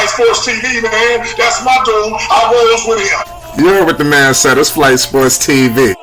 Flight Sports TV, man. That's my dude. I rolls with him. You heard what the man said. It's Flight Sports TV.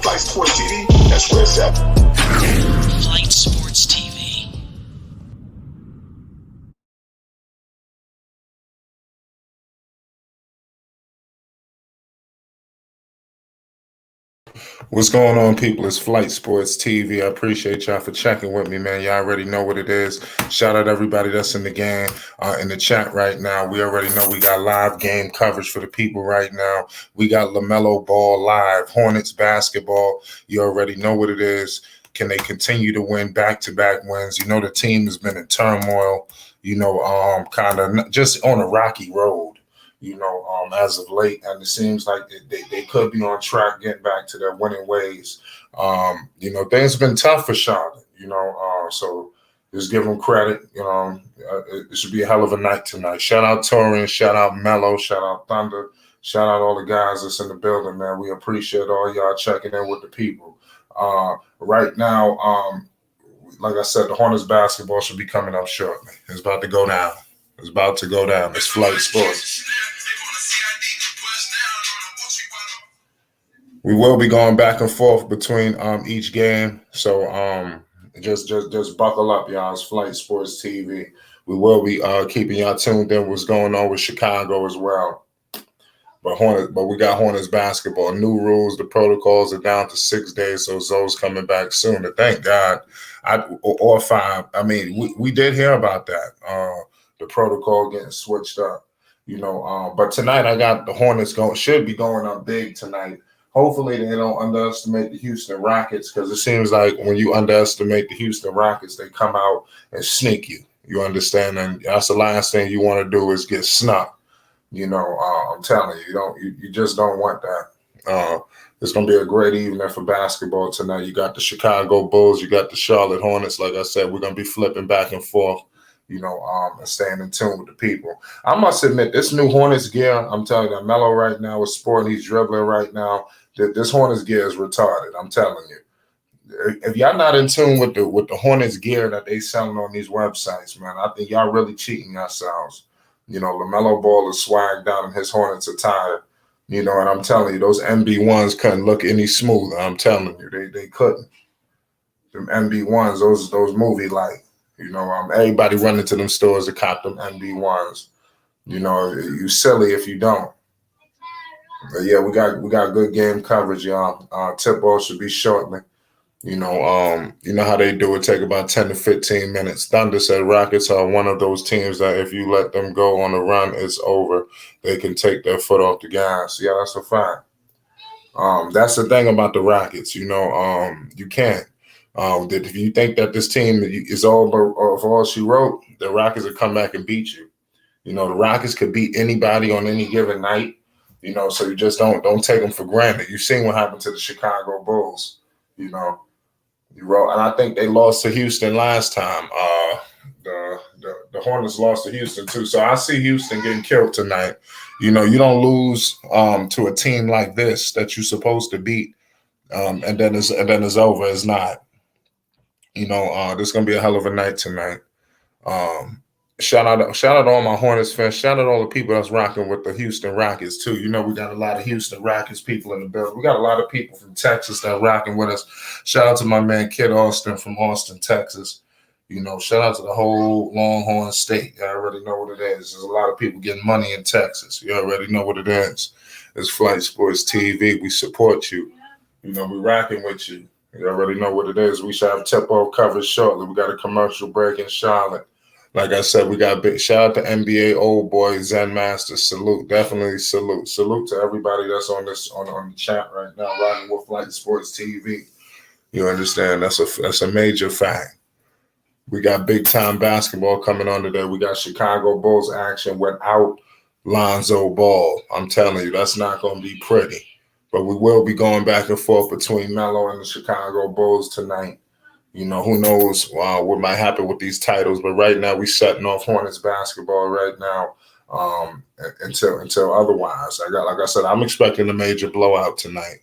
Flight Sports TV, that's where it's at. Flight Sports TV. What's going on, people? It's Flight Sports TV. I appreciate y'all for checking with me, man. Y'all already know what it is. Shout out everybody that's in the game, in the chat right now. We already know we got live game coverage for the people right now. We got LaMelo Ball live, Hornets basketball. You already know what it is. Can they continue to win back-to-back wins? You know, the team has been in turmoil, kind of just on a rocky road. As of late, and it seems like they could be on track getting back to their winning ways. Things have been tough for Charlotte, so just give them credit. It should be a hell of a night tonight. Shout out Torian, shout out Melo, shout out Thunder, shout out all the guys that's in the building, man. We appreciate all y'all checking in with the people. Right now, like I said, the Hornets basketball should be coming up shortly. It's about to go down. It's about to go down. It's Flight Sports. We will be going back and forth between each game, so just buckle up, y'all. It's Flight Sports TV. We will be keeping y'all tuned in what's going on with Chicago as well. But we got Hornets basketball. New rules. The protocols are down to 6 days, so Zoe's coming back soon. Thank God. Or 5. I mean, we did hear about that. The protocol getting switched up, but tonight I got the Hornets should be going up big tonight. Hopefully they don't underestimate the Houston Rockets, because it seems like when you underestimate the Houston Rockets, they come out and sneak you. You understand? And that's the last thing you want to do is get snuck. I'm telling you, you just don't want that. It's going to be a great evening for basketball tonight. You got the Chicago Bulls, you got the Charlotte Hornets. Like I said, we're going to be flipping back and forth. And staying in tune with the people. I must admit, this new Hornets gear, I'm telling you, Melo right now is sporting, he's dribbling right now. This Hornets gear is retarded, I'm telling you. If y'all not in tune with the Hornets gear that they selling on these websites, man, I think y'all really cheating yourselves. LaMelo Ball is swagged out in his Hornets attire. And I'm telling you, those MB1s couldn't look any smoother. I'm telling you, they couldn't. Them MB1s, those movie like. Everybody running to them stores to cop them MB1s. You silly if you don't. But yeah, we got good game coverage, y'all. Tip-off should be shortly. You know how they do it, take about 10 to 15 minutes. Thunder said Rockets are one of those teams that if you let them go on a run, it's over. They can take their foot off the gas. Yeah, that's a fact. That's the thing about the Rockets. You can't. That if you think that this team is all of all she wrote, the Rockets will come back and beat you. The Rockets could beat anybody on any given night. So you just don't take them for granted. You've seen what happened to the Chicago Bulls. And I think they lost to Houston last time. The Hornets lost to Houston too. So I see Houston getting killed tonight. You don't lose to a team like this that you're supposed to beat, and then it's over. It's not. This is gonna be a hell of a night tonight. Shout out all my Hornets fans. Shout out all the people that's rocking with the Houston Rockets too. We got a lot of Houston Rockets people in the building. We got a lot of people from Texas that rocking with us. Shout out to my man Kid Austin from Austin, Texas. Shout out to the whole Longhorn State. You already know what it is. There's a lot of people getting money in Texas. You already know what it is. It's Flight Sports TV. We support you. We rocking with you. You already know what it is. We should have tip-off coverage shortly. We got a commercial break in Charlotte. Like I said, we got big shout out to NBA old boy Zen Master. Salute, definitely salute. Salute to everybody that's on this on the chat right now, riding with Flight Sports TV. You understand? That's a major fact. We got big time basketball coming on today. We got Chicago Bulls action without Lonzo Ball. I'm telling you, that's not going to be pretty. But we will be going back and forth between Melo and the Chicago Bulls tonight. You know, who knows what might happen with these titles. But right now, we're setting off Hornets basketball right now until otherwise. Like I said, I'm expecting a major blowout tonight.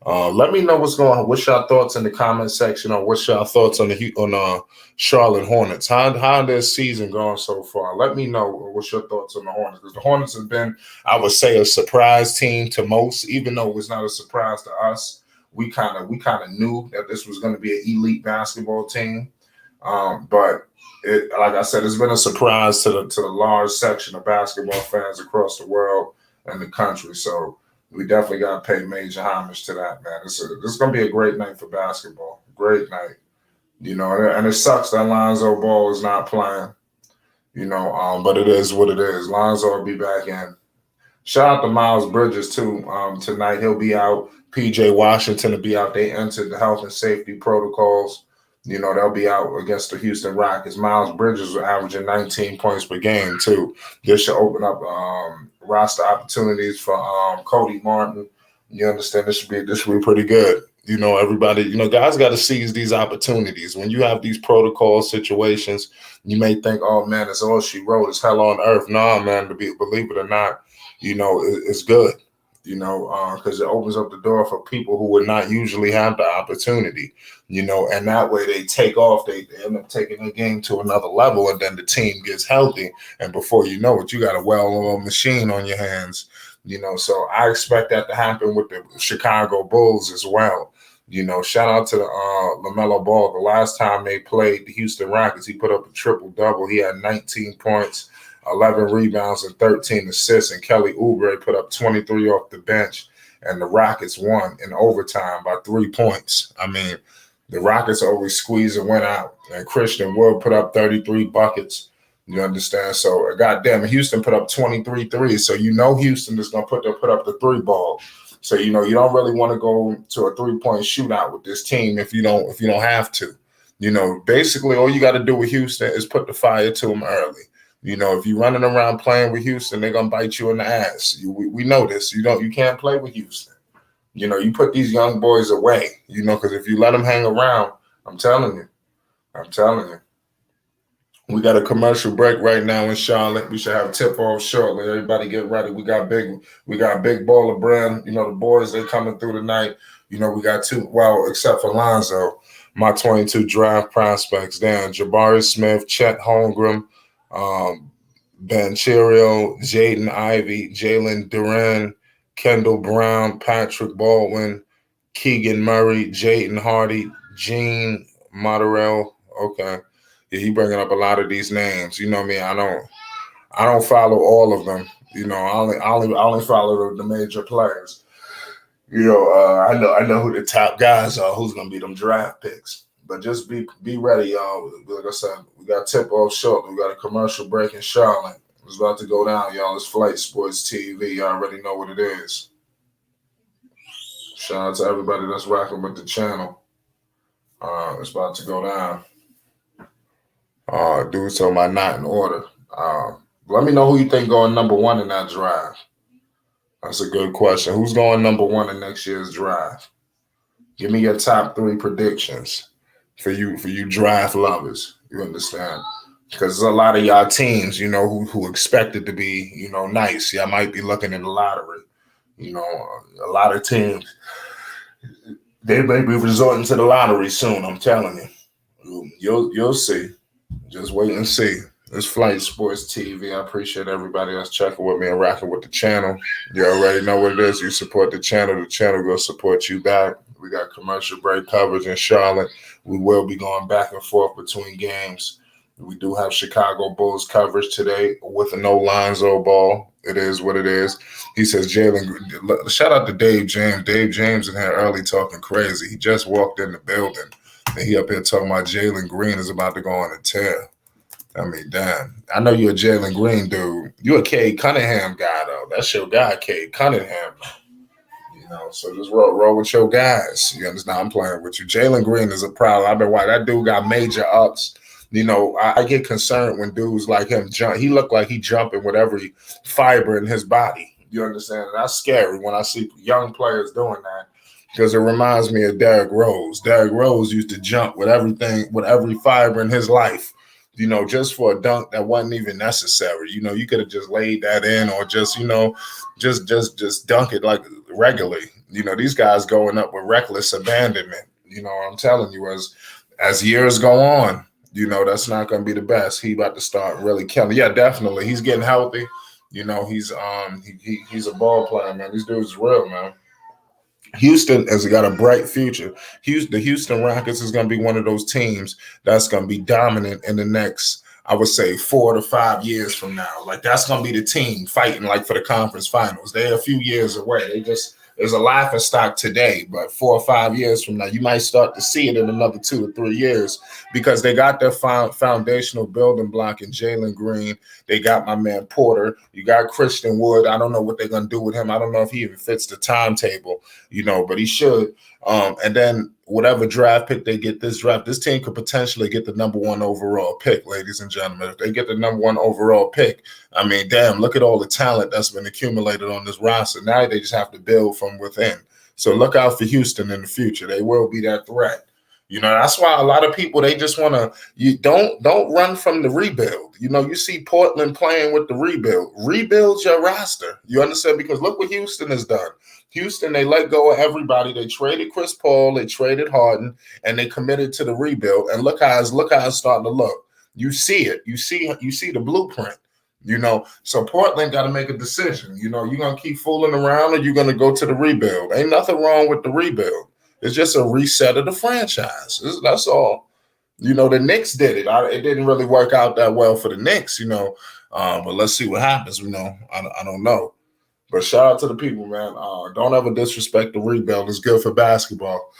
Let me know what's going on. What's your thoughts in the comment section, or what's your thoughts on the Charlotte Hornets? How their season going so far? Let me know what's your thoughts on the Hornets, because the Hornets have been, I would say, a surprise team to most, even though it was not a surprise to us. We kind of knew that this was going to be an elite basketball team, but like I said, it's been a surprise to the large section of basketball fans across the world and the country. So we definitely got to pay major homage to that, man. This is going to be a great night for basketball. Great night. You know, and it sucks that Lonzo Ball is not playing, you know, but it is what it is. Lonzo will be back in. Shout out to Miles Bridges, too. Tonight he'll be out. P.J. Washington will be out. They entered the health and safety protocols. You know, they'll be out against the Houston Rockets. Miles Bridges are averaging 19 points per game, too. This should open up roster opportunities for Cody Martin. You understand? This should be pretty good. You know, everybody, you know, guys got to seize these opportunities. When you have these protocol situations, you may think, oh, man, it's all she wrote. It's hell on earth. Nah, man, believe it or not, you know, it's good. You know, because it opens up the door for people who would not usually have the opportunity, you know, and that way they take off, they end up taking the game to another level, and then the team gets healthy. And before you know it, you got a well-oiled machine on your hands, you know. So I expect that to happen with the Chicago Bulls as well. You know, shout out to LaMelo Ball. The last time they played the Houston Rockets, he put up a triple-double. He had 19 points. 11 rebounds and 13 assists, and Kelly Oubre put up 23 off the bench, and the Rockets won in overtime by 3 points. I mean, the Rockets always squeeze and went out, and Christian Wood put up 33 buckets. You understand? So, goddamn, Houston put up 23 threes, so you know Houston is going to put up the three ball. So, you know, you don't really want to go to a three-point shootout with this team if you don't have to. You know, basically all you got to do with Houston is put the fire to them early. You know, if you're running around playing with Houston, they're gonna bite you in the ass. We know this. You can't play with Houston. You know, you put these young boys away. You know, because if you let them hang around, I'm telling you. We got a commercial break right now in Charlotte. We should have tip off shortly. Everybody get ready. We got big baller brand. You know, the boys, they coming through tonight. You know, we got two. Well, except for Lonzo, my 22 draft prospects. Down Jabari Smith, Chet Holmgren. Ben Cheerio, Jaden Ivey, Jalen Duran, Kendall Brown, Patrick Baldwin, Keegan Murray, Jaden Hardy, Gene Motterell. Okay, yeah, he bringing up a lot of these names. You know me, I don't follow all of them. You know, I only follow the major players. You know, I know who the top guys are. Who's gonna be them draft picks. But just be ready, y'all. Like I said, we got tip off shortly. We got a commercial break in Charlotte. It's about to go down, y'all. It's Flight Sports TV. Y'all already know what it is. Shout out to everybody that's rocking with the channel. It's about to go down. Dude told my not in order. Let me know who you think going number one in that draft. That's a good question. Who's going number one in next year's draft? Give me your top 3 predictions. For you draft lovers, you understand? Because there's a lot of y'all teams, you know, who expect it to be, you know, nice. Y'all might be looking in the lottery. You know, a lot of teams, they may be resorting to the lottery soon, I'm telling you. You'll see. Just wait and see. It's Flight Sports TV. I appreciate everybody that's checking with me and rocking with the channel. You already know what it is. You support the channel will support you back. We got commercial break coverage in Charlotte. We will be going back and forth between games. We do have Chicago Bulls coverage today with no Lonzo Ball. It is what it is. He says Jalen. Shout out to Dave James. Dave James in here early talking crazy. He just walked in the building. And he up here talking about Jalen Green is about to go on a tear. I mean, damn. I know you're a Jalen Green dude. You're a Cade Cunningham guy, though. That's your guy, Cade Cunningham. So just roll with your guys. You understand? I'm playing with you. Jalen Green is a problem. I've been watching. That dude got major ups. I get concerned when dudes like him jump. He looked like he jumping with every fiber in his body. You understand? That's scary when I see young players doing that because it reminds me of Derrick Rose. Derrick Rose used to jump with everything, with every fiber in his life. Just for a dunk that wasn't even necessary. You could have just laid that in or just dunk it like regularly. These guys going up with reckless abandonment. I'm telling you, as years go on, that's not going to be the best. He about to start really killing. Yeah, definitely. He's getting healthy. He's a ball player, man. These dudes is real, man. Houston has got a bright future. The Houston Rockets is going to be one of those teams that's going to be dominant in the next, I would say, 4 to 5 years from now. Like, that's going to be the team fighting, like, for the conference finals. They're a few years away. There's a laughing stock today, but 4 or 5 years from now, you might start to see it in another 2 or 3 years because they got their foundational building block in Jalen Green. They got my man Porter. You got Christian Wood. I don't know what they're going to do with him. I don't know if he even fits the timetable, but he should. And then whatever draft pick they get this team could potentially get the number 1 overall pick, ladies and gentlemen. If they get the number 1 overall pick, I mean, damn, look at all the talent that's been accumulated on this roster. Now they just have to build from within. So look out for Houston in the future. They will be that threat. That's why a lot of people, they just want to, you don't run from the rebuild. You see Portland playing with the rebuild. Rebuild your roster. You understand? Because look what Houston has done. Houston, they let go of everybody. They traded Chris Paul, they traded Harden, and they committed to the rebuild. And look how it's starting to look. You see it. You see the blueprint. So Portland got to make a decision. You're gonna keep fooling around, or you're gonna go to the rebuild. Ain't nothing wrong with the rebuild. It's just a reset of the franchise. That's all. The Knicks did it. It didn't really work out that well for the Knicks. But let's see what happens. I don't know. But shout out to the people, man. Don't ever disrespect the rebuild. It's good for basketball.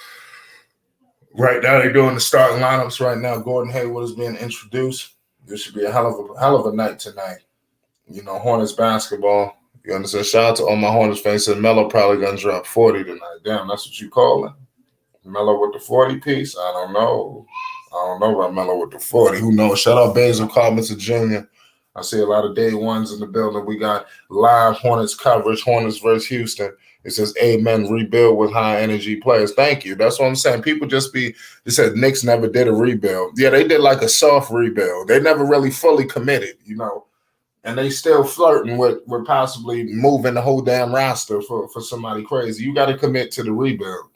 Right now, they're doing the starting lineups right now. Gordon Hayward is being introduced. This should be a hell of a night tonight. Hornets basketball. You understand? Shout out to all my Hornets fans. Said Melo probably gonna drop 40 tonight. Damn, that's what you call it? Melo with the 40 piece? I don't know about Melo with the 40. Who knows? Shout out Basil Carpenter Jr. I see a lot of day ones in the building. We got live Hornets coverage, Hornets versus Houston. It says, amen, rebuild with high energy players. Thank you. That's what I'm saying. People they said Knicks never did a rebuild. Yeah, they did like a soft rebuild. They never really fully committed, and they still flirting with possibly moving the whole damn roster for somebody crazy. You got to commit to the rebuild.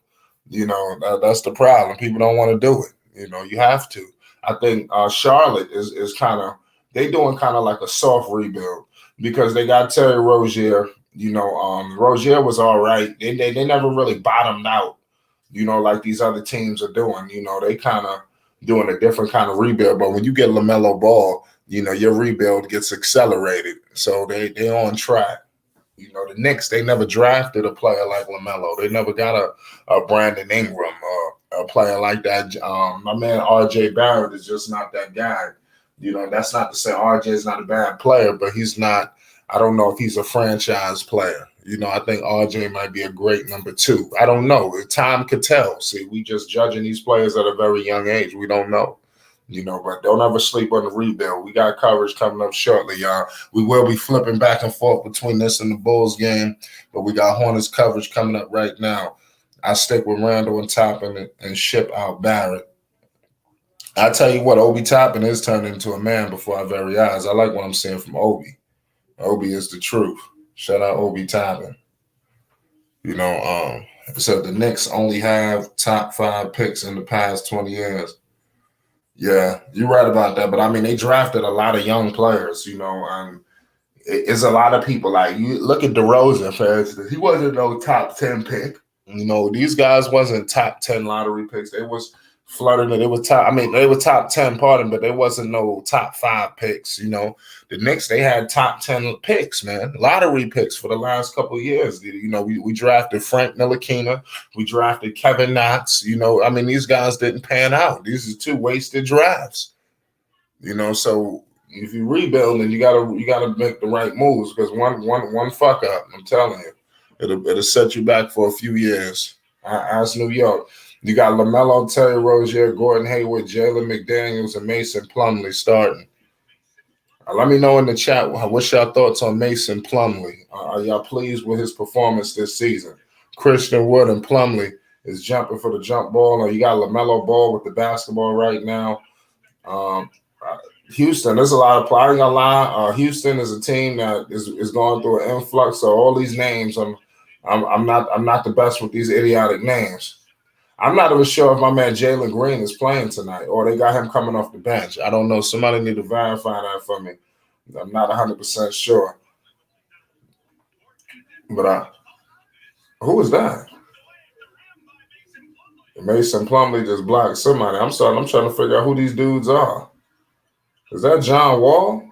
That's the problem. People don't want to do it. You have to. I think Charlotte is kind of, they doing kind of like a soft rebuild because they got Terry Rozier. Rozier was all right. They never really bottomed out, like these other teams are doing. They kind of doing a different kind of rebuild. But when you get LaMelo Ball, your rebuild gets accelerated. So they on track. The Knicks, they never drafted a player like LaMelo. They never got a Brandon Ingram or a player like that. My man R.J. Barrett is just not that guy. That's not to say R.J. is not a bad player, but he's not. I don't know if he's a franchise player. I think R.J. might be a great number 2. I don't know. Time could tell. See, we just judging these players at a very young age. We don't know. But don't ever sleep on the rebuild. We got coverage coming up shortly, y'all. We will be flipping back and forth between this and the Bulls game, but we got Hornets coverage coming up right now. I stick with Randall and Toppin and ship out Barrett. I tell you what, Obi Toppin is turning into a man before our very eyes. I like what I'm seeing from Obi. Obi is the truth. Shout out Obi Toppin. So the Knicks only have top 5 picks in the past 20 years. Yeah, you're right about that. But, I mean, they drafted a lot of young players, it's a lot of people. Like, you look at DeRozan, for instance. He wasn't no top 10 pick. These guys wasn't top 10 lottery picks. They was flirting. They were top 10, but they wasn't no top 5 picks, The Knicks, they had top 10 picks, man. Lottery picks for the last couple of years. We drafted Frank Ntilikina. We drafted Kevin Knox. These guys didn't pan out. These are 2 wasted drafts. So if you rebuilding, you gotta make the right moves because one fuck up, I'm telling you, it'll set you back for a few years. Ask New York. You got LaMelo, Terry Rozier, Gordon Hayward, Jalen McDaniels, and Mason Plumlee starting. Let me know in the chat what's your thoughts on Mason Plumlee. Are y'all pleased with his performance this season? Christian Wood and Plumlee is jumping for the jump ball, or you got LaMelo Ball with the basketball right now. Houston, there's a lot of play. I ain't gonna lie. Houston is a team that is going through an influx. So all these names, I'm not the best with these idiotic names. I'm not even sure if my man Jalen Green is playing tonight, or they got him coming off the bench. I don't know. Somebody need to verify that for me. I'm not 100% sure. But who is that? Mason Plumlee just blocked somebody. I'm trying to figure out who these dudes are. Is that John Wall?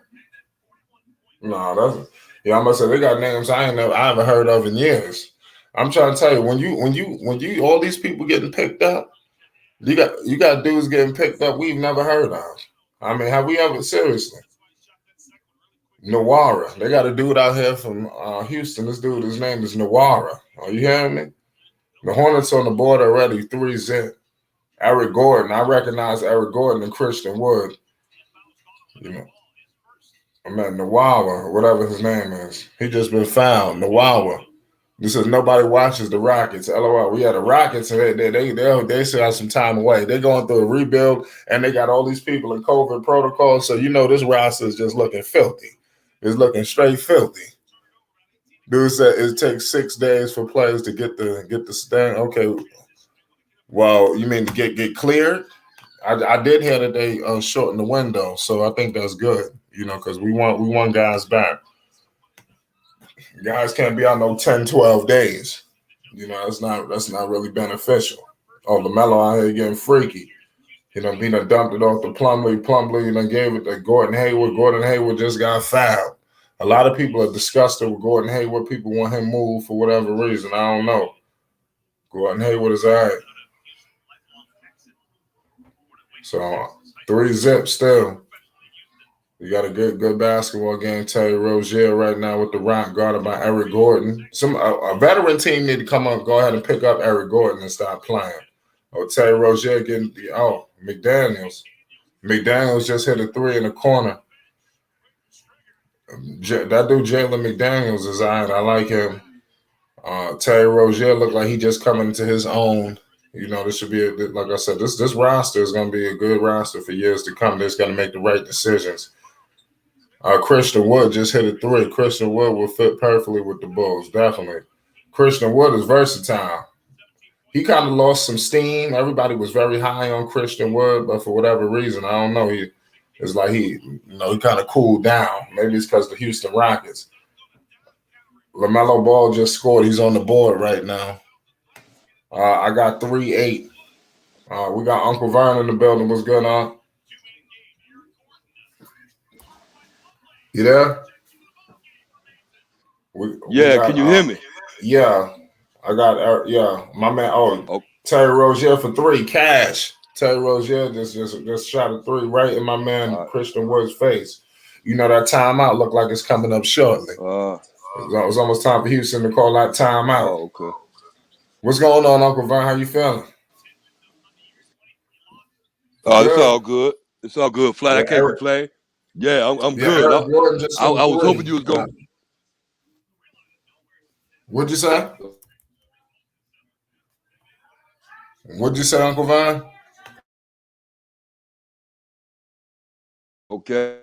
No, that's I'm gonna say they got names I haven't heard of in years. I'm trying to tell you, when you all these people getting picked up, you got dudes getting picked up we've never heard of. I mean, have we ever seriously? Nawara. They got a dude out here from Houston. This dude, his name is Nawara. Are you hearing me? The Hornets on the board already, 3-0. Eric Gordon. I recognize Eric Gordon and Christian Wood. You know, I mean Nawara, whatever his name is. He just been found. Nawara. This is nobody watches the Rockets. LOL. We had the Rockets, and they still have some time away. They're going through a rebuild, and they got all these people in COVID protocol. So this roster is just looking filthy. It's looking straight filthy. Dude said it takes 6 days for players to get the stand. Okay. Well, you mean to get cleared? I did hear that they shortened the window, so I think that's good. Because we want guys back. Guys can't be out no 10, 12 days. That's not really beneficial. Oh, LaMelo out here getting freaky. Being dumped it off to Plumlee, gave it to Gordon Hayward. Gordon Hayward just got fouled. A lot of people are disgusted with Gordon Hayward. People want him moved for whatever reason. I don't know. Gordon Hayward is all right. So 3-0 still. You got a good basketball game. Terry Rozier right now with the Rock guarded by Eric Gordon. A veteran team need to come up, go ahead and pick up Eric Gordon and start playing. Terry Rozier getting McDaniels. McDaniels just hit a 3 in the corner. That dude Jalen McDaniels is all right. I like him. Terry Rozier looked like he just coming into his own. This should be like I said. This roster is going to be a good roster for years to come. They're just going to make the right decisions. Christian Wood just hit a 3. Christian Wood will fit perfectly with the Bulls, definitely. Christian Wood is versatile. He kind of lost some steam. Everybody was very high on Christian Wood, but for whatever reason, I don't know. It's like he kind of cooled down. Maybe it's because of the Houston Rockets. LaMelo Ball just scored. He's on the board right now. I got 3-8. We got Uncle Vern in the building. What's good on? You there? Can you hear me? Yeah. I got my man. Terry Rozier for 3. Cash. Terry Rozier just shot a 3 right in my man Christian Wood's face. That timeout looked like it's coming up shortly. It was almost time for Houston to call that timeout. Oh, okay. What's going on, Uncle Vern? How you feeling? It's all good. It's all good. Flat. I can't complain. Yeah, I'm good. I was hoping you was going. What'd you say? What'd you say, Uncle Vine? Okay.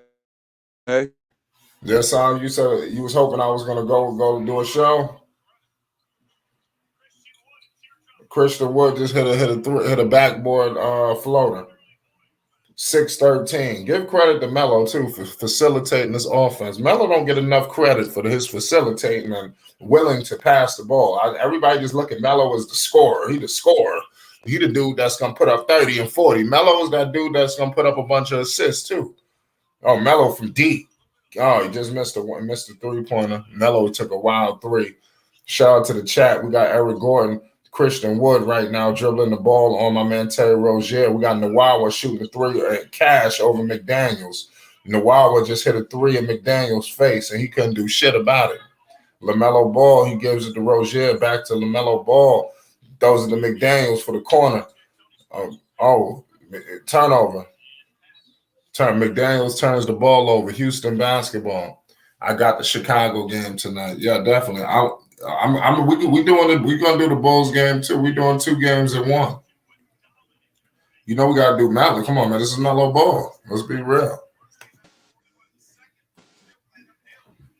That's all you said. You was hoping I was gonna go do a show. Christian Wood just hit a backboard floater. 6-13. Give credit to Melo too for facilitating this offense. Melo don't get enough credit for his facilitating and willing to pass the ball. Everybody just look at Melo as the scorer. He the scorer. He the dude that's gonna put up 30 and 40. Melo is that dude that's gonna put up a bunch of assists too. Oh, Melo from deep. Oh, he just missed a 3-pointer. Melo took a wild 3. Shout out to the chat. We got Eric Gordon, Christian Wood right now dribbling the ball on my man Terry Rozier. We got Nawawa shooting the 3 Cash over McDaniels. Nawawa just hit a three in McDaniel's face, and he couldn't do shit about it. LaMelo Ball, he gives it to Rozier, back to LaMelo Ball. Those are the McDaniels for the corner. Turnover. McDaniels turns the ball over. Houston basketball. I got the Chicago game tonight. Yeah, definitely. We gonna do the Bulls game too. We doing 2 games in one. You know we gotta do Melo. Come on, man. This is Melo Ball. Let's be real.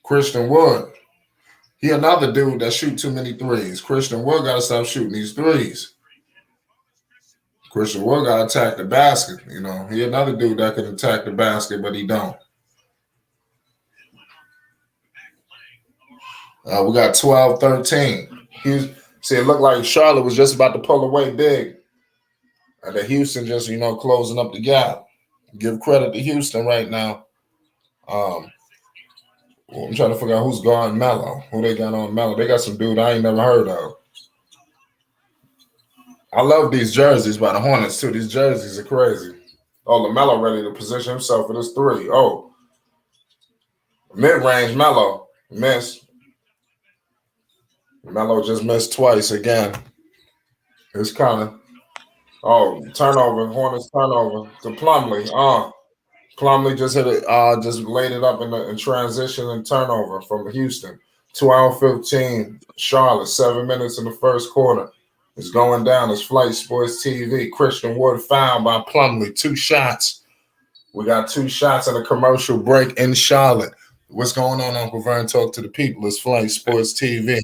Christian Wood. He another dude that shoot too many threes. Christian Wood gotta stop shooting these threes. Christian Wood gotta attack the basket. You know, he another dude that can attack the basket, but he don't. We got 12-13. See, it looked like Charlotte was just about to pull away big. And the Houston just, closing up the gap. Give credit to Houston right now. I'm trying to figure out who's guarding Melo. Who they got on Melo? They got some dude I ain't never heard of. I love these jerseys by the Hornets, too. These jerseys are crazy. Oh, LaMelo ready to position himself for this three. Oh, mid-range Melo. Missed. Melo just missed twice again. It's coming. Oh, turnover. Hornets turnover to Plumlee. Plumlee just hit it, just laid it up in transition and turnover from Houston. 12-15. Charlotte, 7 minutes in the first quarter. It's going down. It's Flight Sports TV. Christian Wood fouled by Plumlee. 2 shots. We got 2 shots and a commercial break in Charlotte. What's going on, Uncle Vern? Talk to the people. It's Flight Sports TV.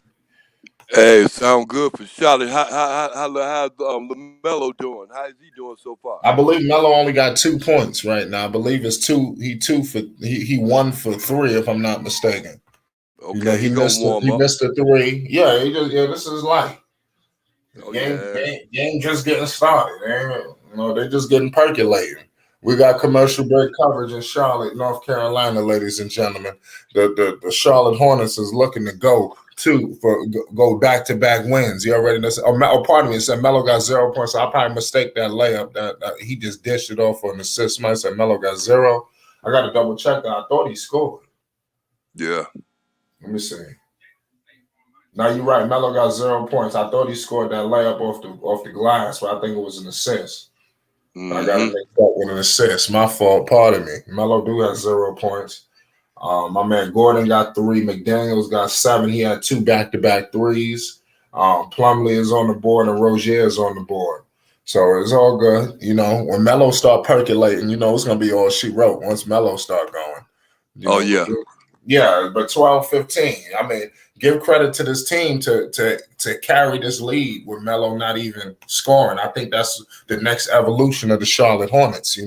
Hey, sound good for Charlotte. How's LaMelo doing? How is he doing so far? I believe Melo only got 2 points right now. I believe it's 2. He 1 for 3, if I'm not mistaken. Okay, he missed a 3. Yeah, this is life. Game just getting started. They're just getting percolating. We got commercial break coverage in Charlotte, North Carolina, ladies and gentlemen. The Charlotte Hornets is looking to go back-to-back wins. You already know. Pardon me. It said Melo got 0 points. So I probably mistake that layup. That he just dished it off for an assist. I said Melo got 0. I got to double check that. I thought he scored. Yeah. Let me see. Now you're right. Melo got 0 points. I thought he scored that layup off the glass, but I think it was an assist. Mm-hmm. I got to make that with an assist. My fault. Pardon me. Melo do have 0 points. My man Gordon got 3. McDaniels got 7. He had 2 back-to-back threes. Plumlee is on the board and Rozier is on the board. So it's all good. When Melo start percolating, it's going to be all she wrote once Melo start going. Yeah. Yeah, but 12-15. I mean, give credit to this team to carry this lead with Melo not even scoring. I think that's the next evolution of the Charlotte Hornets.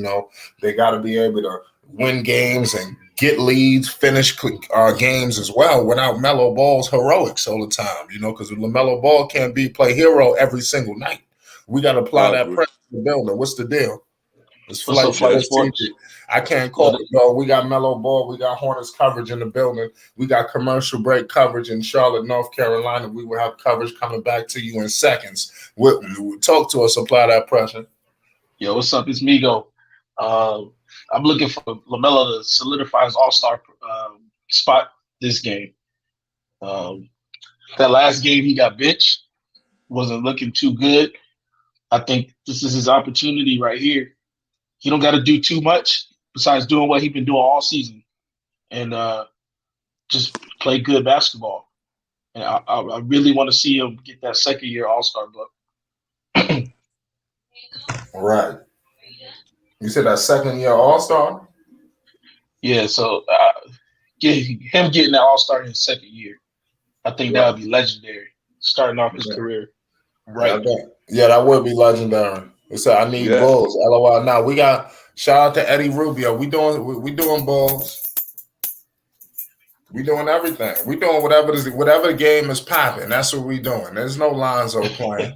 They got to be able to win games and get leads, finish games as well without LaMelo Ball's heroics all the time. Because LaMelo Ball can't play hero every single night. We got to apply that pressure to the building. What's the deal? It's Flight Sports. I can't call it, though. We got LaMelo Ball. We got Hornets coverage in the building. We got commercial break coverage in Charlotte, North Carolina. We will have coverage coming back to you in seconds. Talk to us. Apply that pressure. Yo, what's up? It's Migo. I'm looking for LaMelo to solidify his all-star spot this game. That last game he got benched. Wasn't looking too good. I think this is his opportunity right here. He don't got to do too much besides doing what he's been doing all season and just play good basketball. And I really want to see him get that second-year all-star book. All right. You said that second-year all-star? Yeah, so getting that all-star in his second year, I think that would be legendary, starting off his career. Right. Yeah, that would be legendary. It said, I need Bulls. LOL. Now we got shout out to Eddie Rubio. We doing Bulls. We doing everything. We doing whatever the game is popping. That's what we doing. There's no Lonzo playing.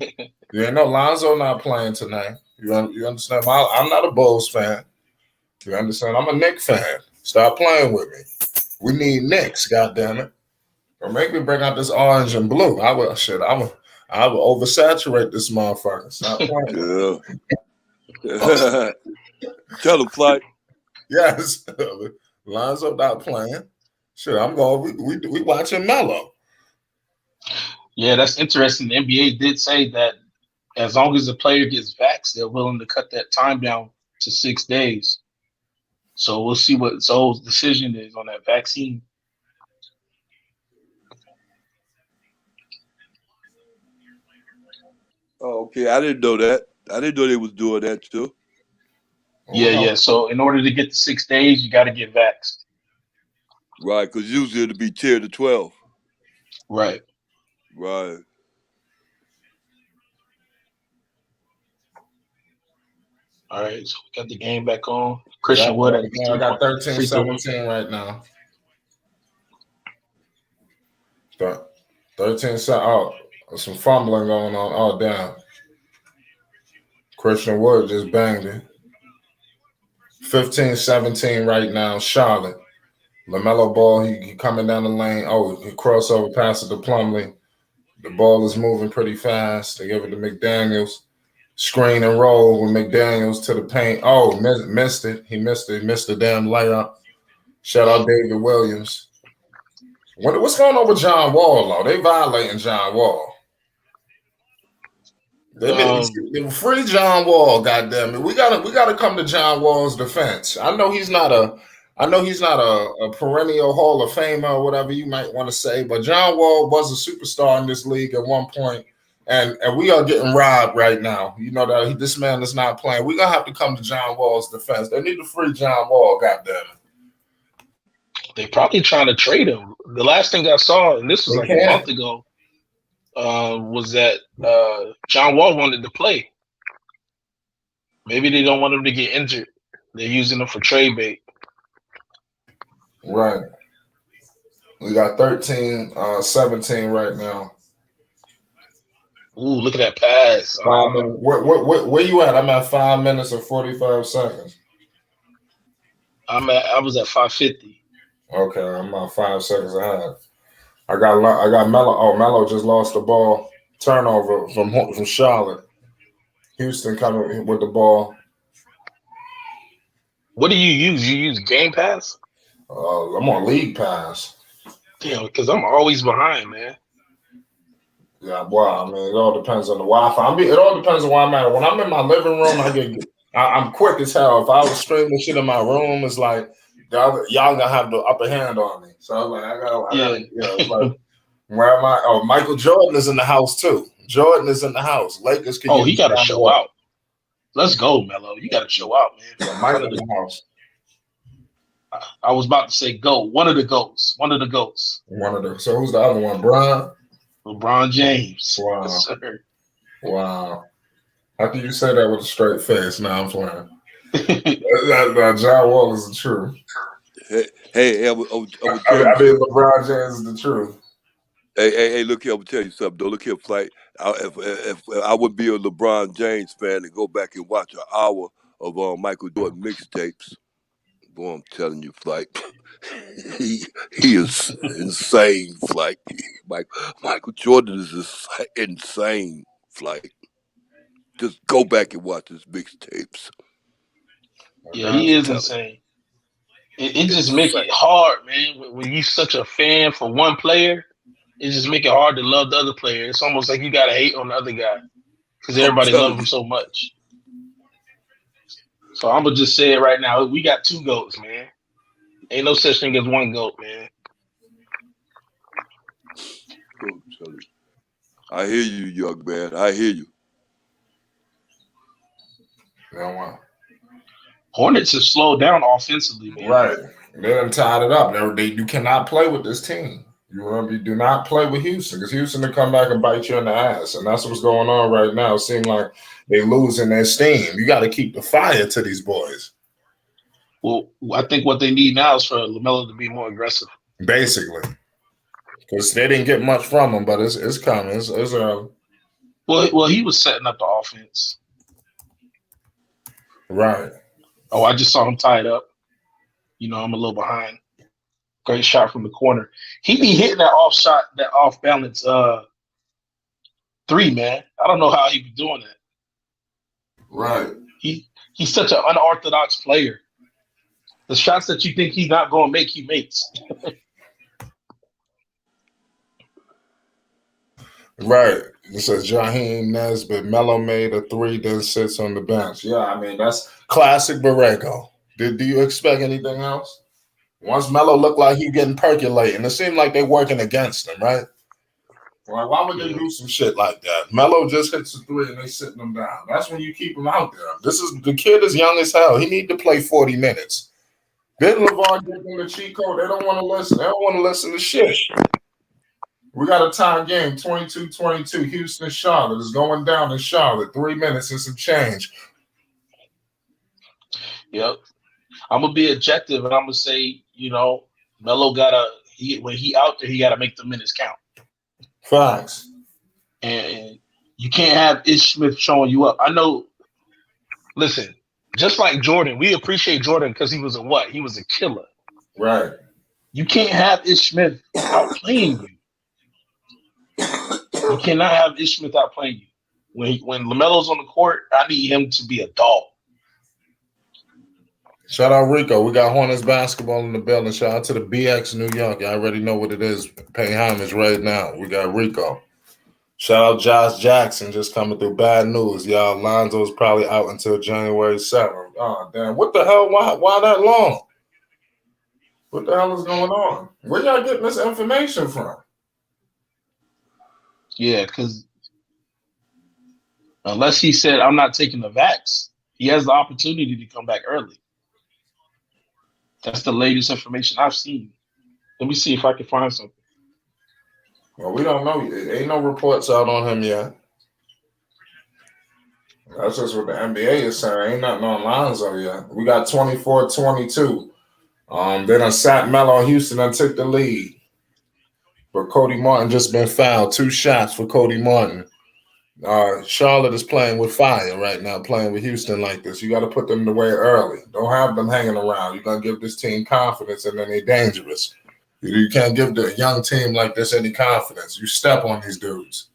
There ain't no Lonzo not playing tonight. You understand? I'm not a Bulls fan. You understand? I'm a Knicks fan. Stop playing with me. We need Knicks, goddammit. Or make me bring out this orange and blue. I will oversaturate this motherfucker. Stop playing. Yeah. Tell him, Flight. Yes. Lonzo not playing. Shit, I'm going. We watching Melo. Yeah, that's interesting. The NBA did say that as long as the player gets vaxxed, they're willing to cut that time down to 6 days. So we'll see what Zoe's decision is on that vaccine. Oh, okay. I didn't know that. I didn't know they was doing that too. Yeah. So in order to get the 6 days, you got to get vaxxed. Right, because usually it'll be 10 to 12. Right. Right. All right. So we got the game back on. Christian Yeah, Wood at I got 13-17 right now. 13-7. Oh, some fumbling going on. Oh, damn. Christian Wood just banged it. 15-17 right now. Charlotte. LaMelo Ball, he coming down the lane. Oh, he crossover pass it to Plumlee. The ball is moving pretty fast. They give it to McDaniels. Screen and roll with McDaniels to the paint. Oh, missed it. He missed it. He missed the damn layup. Shout out David Williams. What's going on with John Wall, though? They violating John Wall. They free John Wall, goddamn it. We gotta come to John Wall's defense. I know he's not a perennial Hall of Famer or whatever you might want to say, but John Wall was a superstar in this league at one point, and we are getting robbed right now. You know that this man is not playing. We're gonna have to come to John Wall's defense. They need to free John Wall, goddamn it. They probably trying to trade him. The last thing I saw, and this was a month ago, was that John Wall wanted to play. Maybe they don't want him to get injured. They're using him for trade bait. Right. We got 13-17 right now. Ooh, look at that pass. Where you at? I'm at 5 minutes and 45 seconds. I was at 5:50. Okay, I'm about 5 seconds ahead. I got Melo. Oh, Melo just lost the ball. Turnover from Charlotte. Houston coming with the ball. What do you use? You use Game Pass? I'm on League Pass. Damn, because I'm always behind, man. Yeah, wow. I mean, it all depends on the Wi-Fi. It all depends on where I'm at. When I'm in my living room, I'm quick as hell. If I was streaming shit in my room, it's like y'all gonna have the upper hand on me. So I'm like, I gotta like, where am I? Oh, Michael Jordan is in the house too. Jordan is in the house. Lakers can. Oh, he got to show out. Let's go, Melo. You got to show out, man. Yeah, Michael in the house. I was about to say GOAT. One of the GOATs. So who's the other one? LeBron James. Wow. Yes, sir. Wow. How can you say that with a straight face? Now I'm playing. that John Wall is the truth. Hey, I mean, LeBron James is the truth. Hey, look here, I'm gonna tell you something, though. Look here, Flight. If I would be a LeBron James fan and go back and watch an hour of Michael Jordan mixtapes, boy, I'm telling you, Flight, he is insane, Flight. Michael Jordan is insane, Flight. Just go back and watch his mixtapes. Yeah, he is insane. It just makes it hard, man. When you're such a fan for one player, it just make it hard to love the other player. It's almost like you got to hate on the other guy because everybody loves him so much. So I'm going to just say it right now. We got two GOATs, man. Ain't no such thing as one GOAT, man. I hear you, young man. I hear you. Hornets have slowed down offensively, man. Right. They done tied it up. You cannot play with this team. You do not play with Houston because Houston will come back and bite you in the ass. And that's what's going on right now. It seems like they're losing their steam. You got to keep the fire to these boys. Well, I think what they need now is for LaMelo to be more aggressive. Basically. Because they didn't get much from him, but it's coming. It's Well, he was setting up the offense. Right. Oh, I just saw him tied up. I'm a little behind. Great shot from the corner. He be hitting that off balance three, man. I don't know how he be doing that. Right. He's such an unorthodox player. The shots that you think he's not going to make, he makes. Right. It says Jaheim Nesbitt. Melo made a 3, then sits on the bench. Yeah, I mean, that's classic Borrego. Do you expect anything else? Once Melo looked like he getting percolating, it seemed like they're working against him, right? Well, why would they do some shit like that? Melo just hits a 3 and they sitting him down. That's when you keep him out there. The kid is young as hell. He need to play 40 minutes. Then LeVar give them the cheat code. They don't want to listen. They don't want to listen to shit. We got a tie game, 22-22. Houston, Charlotte is going down in Charlotte. 3 minutes and some change. Yep. I'm gonna be objective and I'm gonna say, Melo when he out there, he gotta make the minutes count. Facts. And you can't have Ish Smith showing you up. I know. Listen, just like Jordan, we appreciate Jordan because he was a what? He was a killer. Right. You can't have Ish Smith outplaying you. You cannot have Ish Smith outplaying you. When LaMelo's on the court, I need him to be a dog. Shout out Rico. We got Hornets basketball in the building. Shout out to the BX New York. I already know what it is. Pay homage right now. We got Rico. Shout out Josh Jackson just coming through. Bad news, y'all. Lonzo's probably out until January 7th. Oh, damn. What the hell? Why that long? What the hell is going on? Where y'all getting this information from? Yeah, because unless he said, I'm not taking the vax, he has the opportunity to come back early. That's the latest information I've seen. Let me see if I can find something. Well, we don't know. Ain't no reports out on him yet. That's just what the NBA is saying. Ain't nothing on Lonzo yet. We got 24-22. They done sat Melo in Houston and took the lead. But Cody Martin just been fouled. 2 shots for Cody Martin. Charlotte is playing with fire right now, playing with Houston like this. You got to put them away early. Don't have them hanging around. You're going to give this team confidence, and then they're dangerous. You can't give the young team like this any confidence. You step on these dudes.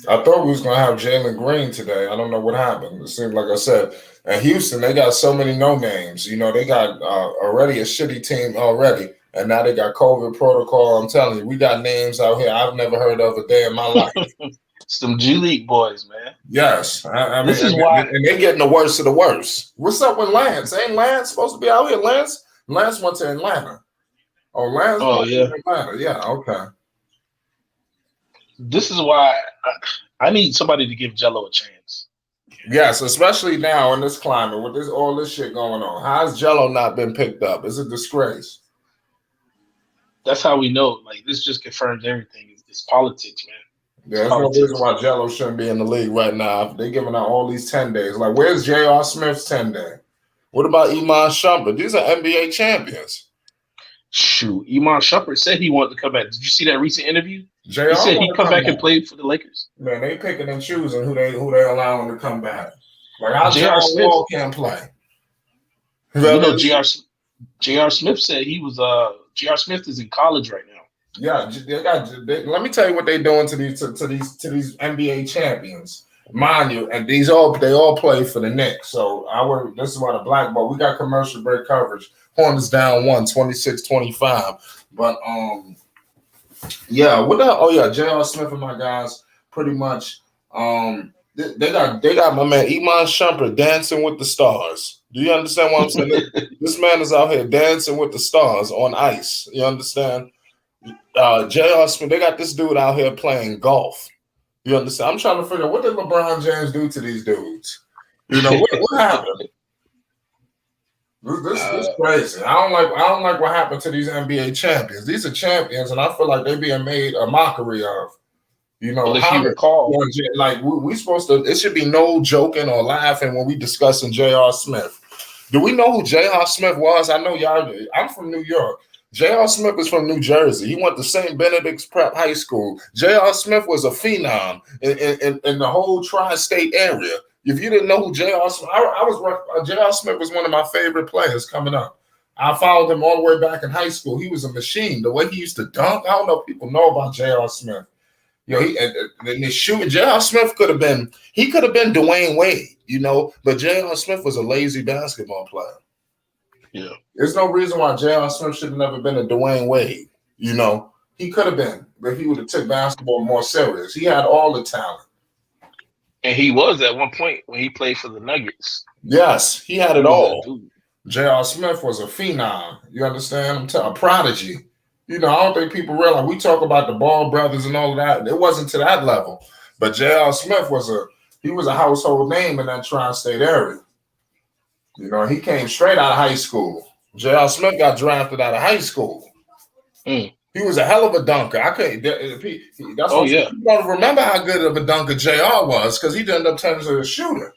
I thought we was going to have Jalen Green today. I don't know what happened. It seemed like I said. And Houston, they got so many no-names. They got already a shitty team already. And now they got COVID protocol. I'm telling you, we got names out here I've never heard of a day in my life. Some G League boys, man. Yes. I mean, this is why. And they're getting the worst of the worst. What's up with Lance? Ain't Lance supposed to be out here? Lance went to Atlanta. Oh, Lance went to Atlanta. Yeah, okay. This is why I need somebody to give Jello a chance. Yes, especially now in this climate with all this shit going on. How's Jello not been picked up? It's a disgrace. That's how we know. Like, this just confirms everything. It's politics, man. Yeah, there's no reason why Jello shouldn't be in the league right now. They're giving out all these 10 days. Like, where's J.R. Smith's 10 day? What about Iman Shumpert? These are NBA champions. Shoot, Iman Shumpert said he wanted to come back. Did you see that recent interview? JR he said he'd come back and play for the Lakers. Man, they picking and choosing who they allowing to come back. Like, how J.R. Smith can't play. J.R. Smith said he was J.R. Smith is in college right now. Yeah, let me tell you what they're doing to these NBA champions. Mind you, and they all play for the Knicks. So this is why the black ball. We got commercial break coverage. Hornets down 26-25. But yeah, what the? Oh yeah, J.R. Smith and my guys pretty much. They got my man Iman Shumpert dancing with the stars. Do you understand what I'm saying? This man is out here dancing with the stars on ice. You understand? J.R. Smith, they got this dude out here playing golf. You understand? I'm trying to figure out what did LeBron James do to these dudes? What happened? This is crazy. I don't like what happened to these NBA champions. These are champions, and I feel like they're being made a mockery of. Well, if you recall, like we supposed to, it should be no joking or laughing when we discussing J.R. Smith. Do we know who J.R. Smith was? I know y'all. I'm from New York. J.R. Smith is from New Jersey. He went to St. Benedict's Prep High School. J.R. Smith was a phenom in the whole tri-state area. If you didn't know who J.R. Smith, J.R. Smith was one of my favorite players coming up. I followed him all the way back in high school. He was a machine. The way he used to dunk, I don't know if people know about J.R. Smith. And the shooting, J.R. Smith could have been Dwayne Wade, but J.R. Smith was a lazy basketball player. Yeah. There's no reason why J.R. Smith should have never been a Dwayne Wade. He could have been, but he would have took basketball more serious. He had all the talent. And he was at one point when he played for the Nuggets. Yes, he had it all. J.R. Smith was a phenom. You understand? A prodigy. I don't think people realize. We talk about the Ball brothers and all of that. It wasn't to that level. But J.R. Smith was a household name in that tri-state area. He came straight out of high school. J.R. Smith got drafted out of high school. He was a hell of a dunker. You don't remember how good of a dunker J.R. was because he ended up turning into a shooter.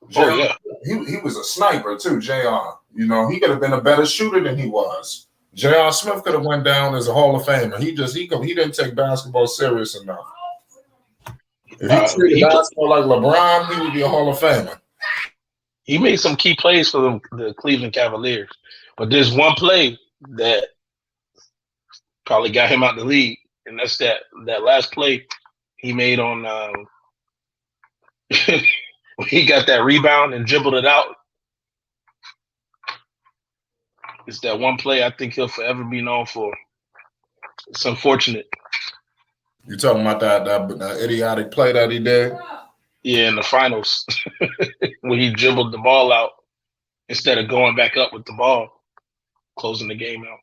He was a sniper too, J.R. He could have been a better shooter than he was. J.R. Smith could have went down as a Hall of Famer. He didn't take basketball serious enough. If he treated basketball like LeBron, he would be a Hall of Famer. He made some key plays for the Cleveland Cavaliers, but there's one play that probably got him out the league, and that's that last play he made on he got that rebound and dribbled it out. It's that one play I think he'll forever be known for. It's unfortunate. You talking about that idiotic play that he did? Yeah, in the finals, when he dribbled the ball out instead of going back up with the ball, closing the game out.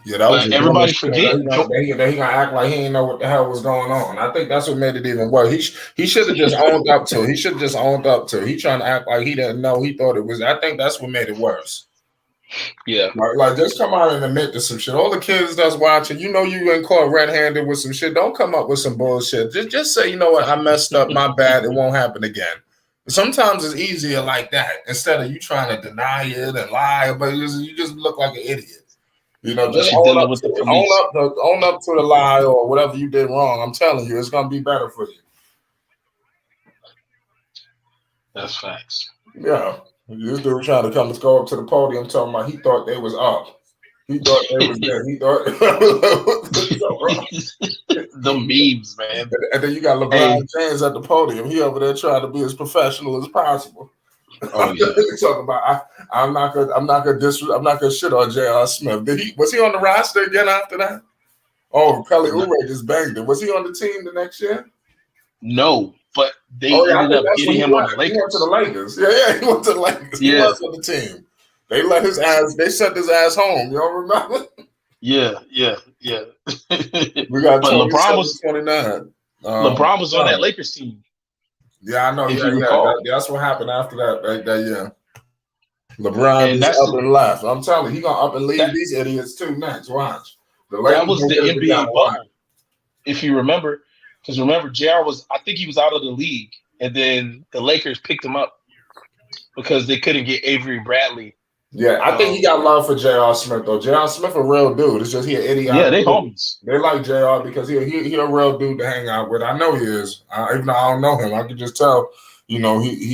Yeah, that was everybody forget. He gonna act like he didn't know what the hell was going on. I think that's what made it even worse. He should have just owned up to it. He should have just owned up to it. He trying to act like he didn't know. He thought it was. I think that's what made it worse. Yeah, like just come out and admit to some shit. All the kids that's watching, you in caught red-handed with some shit. Don't come up with some bullshit. Just say, you know what, I messed up. My bad. It won't happen again. Sometimes it's easier like that instead of you trying to deny it and lie, but you just look like an idiot. Just own up to the lie or whatever you did wrong. I'm telling you, it's gonna be better for you. That's facts. Yeah. This dude trying to go up to the podium talking about he thought they was up. He thought they was there. He thought the memes, man. And then you got LeBron James at the podium. He over there trying to be as professional as possible. Oh yeah. Talking about I'm not gonna shit on J.R. Smith. Was he on the roster again after that? Oh, Kelly Oubre just banged him. Was he on the team the next year? No. But they ended up getting him on the Lakers. He went to the Lakers. Yeah, he went to the Lakers. Yeah. He was on the team. They sent his ass home. You don't remember? Yeah. We got LeBron was 29. LeBron was on that Lakers team. Yeah, I know. That's what happened after that year. LeBron is up and left. I'm telling you, he's gonna up and leave these idiots too next. Watch. That was the NBA bubble. If you remember. Because remember, JR I think he was out of the league, and then the Lakers picked him up because they couldn't get Avery Bradley. Yeah, I think he got love for J.R. Smith, though. J.R. Smith a real dude. It's just he an idiot. Yeah, they homies. They like J.R. because he a real dude to hang out with. I know he is. Even though I don't know him, I can just tell, he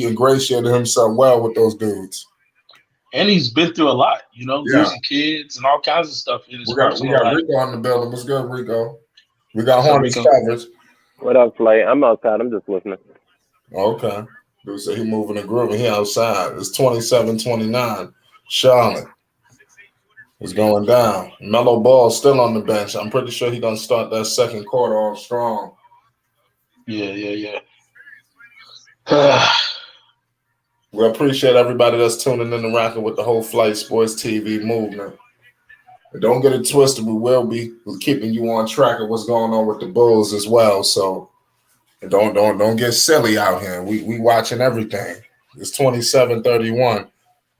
ingratiated himself well with those dudes. And he's been through a lot, losing kids and all kinds of stuff. We got Rico on the building. What's good, Rico? We got Hornets coverage. What up, Flay? I'm outside. I'm just listening. Okay. Dude said he moving and grooving. He outside. It's 27-29. Charlotte is going down. LaMelo Ball still on the bench. I'm pretty sure he's going to start that second quarter off strong. Yeah. We appreciate everybody that's tuning in and rocking with the whole Flight Sports TV movement. But don't get it twisted. We will be keeping you on track of what's going on with the Bulls as well. So don't get silly out here. We watching everything. It's 27-31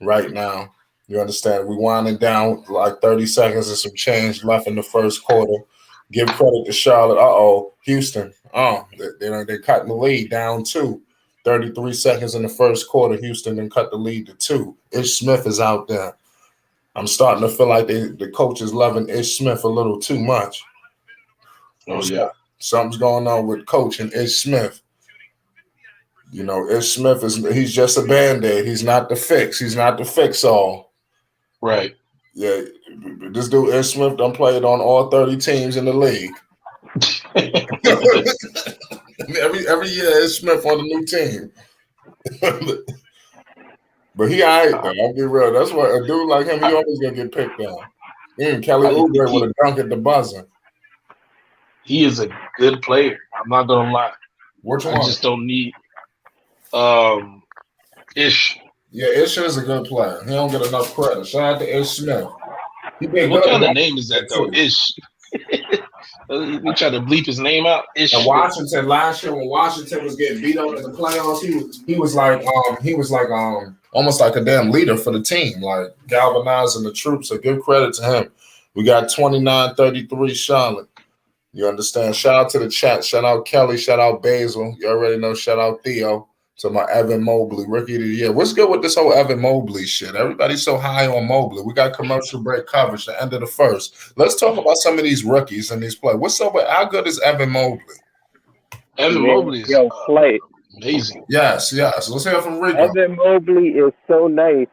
right now. You understand? We winding down like 30 seconds and some change left in the first quarter. Give credit to Charlotte. Houston. They cut the lead down 2. 33 seconds in the first quarter. Houston then cut the lead to 2. Ish Smith is out there. I'm starting to feel like the coach is loving Ish Smith a little too much. Oh, yeah. Something's going on with coach and Ish Smith. Ish Smith he's just a Band-Aid. He's not the fix. He's not the fix-all. Right. Yeah. This dude, Ish Smith, done played on all 30 teams in the league. every year, Ish Smith on the new team. But he all right, though. I'll be real. That's why a dude like him, he always going to get picked on. Kelly Oubre with a dunk at the buzzer. He is a good player. I'm not going to lie. Which one? I just don't need Ish. Yeah, Ish is a good player. He don't get enough credit. Shout out to Ish Smith. What kind of name is that, though? Ish. We try to bleep his name out. Ish. And Washington last year, when Washington was getting beat up in the playoffs, he was like almost like a damn leader for the team, like galvanizing the troops. So give credit to him. We got 29-33 Charlotte. You understand? Shout out to the chat. Shout out Kelly. Shout out Basil. You already know. Shout out Theo. To my Evan Mobley, Rookie of the Year. What's good with this whole Evan Mobley shit? Everybody's so high on Mobley. We got commercial break coverage at the end of the first. Let's talk about some of these rookies and these players. What's up with how good is Evan Mobley? Evan Mobley is amazing. Yes. Let's hear from Rico. Evan Mobley is so nice.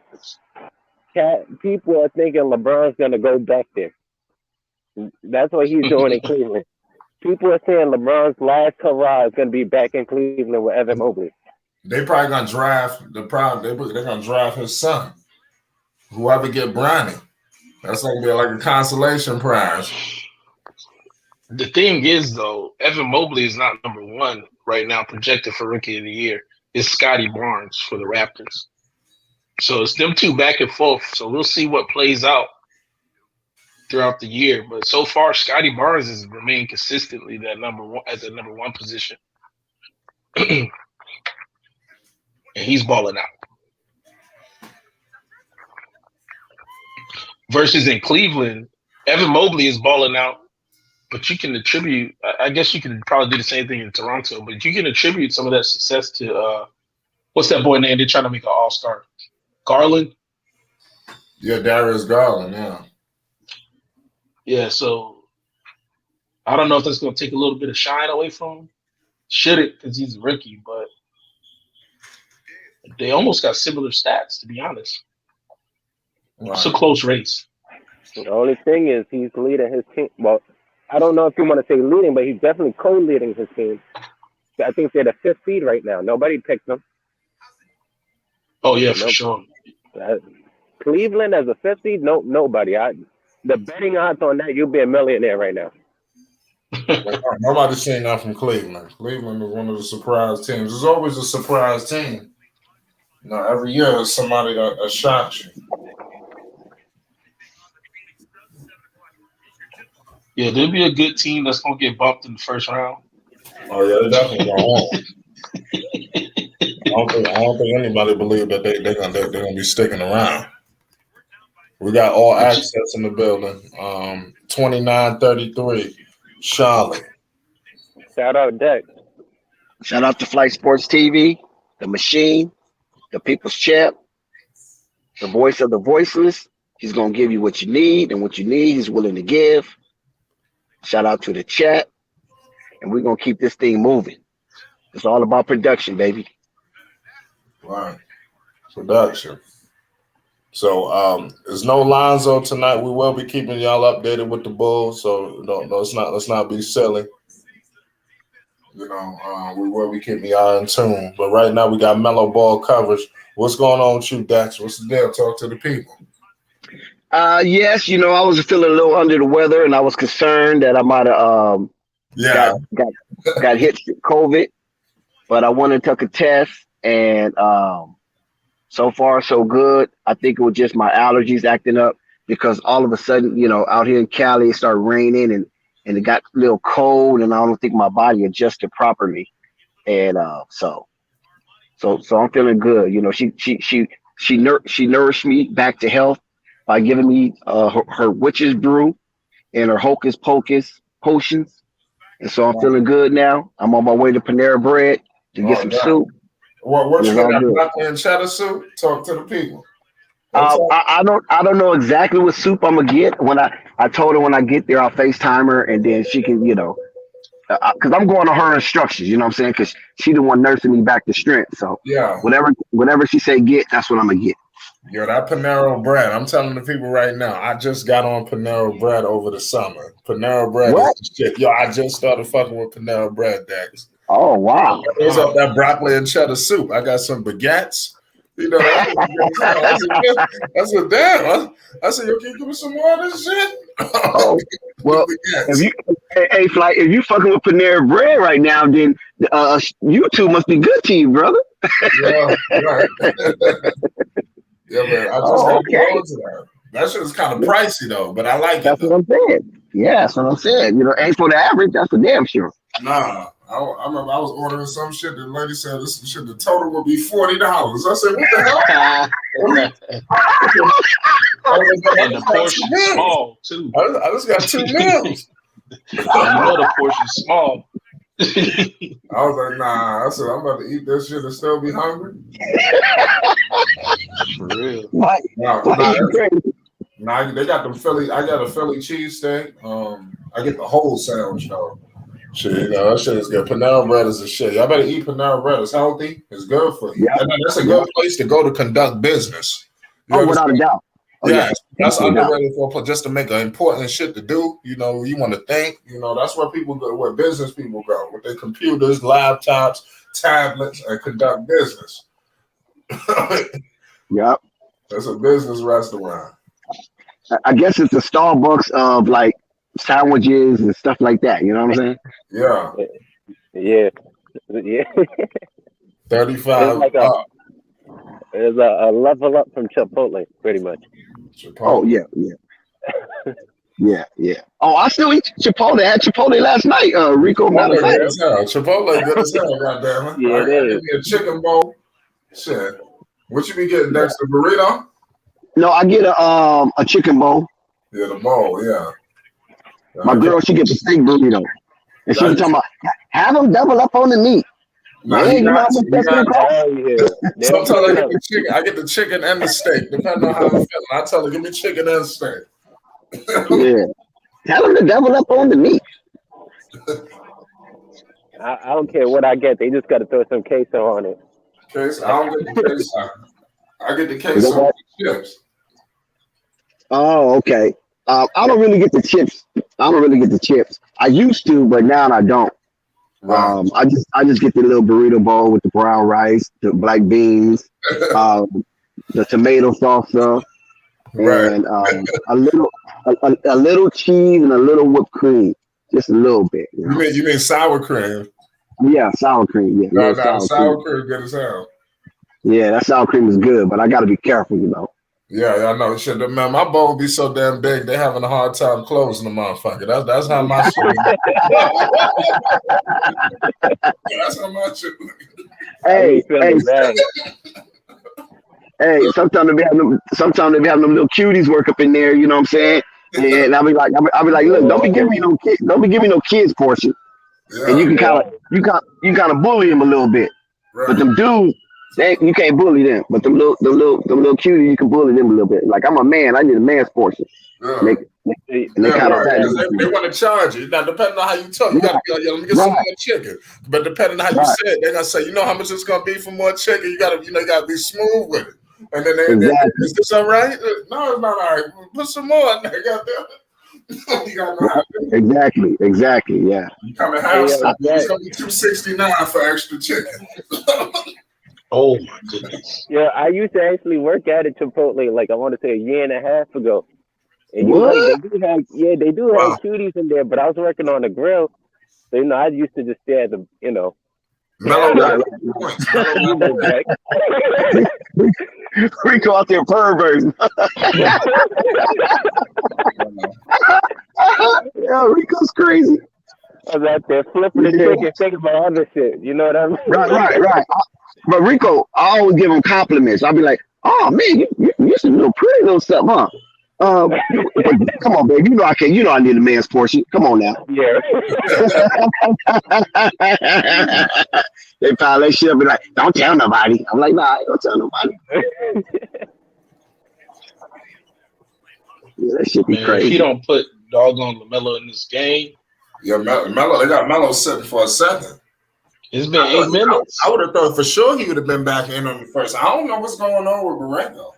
People are thinking LeBron's going to go back there. That's what he's doing in Cleveland. People are saying LeBron's last hurrah is going to be back in Cleveland with Evan Mobley. They probably gonna draft they're gonna draft his son. Whoever get Bronny. That's gonna be like a consolation prize. The thing is, though, Evan Mobley is not number one right now, projected for Rookie of the Year. It's Scotty Barnes for the Raptors. So it's them two back and forth. So we'll see what plays out throughout the year. But so far, Scotty Barnes has remained consistently that number one position. And he's balling out. Versus in Cleveland, Evan Mobley is balling out, but you can attribute, I guess you can probably do the same thing in Toronto, but you can attribute some of that success to, what's that boy name? They're trying to make an all-star. Garland? Yeah, Darius Garland, yeah. Yeah, so I don't know if that's going to take a little bit of shine away from him. Should it, because he's a rookie, but they almost got similar stats, to be honest. Right. It's a close race. The only thing is he's leading his team. Well, I don't know if you want to say leading, but he's definitely co-leading his team. I think they're the 5th seed right now. Nobody picked them. Oh, yeah, for sure. Cleveland as a 5th seed? Nobody. The betting odds on that, you'll be a millionaire right now. Nobody's seen that from Cleveland. Cleveland is one of the surprise teams. There's always a surprise team. You know, every year there's somebody that shocks you. Yeah, there'll be a good team that's gonna get bumped in the first round. Oh yeah, they're definitely going home. I don't think anybody believe that they're gonna be sticking around. We got all access in the building. 29-33, Charlotte. Shout out Deck. Shout out to Flight Sports TV, the Machine, the People's Champ, the voice of the voiceless. He's gonna give you what you need, and what you need, he's willing to give. Shout out to the chat, and we're gonna keep this thing moving. It's all about production, Right, production. So there's no Lonzo tonight. We will be keeping y'all updated with the Bulls. So no, let's not be silly. You know, we will be keeping y'all in tune. But right now we got LaMelo Ball coverage. What's going on with you, Dex? What's the deal? Talk to the people. Yes, you know, I was feeling a little under the weather, and I was concerned that I might have got hit with COVID, but I went and took a test, and so far so good. I think it was just my allergies acting up, because all of a sudden, you know, out here in Cali, it started raining and it got a little cold, and I don't think my body adjusted properly, and so I'm feeling good. You know, she nourished me back to health by giving me her witch's brew and her hocus pocus potions. And so I'm feeling good now. I'm on my way to Panera Bread to get some soup. What you got, broccoli and cheddar soup? Talk to the people. I don't know exactly what soup I'm gonna get. When I told her when I get there, I'll FaceTime her, and then she can, you know, because I'm going to her instructions, you know what I'm saying? Because she's the one nursing me back to strength. So yeah, whatever she say get, that's what I'm gonna get. Yo, that Panero bread. I'm telling the people right now, I just got on Panero bread over the summer. Panero bread What? is the shit. Yo, I just started fucking with Panero bread, Dex. Oh wow. What's up, that broccoli and cheddar soup? I got some baguettes. You know, that's a damn. I said, yo, can you give me some more of this shit? Oh, well, if you fucking with Panera Bread right now, then YouTube must be good to you, brother. Yeah, right. Yeah, man. I just got to go into that. That shit is kind of pricey though, but I like that's it. That's what I'm saying. Yeah, that's what I'm saying. You know, ain't for the average. That's for damn sure. Nah, I remember I was ordering some shit. The lady said this shit. The total would be $40. I said, what the hell? And the portion small too. I just got 2 meals. Another portion small. I was like, nah. I said, I'm about to eat this shit and still be hungry. For real. Nah, they got them Philly. I got a Philly cheesesteak. I get the whole sandwich though. Shit, you know, that shit is good. Panera bread is a shit. Y'all better eat Panera bread. It's healthy. It's good for you. Yeah. That's a good place to go to conduct business. Without a doubt. That's underrated for just to make an important shit to do. You know, you want to think. You know, that's where people go, where business people go with their computers, laptops, tablets, and conduct business. Yep. That's a business restaurant. I guess it's the Starbucks of like sandwiches and stuff like that. You know what I'm saying? Yeah. 35. It's a level up from Chipotle, pretty much. Chipotle. Oh yeah. Yeah. Oh, I still eat Chipotle. I had Chipotle last night. Rico, Chipotle good as hell. Chipotle good as hell. Goddamn it! Yeah, it is. Give me a chicken bowl. Shit. What you be getting next? The burrito? No, I get a chicken bowl. Yeah, the bowl. Yeah. My girl, she gets a steak burrito, and she was talking about have them double up on the meat. Sometimes I get the chicken and the steak, depending on how I'm feeling. I tell her, give me chicken and steak. Yeah. Tell them to double up on the meat. I don't care what I get. They just got to throw some queso on it. Queso? I don't get the queso. I get the queso with chips. Oh, okay. I don't really get the chips. I used to, but now I don't. Right. I just get the little burrito bowl with the brown rice, the black beans, the tomato salsa, and a little cheese and a little whipped cream, just a little bit. You mean sour cream? Yeah, sour cream. Yeah, sour cream good as hell. Yeah, that sour cream is good, but I got to be careful, you know. Yeah, I know. Shit, man, my bowl be so damn big, they having a hard time closing the motherfucker. That's how my shit. That's how my shit. Hey, sometimes they be having them little cuties work up in there. You know what I'm saying? And I'll be like, look, don't be giving me no kids portion. Yeah, and you can kind of bully them a little bit, right. But them dudes. You can't bully them, but them little cuties, you can bully them a little bit. Like I'm a man, I need a man's portion. Yeah. They want to charge you. Now, depending on how you talk, you gotta be like, yo, let me get some more chicken. But depending on how you say it, they're gonna say, you know how much it's gonna be for more chicken. You gotta be smooth with it. And then they is this all right? No, it's not all right. Put some more in there, goddamn. You gotta know how to do it. Exactly, yeah. You come in house, it's gonna be $269 for extra chicken. Oh my goodness! Yeah, I used to actually work at a Chipotle like I want to say a year and a half ago. And they do have cuties in there, but I was working on the grill, so I used to just stay at the Rico out there perverting. Yeah, Rico's crazy. I was out there flipping the chicken, thinking about other shit. You know what I mean? Right. But Rico, I always give him compliments. I'll be like, "Oh man, you some little pretty little stuff, huh?" Come on, baby. I need a man's portion. Come on now. Yeah. They pile that shit up and be like, "Don't tell nobody." I'm like, "Nah, don't tell nobody." Yeah, that shit be crazy. If you don't put doggone LaMelo in this game, yeah, Melo. They got Melo sitting for a second. It's been 8 minutes. I would have thought for sure he would have been back in on the first. I don't know what's going on with Borrego.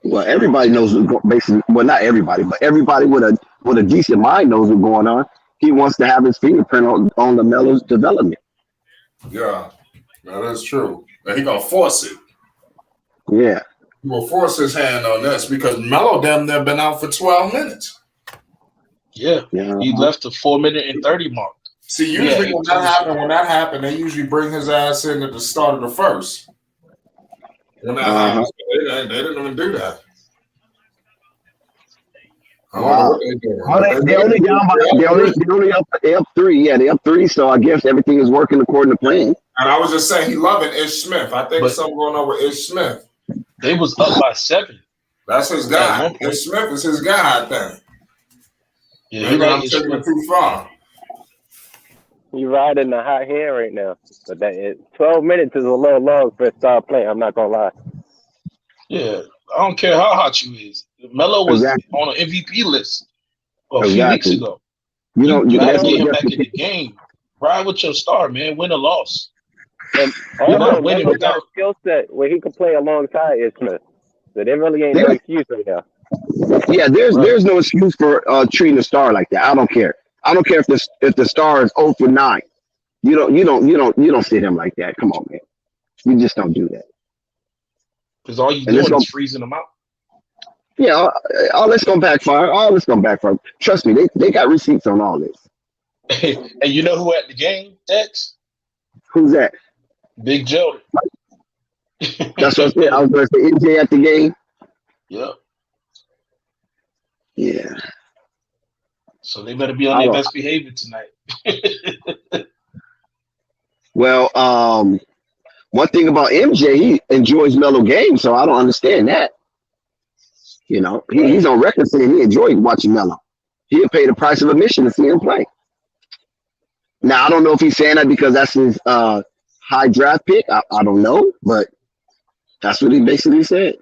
Well, everybody knows basically. Well, not everybody, but everybody with a decent mind knows what's going on. He wants to have his fingerprint on LaMelo's development. Yeah, that is true. And he gonna force it. Yeah. He will force his hand on this because Melo damn near been out for 12 minutes. Yeah. He left the 4-minute and 30 mark. See, usually when that happened, they usually bring his ass in at the start of the first. When that happens, they didn't even do that. Wow. They only down by they only up 3. Yeah, they up 3. So I guess everything is working according to plan. And I was just saying he loving Ish Smith. I think something going on with Ish Smith. They was up by 7. That's his guy. Ish Smith is his guy, I think. Yeah, maybe I'm taking it too far. You riding the hot hand right now. But 12 minutes is a little long for a star player. I'm not gonna lie. Yeah, I don't care how hot you is. Melo was on an MVP list a few weeks ago. You gotta get him back in the game. Ride with your star, man. Win or loss. And also, Melo got a skill set where he can play alongside Ish Smith. So there really ain't no excuse right now. Yeah, there's no excuse for treating a star like that. I don't care. I don't care if the star is 0 for 9. You don't sit him like that. Come on, man. You just don't do that. Because all you doing is freezing them out. Yeah, all this gonna backfire. Trust me, they got receipts on all this. And you know who at the game, Dex? Who's that? Big Joe. That's what I said. I was gonna say MJ at the game. Yep. Yeah. So they better be on their best behavior tonight. Well, one thing about MJ, he enjoys Melo games, so I don't understand that. You know, he's on record saying he enjoys watching Melo. He'll pay the price of admission to see him play. Now, I don't know if he's saying that because that's his high draft pick. I don't know, but that's what he basically said.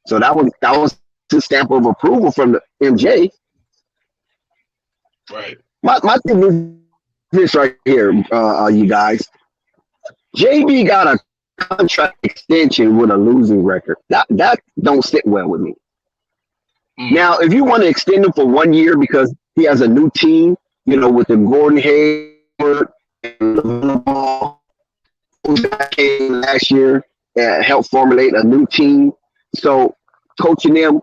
So that was his stamp of approval from the MJ. Right. My thing is this right here, you guys. JB got a contract extension with a losing record. That don't sit well with me. Now, if you want to extend him for 1 year because he has a new team, you know, with the Gordon Hayward and LaMelo Ball, who came last year and helped formulate a new team. So coaching them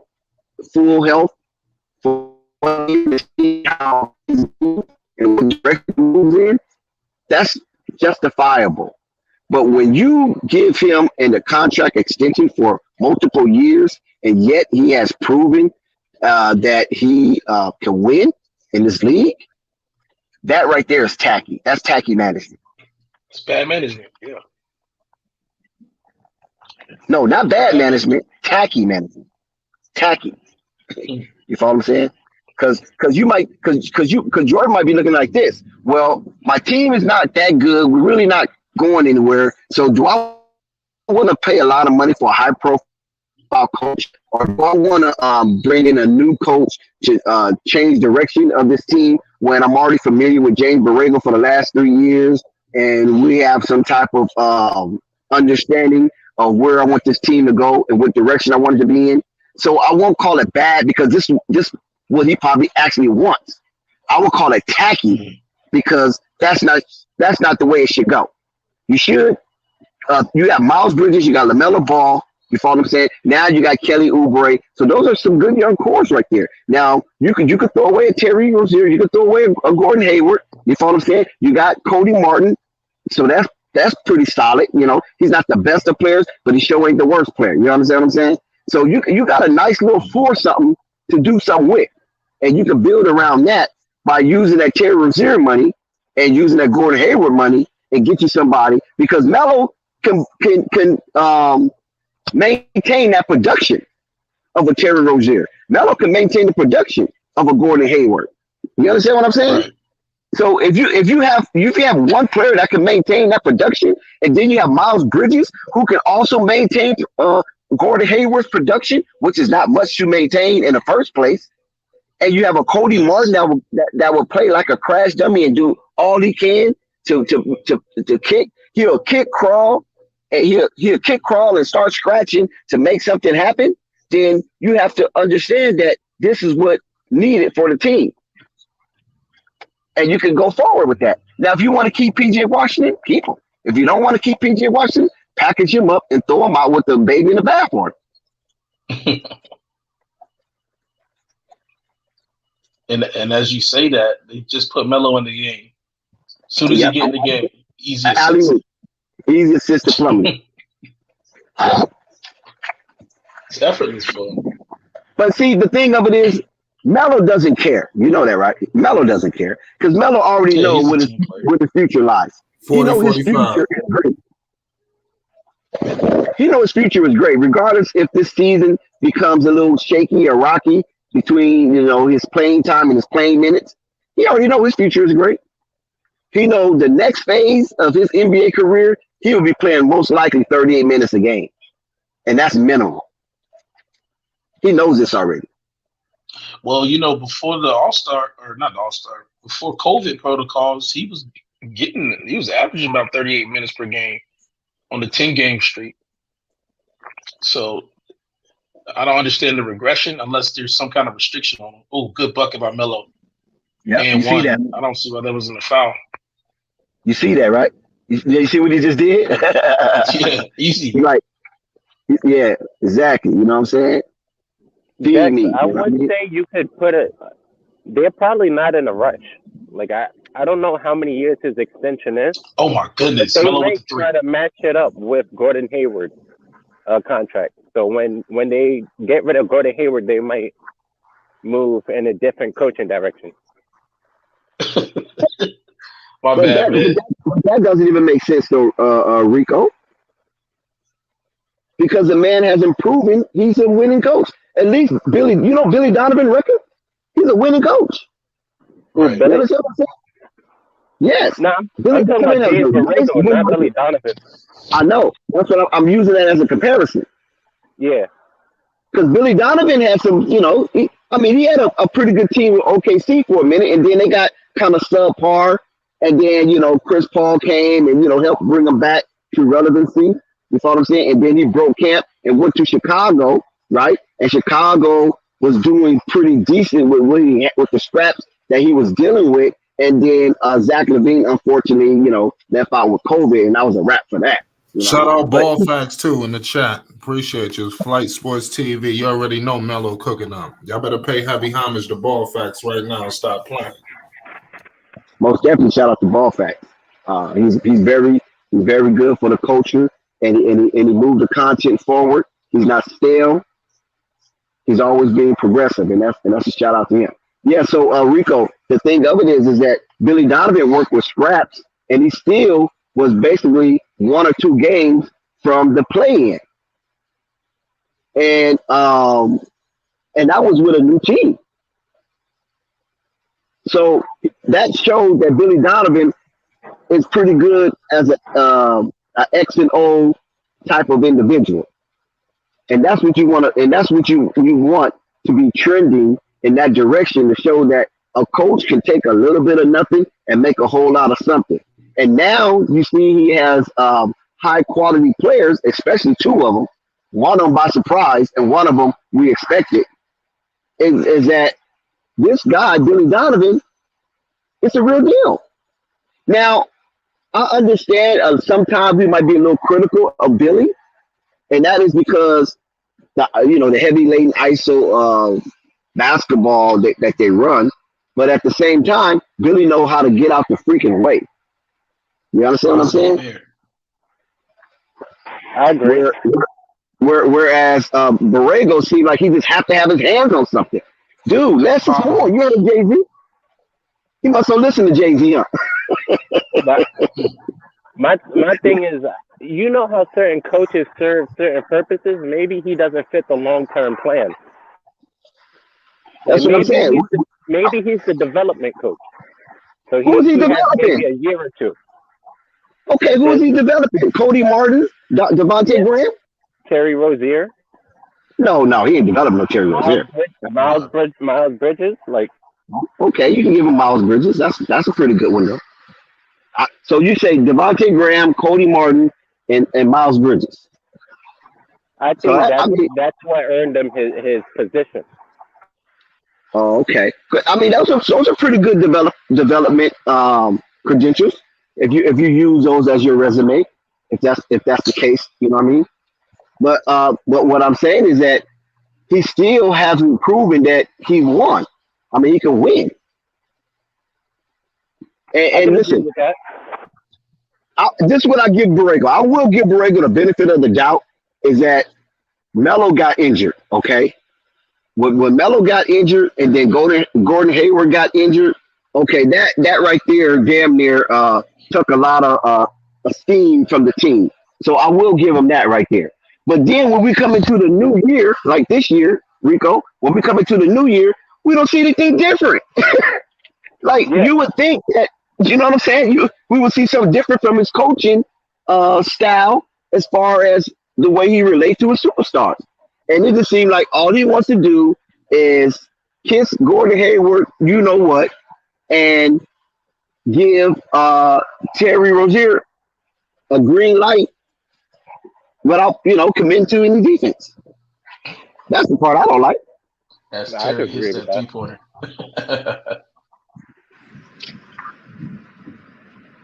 full health for 1 year to see how and what direction he moves in, that's justifiable. But when you give him a contract extension for multiple years, and yet he has proven that he can win in this league, that right there is tacky. That's tacky management. It's bad management, yeah. No, not bad management. Tacky management. Tacky. You follow what I'm saying? Because Jordan might be looking like this. Well, my team is not that good. We're really not going anywhere. So do I want to pay a lot of money for a high profile coach, or do I want to bring in a new coach to change direction of this team when I'm already familiar with James Borrego for the last 3 years and we have some type of understanding of where I want this team to go and what direction I want it to be in? So I won't call it bad because this what he probably actually wants. I will call it tacky because that's not the way it should go. You should. You have Miles Bridges, you got LaMelo Ball. You follow what I'm saying? Now you got Kelly Oubre. So those are some good young cores right there. Now you could throw away a Terry Rozier. You could throw away a Gordon Hayward. You follow what I'm saying? You got Cody Martin. So that's pretty solid. You know, he's not the best of players, but he sure ain't the worst player. You understand what I'm saying? So you got a nice little floor something to do something with, and you can build around that by using that Terry Rozier money and using that Gordon Hayward money and get you somebody, because Melo can maintain that production of a Terry Rozier. Melo can maintain the production of a Gordon Hayward. You understand what I'm saying? Right. So if you have one player that can maintain that production, and then you have Miles Bridges who can also maintain Gordon Hayward's production, which is not much to maintain in the first place, and you have a Cody Martin that will play like a crash dummy and do all he can to kick. He'll kick, crawl, and he'll kick crawl and start scratching to make something happen, then you have to understand that this is what needed for the team. And you can go forward with that. Now, if you want to keep PJ Washington, keep him. If you don't want to keep PJ Washington, package him up and throw him out with the baby in the bathwater. And as you say that, they just put Melo in the game. As soon as he get in the game, easy assist. Easy assist to plumbing. It's effortless for him. But see, the thing of it is, Melo doesn't care. You know that, right? Melo doesn't care because Melo already knows where his future lies. 40, he knows his future is great. He knows his future is great, regardless if this season becomes a little shaky or rocky between his playing time and his playing minutes. He already knows his future is great. He knows the next phase of his NBA career, he will be playing most likely 38 minutes a game, and that's minimal. He knows this already. Well, before the All-Star, or not the All-Star, before COVID protocols, he was averaging about 38 minutes per game on the 10-game streak. So I don't understand the regression unless there's some kind of restriction on him. Oh, good bucket by Melo. Yeah, and you see that. I don't see why that wasn't a foul. You see that, right? You see what he just did? Yeah, easy. Yeah, exactly. You know what I'm saying? I would say you could put it. They're probably not in a rush. Like I don't know how many years his extension is. Oh my goodness! They might try to match it up with Gordon Hayward's contract. So when they get rid of Gordon Hayward, they might move in a different coaching direction. My bad, man. That doesn't even make sense, though, Rico. Because the man hasn't proven he's a winning coach. At least Billy Donovan record? He's a winning coach. Right. Yes. No, I'm talking about James Borrego, not Billy Donovan. I know. That's what I'm using that as a comparison. Yeah. Because Billy Donovan had some, he had a pretty good team with OKC for a minute, and then they got kind of subpar. And then, Chris Paul came and, helped bring them back to relevancy. You know what I'm saying? And then he broke camp and went to Chicago, right? And Chicago was doing pretty decent with the scraps that he was dealing with. And then Zach LaVine, unfortunately, left out with COVID, and that was a wrap for that. Shout out Ball Facts too in the chat. Appreciate you. Flight Sports TV. You already know Melo cooking up. Y'all better pay heavy homage to Ball Facts right now and stop playing. Most definitely shout out to Ball Facts. He's very good for the culture, and he moved the content forward. He's not stale. He's always being progressive, and that's a shout out to him. Yeah. So Rico, the thing of it is that Billy Donovan worked with scraps, and he still was basically 1 or 2 games from the play-in, and that was with a new team. So that showed that Billy Donovan is pretty good as an X and O type of individual, and that's what you want to, and that's what you want to be trending in that direction, to show that a coach can take a little bit of nothing and make a whole lot of something. And now you see he has high quality players, especially 2 of them. One of them by surprise, and one of them we expected. Is that this guy, Billy Donovan, it's a real deal. Now, I understand sometimes we might be a little critical of Billy, and that is because the heavy laden ISO basketball that they run. But at the same time, Billy knows how to get out the freaking way. You understand what I'm saying? I agree. Whereas Borrego seems like he just have to have his hands on something. Dude, less is more. You heard of Jay-Z? He must have listened to Jay-Z, huh? My thing is, how certain coaches serve certain purposes. Maybe he doesn't fit the long-term plan. That's what I'm saying. Maybe he's the development coach. So who is he developing? Maybe a year or 2. Okay, who is he developing? Cody Martin? Devontae Graham? Terry Rozier? No, he ain't developing no Terry Rozier. Miles Bridges? Okay, you can give him Miles Bridges. That's a pretty good one, though. So you say Devontae Graham, Cody Martin, and Miles Bridges. I So think I mean, that's what earned him his position. oh, okay. But, I mean, those are pretty good development credentials. If you use those as your resume, if that's the case, you know what I mean. But what I'm saying is that he still hasn't proven that he won. I mean, he can win. I And can agree listen, with that. this is what I give Borrego. I will give Borrego the benefit of the doubt is that Melo got injured. Okay, when Melo got injured and then Gordon Hayward got injured, okay, that right there damn near took a lot of esteem from the team. So I will give him that right there. But then when we come into the new year, like this year, Rico, when we come into the new year, we don't see anything different. Like Yeah. you would think that, you know what I'm saying? We would see something different from his coaching style as far as the way he relates to his superstars. And it just seemed like all he wants to do is kiss Gordon Hayward, you know what, and give Terry Rozier a green light without, committing to any defense. That's the part I don't like. As I Terry could hits agree with that that. 3-pointer.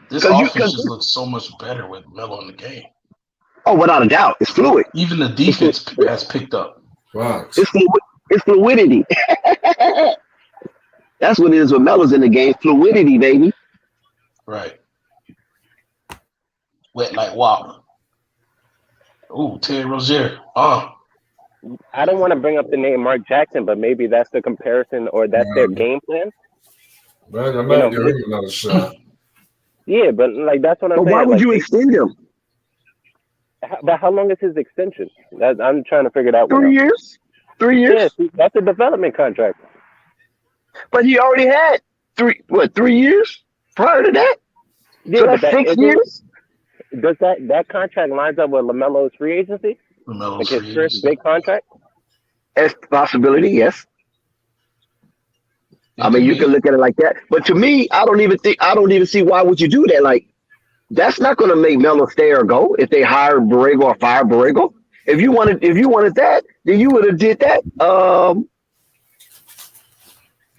This 'Cause offense just looks so much better with Melo in the game. oh, without a doubt, it's fluid. Even the defense has picked up. Facts. It's fluidity. That's what it is with Melo's in the game. Fluidity, baby. Right. Wet like water. Ooh, Terry Rozier. I don't want to bring up the name Mark Jackson, but maybe that's the comparison or that's their game plan. Man, I'm You know, not giving him another shot. Yeah, but like that's what I'm But saying. why would Like, you extend him? but how long is his extension? I'm trying to figure that one 3 out. years? 3 Yeah, years? see, that's a development contract. But he already had 3 years prior to that? Yeah, So but that's 6 years? does that contract lines up with LaMelo's free agency? LaMelo's Like his free first agency. big contract? That's a possibility, yes. It I mean, could you be. can look at it like that. But to me, I don't even see why would you do that. Like, that's not going to make Melo stay or go if they hire Borrego or fire Borrego. If you wanted that, then you would have did that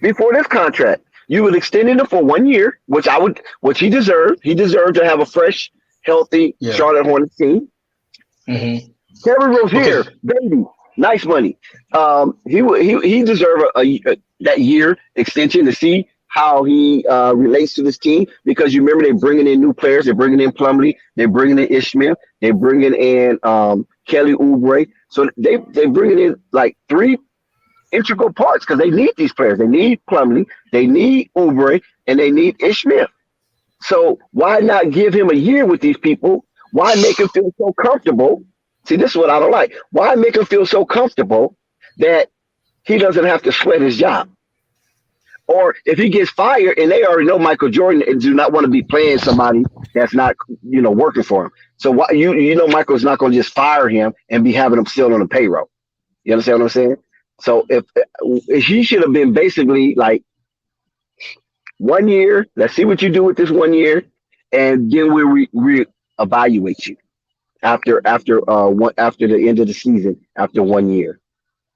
before this contract. You would extend it for 1 year, which he deserved. He deserved to have a fresh, healthy Yeah. Charlotte Hornets team. Mm-hmm. Terry Rozier, baby, nice money. He deserved that year extension to see how he relates to this team, because you remember they're bringing in new players. They're bringing in Plumlee. They're bringing in Ishmael. They're bringing in Kelly Oubre. So they're bringing in like three integral parts because they need these players. They need Plumlee. They need Oubre, and they need Ishmael. So why not give him a year with these people? Why make him feel so comfortable? See, this is what I don't like. Why make him feel so comfortable that he doesn't have to sweat his job? Or if he gets fired and they already know Michael Jordan and do not want to be playing somebody that's not, working for him. So why Michael's not going to just fire him and be having him still on the payroll. You understand what I'm saying? So if he should have been basically like 1 year, let's see what you do with this 1 year, and then we'll evaluate you after the end of the season after 1 year,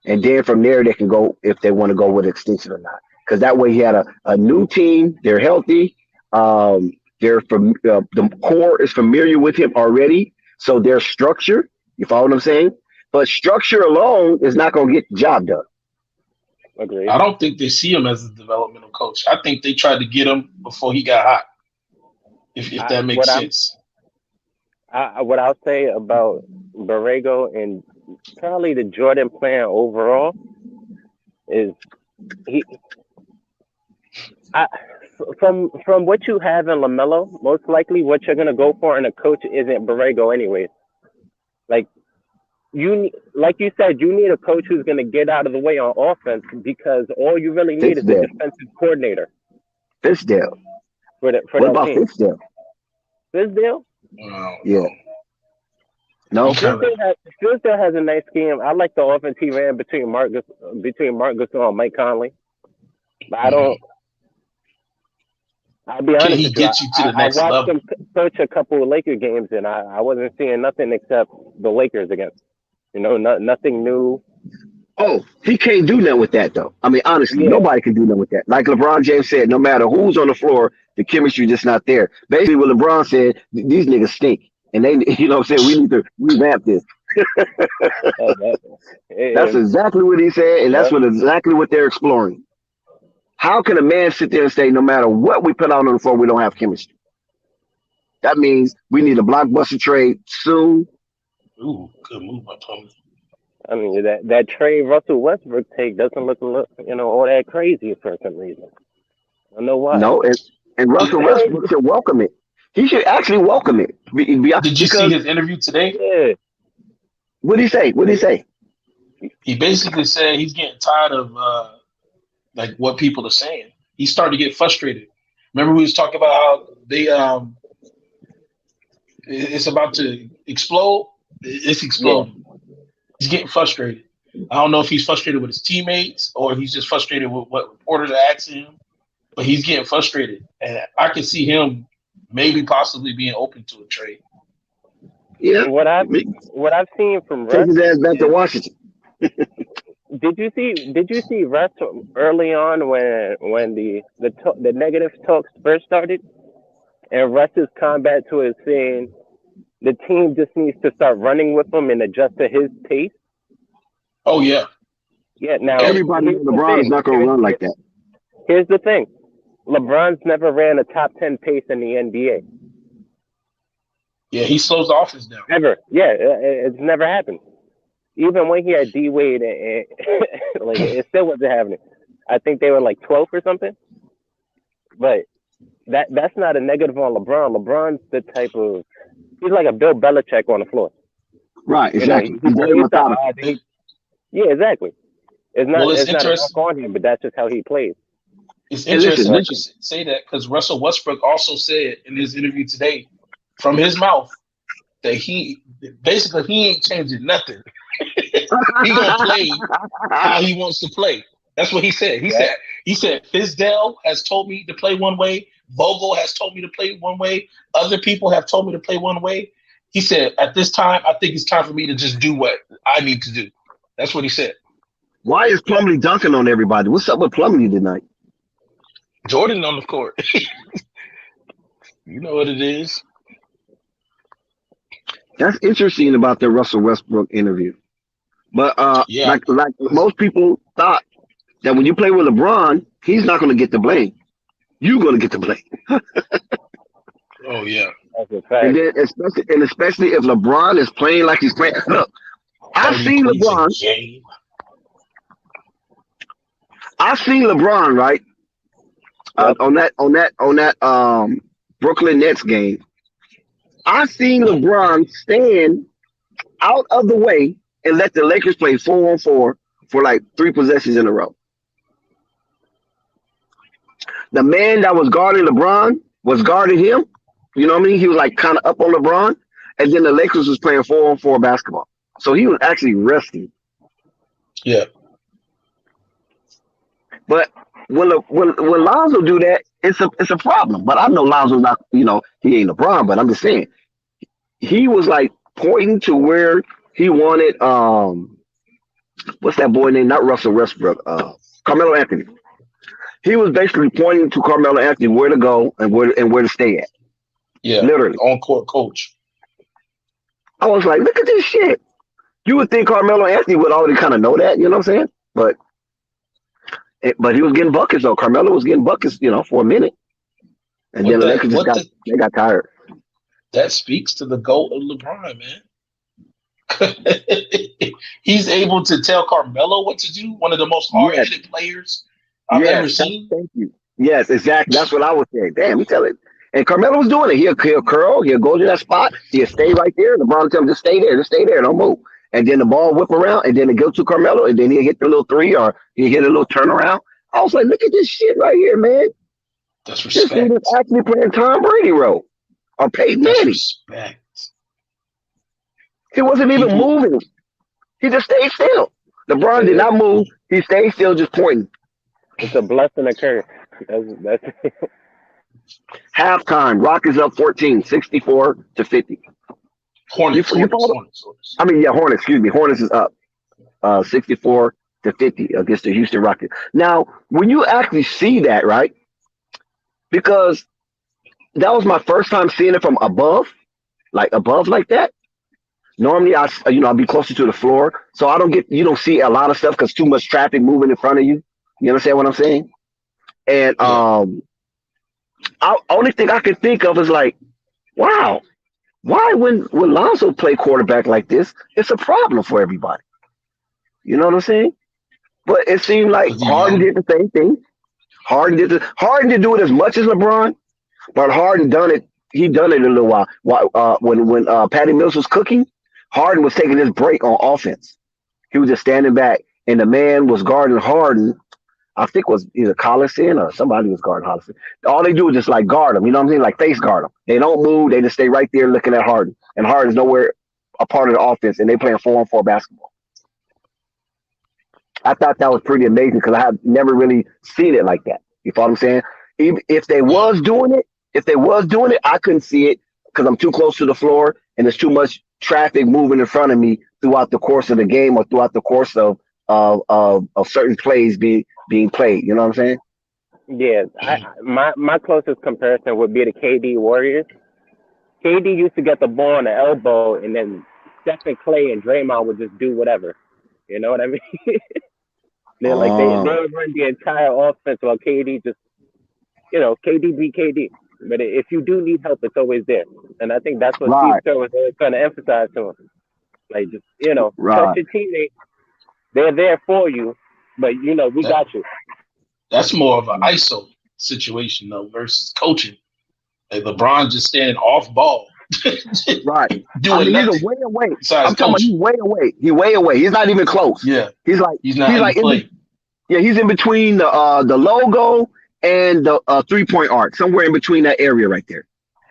and then from there they can go if they want to go with extension or not. Because that way he had a new team. They're healthy. They're from the core is familiar with him already, so their structure. You follow what I'm saying? But structure alone is not going to get the job done. Agreed. I don't think they see him as a developmental coach. I think they tried to get him before he got hot. If that makes sense. What I'll say about Borrego and probably the Jordan plan overall is from what you have in LaMelo, most likely what you're gonna go for in a coach isn't Borrego anyways. Like you said, you need a coach who's gonna get out of the way on offense, because all you really need is a defensive coordinator. Fisdale. For what that about team. Fisdale? Fisdale? Yeah. No. Fisdale has a nice scheme. I like the offense he ran between Mark Gasol and Mike Conley. But I I'll be Can honest he with you. get you to the I next watched level? him coach a couple of Laker games, and I wasn't seeing nothing except the Lakers again. Nothing new. Oh, he can't do nothing with that though. I mean, honestly, Yeah, nobody can do nothing with that. Like LeBron James said, no matter who's on the floor, the chemistry just not there. Basically, what LeBron said, these niggas stink, and they, you know, what I'm saying, we need to revamp this. That's and, exactly what he said, and yeah. that's exactly what they're exploring. How can a man sit there and say, no matter what we put out on the floor, we don't have chemistry? That means we need a blockbuster trade soon. Ooh, good move by Tony. I mean that trade Russell Westbrook take doesn't look all that crazy for some reason. I don't know why. No, and Russell Westbrook should welcome it. He should actually welcome it. Did you see his interview today? Yeah. What did he say? What did he say? He basically said he's getting tired of like what people are saying. He started to get frustrated. Remember we was talking about how they it's about to explode. It's exploding. Yeah. He's getting frustrated. I don't know if he's frustrated with his teammates or he's just frustrated with what reporters are asking him. But he's getting frustrated, and I can see him maybe possibly being open to a trade. Yeah. What I've seen from Russ, take his ass back to Washington. Did you see Russ early on when the negative talks first started, and Russ's combat to it saying the team just needs to start running with him and adjust to his pace. Oh yeah. Yeah. Now everybody in LeBron is not going to run like that. Here's the thing. LeBron's never ran a top 10 pace in the NBA. Yeah, he slows the offense down. Ever. Yeah, it's never happened. Even when he had D Wade, like it still wasn't happening. I think they were like 12th or something. But that's not a negative on LeBron. LeBron's the type of he's like a Bill Belichick on the floor. Right, exactly. Yeah, exactly. It's not a knock on him, but that's just how he plays. It's interesting that you say that because Russell Westbrook also said in his interview today, from his mouth, that he ain't changing nothing. He gonna play how he wants to play. That's what he said. He said Fizdale has told me to play one way. Vogel has told me to play one way. Other people have told me to play one way. He said, at this time, I think it's time for me to just do what I need to do. That's what he said. Why is Plumlee dunking on everybody? What's up with Plumlee tonight? Jordan on the court. You know what it is. That's interesting about the Russell Westbrook interview. But like most people thought that when you play with LeBron, he's not going to get the blame. You're going to get the blame. Oh yeah. That's a fact. And then especially if LeBron is playing like he's playing. Look, I've seen LeBron. I've seen LeBron, right? On that Brooklyn Nets game. I've seen LeBron stand out of the way and let the Lakers play 4-on-4 for like 3 possessions in a row. The man that was guarding LeBron was guarding him. You know what I mean? He was like kind of up on LeBron. And then the Lakers was playing 4-on-4 basketball. So he was actually resting. Yeah. But when Lonzo do that, it's a problem. But I know Lonzo's not, he ain't LeBron, but I'm just saying. He was like pointing to where he wanted what's that boy name? Not Russell Westbrook. Carmelo Anthony. He was basically pointing to Carmelo Anthony where to go and where to stay at. Yeah. Literally. On-court coach. I was like, look at this shit. You would think Carmelo Anthony would already kind of know that, you know what I'm saying? But he was getting buckets though. Carmelo was getting buckets, for a minute. And then the Lakers they got tired. That speaks to the GOAT of LeBron, man. He's able to tell Carmelo what to do. One of the most hard-headed players I've ever seen. Thank you. Yes, exactly. That's what I was saying. Damn, he tell it. And Carmelo was doing it. He'll curl. He'll go to that spot. He'll stay right there. LeBron will tell him, just stay there. Don't move. And then the ball whip around, and then it goes to Carmelo, and then he'll hit the little 3 or he'll hit a little turnaround. I was like, look at this shit right here, man. That's respect. This dude is actually playing Tom Brady role. Or Peyton Manning. Respect. He wasn't even moving. He just stayed still. LeBron did not move. He stayed still, just pointing. It's a blessing and a curse. That's Halftime, Rockets up 14, 64-50. Hornets. I mean, yeah, Hornets. Excuse me. Hornets is up 64-50 against the Houston Rockets. Now, when you actually see that, right? Because that was my first time seeing it from above like that. Normally, I'll be closer to the floor, so you don't see a lot of stuff because too much traffic moving in front of you. You understand what I'm saying? And only thing I can think of is like, wow, why when Lonzo play quarterback like this, it's a problem for everybody. You know what I'm saying? But it seemed like Harden did the same thing. Harden didn't do it as much as LeBron, but Harden done it. He done it a little while. When Patty Mills was cooking, Harden was taking his break on offense. He was just standing back, and the man was guarding Harden. I think it was either Collison or somebody was guarding Collison. All they do is just like guard him. You know what I'm saying? Like face guard him. They don't move. They just stay right there looking at Harden. And Harden's nowhere a part of the offense, and they playing 4-on-4 basketball. I thought that was pretty amazing because I have never really seen it like that. You follow what I'm saying? Even if they was doing it, I couldn't see it because I'm too close to the floor and there's too much traffic moving in front of me throughout the course of the game or throughout the course of certain plays being played. You know what I'm saying? Yeah, my closest comparison would be the KD Warriors. KD used to get the ball on the elbow, and then Stephen Clay and Draymond would just do whatever. You know what I mean? They run the entire offense while KD just, KD beat KD. But if you do need help, it's always there. And I think that's what Steve Kerr was always trying to emphasize to him. Like, just, trust your teammates. They're there for you, but, we got you. That's more of an ISO situation, though, versus coaching. Like LeBron just standing off ball. Right. Doing nothing. He's way away. I'm talking about he's way away. He's way away. He's not even close. Yeah. He's like he's in between the logo and the 3-point arc, somewhere in between that area right there.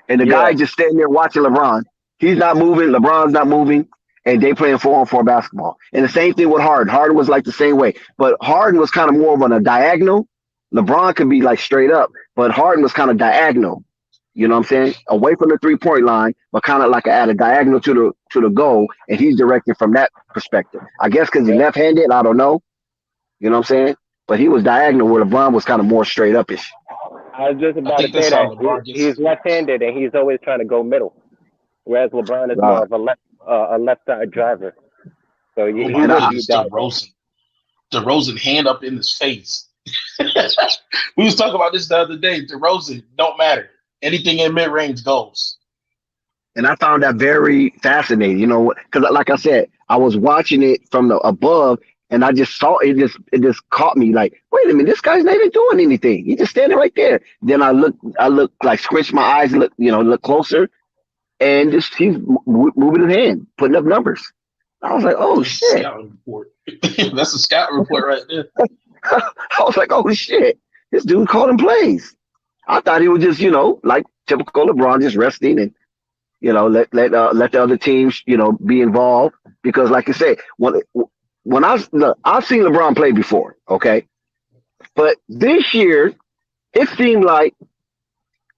And the guy just standing there watching LeBron. He's not moving. LeBron's not moving. And they playing 4-on-4 basketball. And the same thing with Harden. Harden was like the same way. But Harden was kind of more of on a diagonal. LeBron could be like straight up. But Harden was kind of diagonal. You know what I'm saying? Away from the 3-point line, but kind of like at a diagonal to the goal. And he's directing from that perspective. I guess because he's left-handed. I don't know. You know what I'm saying? But he was diagonal where LeBron was kind of more straight up-ish. I was just about to say that. He's left-handed and he's always trying to go middle. Whereas LeBron is more of a left side driver. So he would be DeRozan. DeRozan hand up in his face. We was talking about this the other day. DeRozan don't matter. Anything in mid range goes. And I found that very fascinating, because like I said, I was watching it from the above and I just saw it just caught me like, wait a minute, this guy's not even doing anything. He's just standing right there. Then I look like squinch my eyes, look closer. And just he's moving his hand, putting up numbers. I was like, oh shit. That's a scout report right there. I was like, oh shit. This dude calling plays. I thought he was just, like typical LeBron, just resting and, let the other teams, be involved. Because like I said, when I've seen LeBron play before, okay? But this year, it seemed like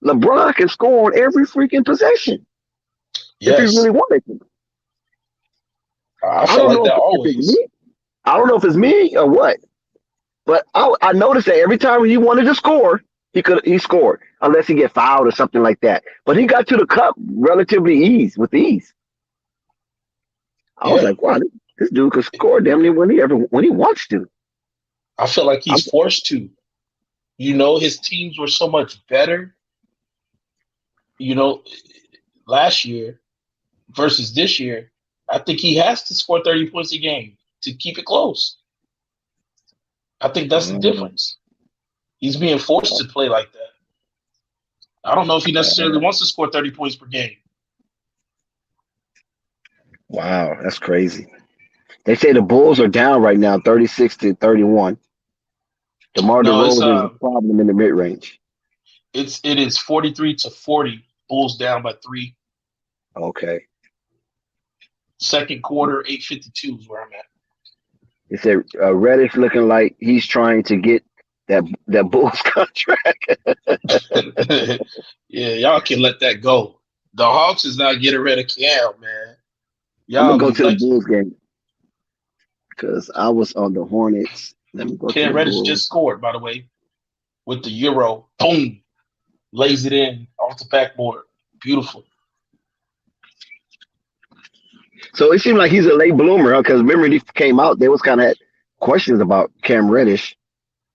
LeBron can score on every freaking possession. Yes. If he really wanted to. I feel like that always. I don't know if it's me or what, but I noticed that every time he wanted to score, he scored, unless he get fouled or something like that. But he got to the cup relatively with ease. I was like, wow, this dude could score damn near when he wants to. I feel like he's forced to. His teams were so much better. Last year versus this year, I think he has to score 30 points a game to keep it close. I think that's the difference. He's being forced to play like that. I don't know if he necessarily wants to score 30 points per game. Wow, that's crazy. They say the Bulls are down right now, 36-31. DeMar DeRozan is a problem in the mid-range. It is 43-40. Bulls down by 3. Okay. Second quarter, 8:52 is where I'm at. They said Reddish looking like he's trying to get that Bulls contract. Yeah, y'all can let that go. The Hawks is not getting rid of Cam, man. I'm Y'all gonna go be to the lucky. Bulls game because I was on the Hornets. Let me go to Cam the Reddish Bulls. just scored, by the way, with the Euro. Boom. Lays it in off the backboard. Beautiful. So it seemed like he's a late bloomer because remember when he came out, there was kind of questions about Cam Reddish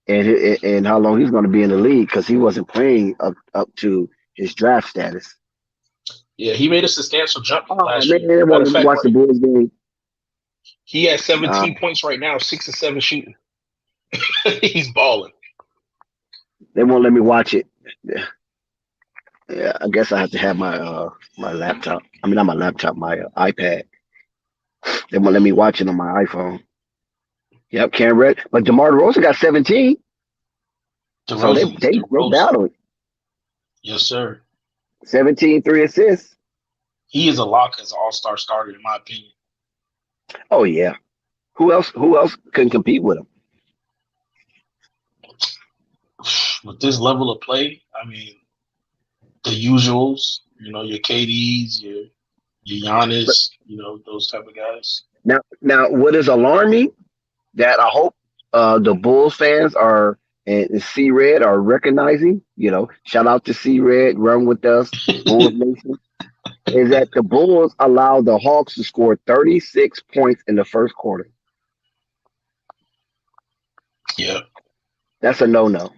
and how long he's going to be in the league because he wasn't playing up to his draft status. Yeah, he made a substantial jump Oh last man, year. they Matter of wanted to fact, watch the Bulls game. he has Nah, 17 points right now, 6 or 7 shooting. He's balling. they won't let me watch it. Yeah, I guess I have to have my laptop. I mean, not my laptop, my iPad. They won't let me watch it on my iPhone. Yep, Cam Red, but DeMar DeRozan got 17, so they DeRozan. they DeRozan. battled Yes, sir. 17, 3 assists. He is a lock as an all-star starter, in my opinion. Oh yeah, who else can compete with him? With this level of play, I mean, the usuals, your KDs, your Giannis, those type of guys. Now, what is alarming that I hope the Bulls fans are and C Red are recognizing. Shout out to C Red, run with us, Bulls Nation. Is that the Bulls allowed the Hawks to score 36 points in the first quarter? Yeah. That's a no-no.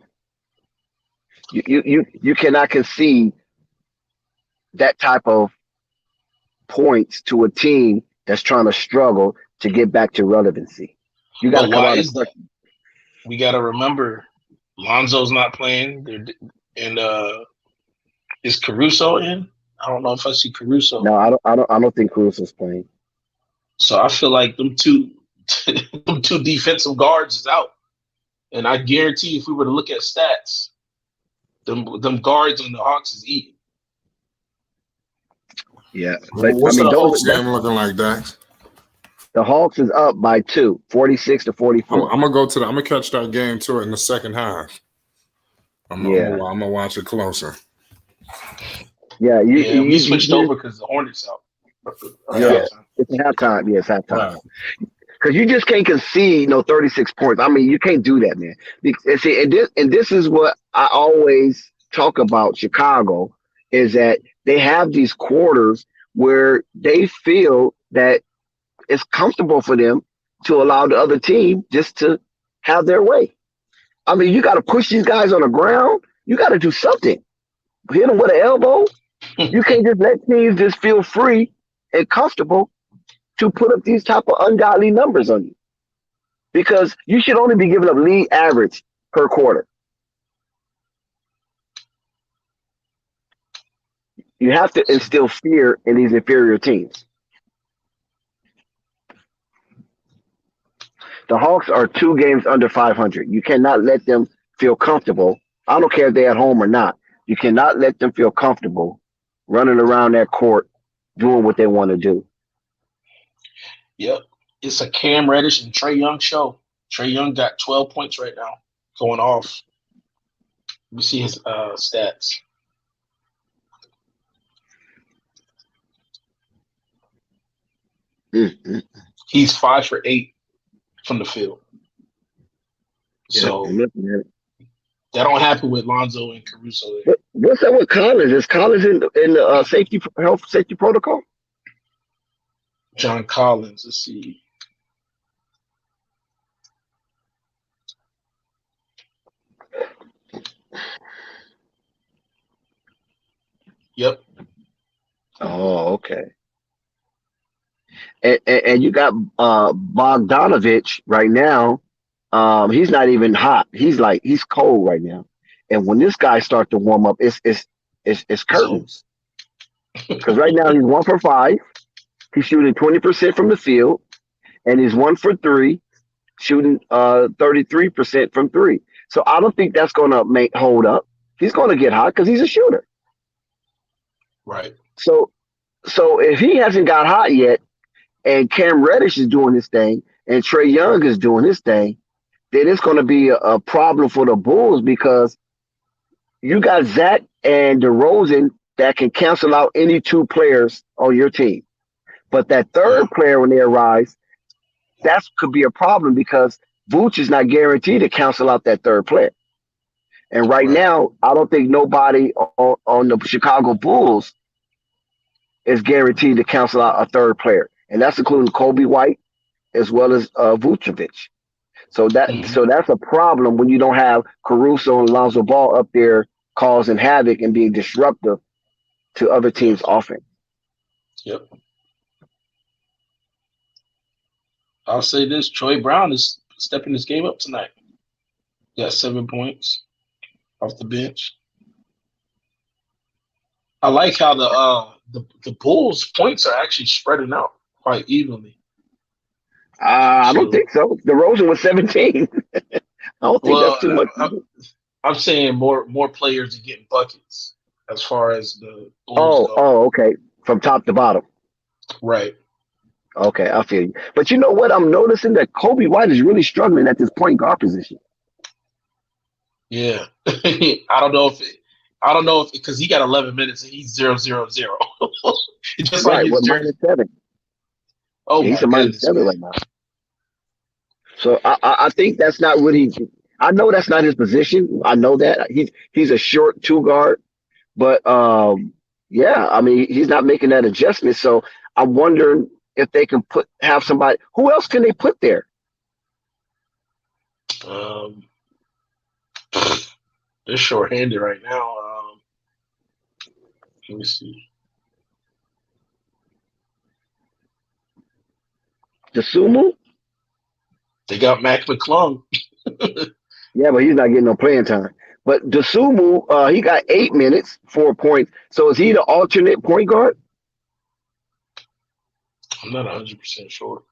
You cannot concede that type of points to a team that's trying to struggle to get back to relevancy. You got to But come why out and is clutch. that? We got to remember Lonzo's not playing. And is Caruso in? I don't know if I see Caruso. No, I don't think Caruso's playing. So I feel like them two defensive guards is out. And I guarantee if we were to look at stats, them guards on the Hawks is eating. Yeah, Well, but I what's mean, the Hawks game looking like, Dax? the Hawks is up by 2, 46 to 44. I'm gonna catch that game too in the second half. I'm Yeah, gonna watch it closer. yeah. We switched over because the Hornets out. Yeah, Yeah, it's halftime. Yeah, it's halftime. right. Because you just can't concede 36 points. I mean, you can't do that, man. And see, and this is what I always talk about Chicago is that they have these quarters where they feel that it's comfortable for them to allow the other team just to have their way. I mean, you got to push these guys on the ground. You got to do something. Hit them with an elbow. You can't just let teams just feel free and comfortable to put up these type of ungodly numbers on you. Because you should only be giving up league average per quarter. You have to instill fear in these inferior teams. The Hawks are 2 games under 500. You cannot let them feel comfortable. I don't care if they're at home or not. You cannot let them feel comfortable running around that court doing what they want to do. Yep. It's a Cam Reddish and Trae Young show. Trae Young got 12 points right now going off. Let me see his stats. Mm-hmm. He's 5 for 8 from the field. Yeah, So that don't happen with Lonzo and Caruso there. What's that with Collins? Is Collins in the health safety protocol? John Collins, let's see. Yep. Oh, okay. And you got Bogdanovich right now. He's not even hot. He's cold right now. And when this guy starts to warm up, it's curtains. Because right now he's 1 for 5. He's shooting 20% from the field, and he's 1 for 3, shooting 33% from 3. So I don't think that's going to hold up. He's going to get hot because he's a shooter. Right. So if he hasn't got hot yet, and Cam Reddish is doing his thing, and Trae Young is doing his thing, then it's going to be a problem for the Bulls because you got Zach and DeRozan that can cancel out any two players on your team. But that third player, when they arise, that could be a problem because Vooch is not guaranteed to cancel out that third player. And right now, I don't think nobody on the Chicago Bulls is guaranteed to cancel out a third player. And that's including Kobe White as well as Vucevic. So that's a problem when you don't have Caruso and Lonzo Ball up there causing havoc and being disruptive to other teams' offense. Yep. I'll say this: Troy Brown is stepping his game up tonight. Got 7 points off the bench. I like how the Bulls' points are actually spreading out quite evenly. I don't think so. DeRozan was 17. I don't think that's too much. I'm saying more players are getting buckets as far as the Bulls go. Oh, okay. From top to bottom. Right. Okay, I feel you. But you know what? I'm noticing that Kobe White is really struggling at this point guard position. Yeah. I don't know if because he got 11 minutes and he's 0-0-0. Just right, like with -7. Oh, yeah, he's a -7 right now. So I think that's not what I know that's not his position. I know that he's a short two guard, but yeah, I mean he's not making that adjustment. So I'm wondering if they can have somebody. Who else can they put there? They're short-handed right now. Let me see. DeSumo? They got Mac McClung. Yeah, but he's not getting no playing time. But DeSumo, he got 8 minutes, 4 points. So is he the alternate point guard? I'm not 100% sure.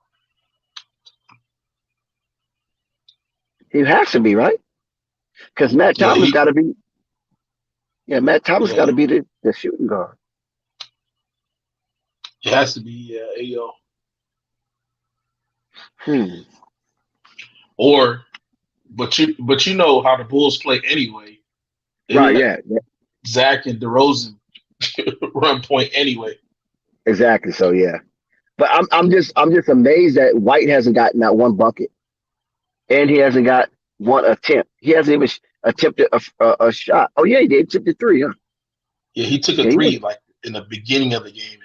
He has to be, right? Because Matt Thomas got to be. Yeah, Matt Thomas got to be the shooting guard. It has to be AO. But you know how the Bulls play anyway. Right, yeah. Zach and DeRozan run point anyway. Exactly. So yeah. But I'm just amazed that White hasn't gotten that one bucket. And he hasn't got one attempt. He hasn't even attempted a shot. Oh yeah, he did. Attempted 3, huh? Yeah, he took a 3 like in the beginning of the game.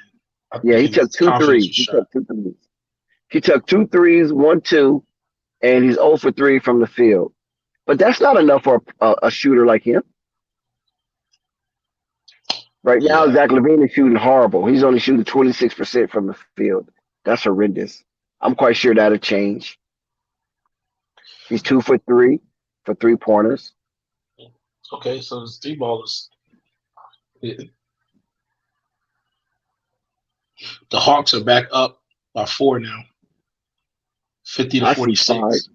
Yeah, he took 2 threes. He took 2 threes, 1, 2, and he's 0 for 3 from the field. But that's not enough for a shooter like him. Right now, Zach LaVine is shooting horrible. He's only shooting 26% from the field. That's horrendous. I'm quite sure that'll change. He's 2 for 3 for 3-pointers. Okay, so his 3 ballers. The Hawks are back up by 4 now. 50-46.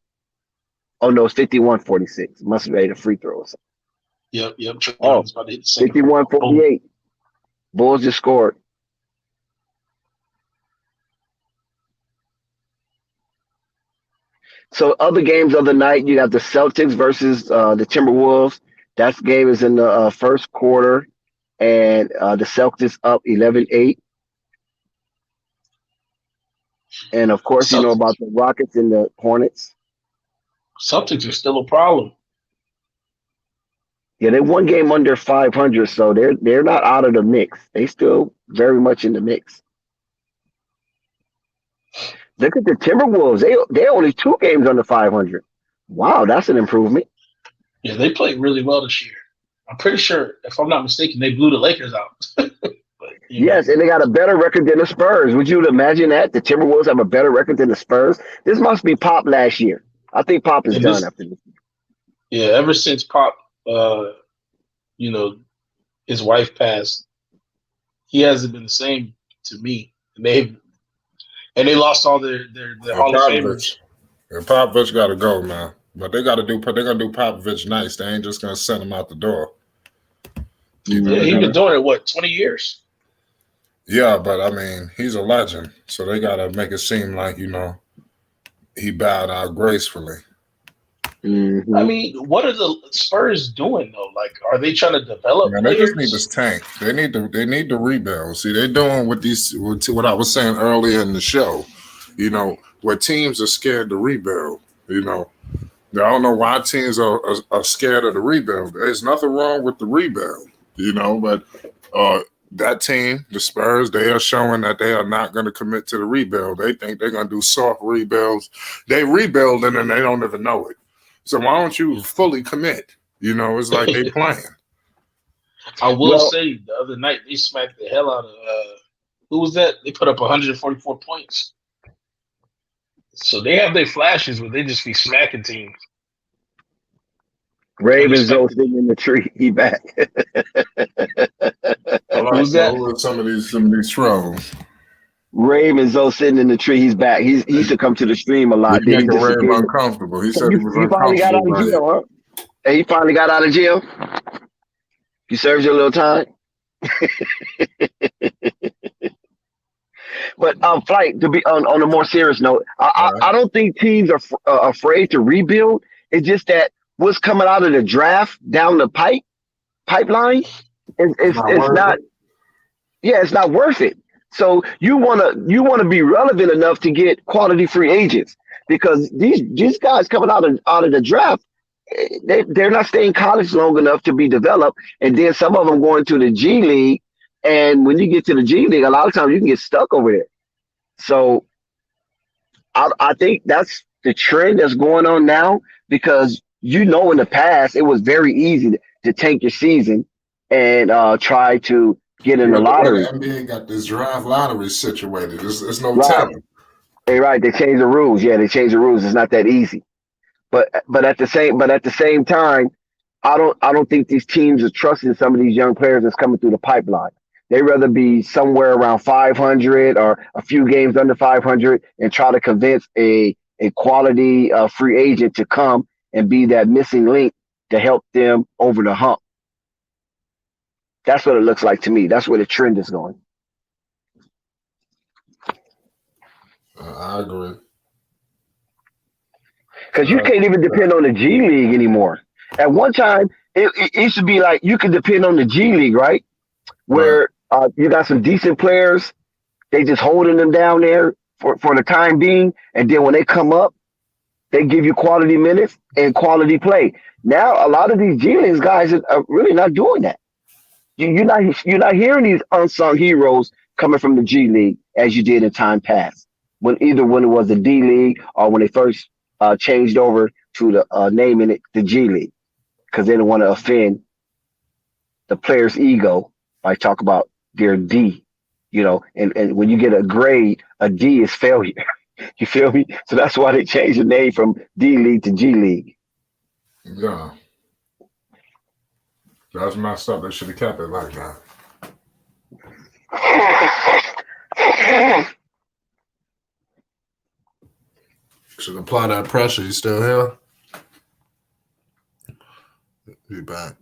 Oh no, it's 51-46. Must have made a free throw or something. Yep. Oh, 51-48. Bulls just scored. So other games of the night, you got the Celtics versus the Timberwolves. That game is in the first quarter, and the Celtics up 11-8. And of course, you know about the Rockets and the Hornets. Celtics are still a problem. Yeah, they one game under 500, so they're not out of the mix. They still very much in the mix. Look at the Timberwolves. They only 2 games under 500. Wow, that's an improvement. Yeah, they played really well this year. I'm pretty sure, if I'm not mistaken, they blew the Lakers out. Yes, and they got a better record than the Spurs. Would you imagine that? The Timberwolves have a better record than the Spurs? This must be Pop last year. I think Pop is done after this. Yeah, ever since Pop, his wife passed, he hasn't been the same to me. And they lost all their Hall of Famers. Yeah, Popovich got to go, man. But they're gonna do Popovich nice. They ain't just gonna send him out the door. He's been doing it 20 years. Yeah, but I mean, he's a legend, so they gotta make it seem like he bowed out gracefully. Mm-hmm. I mean, what are the Spurs doing though? Like, are they trying to develop Man, players? they just need this tank. They need to rebuild. See, they're doing what I was saying earlier in the show. You know, where teams are scared to rebuild. You know, I don't know why teams are scared of the rebuild. There's nothing wrong with the rebuild. You know, but that team, the Spurs, they are showing that they are not going to commit to the rebuild. They think they're going to do soft rebuilds. They rebuilding and they don't even know it. So why don't you fully commit? You know, it's like they playing. I will say the other night they smacked the hell out of who was that? They put up 144 points. So they have their flashes where they just be smacking teams. Ravens though sitting in the tree. He back. Who's that? Some of these trolls. Ravens though sitting in the tree. He's back. He used to come to the stream a lot. He making Ray uncomfortable. He said he was uncomfortable. Finally got out of jail, huh? Hey, he finally got out of jail. You served your little time. But Flight, to be on a more serious note, I don't think teams are afraid to rebuild. It's just that what's coming out of the draft down the pipeline, it's not. Yeah, it's not worth it. So you wanna be relevant enough to get quality free agents, because these guys coming out of the draft, they're not staying in college long enough to be developed, and then some of them going to the G League. And when you get to the G League, a lot of times you can get stuck over there. So I think that's the trend that's going on now, because in the past it was very easy to tank your season and try to get in the lottery. The NBA got this draft lottery situated. There's no telling. Hey, right. They changed the rules. Yeah, they changed the rules. It's not that easy. But at the same time, I don't think these teams are trusting some of these young players that's coming through the pipeline. They'd rather be somewhere around 500 or a few games under 500 and try to convince a quality free agent to come and be that missing link to help them over the hump. That's what it looks like to me. That's where the trend is going. I agree. Because you can't even depend on the G League anymore. At one time, it used to be like you could depend on the G League, right? Where you got some decent players, they just holding them down there for the time being, and then when they come up, they give you quality minutes and quality play. Now, a lot of these G League guys are really not doing that. You're not hearing these unsung heroes coming from the G League as you did in time past. When it was the D League or when they first changed over to the naming it the G League, because they didn't want to offend the player's ego by talk about their D, and when you get a grade, a D is failure. You feel me? So that's why they changed the name from D League to G League. Yeah. That's messed up. They should have kept it like that. Should apply that pressure. You still here? Be back.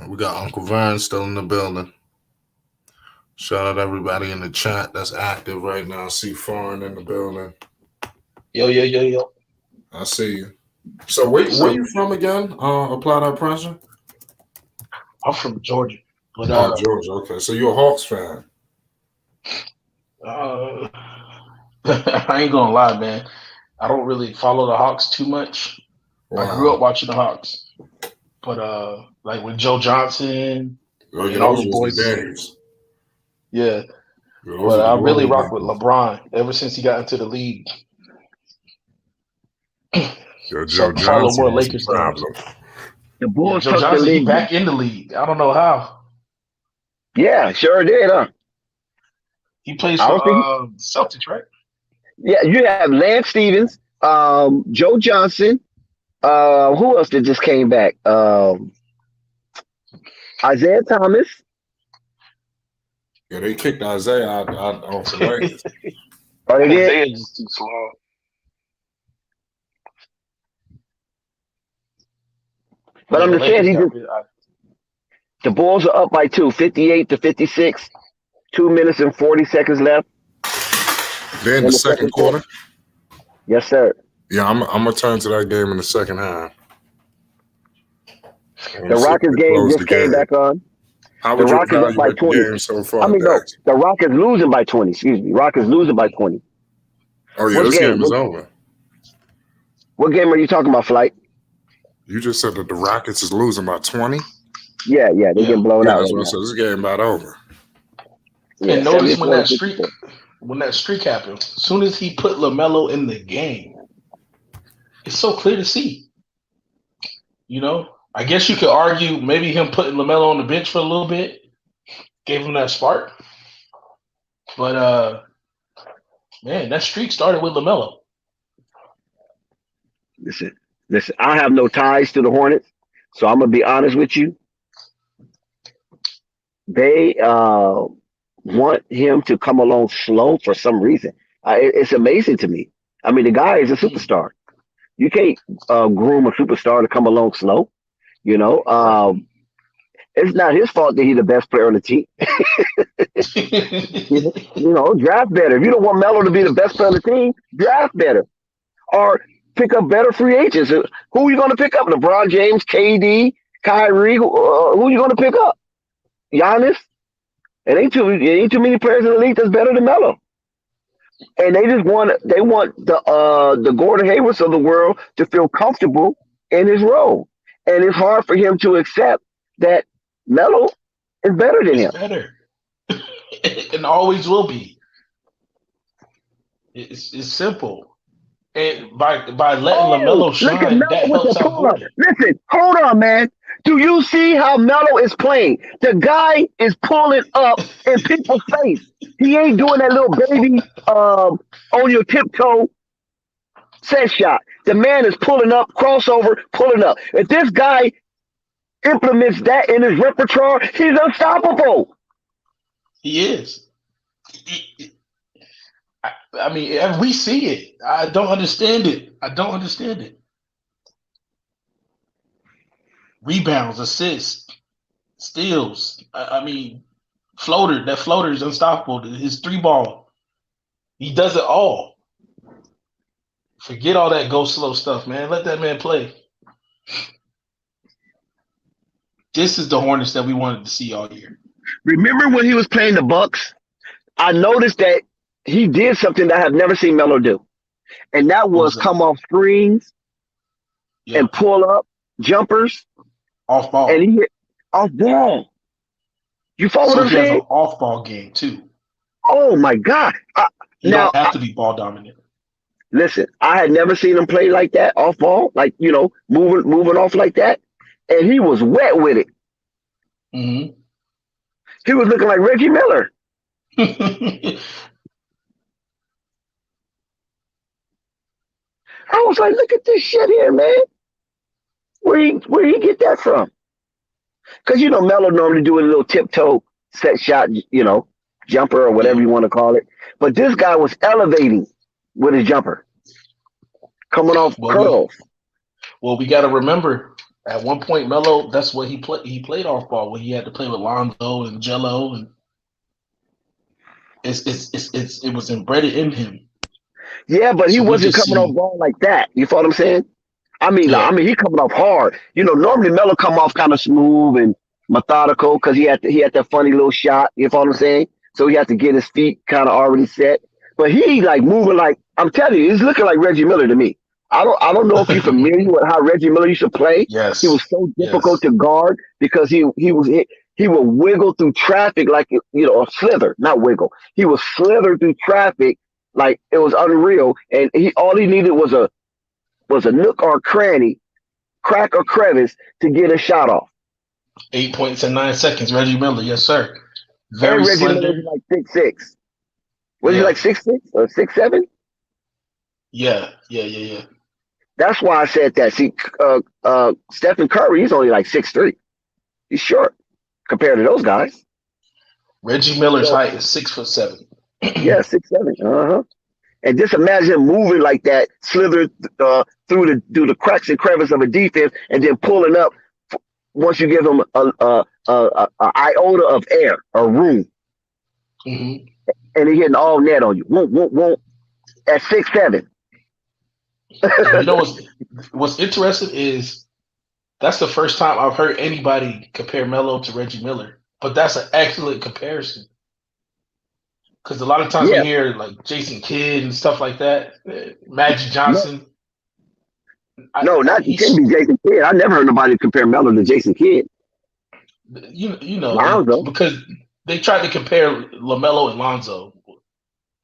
We got Uncle Vern still in the building. Shout out everybody in the chat that's active right now. I see Foreign in the building. Yo. I see you. So where you from again? Apply that pressure? I'm from Georgia. But, Georgia. Okay. So you're a Hawks fan? I ain't gonna lie, man. I don't really follow the Hawks too much. Wow. I grew up watching the Hawks, but like with Joe Johnson and all the boys. Days. Yeah, but I really rock with LeBron ever since he got into the league. Joe Johnson more Lakers problem. The Bulls Joe Johnson, he back in the league. I don't know how. Yeah, sure did, huh? He plays for Celtics, right? Yeah, you have Lance Stevens, Joe Johnson. Who else that just came back? Isaiah Thomas. Yeah, they kicked Isaiah out on the Lakers. Oh, they did? Isaiah just too slow. But I'm just saying, the Bulls are up by 2, 58-56. 2 minutes and 40 seconds left. They're in the second quarter? Yes, sir. Yeah, I'm gonna turn to that game in the second half. The Rockets game just came back on. How The would you Rockets up by evaluate the 20. game so I far, mean, no, Dax? the Rockets losing by 20. Excuse me. Rockets losing by 20. Oh, yeah, What this game? game is over. What game are you talking about, Flight? You just said that the Rockets is losing by 20? Yeah, they're getting blown out. That's Right what I said. This game about over. Yeah, And notice when that 74-54. streak happened, as soon as he put LaMelo in the game, it's so clear to see. You know, I guess you could argue maybe him putting LaMelo on the bench for a little bit gave him that spark. But man, that streak started with LaMelo. Listen. I have no ties to the Hornets, so I'm gonna be honest with you. They want him to come along slow for some reason. It's amazing to me. I mean, the guy is a superstar. You can't groom a superstar to come along slow. You know, it's not his fault that he's the best player on the team. You know, draft better. If you don't want Melo to be the best player on the team, draft better. Or pick up better free agents. Who are you going to pick up? LeBron James, KD, Kyrie. Who are you going to pick up? Giannis? It ain't too many players in the league that's better than Melo. And they want the Gordon Haywards of the world to feel comfortable in his role. And it's hard for him to accept that Melo is better than him. Better. And always will be. It's simple. And by letting LaMelo shine, that helps out Gordon. Listen, hold on, man. Do you see how Melo is playing? The guy is pulling up in people's face. He ain't doing that little baby on your tiptoe set shot. The man is pulling up, crossover, pulling up. If this guy implements that in his repertoire, he's unstoppable. He is. I mean, we see it. I don't understand it. Rebounds, assists, steals. I mean, that floater is unstoppable. His 3-ball, he does it all. Forget all that go slow stuff, man. Let that man play. This is the Hornets that we wanted to see all year. Remember when he was playing the Bucks? I noticed that he did something that I have never seen Melo do. And that was come off screens and pull up jumpers. Off ball. And he hit off ball. You follow what I'm saying? He has an off ball game too. Oh my God. You don't have to be ball dominant. Listen, I had never seen him play like that, off ball, like, you know, moving off like that. And he was wet with it. Mm-hmm. He was looking like Reggie Miller. I was like, look at this shit here, man. Where he get that from? Because, you know, Melo normally do a little tiptoe set shot, you know, jumper or whatever you want to call it. But this guy was elevating with his jumper. Coming off curls. Well, we got to remember, at one point, Melo, that's what he played. He played off ball when he had to play with Lonzo and Jello, and it was embedded in him. Yeah, but he wasn't coming off ball like that. You follow what I'm saying? I mean, he coming off hard. You know, normally Melo come off kind of smooth and methodical because he had that funny little shot. You follow what I'm saying? So he had to get his feet kind of already set. But he like moving like, I'm telling you, he's looking like Reggie Miller to me. I don't know if you're familiar with how Reggie Miller used to play. Yes. He was so difficult to guard because he would wiggle through traffic like, you know, a slither, not wiggle. He would slither through traffic like it was unreal. And all he needed was a nook or cranny, crack or crevice to get a shot off. 8 points in 9 seconds, Reggie Miller, yes, sir. Very Reggie slender. Miller was like 6'6". Was he like 6'6" or 6'7"? Yeah. That's why I said that. See, Stephen Curry, he's only like 6'3". He's short compared to those guys. Reggie Miller's height is 6'7". Yeah, 6'7". And just imagine him moving like that, slither through the cracks and crevices of a defense, and then pulling up once you give him a iota of air or room, and he hitting all net on you. Won't at 6'7". You know what's interesting is That's the first time I've heard anybody compare Melo to Reggie Miller. But that's an excellent comparison. Because a lot of times we Yeah. hear like Jason Kidd and stuff like that, Magic No, Johnson. no, not it couldn't He's be Jason Kidd. I never heard nobody compare Melo to Jason Kidd. you know Lonzo. because they tried to compare LaMelo and Lonzo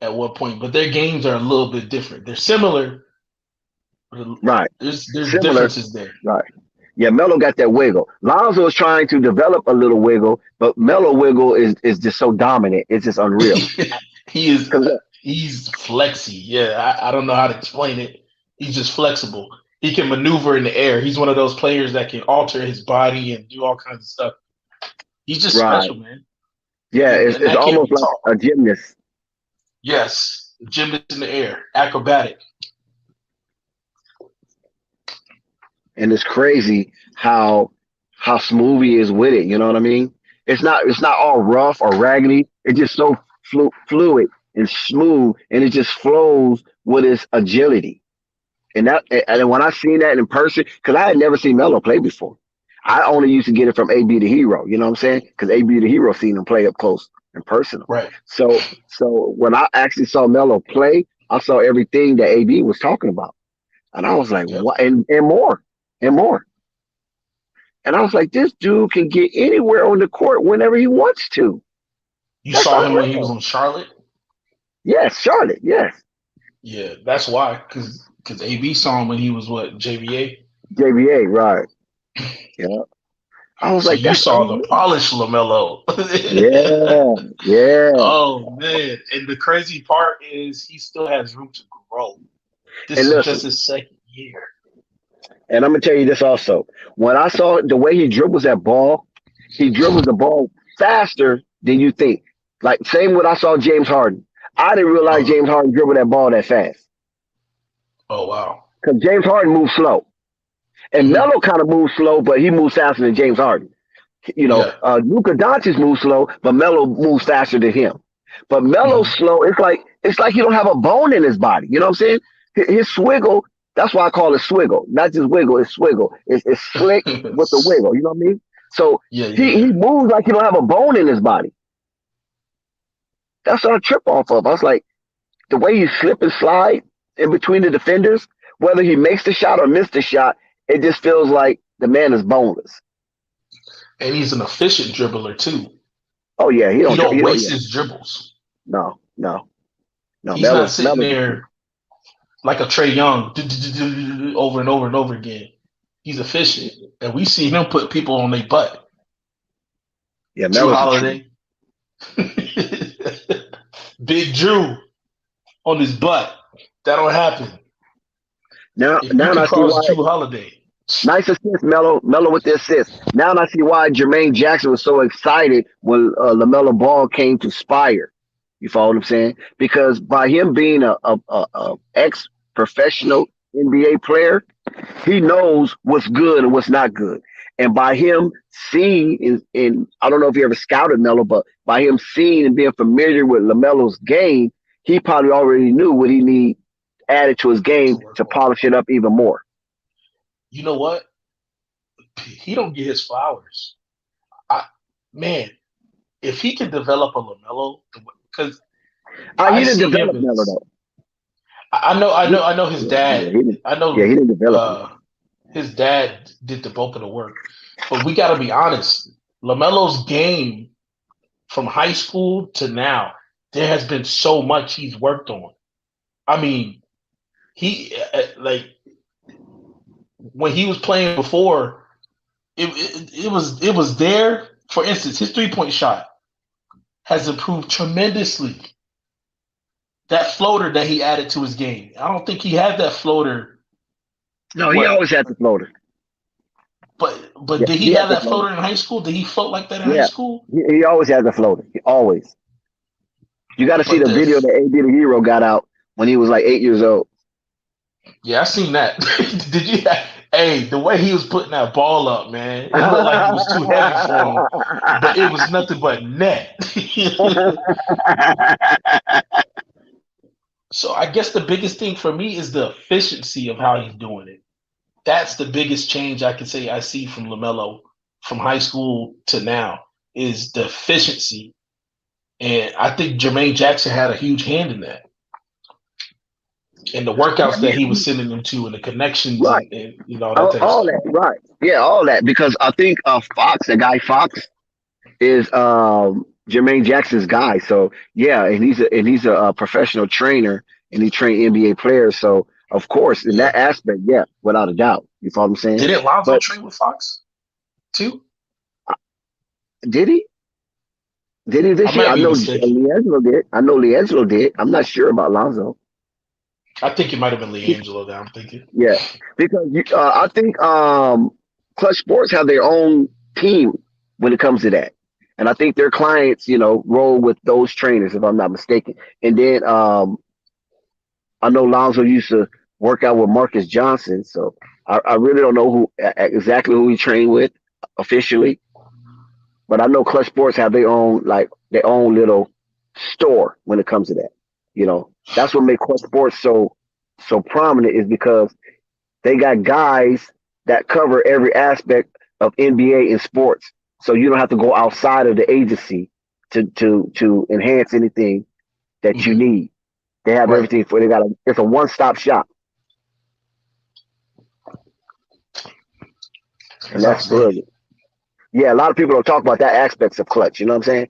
at one point, but their games are a little bit different. They're similar. But Right. there's Similar. differences there. Right. Yeah, Melo got that wiggle. Lonzo is trying to develop a little wiggle, but Melo wiggle is just so dominant. It's just unreal. He's 'Cause, flexy. Yeah, I don't know how to explain it. He's just flexible. He can maneuver in the air. He's one of those players that can alter his body and do all kinds of stuff. He's just right. special, man. Yeah, And it's that can't almost be like taught. a gymnast. Yes, gymnast in the air, acrobatic. And it's crazy how smooth he is with it. You know what I mean? It's not all rough or raggedy. It's just so fluid and smooth, and it just flows with its agility. And when I seen that in person, because I had never seen Melo play before, I only used to get it from AB the Hero. You know what I'm saying? Because AB the Hero seen him play up close and personal. Right. So when I actually saw Melo play, I saw everything that AB was talking about, and I was like, Yep. what? And more and more. And I was like, this dude can get anywhere on the court whenever he wants to. You That's saw him when he was unreal. on Charlotte. Yes, Charlotte. Yes, Yeah, that's why. Because AB saw him when he was what, JVA. JBA. Right. Yeah. I was So like, you that's saw the unreal. polished LaMelo. Yeah. Yeah. Oh man! And the crazy part is he still has room to grow. This And is listen, just his second year. and I'm gonna tell you this also. When I saw the way he dribbles that ball, he dribbles the ball faster than you think. Like same when I saw James Harden. I didn't realize Uh-huh. James Harden dribbled that ball that fast. Oh wow. Because James Harden moves slow. And Mhm. Melo kind of moves slow, but he moves faster than James Harden. Yeah. Luka Doncic moves slow, but Melo moves faster than him. But Melo's Mhm. slow. It's like he don't have a bone in his body. You know what I'm saying? His swiggle. That's why I call it swiggle, not just wiggle. It's swiggle. It's slick with the wiggle. You know what I mean? So Yeah, he yeah. moves like he don't have a bone in his body. That's what I trip off of. I was like, the way he slip and slide in between the defenders, whether he makes the shot or misses the shot, it just feels like the man is boneless. And he's an efficient dribbler too. Oh yeah, he He don't. don't He don't. waste Yeah. his dribbles. No, no, no. He's not Melo's sitting Melo's there like a Trey Young over and over and over again. He's efficient, and we see him put people on their butt. Yeah, Drew Melo's a true. Holiday, Big Drew on his butt. That don't happen. Now, If you can I see cross why. Drew Holiday, Nice assist, Melo with the assist. Now I see why Jermaine Jackson was so excited when LaMelo Ball came to Spire. You follow what I'm saying? Because by him being a ex professional NBA player, he knows what's good and what's not good. And by him seeing in I don't know if he ever scouted Melo, but by him seeing and being familiar with LaMelo's game, he probably already knew what he need added to his to game work to on. polish it up even more. You know what? He don't get his flowers. Man, if he can develop a LaMelo, because He I didn't see him develop Melo as though. I know his Yeah, dad. he didn't. I Yeah, know he didn't develop him. his dad did the bulk of the work. But we got to be honest. LaMelo's game from high school to now, there has been so much he's worked on. I mean, he like when he was playing before, it was there. For instance, his 3-point shot has improved tremendously. That floater that he added to his game, I don't think he had that floater. No, he always had the floater. But Yeah, did he he had have the that floater. floater in high school? Did he float like that in high Yeah, school? he always had the floater. He always. You got to see But the video that AD the Hero got out when he was like 8 years old. yeah, I seen that. Did you? Hey, the way he was putting that ball up, man, it looked like it was too heavy for him, but it was nothing but net. So I guess the biggest thing for me is the efficiency of how he's doing it. that's the biggest change I can say I see from LaMelo from high school to now is the efficiency. And I think Jermaine Jackson had a huge hand in that. And the workouts that he was sending them to and the connections Right. and that type of All stuff. that, right. Yeah, all that. Because I think Fox, the guy Fox, is Jermaine Jackson's guy. So yeah, and he's a professional trainer and he trained NBA players. So of course, in that aspect, yeah, without a doubt. You follow what I'm saying? Didn't Lonzo train with Fox too? Did he? Did he this year? I know LiAngelo did. LiAngelo did. I'm not sure about Lonzo. I think it might have been LiAngelo that I'm thinking. Yeah, because I think Clutch Sports have their own team when it comes to that. And I think their clients, roll with those trainers, if I'm not mistaken. And then I know Lonzo used to work out with Marcus Johnson, so I really don't know exactly who he trained with officially. But I know Clutch Sports have their own little store when it comes to that. That's what makes Clutch Sports so prominent is because they got guys that cover every aspect of NBA and sports. So you don't have to go outside of the agency to enhance anything that you need. They have everything for it's a one-stop shop. And that's brilliant. Yeah, a lot of people don't talk about that aspects of Clutch. You know what I'm saying?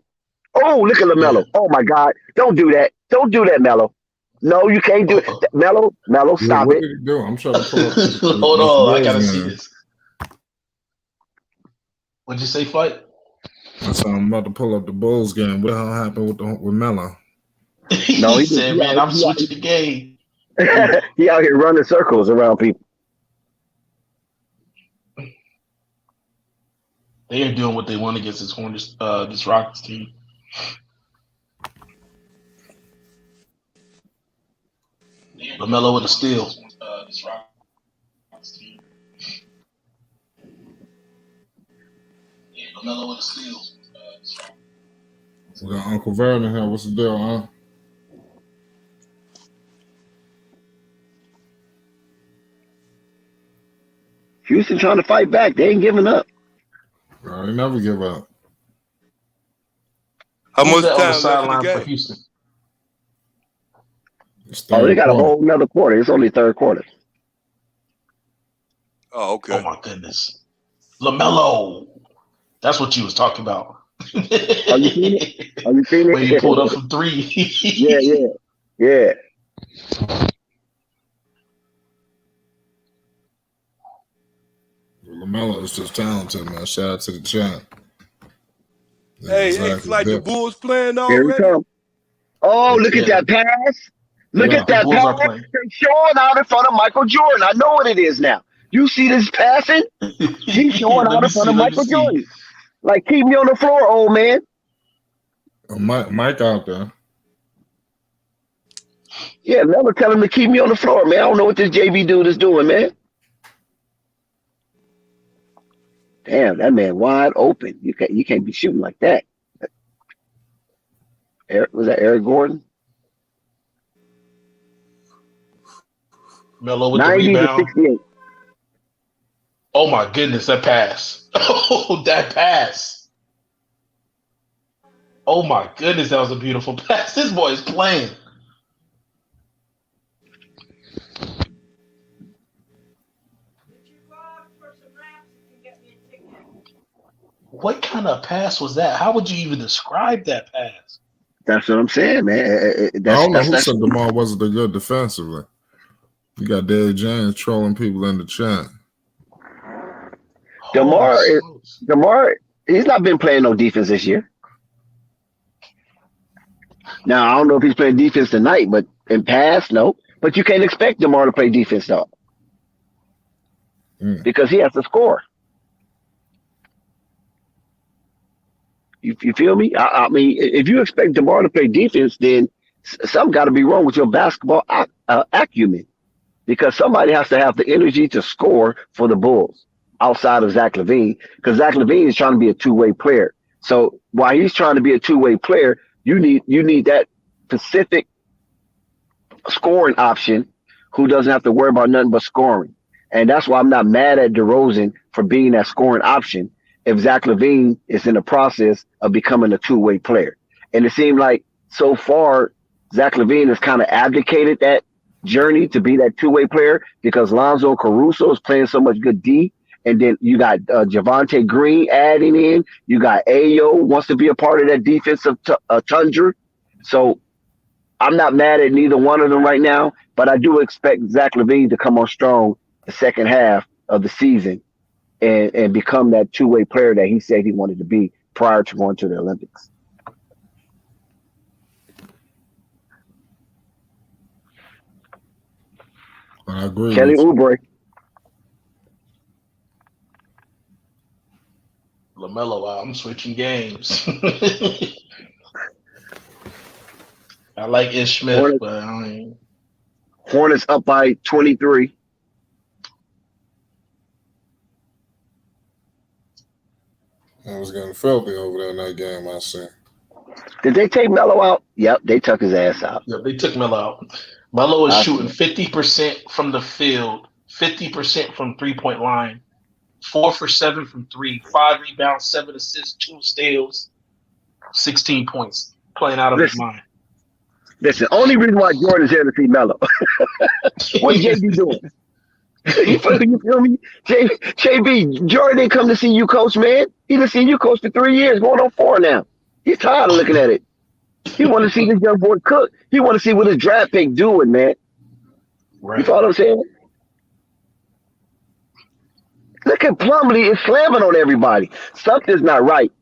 Oh, look at LaMelo. Yeah. Oh my God. Don't do that. Don't do that, Melo. No, you can't do it. Melo, stop it. What did he do? I'm trying to pull up Hold on, I gotta see this. What'd you say, Flight? I'm about to pull up the Bulls game. What the hell happened with Melo? No, he said, man, I'm switching the game. He out here running circles around people. They are doing what they want against this Hornets, this Rockets team. LaMelo with a steal. This Rockets team. LaMelo with a steal. We got Uncle Vernon here. What's the deal, huh? Houston trying to fight back. They ain't giving up. Bro, they never give up. How much time on the left in the sideline game? for Houston? They got a whole another quarter. It's only third quarter. Oh, okay. Oh my goodness, LaMelo. That's what you was talking about. Are you seeing it? When you pulled up from three. Yeah. LaMelo is just talented, man. Shout out to the chat. Hey, it's like the Bulls playing already. Here we come. Oh, look at that pass. Look at that pass. They're showing out in front of Michael Jordan. I know what it is now. You see this passing? He's showing out in front of Michael Jordan. Like, keep me on the floor, old man. Mike out there. Yeah, never tell him to keep me on the floor, man. I don't know what this JV dude is doing, man. Damn, that man wide open. You can't be shooting like that. Was that Eric Gordon? Melo with the 90 to rebound. 68. Oh my goodness, that pass. Oh, that pass. Oh my goodness, that was a beautiful pass. This boy is playing. What kind of pass was that? How would you even describe that pass? That's what I'm saying, man. I don't know who said DeMar wasn't a good defensively. You got Dave James trolling people in the chat. DeMar, he's not been playing no defense this year. Now, I don't know if he's playing defense tonight, but in past, no. But you can't expect DeMar to play defense, though. Because he has to score. You feel me? I mean, if you expect DeMar to play defense, then something got to be wrong with your basketball acumen. Because somebody has to have the energy to score for the Bulls outside of Zach LaVine. Because Zach LaVine is trying to be a two-way player. So while he's trying to be a two-way player, you need that specific scoring option who doesn't have to worry about nothing but scoring. And that's why I'm not mad at DeRozan for being that scoring option if Zach LaVine is in the process of becoming a two-way player. And it seemed like so far Zach LaVine has kind of abdicated that journey to be that two-way player because Lonzo Caruso is playing so much good D. And then you got Javonte Green adding in. You got Ayo wants to be a part of that defensive tundra. So I'm not mad at neither one of them right now, but I do expect Zach LaVine to come on strong the second half of the season and become that two-way player that he said he wanted to be prior to going to the Olympics. I agree. Kelly Oubre. LaMelo, I'm switching games. I like Ish Smith, Hornets, but I mean, Hornets up by 23. I was getting filthy over there in that game, I see. Did they take Melo out? Yep, they took his ass out. yeah, they took Melo out. Melo is shooting 50% from the field, 50% from three-point line, 4 for 7 from 3, 5 rebounds, 7 assists, 2 steals, 16 points. Playing out of his mind. Listen, only reason why Jordan's here to see Melo. What's JB doing? You feel me? JB, Jordan didn't come to see you coach, man. He done seen you coach for 3 years, going on 4 now. He's tired of looking at it. He want to see this young boy cook. He want to see what his draft pick doing, man. Right. You follow what I'm saying? Look at Plumlee is slamming on everybody. Something's not right.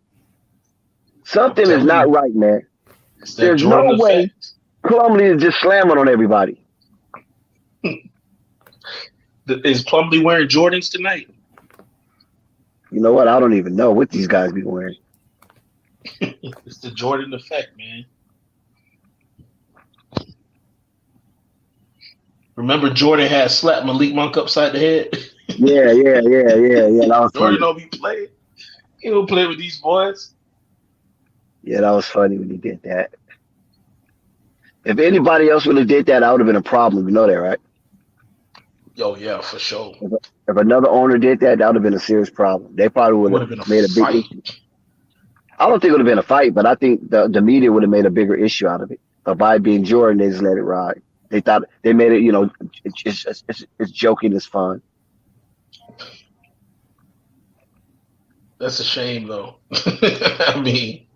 Something is not right, man. There's no way Plumlee is just slamming on everybody. Is Plumlee wearing Jordans tonight? You know what? I don't even know what these guys be wearing. It's the Jordan effect, man. Remember Jordan had slapped Malik Monk upside the head? Yeah. That was Jordan funny. don't be playing. He don't play with these boys. Yeah, that was funny when he did that. If anybody else would have did that, I would have been a problem. You know that, right? Oh, yeah, for sure. If another owner did that, that would have been a serious problem. They probably would have been made a big issue. I don't think it would have been a fight, but I think the media would have made a bigger issue out of it. But by being Jordan, they just let it ride. They thought they made it, it's joking, it's fun. That's a shame, though. I mean,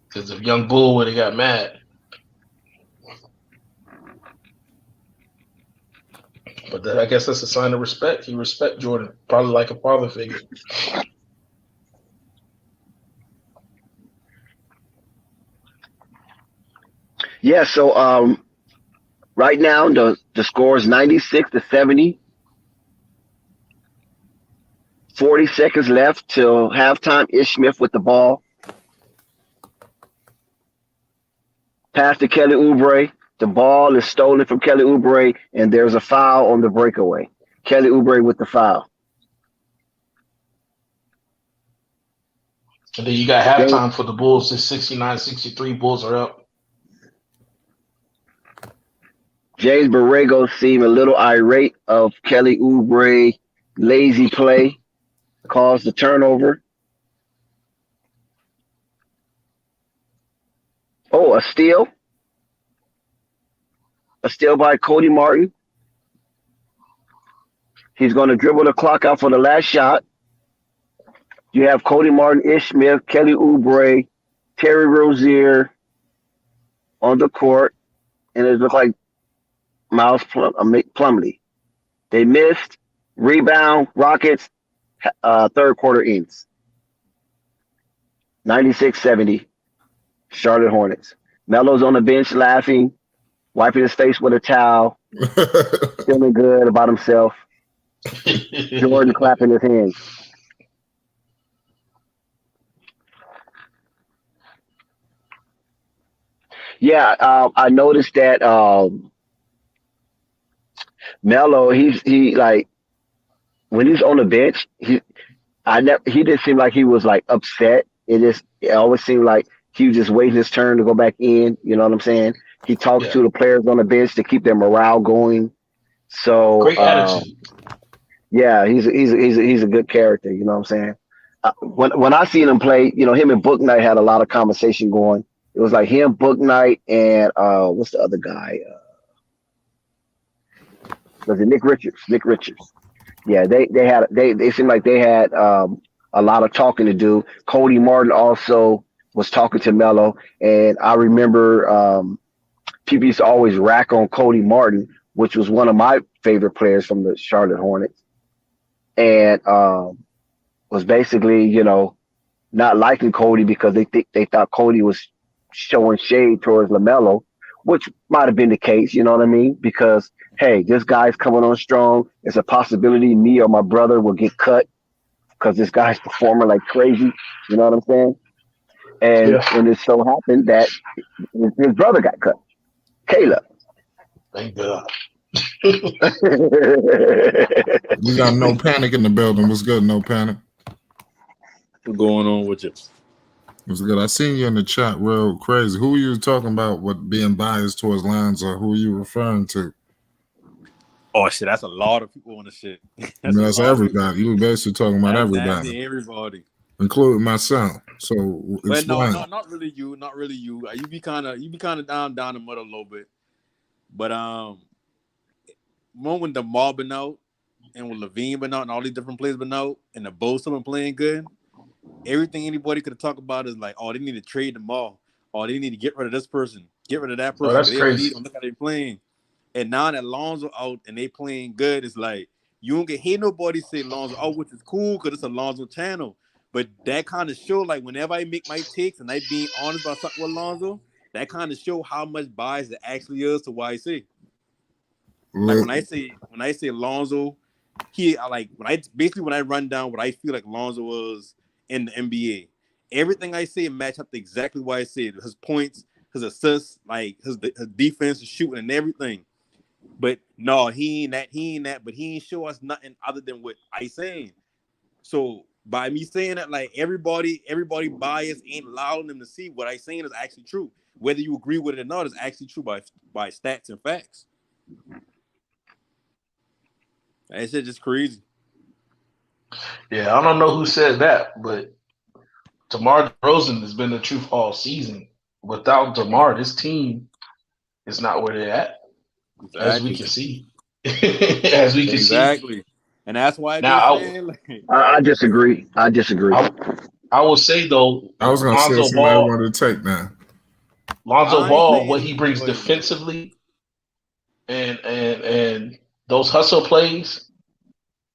because if Young Bull would have got mad. But I guess that's a sign of respect. He respect Jordan, probably like a father figure. Yeah, so right now the score is 96-70. 40 seconds left till halftime. Ish Smith with the ball. Pass to Kelly Oubre. The ball is stolen from Kelly Oubre, and there's a foul on the breakaway. Kelly Oubre with the foul. And then you got halftime for the Bulls. It's 69-63. Bulls are up. James Borrego seemed a little irate of Kelly Oubre lazy play. Caused the turnover. Oh, a steal. A steal by Cody Martin. He's going to dribble the clock out for the last shot. You have Cody Martin, Ish Smith, Kelly Oubre, Terry Rozier on the court. And it looks like Miles Plumlee. They missed. Rebound, Rockets. Third quarter ends. 96-70. Charlotte Hornets. Melo's on the bench laughing, wiping his face with a towel, feeling good about himself. Jordan clapping his hands. Yeah, I noticed that Melo, he like when he's on the bench, he didn't seem like he was like upset. It always seemed like he was just waiting his turn to go back in. You know what I'm saying? He talks to the players on the bench to keep their morale going. So Great attitude. yeah, he's a good character. You know what I'm saying? When I seen him play, him and Book Knight had a lot of conversation going. It was like him, Book Knight, and what's the other guy? Was it Nick Richards? Nick Richards. Yeah, they seemed like they had a lot of talking to do. Cody Martin also was talking to Melo, and I remember people used to always rack on Cody Martin, which was one of my favorite players from the Charlotte Hornets, and was basically not liking Cody because they thought Cody was showing shade towards LaMelo, which might have been the case. You know what I mean? Because hey, this guy's coming on strong. It's a possibility me or my brother will get cut because this guy's performing like crazy. You know what I'm saying? And it so happened that his brother got cut, Caleb. Thank God. We got No Panic in the building. What's good, No Panic? What's going on with you? What's good? I seen you in the chat real crazy. Who are you talking about with being biased towards Lonzo? Who are you referring to? Oh shit, that's a lot of people on the shit. That's everybody. You were basically talking about everybody. Everybody. Including myself. So but no, not really you. Not really you. You be kind of down the middle a little bit. But when the Mall been out and with Levine been out and all these different players been out and the Bulls been playing good, everything anybody could talk about is like, oh, they need to trade them all. Oh, they need to get rid of this person, get rid of that person. Oh, that's crazy. Look how they playing. And now that Lonzo out and they playing good, it's like you don't hear nobody say Lonzo out, which is cool because it's a Lonzo channel. But that kind of show, like whenever I make my takes and I being honest about something with Lonzo, that kind of show how much bias it actually is to what I say. Like when I say Lonzo, when I run down what I feel like Lonzo was in the NBA, everything I say match up to exactly what I said. His points, his assists, like his defense, his shooting, and everything. But no, he ain't that, but he ain't show us nothing other than what I saying. So by me saying that, like everybody bias ain't allowing them to see what I saying is actually true. Whether you agree with it or not is actually true by stats and facts. That shit just crazy. Yeah, I don't know who said that, but DeMar DeRozan has been the truth all season. Without DeMar, this team is not where they're at. Exactly. As we can see. Exactly. And that's why I disagree. I will say though, I was gonna say somebody wanted to take that. Lonzo Ball, what he brings defensively and those hustle plays,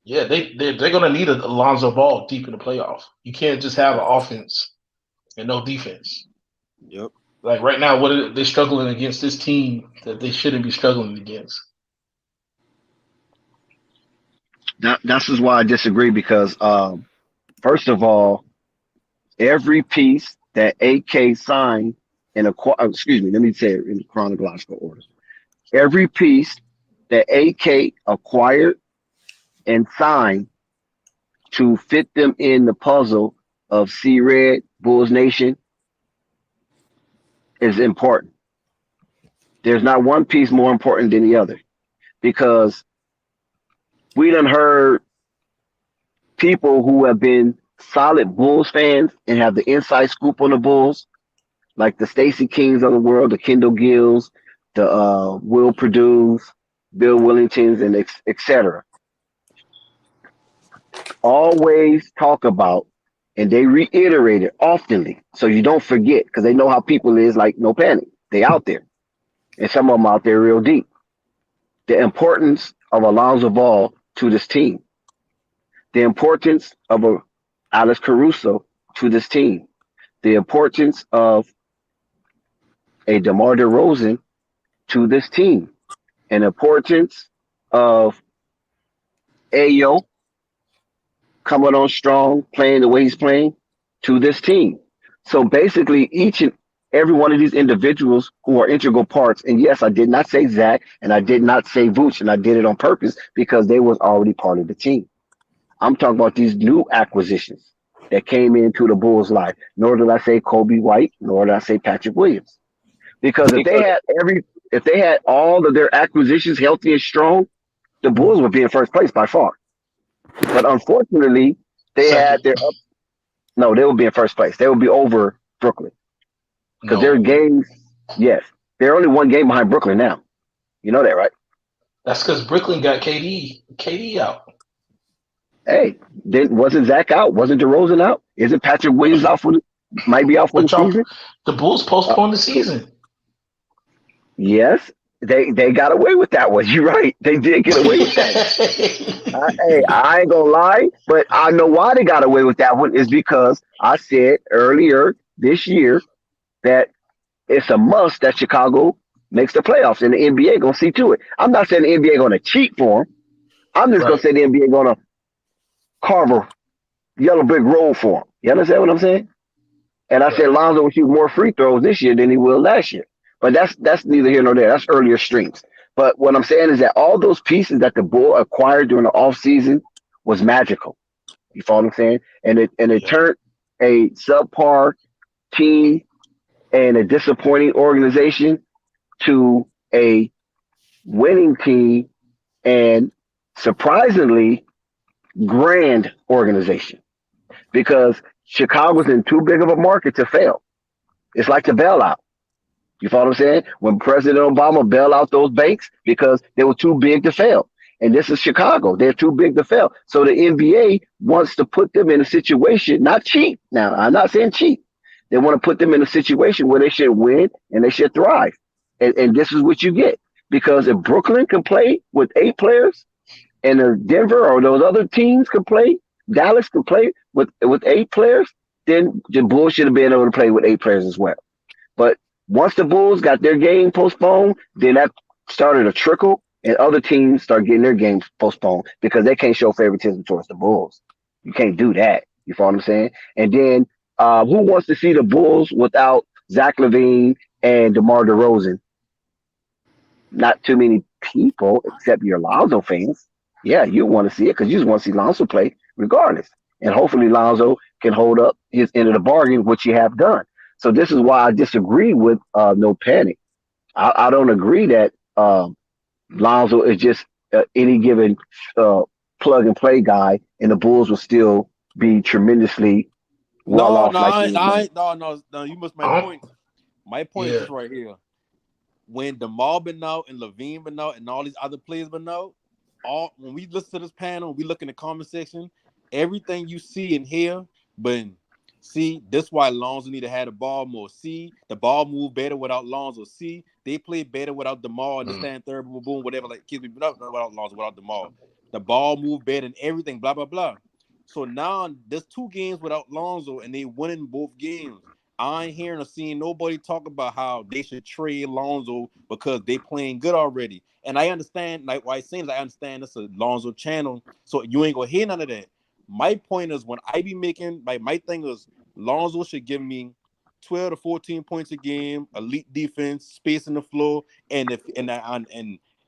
yeah, they're gonna need a Lonzo Ball deep in the playoff. You can't just have an offense and no defense. Yep. Like right now, what are they struggling against this team that they shouldn't be struggling against? That's just why I disagree because first of all, every piece that AK signed let me say it in chronological order. Every piece that AK acquired and signed to fit them in the puzzle of C-Red, Bulls Nation is important. There's not one piece more important than the other because we done heard people who have been solid Bulls fans and have the inside scoop on the Bulls, like the Stacey Kings of the world, the Kendall Gills, the Will Purdue's, Bill Wellingtons, and etc. Always talk about, and they reiterate it oftenly, so you don't forget, because they know how people is like No Panic. They out there, and some of them out there real deep. The importance of Alonzo Ball to this team, the importance of Alex Caruso to this team, the importance of a DeMar DeRozan to this team, and the importance of Ayo coming on strong, playing the way he's playing to this team. So basically, each and every one of these individuals who are integral parts, and yes, I did not say Zach, and I did not say Vooch, and I did it on purpose because they was already part of the team. I'm talking about these new acquisitions that came into the Bulls' life. Nor did I say Kobe White, nor did I say Patrick Williams. Because if they had all of their acquisitions healthy and strong, the Bulls would be in first place by far. But unfortunately, they had Second. their up. No, they would be in first place. They would be over Brooklyn because their No. games. Yes, they're only one game behind Brooklyn now. You know that, right? That's because Brooklyn got KD out. Hey, then wasn't Zach out? Wasn't DeRozan out? Isn't Patrick Williams out for the? Might be out for the But y'all, season. the Bulls Uh, postponed the season. yes, they got away with that one. You're right. They did get away with that one. Hey, I ain't gonna lie, but I know why they got away with that one is because I said earlier this year that it's a must that Chicago makes the playoffs, and the NBA gonna see to it. I'm not saying the NBA gonna cheat for them. I'm just gonna Right. say the NBA gonna carve a yellow brick road for them. You understand what I'm saying? And I said Right. Lonzo will shoot more free throws this year than he will last year. But that's neither here nor there. That's earlier streams. But what I'm saying is that all those pieces that the Bull acquired during the offseason was magical. You follow what I'm saying? And it Yeah. turned a subpar team and a disappointing organization to a winning team and surprisingly grand organization because Chicago's in too big of a market to fail. It's like the bailout. You follow what I'm saying? When President Obama bailed out those banks because they were too big to fail. And this is Chicago. They're too big to fail. So the NBA wants to put them in a situation, not cheap. Now, I'm not saying cheap. They want to put them in a situation where they should win and they should thrive. And this is what you get. Because if Brooklyn can play with 8 players and Denver or those other teams can play, Dallas can play with 8 players, then the Bulls should have been able to play with 8 players as well. But once the Bulls got their game postponed, then that started a trickle, and other teams start getting their games postponed because they can't show favoritism towards the Bulls. You can't do that. You follow what I'm saying? And then who wants to see the Bulls without Zach LaVine and DeMar DeRozan? Not too many people, except your Lonzo fans. Yeah, you want to see it because you just want to see Lonzo play regardless. And hopefully Lonzo can hold up his end of the bargain, which he have done. So this is why I disagree with no panic. I don't agree that Lonzo is just any given plug and play guy, and the Bulls will still be tremendously well No, off. no, Like no. You missed my point. My point is Yeah. this right here. When DeMar been out and Levine been out and all these other players been out, when we listen to this panel, we look in the comment section, everything you see and hear, but see, that's why Lonzo need to have the ball more. See, the ball move better without Lonzo. See, they play better without DeMar. This, that, and third, boom, boom, whatever. Like kids, without Lonzo, without DeMar. The ball move better and everything, blah, blah, blah. So now there's 2 games without Lonzo and they winning both games. I ain't hearing or seeing nobody talk about how they should trade Lonzo because they playing good already. And I understand, like what I'm saying is I understand it's a Lonzo channel, so you ain't gonna hear none of that. My point is when I be making, like my thing is Lonzo should give me 12 to 14 points a game, elite defense, space in the floor, and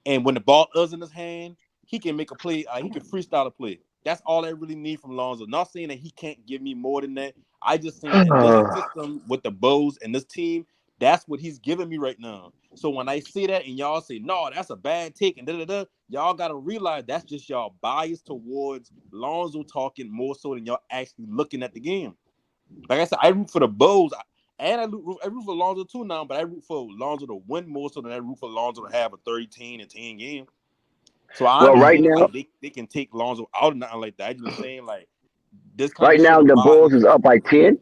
and when the ball is in his hand, he can make a play. He can freestyle a play. That's all I really need from Lonzo. Not saying that he can't give me more than that. I just saying in this system with the Bulls and this team, that's what he's giving me right now. So when I see that and y'all say, no, that's a bad take and da-da-da, y'all got to realize that's just y'all bias towards Lonzo talking more so than y'all actually looking at the game. Like I said, I root for the Bulls, and I root for Lonzo too now, but I root for Lonzo to win more so than I root for Lonzo to have a 13 and 10 game. So I'm well, not right saying now, like they can take Lonzo out or nothing like that. I'm just saying like this kind right of shit now is the biased. Bulls is up by 10.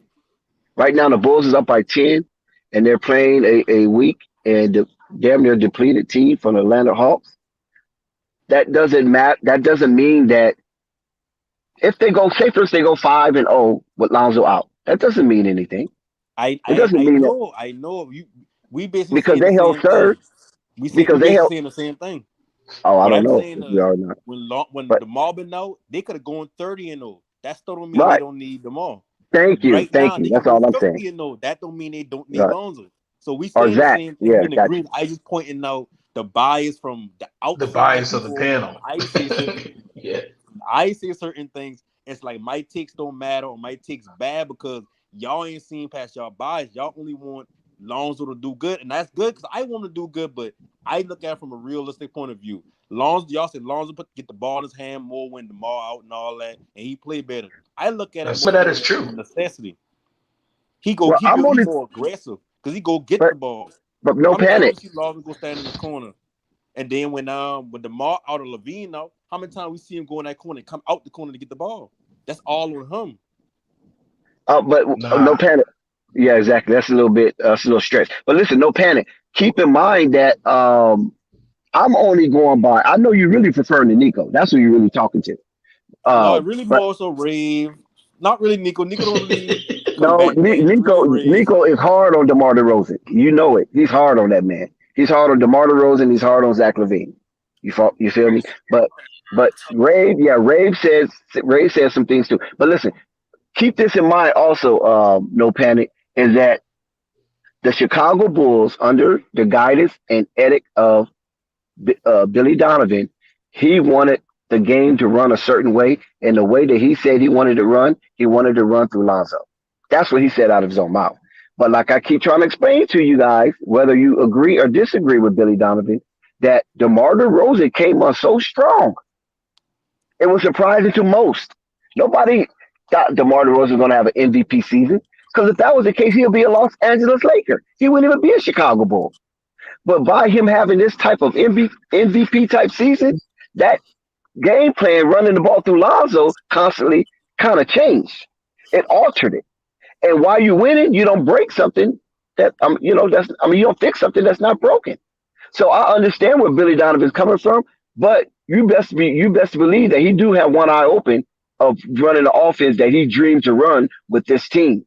Right now the Bulls is up by 10, and they're playing a weak and damn near depleted team from the Atlanta Hawks. That doesn't matter. That doesn't mean that if they go, say first they go 5-0 with Lonzo out, that doesn't mean anything. I It I doesn't I mean that know you. We basically because saying the they held same third. thing. We Because they basically held. saying the same thing. Oh, I What don't I'm know saying if we is are or not. when But the Mall been out, they could have gone 30-0. That still don't mean they right. don't need the Mall. Thank you. Right Thank now you. they can That's go all I'm saying. 50-0. That don't mean they don't need Right. Lonzo. So we Or saying the Zach. same thing. Yeah, We in got you. agreement. I just pointing out the bias from the The outside bias of the people. panel. I say certain things. Yeah. I say certain things. It's like my takes don't matter or my takes bad because y'all ain't seen past y'all bias. Y'all only want Lonzo to do good, and that's good because I want to do good, but I look at it from a realistic point of view. Lonzo, y'all said Lonzo get the ball in his hand more when DeMar out and all that, and he played better. I look at it Some of that is as true. a necessity. He Well, I'm only, more aggressive because he go get but the ball. no How many times panic. we see Lonzo go stand in the corner? And then when DeMar out of Levine out, how many times we see him go in that corner and come out the corner to get the ball? That's all on him. But no panic. Yeah, exactly. That's a little stretch. But listen, no panic. Keep in mind that I'm only going by. I know you're really preferring to Nico. That's who you're really talking to. No, really But more so Rave. Not really Nico. Nico don't really come no, back there. It's really Rave. Nico is hard on DeMar DeRozan. You know it. He's hard on that man. He's hard on DeMar DeRozan. He's hard on Zach LaVine. You feel me? But Rave says some things too. But listen, keep this in mind also. No panic is that the Chicago Bulls, under the guidance and edict of Billy Donovan, he wanted the game to run a certain way, and the way that he said he wanted to run through Lonzo. That's what he said out of his own mouth. But like I keep trying to explain to you guys, whether you agree or disagree with Billy Donovan, that DeMar DeRozan came on so strong, it was surprising to most. Nobody thought DeMar DeRozan was going to have an MVP season, because if that was the case, he'll be a Los Angeles Laker. He wouldn't even be a Chicago Bull. But by him having this type of MVP type season, that game plan running the ball through Lonzo constantly kind of changed. It altered it. And while you're winning, you don't break something that you don't fix something that's not broken. So I understand where Billy Donovan's coming from, but you best believe that he do have one eye open of running the offense that he dreams to run with this team.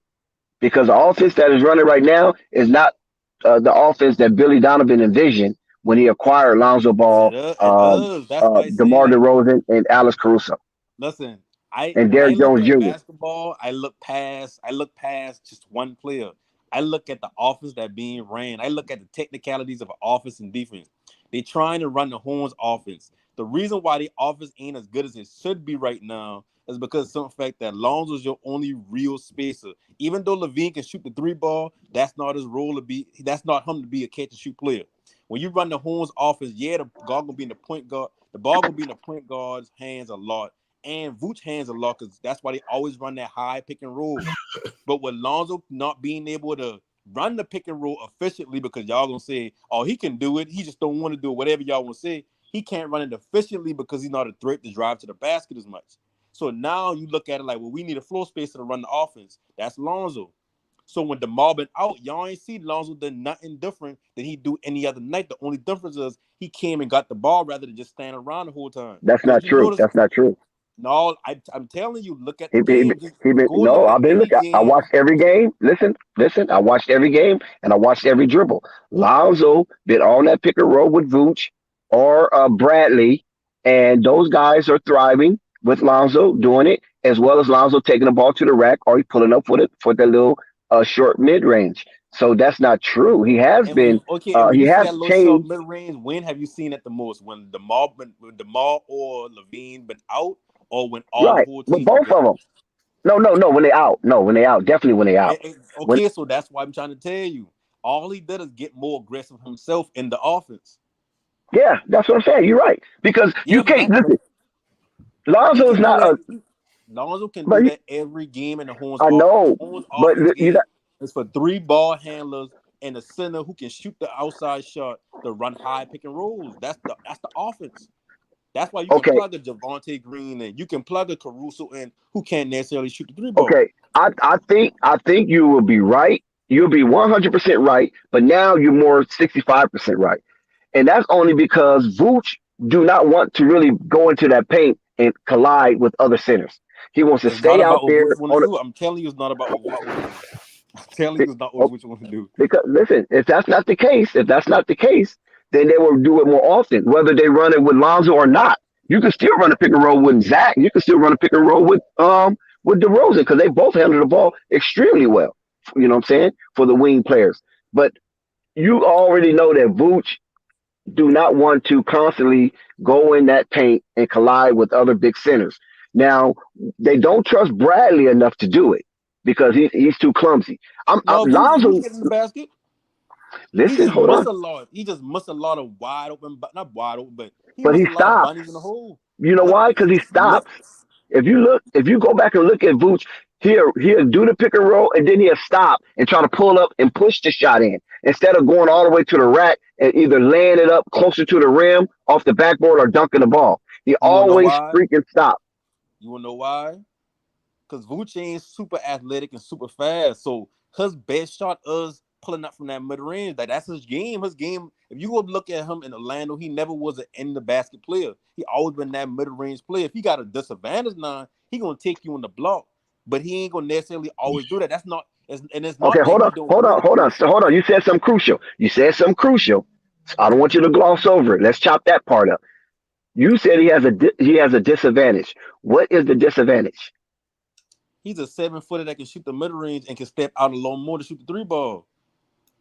Because the offense that is running right now is not the offense that Billy Donovan envisioned when he acquired Lonzo Ball, It does. That's why I say, DeMar DeRozan, and Alex Caruso. Listen, and Derrick Jones Jr. Basketball, I look past just one player. I look at the offense that being ran. I look at the technicalities of offense and defense. They're trying to run the Horns offense. The reason why the offense ain't as good as it should be right now is because of some fact that Lonzo's your only real spacer. Even though LaVine can shoot the three ball, that's not his role to be. That's not him to be a catch and shoot player. When you run the Horns offense, the ball gonna be in the point guard. The ball gonna be in the point guard's hands a lot, and Vooch's hands a lot, because that's why they always run that high pick and roll. But with Lonzo not being able to run the pick and roll efficiently, because y'all gonna say, "Oh, he can do it. He just don't want to do it." Whatever y'all want to say, he can't run it efficiently because he's not a threat to drive to the basket as much. So now you look at it like, well, we need a floor spacer to run the offense. That's Lonzo. So when DeMar been out, y'all ain't see Lonzo done nothing different than he do any other night. The only difference is he came and got the ball rather than just stand around the whole time. That's not true. That's not true. No, I'm telling you, look at the game. I've been looking. I watched every game. Listen. I watched every game, and I watched every dribble. Lonzo been on that pick and roll with Vooch or Bradley, and those guys are thriving with Lonzo doing it, as well as Lonzo taking the ball to the rack or he pulling up for the little short mid range. So that's not true. He has been. He has changed. Mid range. When have you seen it the most? When DeMar or LaVine been out, or when all the whole team? With both of them. No. When they out. No, when they out. Definitely when they out. So that's why I'm trying to tell you. All he did is get more aggressive himself in the offense. Yeah, that's what I'm saying. You're right, because you can't listen. Lonzo is not Lonzo can do that every game in the Horns. I know, but it's for three ball handlers and a center who can shoot the outside shot to run high pick and rolls. That's the offense. That's why you can plug a Javonte Green in. You can plug a Caruso in who can't necessarily shoot the three ball. Okay, I think you will be right. You'll be 100% right, but now you're more 65% right, and that's only because Vooch do not want to really go into that paint and collide with other centers. He wants to stay out there. I'm telling you, it's not about what we do. I'm telling you, it's not what you want to do. Because listen, if that's not the case, then they will do it more often, whether they run it with Lonzo or not. You can still run a pick and roll with Zach. You can still run a pick and roll with DeRozan, because they both handle the ball extremely well. You know what I'm saying? For the wing players. But you already know that Vooch do not want to constantly go in that paint and collide with other big centers. Now, they don't trust Bradley enough to do it because he's too clumsy. Lonzo get in the basket. Listen, hold on. He just missed a lot of wide open, but not wide open, but he But missed he a lot of stops. bunnies in the hole. You know why? Because he stops. If you go back and look at Vooch, he'll do the pick and roll, and then he'll stop and try to pull up and push the shot in instead of going all the way to the rack and either laying it up closer to the rim off the backboard or dunking the ball. He always freaking stops. You wanna know why? Because Vooch ain't super athletic and super fast, so his best shot is pulling up from that mid range. Like that's his game. His game. If you go look at him in Orlando, he never was an in the basket player. He always been that mid range player. If he got a disadvantage now, he gonna take you on the block, but he ain't gonna necessarily always do that. That's not. It's not. Okay, hold on. You said something crucial. I don't want you to gloss over it. Let's chop that part up. You said he has a disadvantage. What is the disadvantage? He's a 7-footer that can shoot the mid range and can step out a little more to shoot the 3 ball.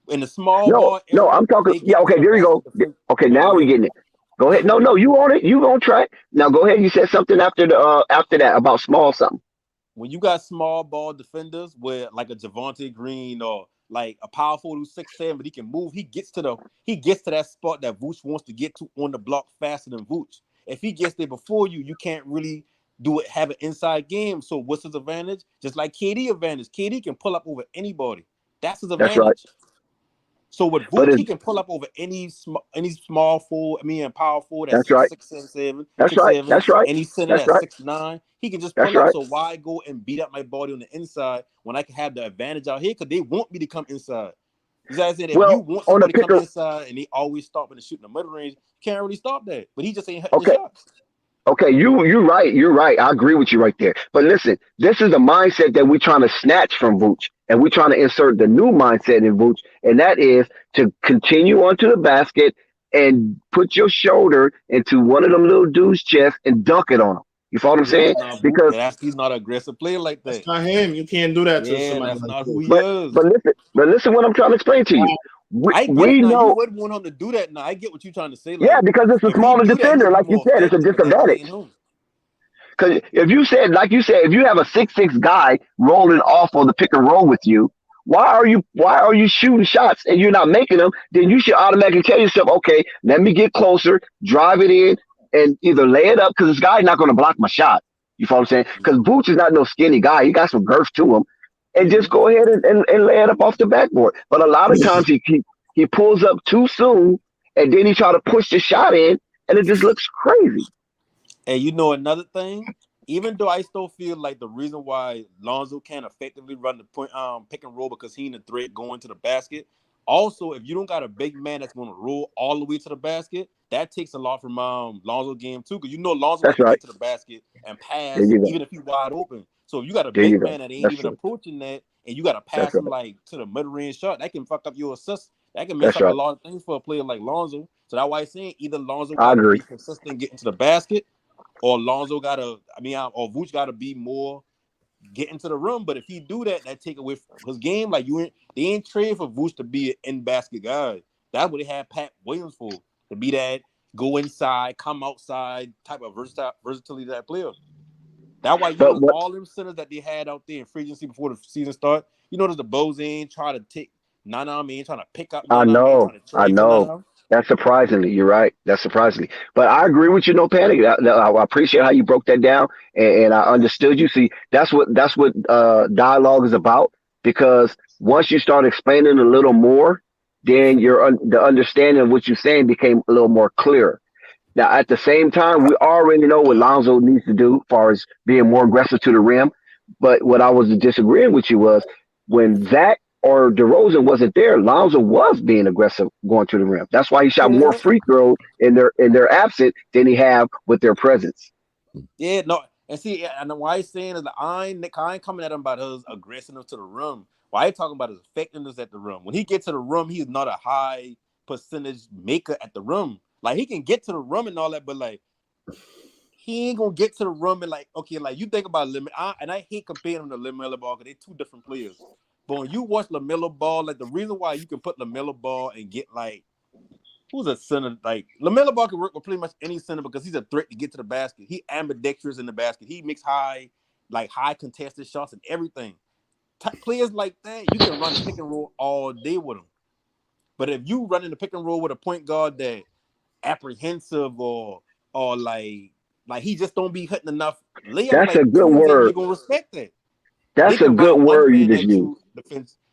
In the small ball, no, I'm talking. Yeah, okay, there you go. Okay, now we're getting it. Go ahead. No, you on it. You on track. Now go ahead. You said something after that about small something. When you got small ball defenders, where like a Javonte Green or like a power forward who's 6'7", but he can move, he gets to that spot that Vooch wants to get to on the block faster than Vooch. If he gets there before you, you can't really have an inside game. So what's his advantage? Just like KD advantage. KD can pull up over anybody. That's his advantage. That's right. So with Vooch, he can pull up over any small forward, power forward that's 6'7", 7', That's right. That's right. Any center that's 6'9", he can just pull up. So why go and beat up my body on the inside when I can have the advantage out here? Because they want me to come inside. You guys said if you want somebody to come inside and they always stopping to shoot in the mid range, you can't really stop that. But he just ain't hitting the shots. Okay, you're right. I agree with you right there. But listen, this is the mindset that we're trying to snatch from Vooch, and we're trying to insert the new mindset in Vooch, and that is to continue onto the basket and put your shoulder into one of them little dudes' chest and dunk it on them. You follow what I'm saying? Because he's not an aggressive player like that. That's not him. You can't do that to somebody. That's not who he is. But listen, what I'm trying to explain to you. I get it now. You wouldn't want him to do that now. I get what you're trying to say. Like, yeah, because it's a smaller defender, like you said, it's a disadvantage. Because if you said, if you have a 6'6" guy rolling off on the pick and roll with you, why are you shooting shots and you're not making them? Then you should automatically tell yourself, okay, let me get closer, drive it in, and either lay it up because this guy's not going to block my shot. You follow what I'm saying? Because Vooch is not no skinny guy. He got some girth to him. And just go ahead and lay it up off the backboard. But a lot of times he pulls up too soon, and then he try to push the shot in, and it just looks crazy. And you know another thing? Even though I still feel like the reason why Lonzo can't effectively run the point pick and roll because he in the threat going to the basket. Also, if you don't got a big man that's going to roll all the way to the basket, that takes a lot from Lonzo's game too. Because you know Lonzo can get to the basket and pass even if he's wide open. So if you got a big man that ain't even approaching that, and you got to pass him like to the mid-range shot, that can fuck up your assist. That can mess up a lot of things for a player like Lonzo. So that's why I'm saying either Lonzo got to be consistent getting to the basket, or Lonzo got to, or Vooch got to be more getting to the rim. But if he do that, that take away from his game. Like they ain't trade for Vooch to be an in-basket guy. That's what they had Pat Williams for, to be that go inside, come outside type of versatility that player. That's why all them centers that they had out there in free agency before the season start. You notice the Bows ain't trying to take trying to pick up. I know. That's surprisingly. You're right. That's surprisingly. But I agree with you. No panic. I appreciate how you broke that down, and I understood you. See, that's what dialogue is about. Because once you start explaining a little more, then the understanding of what you're saying became a little more clear. Now, at the same time, we already know what Lonzo needs to do as far as being more aggressive to the rim. But what I was disagreeing with you was when Zach or DeRozan wasn't there, Lonzo was being aggressive going to the rim. That's why he shot more free throws in their absence than he have with their presence. Yeah, no, and see, and why he's saying is that I ain't coming at him about his aggressiveness to the rim. Why he talking about his effectiveness at the rim? When he gets to the rim, he's not a high percentage maker at the rim. Like, he can get to the rim and all that, but, like, he ain't going to get to the rim and, like, okay, like, you think about and I hate comparing him to LaMelo Ball because they're two different players. But when you watch LaMelo Ball, like, the reason why you can put LaMelo Ball and get, like, who's a center? Like, LaMelo Ball can work with pretty much any center because he's a threat to get to the basket. He ambidextrous in the basket. He makes high contested shots and everything. Players like that, you can run pick and roll all day with them. But if you run in the pick and roll with a point guard that apprehensive or like he just don't be hitting enough layups, That's like a good come on, word. you're gonna respect that. That's a good word you just used.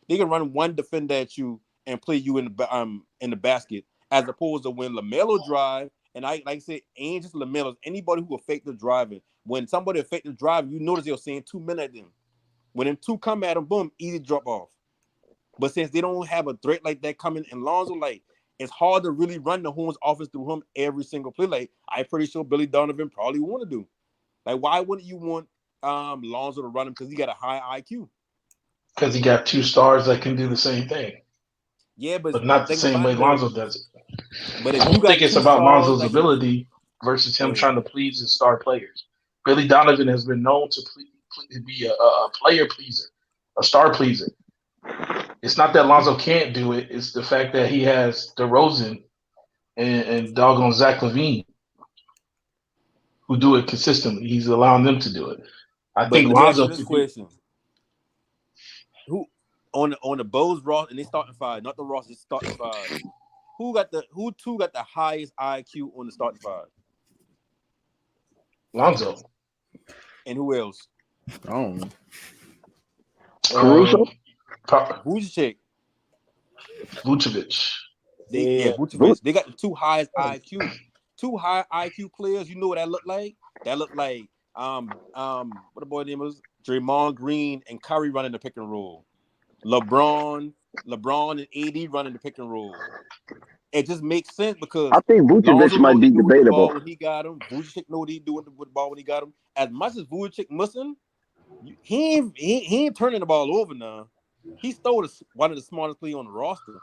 They can run one defender at you and play you in the basket, as opposed to when LaMelo drive. And I said, ain't just LaMelo. Anybody who effective driving. When somebody effective driving, you notice they're saying 2 men at them. When them two come at them, boom, easy drop off. But since they don't have a threat like that coming in Lonzo, like it's hard to really run the Hornets offense through him every single play. Like I'm pretty sure Billy Donovan probably want to do. Like why wouldn't you want Lonzo to run him? Because he got a high IQ. Because he got two stars that can do the same thing. Yeah, but not the same way Lonzo does it. But if I you don't think it's about Lonzo's like ability versus him trying to please his star players. Billy Donovan has been known to be a player pleaser, a star pleaser. It's not that Lonzo can't do it. It's the fact that he has DeRozan and doggone Zach LaVine who do it consistently. He's allowing them to do it. I think Lonzo this question. Who on the Bulls roster and they starting five, not the roster, just starting five. Who got the highest IQ on the starting five? Lonzo. And who else? I don't know. Caruso? Vucevic. Vucevic. Vucevic. They got the two highest IQ. Two high IQ players. You know what that look like? That look like what the boy name was? Draymond Green and Curry running the pick and roll. LeBron and AD running the pick and roll. It just makes sense because I think Vucevic might be debatable. When he got him, Vucevic know what he doing with the ball when he got him. As much as Vucevic missing, he ain't turning the ball over now. He stole one of the smartest players on the roster.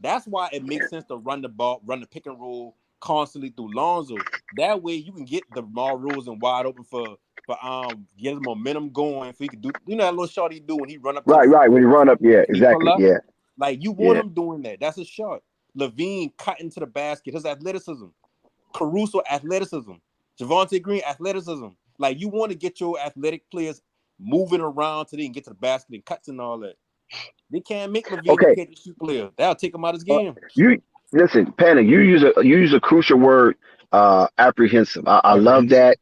That's why it makes sense to run the ball, run the pick and roll constantly through Lonzo. That way you can get the ball rules and wide open for get his momentum going. So he can do that little shot he do when he run up. Right. When he run up, yeah, exactly, yeah. Like you want him doing that. That's a shot. LaVine cutting to the basket. His athleticism. Caruso athleticism. Javonte Green athleticism. Like you want to get your athletic players moving around so they can get to the basket and cuts and all that. They can't make LaVine a catch-and-shoot player. That'll take him out of his game. You listen, Panic. You use a crucial word, apprehensive. I love that,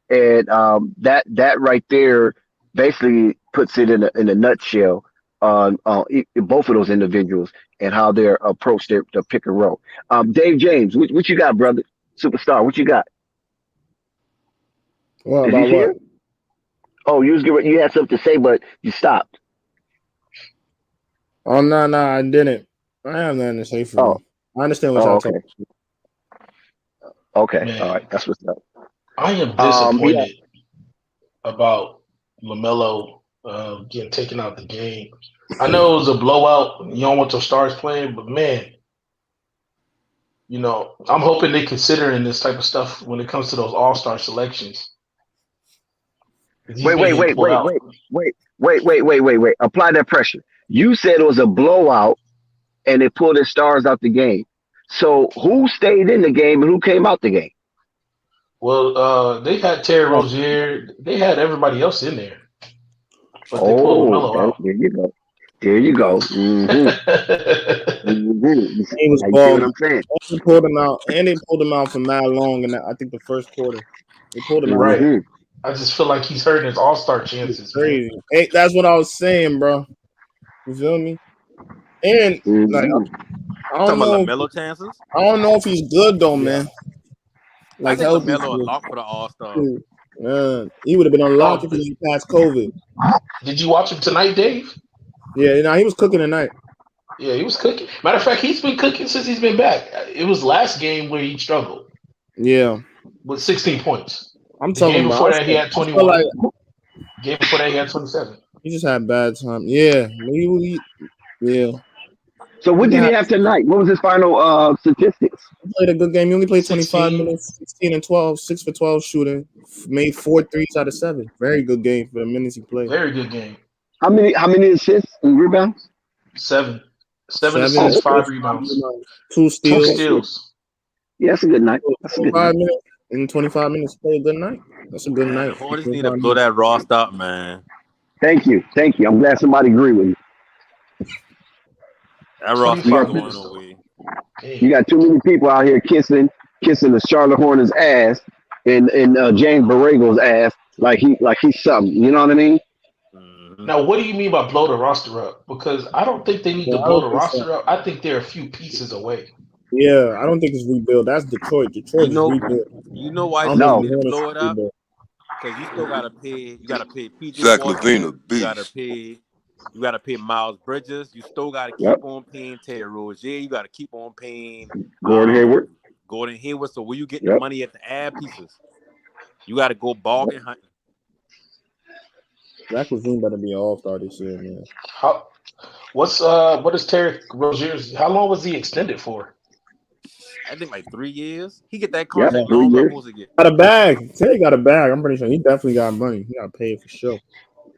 and that right there basically puts it in a nutshell on both of those individuals and how they're approach their pick and roll. Dave James, what you got, brother? Superstar, what you got? Well, about what? Oh, you had something to say, but you stopped. Oh no, I didn't. I have nothing to say for you. I understand what y'all talking about. Okay, Man, all right, that's what's up. I am disappointed about LaMelo getting taken out the game. I know it was a blowout. You don't want your stars playing, but man, I'm hoping they considering this type of stuff when it comes to those all-star selections. Wait. Apply that pressure. You said it was a blowout and they pulled their stars out the game. So who stayed in the game and who came out the game? Well, they had Terry Rozier. They had everybody else in there. But they pulled LaMelo out. There you go. Mm-hmm. He was balling. They pulled him out, and they pulled him out for mad long. And I think the first quarter, they pulled him out. Right. Mm-hmm. I just feel like he's hurting his all-star chances. Crazy. Hey, that's what I was saying, bro. You feel me? And like, I don't know. LaMelo chances. I don't know if he's good though, man. Like I think LaMelo a lock for the All-Star. He would have been unlocked if he passed COVID. Did you watch him tonight, Dave? Yeah, he was cooking tonight. Yeah, he was cooking. Matter of fact, he's been cooking since he's been back. It was last game where he struggled. Yeah. With 16 points. I'm talking game about. Before that, he had 21. Game before that, he had 27. He just had bad time. Yeah. Yeah. So what did he have tonight? What was his final statistics? He played a good game. He only played 25 minutes, 16 and 12, 6 for 12 shooting. Made 4 threes out of 7. Very good game for the minutes he played. Very good game. How many assists and rebounds? 7. 7 assists, 5 rebounds. 2 steals. Yeah, that's a good night. That's a good night. In 25 minutes, play a good night. That's a good night. The Hornets need to blow that roster up, man. Thank you. I'm glad somebody agreed with me. That roster 25 going minutes. away. You got too many people out here kissing the Charlotte Hornets ass and James Borrego's ass like he's something. You know what I mean? Mm-hmm. Now, what do you mean by blow the roster up? Because I don't think they need to I blow don't the think so. roster up. I think they're a few pieces away. Yeah, I don't think it's rebuild. That's Detroit. Detroit is rebuild. You know why I you don't No. need think to the blow Hornets it up? rebuild. Because you still gotta pay. You gotta pay PJ Zach Washington. LaVine, You gotta beast. pay. You gotta pay Miles Bridges. You still gotta keep Yep. on paying Terry Rozier. You gotta keep on paying Gordon Hayward. Gordon Hayward. So where you get Yep. the money at the ad pieces? You gotta go bargain hunting. Zach LaVine better be an all-star this year, man. What is Terry Rozier's? How long was he extended for? I think like 3 years. He get that Yep, contract 3 longer. years. Supposed to get. Got a bag. Terry got a bag. I'm pretty sure he definitely got money. He got paid for sure.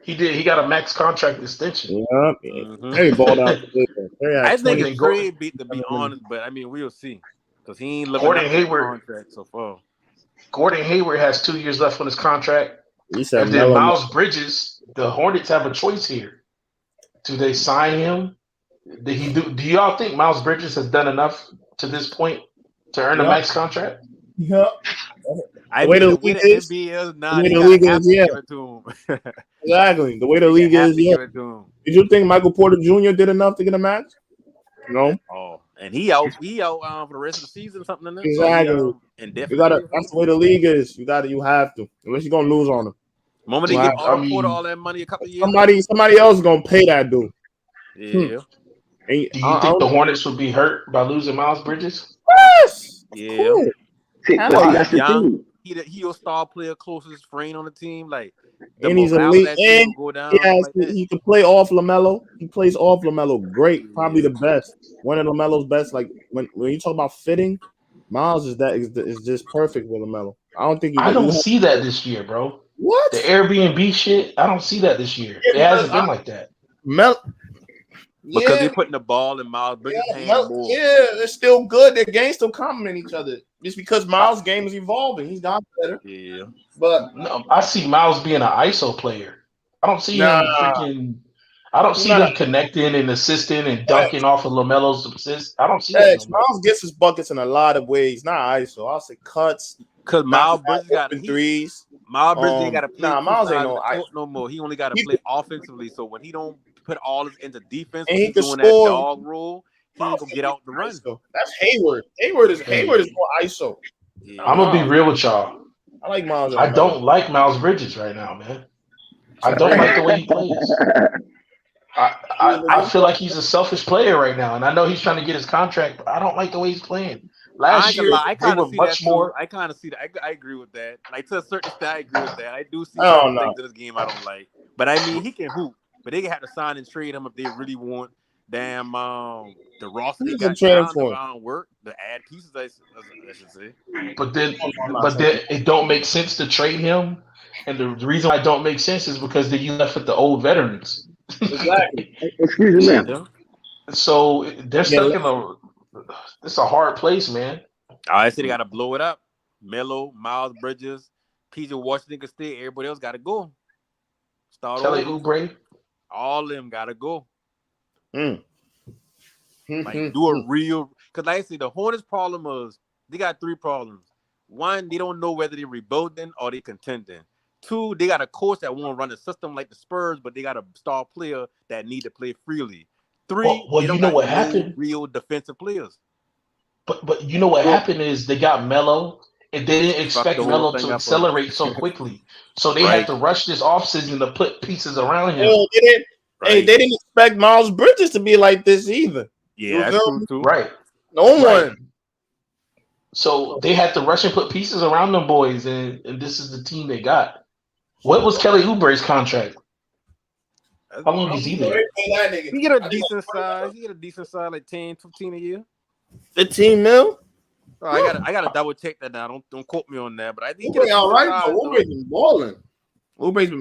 He did. He got a max contract extension. Yeah. Mhm. Terry balled out today. Terry had I think 20. it's trade beat to be honest, but I mean we'll see because he ain't living Gordon up to the Hayward. contract so far. Gordon Hayward has 2 years left on his contract. He said And then Melo. Miles Bridges, the Hornets have a choice here. Do they sign him? Do y'all think Miles Bridges has done enough to this point to earn a Yeah. max contract? Yeah. I The way mean, the the way league the is, NBA is now, the way they the gotta league have is, to yeah. give it to him. Exactly. The way the They league have is, to yeah. give it to him. Did you think Michael Porter Jr. did enough to get a max? No. Oh, and he out for the rest of the season, something like that. Exactly. So he, You indefinitely. gotta. That's the way the league is. You have to. Unless you're gonna lose on him. Moment they Wow. give I Otto mean, Porter all that money a couple of years ago. Somebody else is gonna pay that dude. Yeah. And do you think the Hornets would be hurt by losing Miles Bridges? Yes. Yeah. Cool. See, Hell but see, yeah. that's the Young. thing. He a star player, closest friend on the team. Like the And he's morale of elite. that team And will go down. he has. Like that. He can play off LaMelo. He plays off LaMelo. Great. Probably Yeah. the best. One of LaMelo's best. Like when you talk about fitting, Miles is just perfect with LaMelo. I don't think I don't see that this year, bro. What? The Airbnb shit, I don't see that this year. Yeah, It hasn't been like that. Because they're putting the ball in Miles Bridges' hand more. Yeah, they're still good. Their games still complement each other. Just because Miles' game is evolving, he's gotten better. Yeah. But no, I see Miles being an ISO player. I don't see him freaking. I don't see him connecting and assisting and dunking off of LaMelo's assists. I don't see that. No Miles gets his buckets in a lot of ways. Not ISO. I'll say cuts. Because Miles Bridges got threes. Miles Bridges ain't got to play Miles ain't no more. He only got to play offensively. So when he don't put all his into defense, and he's doing that dog role, he ain't gonna get out the run. That's Hayward. Hayward is more ISO. Yeah. I'm gonna be real with y'all. I like Miles. I don't like Miles Bridges right now, man. I don't like the way he plays. I feel like he's a selfish player right now, and I know he's trying to get his contract, but I don't like the way he's playing. Last year, I they were see much that more. I kind of see that. I agree with that. Like to a certain extent, I agree with that. I do see Oh, certain no. things in this game I don't like. But I mean, he can hoop. But they have to sign and trade him if they really want damn the roster they got down to work. The add pieces, I should say. But then it don't make sense to trade him. And the reason why it don't make sense is because then you left with the old veterans. Exactly. Excuse me, ma'am. So they're stuck in it's a hard place, man. I said they got to blow it up. Melo, Miles Bridges, PJ Washington can stay. Everybody else got to go. Start Kelly over. Oubre. All of them got to go. Mm. Like do a real, because like I said, the Hornets' problem is they got 3 problems. 1, they don't know whether they're rebuilding or they contending. 2, they got a coach that won't run a system like the Spurs, but they got a star player that need to play freely. 3, well, they don't you know got what no happened? real defensive players. But you know what happened is they got Melo, and they didn't expect the whole Melo thing to up accelerate so quickly. So they had to rush this offseason to put pieces around him. Hey, they didn't expect Miles Bridges to be like this either. Yeah, that's true too. Right. No one. So they had to rush and put pieces around them boys, and this is the team they got. What was Kelly Oubre's contract? How long is he there? He get a decent size. He get a decent size, like 10, 15 a year. 15 mil? Oh, I gotta double check that now. Don't quote me on that, but I think Oubre all right. Oubre's been balling.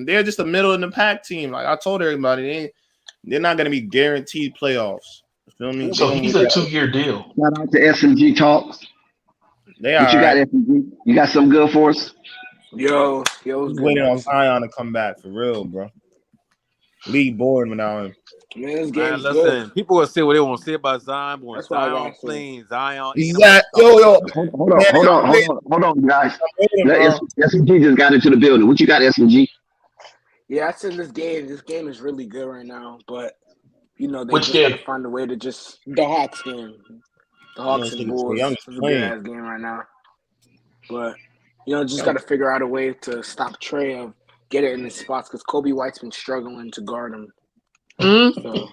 They're just a middle in the pack team. Like I told everybody, they're not gonna be guaranteed playoffs. You feel me? So he's a 2-year deal. Shout out to SMG Talks. They are. What you got, SMG? You got something good for us? Yo, waiting on Zion to come back for real, bro. League boring without him. Man, this Man, game's listen, good. people will say what they want to say about Zion, but when That's what I Zion gotta say. playing, Zion Exactly. ain't Yo, man. Hold on, guys. waiting, Let bro. SMG just got into the building. What you got, SMG? Yeah, I said this game is really good right now, but you know, they Which just gotta game? find a way to just the Hawks game. The Hawks and Bulls. Young It's a good playing. ass game right now. But you know, just gotta figure out a way to stop Trey of get it in his spots because Kobe White's been struggling to guard him. So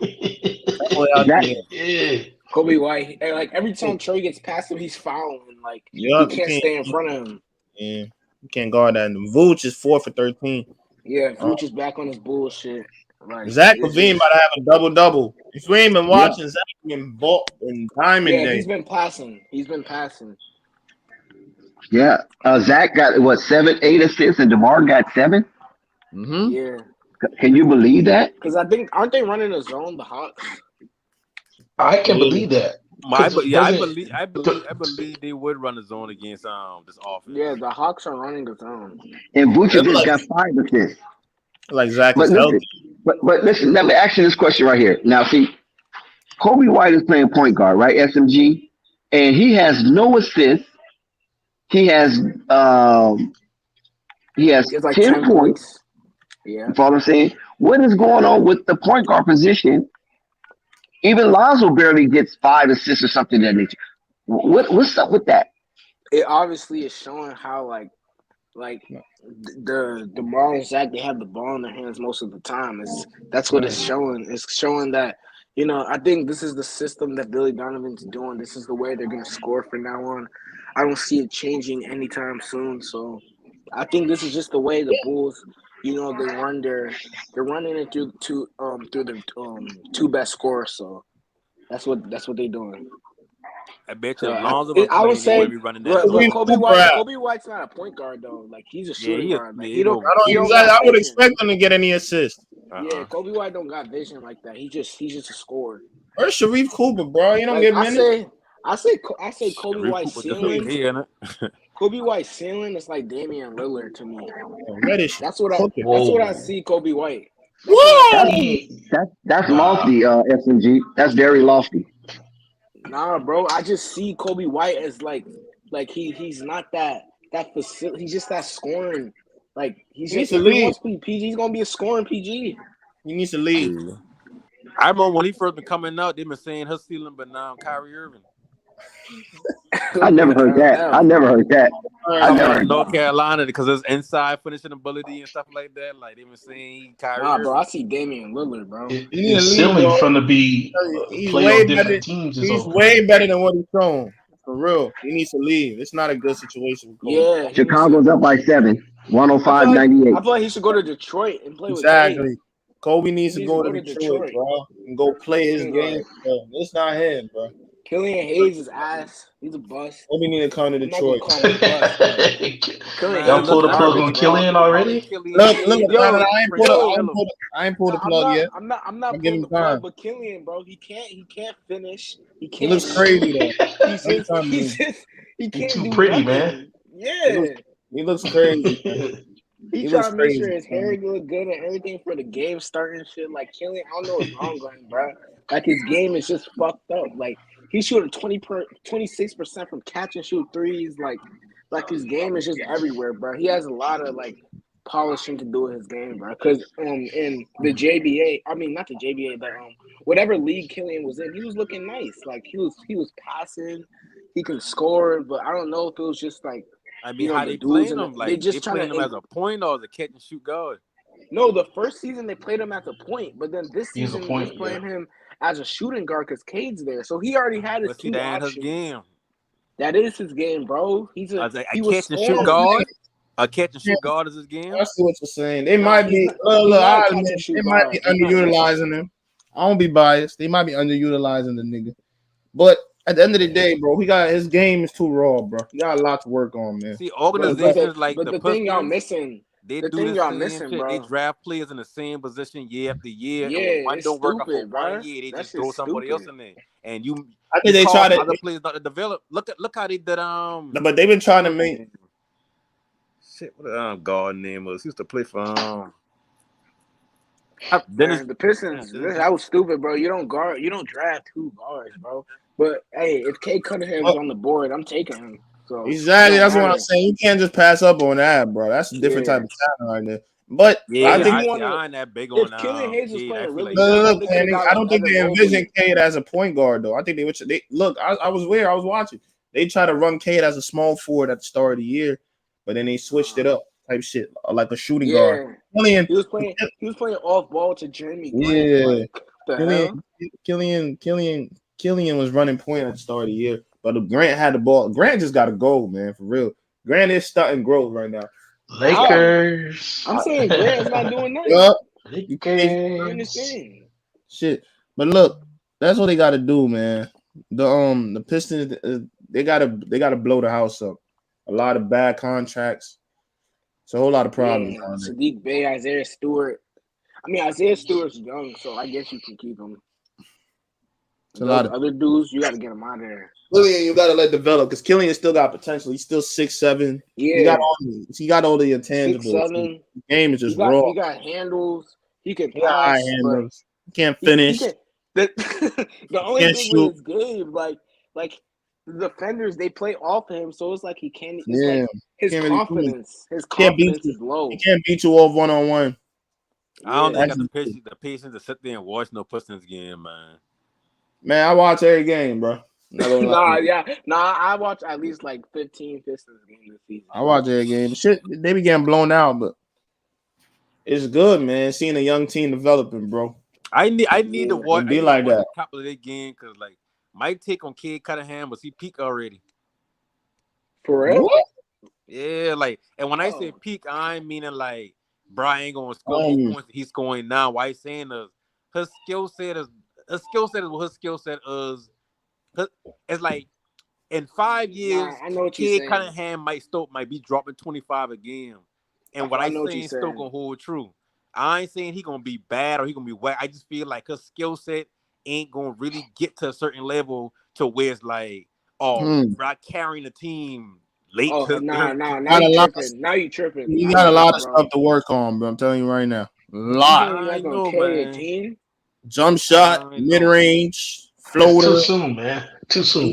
Yeah. Kobe White, like every time Trey gets past him, he's fouling. Like he can't stay in front of him. Yeah, you can't guard that. And Vooch is 4 for 13. Yeah, Vooch is back on his bullshit. Like Zach LaVine about to have a double-double. If you ain't been watching, Zach been in Diamond Day. He's been passing. Yeah. Zach got 7, 8 assists, and DeMar got 7. Mm-hmm. Yeah. Can you believe that? Because I think aren't they running a zone, the Hawks? I can believe that. I believe they would run a zone against this offense. Yeah, the Hawks are running a zone. And Vucevic got 5 assists. Like Zach is healthy. But listen, let me ask you this question right here. Now, see, Kobe White is playing point guard, right, SMG? And he has no assists. He has like 10 points. Yeah. You follow what I'm saying? What is going on with the point guard position? Even Lonzo barely gets 5 assists or something of that nature. What's up with that? It obviously is showing how like the DeMar and Zach, they have the ball in their hands most of the time. That's what it's showing. It's showing that, you know, I think this is the system that Billy Donovan's doing. This is the way they're gonna score from now on. I don't see it changing anytime soon. So I think this is just the way the Bulls, you know, they're running it through the two best scorers. So that's what they're doing. I bet you So Lonzo I would say be running that. Kobe White's not a point guard though. Like he's a shooting guard. Like, I would expect him to get any assists. Yeah, Kobe White don't got vision like that. He's just a scorer. Where's Sharif Cooper, bro? You don't get minutes. I say Kobe White's ceiling. Kobe White's ceiling is like Damian Lillard to me. Reddish. That's what I see Kobe White. Whoa! That's lofty, SMG. That's very lofty. Nah, bro. I just see Kobe White as like he's not that facility. He's just that scoring. Like he wants to be PG. He's gonna be a scoring PG. He needs to leave. I remember when he first been coming out, they've been saying her ceiling, but now Kyrie Irving. I never heard that. North Carolina because it's inside finishing ability and stuff like that. Like they've been saying Kyrie. Nah, bro. I see Damian Lillard, bro. His ceiling from to be play on different teams. He's way better than what he's shown. For real, he needs to leave. It's not a good situation. Yeah, Chicago's up by 7, 105-98. I feel like he should go to Detroit and play with Kobe. Kobe needs to go to Detroit, bro, and go play his game. Bro. It's not him, bro. Killian Hayes is ass. He's a bust. Kobe need to come to Detroit. Y'all pulled the plug on Killian already? Look, I ain't pulled the plug yet. I'm not pulling the plug, but Killian, bro, he can't finish. He can't. He looks crazy though. He can't. He's too pretty, man. Yeah. He looks crazy. He trying to make sure his hair look good and everything for the game starting and shit. Like Killian, I don't know what's wrong with him, bro. Like his game is just fucked up. Like he's shooting 26% from catch and shoot threes. Like his game is just everywhere, bro. He has a lot of like polishing to do with his game, bro. Because in the JBA, I mean not the JBA, but whatever league Killian was in, he was looking nice. Like he was passing, he can score, but I don't know if it was just like. I mean, how they playing him? Like they playing him as a point or as a catch and shoot guard? No, the first season they played him as a point, but then this season they're playing him as a shooting guard because Cade's there. So he already had his two options. His game. That is his game, bro. He catch and shoot guard. A catch and shoot guard is his game. I see what you're saying. They might be. They might be underutilizing him. I don't be biased. They might be underutilizing the nigga, but. At the end of the day, bro, his game is too raw, bro. He got a lot to work on, man. See, organizations like the thing y'all missing. They do the same shit. Bro. They draft players in the same position year after year. Yeah, and when one don't work out for 1 year, they just throw somebody else in there. And I think they try to other players not to develop. Look how they did. But they've been trying to make shit. What the guard name was? He used to play for Man, the Pistons, that was stupid, bro. You don't draft 2 guards, bro. But hey, if Kay Cunningham's on the board, I'm taking him. So exactly, that's what I'm saying. You can't just pass up on that, bro. That's a different type of talent right there. But I think I ain't that big on Killian Hayes was playing really good. Look, man, I don't think they envision Cade as a point guard, though. I think they look. I was there. I was watching. They try to run Cade as a small forward at the start of the year, but then they switched it up, type shit, like a shooting guard. Killian, he was playing off ball to Jeremy Grant. Killian was running point at the start of the year, but Grant had the ball. Grant just got to go, man, for real. Grant is starting growth right now. Lakers. I'm saying Grant's not doing nothing. Lakers. Shit, but look, that's what they got to do, man. The Pistons, they gotta blow the house up. A lot of bad contracts. It's a whole lot of problems. Sadiq Bey, Isaiah Stewart. I mean, Isaiah Stewart's young, so I guess you can keep him. It's a lot of other dudes, you got to get them out of there. Killian, you got to let develop because Killian still got potential. He's still 6'7". Yeah, he got all the intangibles. 6'7". The game is just raw. He got handles. He can pass. He can't finish. The only thing with his game, like the defenders, they play off him, so it's like he can't. Like his confidence is low. He can't beat you off 1-on-1. I don't think the patience to sit there and watch no Pistons game, man. Man, I watch every game, bro. I watch at least like 15 Pistons games this season. I watch every game. Shit, they be getting blown out, but it's good, man. Seeing a young team developing, bro. I need to watch. Be like that. A couple of their games because like my take on Cade Cunningham was he peak already. For real? What? Yeah, like, and when I say peak, I ain't meaning like Brian ain't gonna score points he's scoring now. Why he's saying his skill set is what his skill set is. It's like in 5 years, Cade Cunningham might be dropping 25 a game. And what I'm saying still gonna hold true. I ain't saying he gonna be bad or he gonna be whack. I just feel like his skill set ain't gonna really get to a certain level to where it's like, not carrying the team late. Now you tripping. You got a lot of stuff to work on, bro. I'm telling you right now. A lot. I know, man. Jump shot, mid range, floater. Too soon, man. Too soon.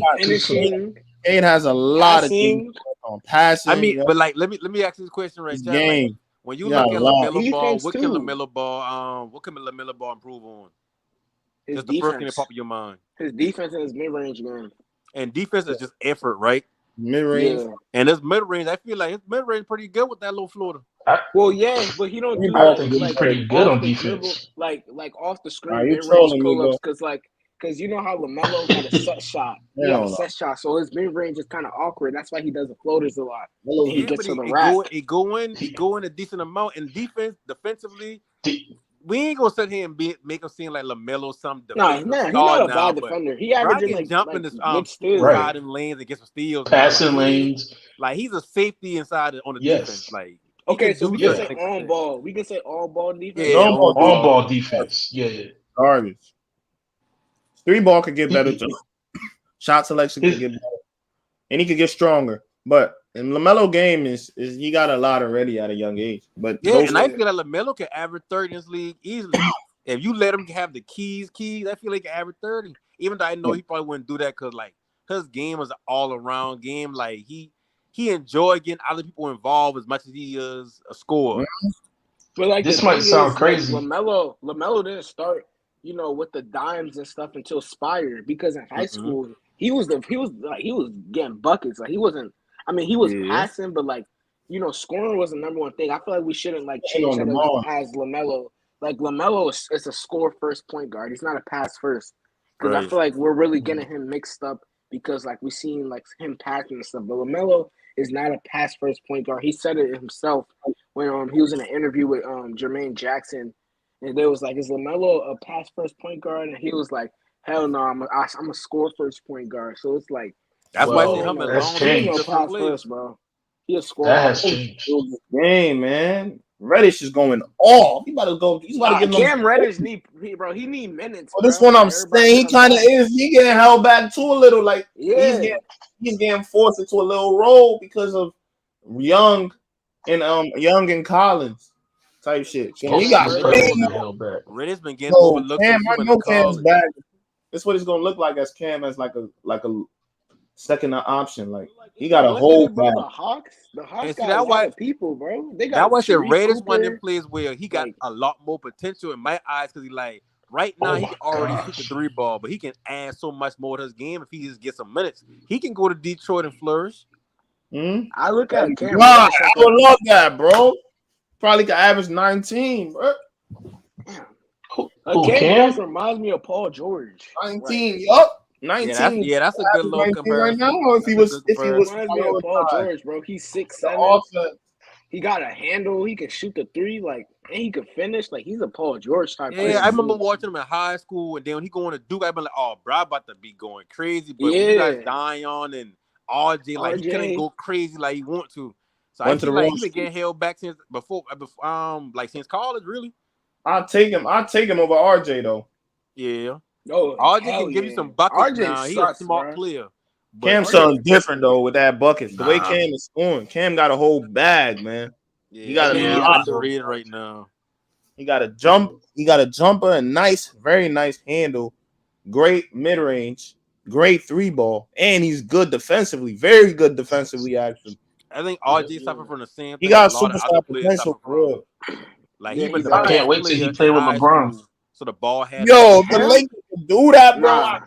Cade has a lot of things on passing. I mean, but like, let me ask you this question right now. Like, when you look at LaMelo Ball, what can LaMelo Ball improve on? Just the first thing that pop in your mind. His defense and his mid-range game. And defense is just effort, right? Mid-range. Yeah. And his mid-range, I feel like his mid-range pretty good with that little floater. Well, yeah, but he don't do I think he's pretty good on defense. Like off the screen mid-range pull-ups because you know how LaMelo got a set shot. He got a set shot, so his mid-range is kind of awkward. That's why he does the floaters a lot. He gets to the rack. He go in a decent amount. And defensively, we ain't gonna sit here and make him seem like LaMelo some defensive he's not a bad defender. He averages like jumping his right in lanes and get some steals, passing lanes. Like he's a safety inside on the defense. Like okay, so we can say on ball. We can say all ball defense. Yeah, on ball defense. Yeah. Garbage. 3-ball could get better too. Shot selection could get better, and he could get stronger. But in LaMelo game is he got a lot already at a young age. But and I feel like LaMelo can average 30 in this league easily. If you let him have the keys, I feel like he can average 30. Even though I know he probably wouldn't do that because like his game is an all around game. Like he enjoy getting other people involved as much as he is a scorer. But like this might sound crazy. Like, LaMelo didn't start, with the dimes and stuff until Spire because in high school he was getting buckets. Like he wasn't. I mean, he was passing, but like scoring was the number one thing. I feel like we shouldn't like change that as LaMelo. Like LaMelo is a score first point guard. He's not a pass first because I feel like we're really getting him mixed up because like we seen like him passing and stuff. But LaMelo is not a pass first point guard. He said it himself when he was in an interview with Jermaine Jackson. And they was like, is LaMelo a pass first point guard? And he was like, hell no, I'm a score first point guard. So it's like that's why that's changed. Pass first, bro. He a scorer. That has changed. Game, man. Reddish is going off. He's about to give Cam Reddish need minutes. Well, this one I'm saying he kind of is. He getting held back too a little. Like he's getting forced into a little role because of Young and Collins. type shit. Cam He got Reddish get held back. Reddish been getting no overlooked Cam. since he I went know to Cam's college. back. That's what it's gonna look like as Cam as like a second option. Like he got a Look at whole it, bro. back. The Hawks And see, got a that lot why of people, bro. They that got was the Sharif Reddish one of them Cooper. players where he got Like, a lot more potential in my eyes because he like right now Oh he my can already shoot the gosh. 3 ball, but he can add so much more to his game if he just gets some minutes. He can go to Detroit and flourish. I look at Cam God, Reddish I like would love that, bro. Probably could average 19, bro. Who, Cam Cam? Reddish reminds me of Paul George. 19, yup. 19. That's a good low 19 comparison. right now. If he was Reminds me of Paul prioritized. George, bro. He's The 6'7". offense. He got a handle. He can shoot the 3, like, and he can finish. Like, he's a Paul George type player. Yeah, I remember watching him in high school, and then when he going to Duke, I've been like, "Oh, bro, I'm about to be going crazy." But when you guys Zion and RJ, like he couldn't go crazy like he want to. So I feel like he's been getting held back since before, like since college, really. I'll take him over RJ though. Yeah. Oh, RJ can give you some buckets RJ now. He's sucks, a smart bro. player. Cam's something different though with that buckets. The way Cam is scoring, Cam got a whole bag, man. Yeah, he got Cam's a underrated right now. He got a jump. He got a jumper, a nice, very nice handle, great mid range, great 3 ball, and he's good defensively. Very good defensively, actually. I think RJ suffered from the same thing. He got a lot of superstar other players potential suffer for real. from. Like he been the I best can't wait till he player play in with high LeBron. school, so the ball has. Yo, the Lakers can do that, bro. Nah.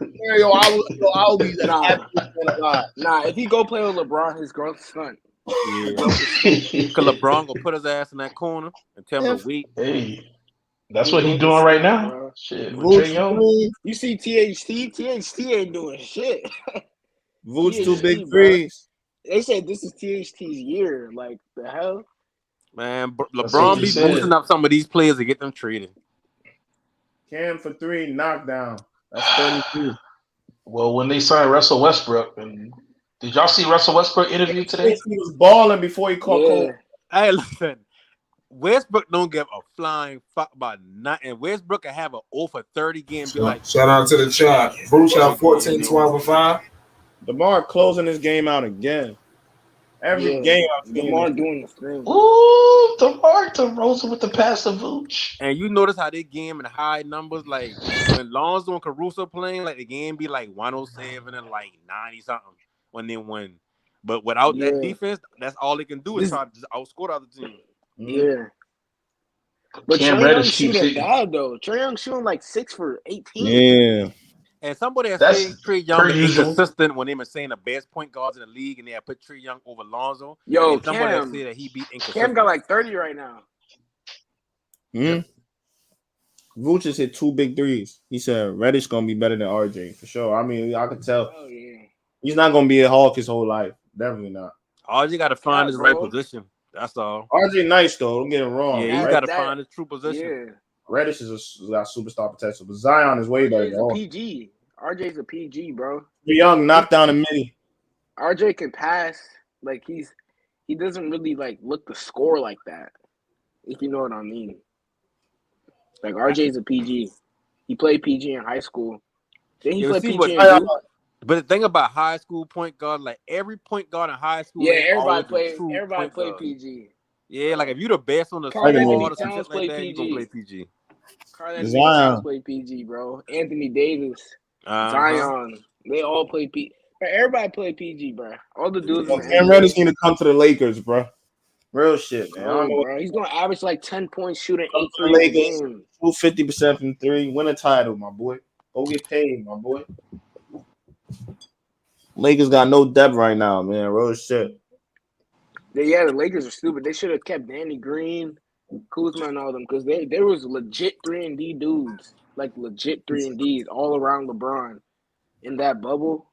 I'll be the happiest man alive. Nah, if he go play with LeBron, his growth stunt. Yeah, because LeBron gonna put his ass in that corner and tell him to wait. Hey, that's what he's doing right now. Bro. Shit, with Trae Young. You see THT? THT ain't doing shit. Vooch 2 big threes. They said this is THT's year. Like the hell, man. LeBron be boosting up some of these players to get them traded. Cam for 3, knockdown. That's 32. Well, when they signed Russell Westbrook, and did y'all see Russell Westbrook interview today? He was balling before he caught cold. Hey, listen. Westbrook don't give a flying fuck about nothing. Westbrook can have an 0 for 30 game. Be like, shout out to the chat. Vooch out 14, 12, and 5. DeMar closing this game out again. Every game I've seen DeMar doing the thing. Ooh, DeMar DeRozan with the pass of Vooch. And you notice how they game in high numbers, like when Lonzo and Caruso playing, like the game be like 107 and like 90 something when they win. But without that defense, that's all they can do is try to just outscore the other team. Yeah. But Trae Young shooting bad though. Trae Young shooting like 6 for 18. Yeah. And somebody has said Trae Young is inconsistent when they were saying the best point guards in the league, and they have put Trae Young over Lonzo. Yo, and somebody has said that he beat inconsistent. Cam got like 30 right now. Vooch just hit 2 big threes. He said Reddish gonna be better than RJ for sure. I mean, I could tell. Oh, yeah. He's not gonna be a Hawk his whole life. Definitely not. RJ got to find his right position. That's all. RJ nice though. Don't get it wrong. Yeah, he's got to find his true position. Yeah. Reddish is got superstar potential, but Zion is way better. RJ's a PG. RJ's a PG, bro. Young knocked down a mini. RJ can pass. Like he doesn't really like look to score like that. If you know what I mean. Like RJ's a PG. He played PG in high school. Then he played PG in Duke. But the thing about high school point guard, like every point guard in high school, everybody played PG. Yeah, like if you're the best on the Carl Anthony or some shit like that, PG. you gonna play PG. Carl Anthony Towns played PG, bro. Anthony Davis, Zion, they all played PG. Everybody played PG, bro. All the dudes. Cam Reddish need to come to the Lakers, bro. Real shit, man. Bro. He's gonna average like 10 points, shooting 8 threes a game. 50% from 3. Win a title, my boy. Go get paid, my boy. Lakers got no depth right now, man. Real shit. Yeah, the Lakers are stupid. They should have kept Danny Green, Kuzma, and all them because they was legit 3-and-D dudes, like legit 3-and-Ds all around LeBron. In that bubble,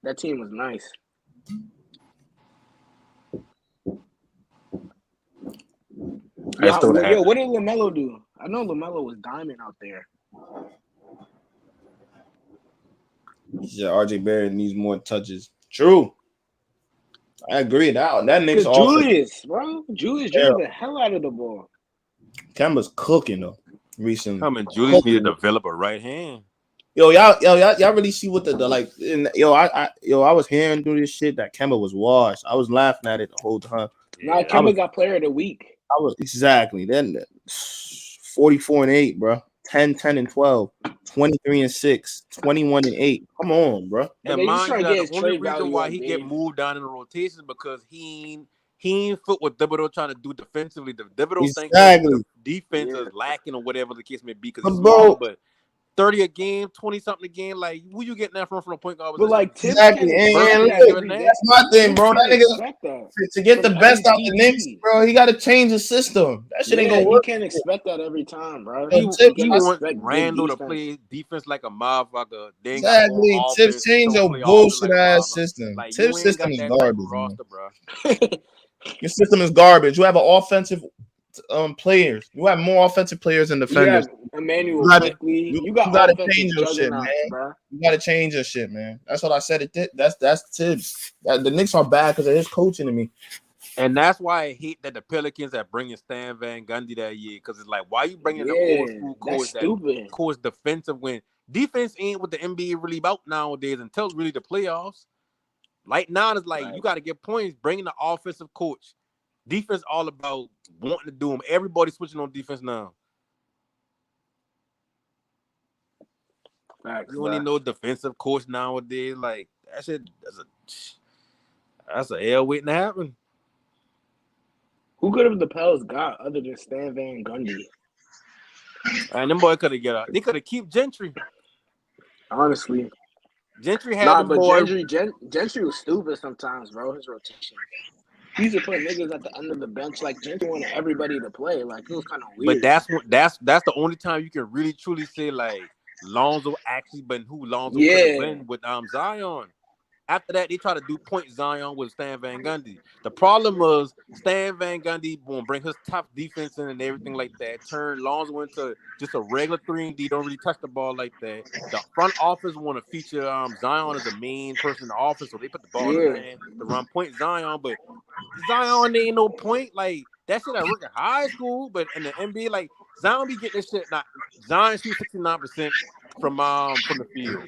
that team was nice. Yo, what did LaMelo do? I know LaMelo was diamond out there. Yeah, RJ Barrett needs more touches. True. I agree. That Knicks also. Julius drew the hell out of the ball. Kemba's cooking though recently. Julius need to develop a right hand. Y'all really see what the like? I was hearing through this shit that Kemba was washed. I was laughing at it the whole time. Nah, Kemba got player of the week. I was exactly then. 44-8, bro. 10-10-12, 23-6, 21-8. Come on, bro. And they just mind trying you, to get the his only trade reason value why up, he man. get moved down in the rotation is because he ain't fit what Thibodeau trying to do defensively. The Thibodeau think the defense is lacking or whatever the case may be because he's smaller, but 30 a game, 20-something a game, like who you getting that from a point guard? But like Tibbs exactly, can't and that's my thing, bro. That nigga to get the best out the Knicks, bro, he got to change the system. That shit ain't gonna work. He can't expect that every time, bro. He wants Randall to play defense like a motherfucker. They Exactly. Tibbs change your bullshit ass system. Like, Tibbs system is garbage, roster, bro. Your system is garbage. You have an offensive players. You have more offensive players than defenders. Yeah, Emmanuel quickly. You got gotta offensive change your shit, man. Bro. You gotta change your shit, man. That's what I said. It did. That's Tibbs. The Knicks are bad because of his coaching to me. And that's why I hate that the Pelicans are bringing Stan Van Gundy that year, because it's like, why you bringing the old school coach that coach defensive when defense ain't what the NBA really about nowadays until really the playoffs. Like now it's like you got to get points, bringing the offensive coach. Defense all about wanting to do them. Everybody switching on defense now. You don't need no defensive coach nowadays. Like that shit, that's a L waiting to happen. Who could have the Pels got other than Stan Van Gundy? And them boy could have get out. They could have keep Gentry. Honestly, Gentry had them boy. Gentry was stupid sometimes, bro. His rotation. He used to put niggas at the end of the bench. Like Gentry wanted everybody to play. Like it was kind of weird. But that's the only time you can really truly say like Lonzo actually been who Lonzo could have been with Zion. After that, they try to do point Zion with Stan Van Gundy. The problem was Stan Van Gundy will bring his tough defense in and everything like that. Turn Lonzo into just a regular 3-and-D, don't really touch the ball like that. The front office want to feature Zion as a main person in the office, so they put the ball in his hand to run point Zion. But Zion ain't no point. Like that shit at work at high school, but in the NBA, like Zion be getting this shit. Not Zion shoots 69% from the field.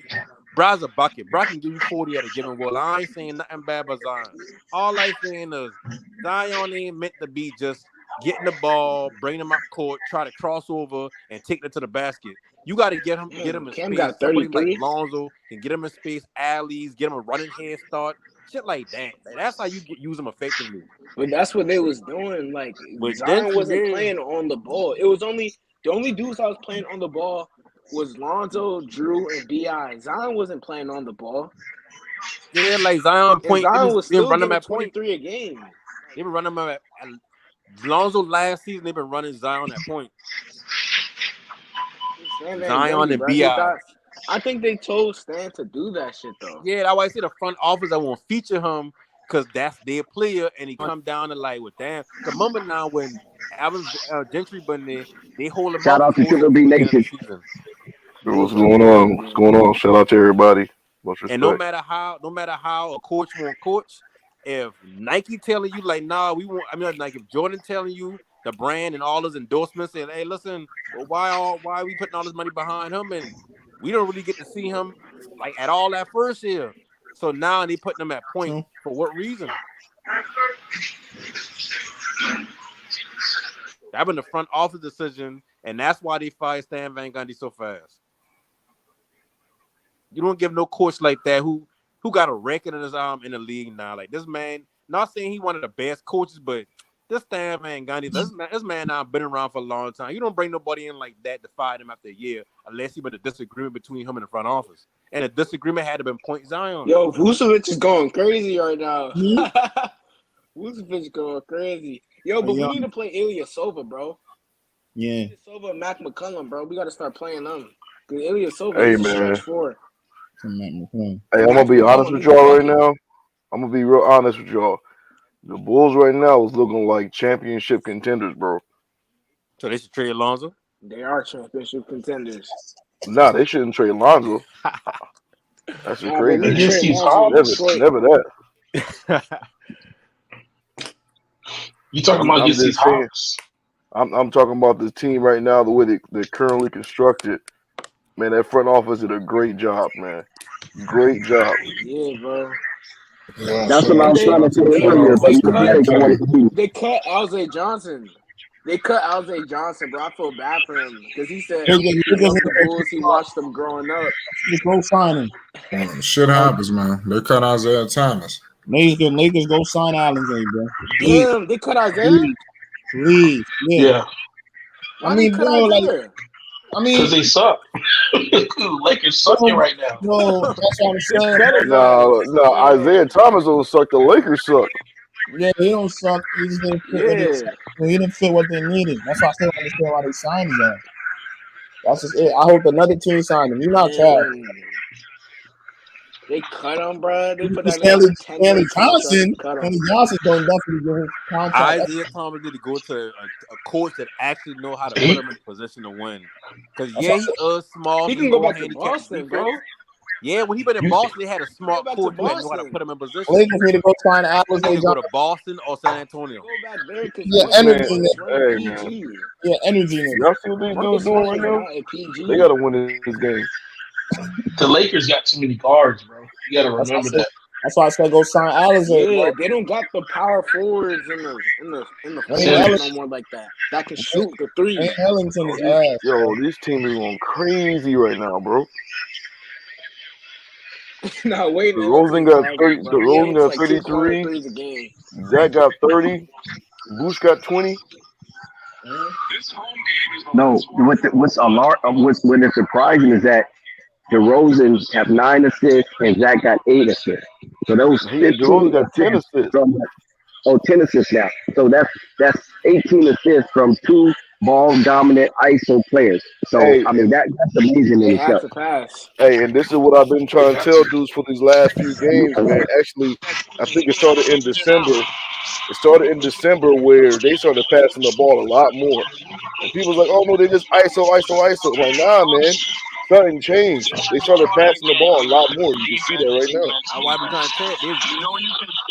Bro's a bucket. Bro can give you 40 at a given will. I ain't saying nothing bad about Zion. All I saying is Zion ain't meant to be just getting the ball, bringing him up court, try to cross over, and take it to the basket. You got to get him in Cam space. got Somebody 33. like Lonzo can get him in space, alleys, get him a running head start, shit like that. Like, that's how you use him effectively. But that's what they was doing. Like Zion wasn't playing on the ball. It was only the only dudes I was playing on the ball was Lonzo, Drew, and B.I. Zion wasn't playing on the ball. Yeah, like Zion point. Zion was still running getting 23 a game. They been running him at Lonzo last season. They've been running Zion at point. Zion and B.I. I think they told Stan to do that shit though. Yeah, that's why I say the front office I won't feature him because that's their player, and he come down and like, well, damn. The moment now when Gentry been there, they hold him Shout up out to Sugar B Nation. What's going on? What's going on? Shout out to everybody. Much respect. And no matter how a coach won't coach, if Nike telling you like, nah, we want. I mean, like if Jordan telling you the brand and all his endorsements, and hey, listen, well, why are we putting all this money behind him, and we don't really get to see him like at all that first year. So now they putting him at point for what reason? That been the front office decision, and that's why they fired Stan Van Gundy so fast. You don't give no coach like that who got a record in his arm in the league now. Like this man, not saying he one of the best coaches, but this Stan Van Gundy, this man now been around for a long time. You don't bring nobody in like that to fire him after a year unless he been a disagreement between him and the front office. And the disagreement had to been point Zion. Yo, Vucevic is going crazy right now. Vucevic going crazy. Yo, but we need to play Ilyasova, bro. Yeah. Ilyasova and Mac McCullum, bro. We got to start playing them. Because Ilyasova Hey, is a man. stretch four. Hey, I'm gonna be honest with y'all right now. I'm gonna be real honest with y'all. The Bulls right now is looking like championship contenders, bro. So they should trade Lonzo? They are championship contenders. Nah, they shouldn't trade Lonzo. That's crazy. Against these Hawks. Never that. You talking about against these Hawks? I'm talking about this team right now, the way they're currently constructed. Man, that front office did a great job, man. Great job. Yeah, bro. That's what I was trying to say earlier. They cut Alzay Johnson. They cut Alzay Johnson, bro. I feel bad for him because he said Niggas he need loved the to Bulls. He watched them growing up. just go sign him. Shit happens, man. They cut Isaiah Thomas. Lakers go sign Allen's, bro. Damn, they cut Isaiah? Please. Yeah. Why they cut bro, Isaiah? Because they suck. Lakers sucking right now. No, that's what I'm saying. No, Isaiah Thomas don't suck. The Lakers suck. Yeah, he don't suck. He just didn't fit he didn't fit what they needed. That's why I still understand why they signed him. That's just it. I hope another team signed him. He's not trash. They cut him, bro. They put that Stanley Johnson. Stanley Johnson don't definitely give him contract. Isaiah Thomas need to go to a coach that actually know how to put him in a position to win. Because he's small. He can go back to Boston, bro. Yeah, when he been in Boston, they had a smart coach that knew how to put him in position. Lakers need to go sign He need to go to Boston or San Antonio. Go back there because energy. Yeah, energy. Y'all see what these dudes doing right now? They gotta win this game. The Lakers got too many guards, bro. You gotta remember that. That's why I said go sign Alizé. Yeah, they don't got the power forwards in the no more like that. That can shoot the three. Ellington is ass. Yo, these teams are going crazy right now, bro. No, wait. DeRozan got 30. DeRozan got 33. Zach got 30. Bush got 20. No, what's surprising is that DeRozan have 9 assists and Zach got 8 assists. So those 15 got 10 assists. 10 assists now. So that's 18 assists from 2 ball dominant ISO players. So I mean that's amazing in itself. Hey, and this is what I've been trying to tell dudes for these last few games, man. Actually, I think it started in December. It started in December where they started passing the ball a lot more. And people was like, oh no, they just ISO. I'm like, nah, man. Something changed. They started passing the ball a lot more. You can see that right now. That's why I'm trying to tell you.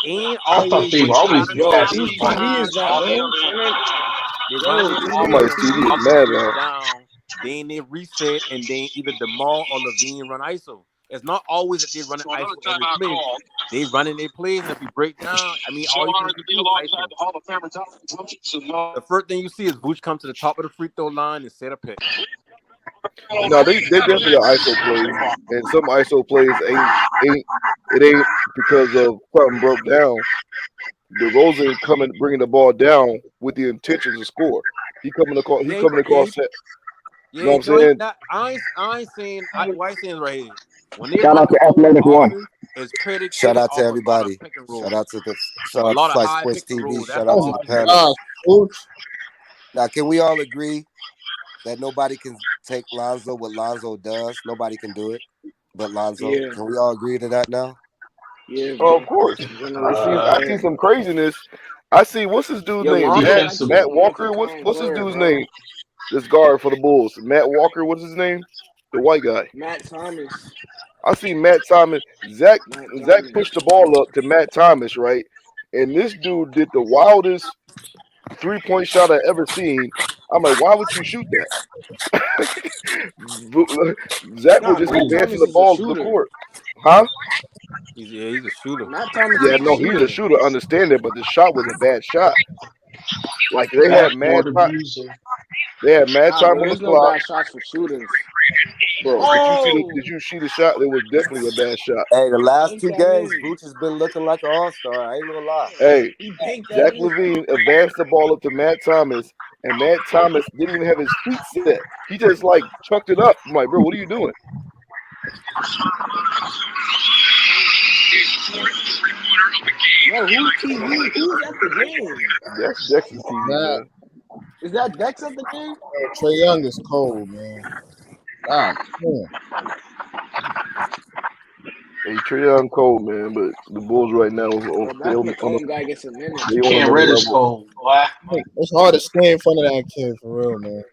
Ain't I thought they've always been passing the ball. Somebody's TV is mad now. Then they reset and then either DeMar or Levine run ISO. It's not always that they run an ISO every play. They running their plays, and if you break down, I mean, all you can do is ISO. The first thing you see is Vooch come to the top of the free throw line and set a pick. No, they definitely got ISO plays, and some ISO plays ain't because of something broke down. DeRozan bringing the ball down with the intention to score. He coming across set. Yeah, you know what I'm saying? I ain't saying right here. When shout out to Athletic One. Shout out to everybody. Shout out to Flight Sports TV. Shout out to the panel. Now, can we all agree that nobody can take Lonzo what Lonzo does? Nobody can do it but Lonzo. Yeah. Can we all agree to that now? Yeah. Oh, of course. I see some craziness. I see, what's his dude's name? Matt Walker? What's his dude's name? This guard for the Bulls. Matt Walker, what's his name? The white guy. Matt Thomas. I see Matt Thomas. Zach pushed the ball up to Matt Thomas, right? And this dude did the wildest 3-point shot I ever seen. I'm like, why would you shoot that? Zach would just be dancing the ball to the court. Huh? He's a shooter. Yeah, no, he's a shooter. Understand it, but the shot was a bad shot. Like they had mad time. They had mad time on the clock. Bad shots for shooters. Bro, did you see the shot? It was definitely a bad shot. Hey, the last 2 games, Vooch has been looking like an all-star. I ain't gonna lie. Hey, Zach LaVine advanced the ball up to Matt Thomas, and Matt Thomas didn't even have his feet set. He just like chucked it up. I'm like, bro, what are you doing? Yo, who's TV? Who's at the game? That's Dex's TV, man. Is that Dex at the game? Trae Young is cold, man. God, man. Hey, Trae Young cold, man, but the Bulls right now is on guy gets a minute. Can't Reddish cold. It's hard to stay in front of that kid for real, man.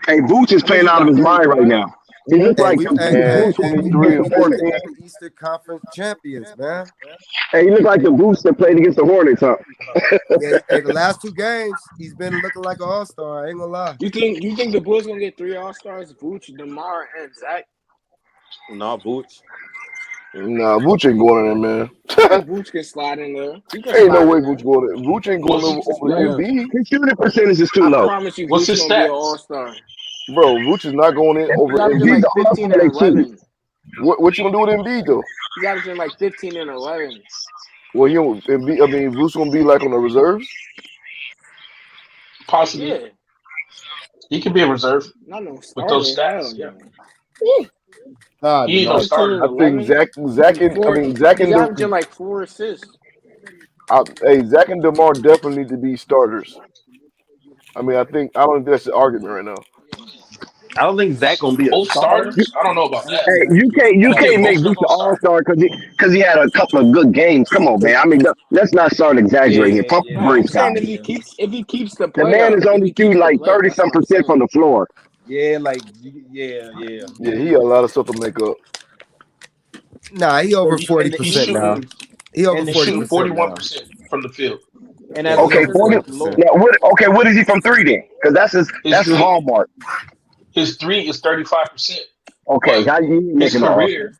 Hey, Vooch is playing out of his mind right now. He looks like 23 and 14. Eastern Conference champions, man. Hey, he looked like the Vooch that played against the Hornets, huh? Hey, the last 2 games, he's been looking like an all-star. I ain't gonna lie. You think the Bulls gonna get 3 all-stars? Vooch, DeMar, and Zach? No, Vooch. Nah, Vooch ain't going in there, man. I think Vooch can slide in there. He can Ain't no slide way in there. Vooch going in. Vooch ain't going over Embiid. His shooting percentage is too I low. promise you, What's Vooch his gonna be an stats? all-star. Bro, Vooch is not going in over He's averaging He's Embiid. like an 15 all-star. and They cheating. 11. What you gonna do with Embiid though? He's averaging like 15 and 11. Well, he don't, Embiid, I mean, Vooch gonna be like on the reserves. Possibly. Yeah, He could be a reserve not no with those starter. Hell stats. Yeah. no. Nah, He ain't no dog. 15 and starter. I think 11. Zach He's and averaging like 4 assists. Zach and DeMar definitely need to be starters. I mean, I don't think that's the argument right now. I don't think Zach gonna be a Both starter. starters? I don't know about I that. don't Hey, think Zach gonna be a you I starter. can't think make both of them Vooch an gonna start. all-star because he had a couple of good games. Come on, man. I mean, let's not start exaggerating here. Yeah, Pump the No, I'm brakes, saying guys. if he keeps the The play man up, is only shooting like 30-some% that's what I'm from the saying. floor. yeah, like yeah. Yeah, he got a lot of stuff to make up. Nah, he over And He's 40% now. shooting He over the he's shooting 40% now. 41% from the field. and Yeah, as he an Okay, over for him. assistant, 40%. low. Now, what is he from three then? Because His that's his three hallmark. his three is 35%. Okay, But how you his making the all-star?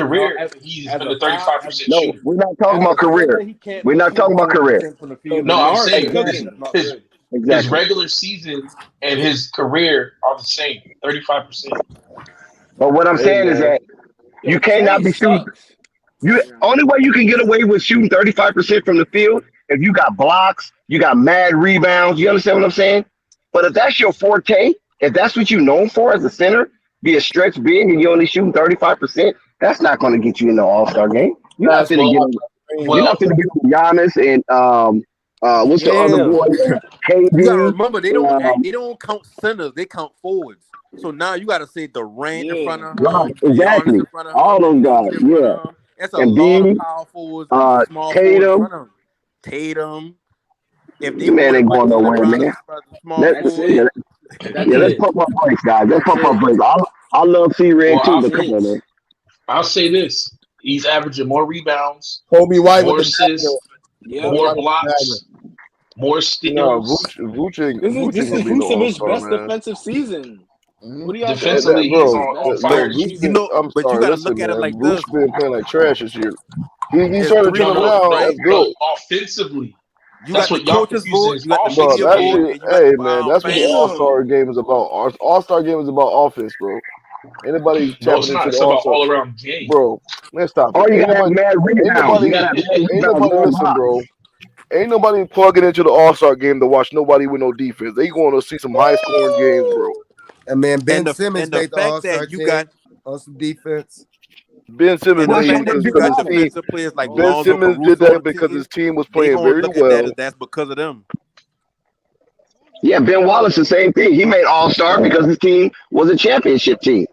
No, he's as been a a five, 35% No, shooter. we're not talking as about a career. center, he can't We're be not shooting talking about career. 40% from the So field No, and I'm making Demar, saying plays. his exactly. That's not his good. his Exactly. regular season and his career are the same, 35%. But what I'm Hey saying is man, that Yo, you cannot Klay be shooting. sucks. You Sorry, John. only way you can get away with shooting 35% from the field if you got blocks, you got mad rebounds. You understand what I'm saying? But if that's your forte, if that's what you're known for as a center, be a stretch big and you only shooting 35%, that's not going to get you in the All-Star game. You're not That's going to what get. I You're mean. not Well, going to get Giannis and what's the other Yeah, boy? you gotta KD. remember Um, they don't count centers, they count forwards. So now you gotta say Durant in front Yeah. of right, him, Giannis exactly. in front of All him, those guys. Embiid in front Yeah. of him. That's a And lot of B, power forwards and small forwards in Tatum. front of him. Tatum. If they The man want to ain't put going Jalen nowhere, Brown man. as a small Let, That's forward, yeah, it. That's let's it. pump our brakes, guys. Let's That's pump our it. brakes. I love well, C-Red too, That's but come it. on, man. I'll say this: he's averaging more rebounds, Kobe White with more the dagger. assists, Yep. Kobe more White with the dagger. blocks, more no, steals. Vooch ain't This is gonna be no All Vucevic's Star, best man. defensive season. Mhm. What are y'all talking That, Defensively, about? This is he's his bro, best on but fire yo, this defensive Vooch season. been. season. I'm but you sorry, gotta listen, look at it man. like Vooch this. been playing like trash this year. He's His trying to turn three it No, around. right? Let's no, but go, offensively, You that's got the what y'all coaches confusing vote, is you got the bro. media offensive That's game. vote, what. and you got Hey, the man, that's what the All fans. Star Damn. game is about. All Star game is about offense, bro. Anybody No, tapping it's not. into the It's All about Star, all around game. bro. Man, stop it. Or you gotta have mad rebounds. You gotta have mad Ain't rebounds, nobody. mad Listen, blocks. bro. Ain't nobody plugging into the All Star game to watch nobody with no defense. They going to see some high scoring games, bro. And man, Ben And Simmons the made the fact All-Star that you got team on some defense. Ben Simmons and the Well, made he fact it that you didn't got because his matter. team. defensive players like Ben Lonzo Simmons did Caruso on that the because team, his team was they playing gonna very look at that well. as that's because of them. Yeah, Ben Wallace, the same thing. He made All-Star because his team was a championship team.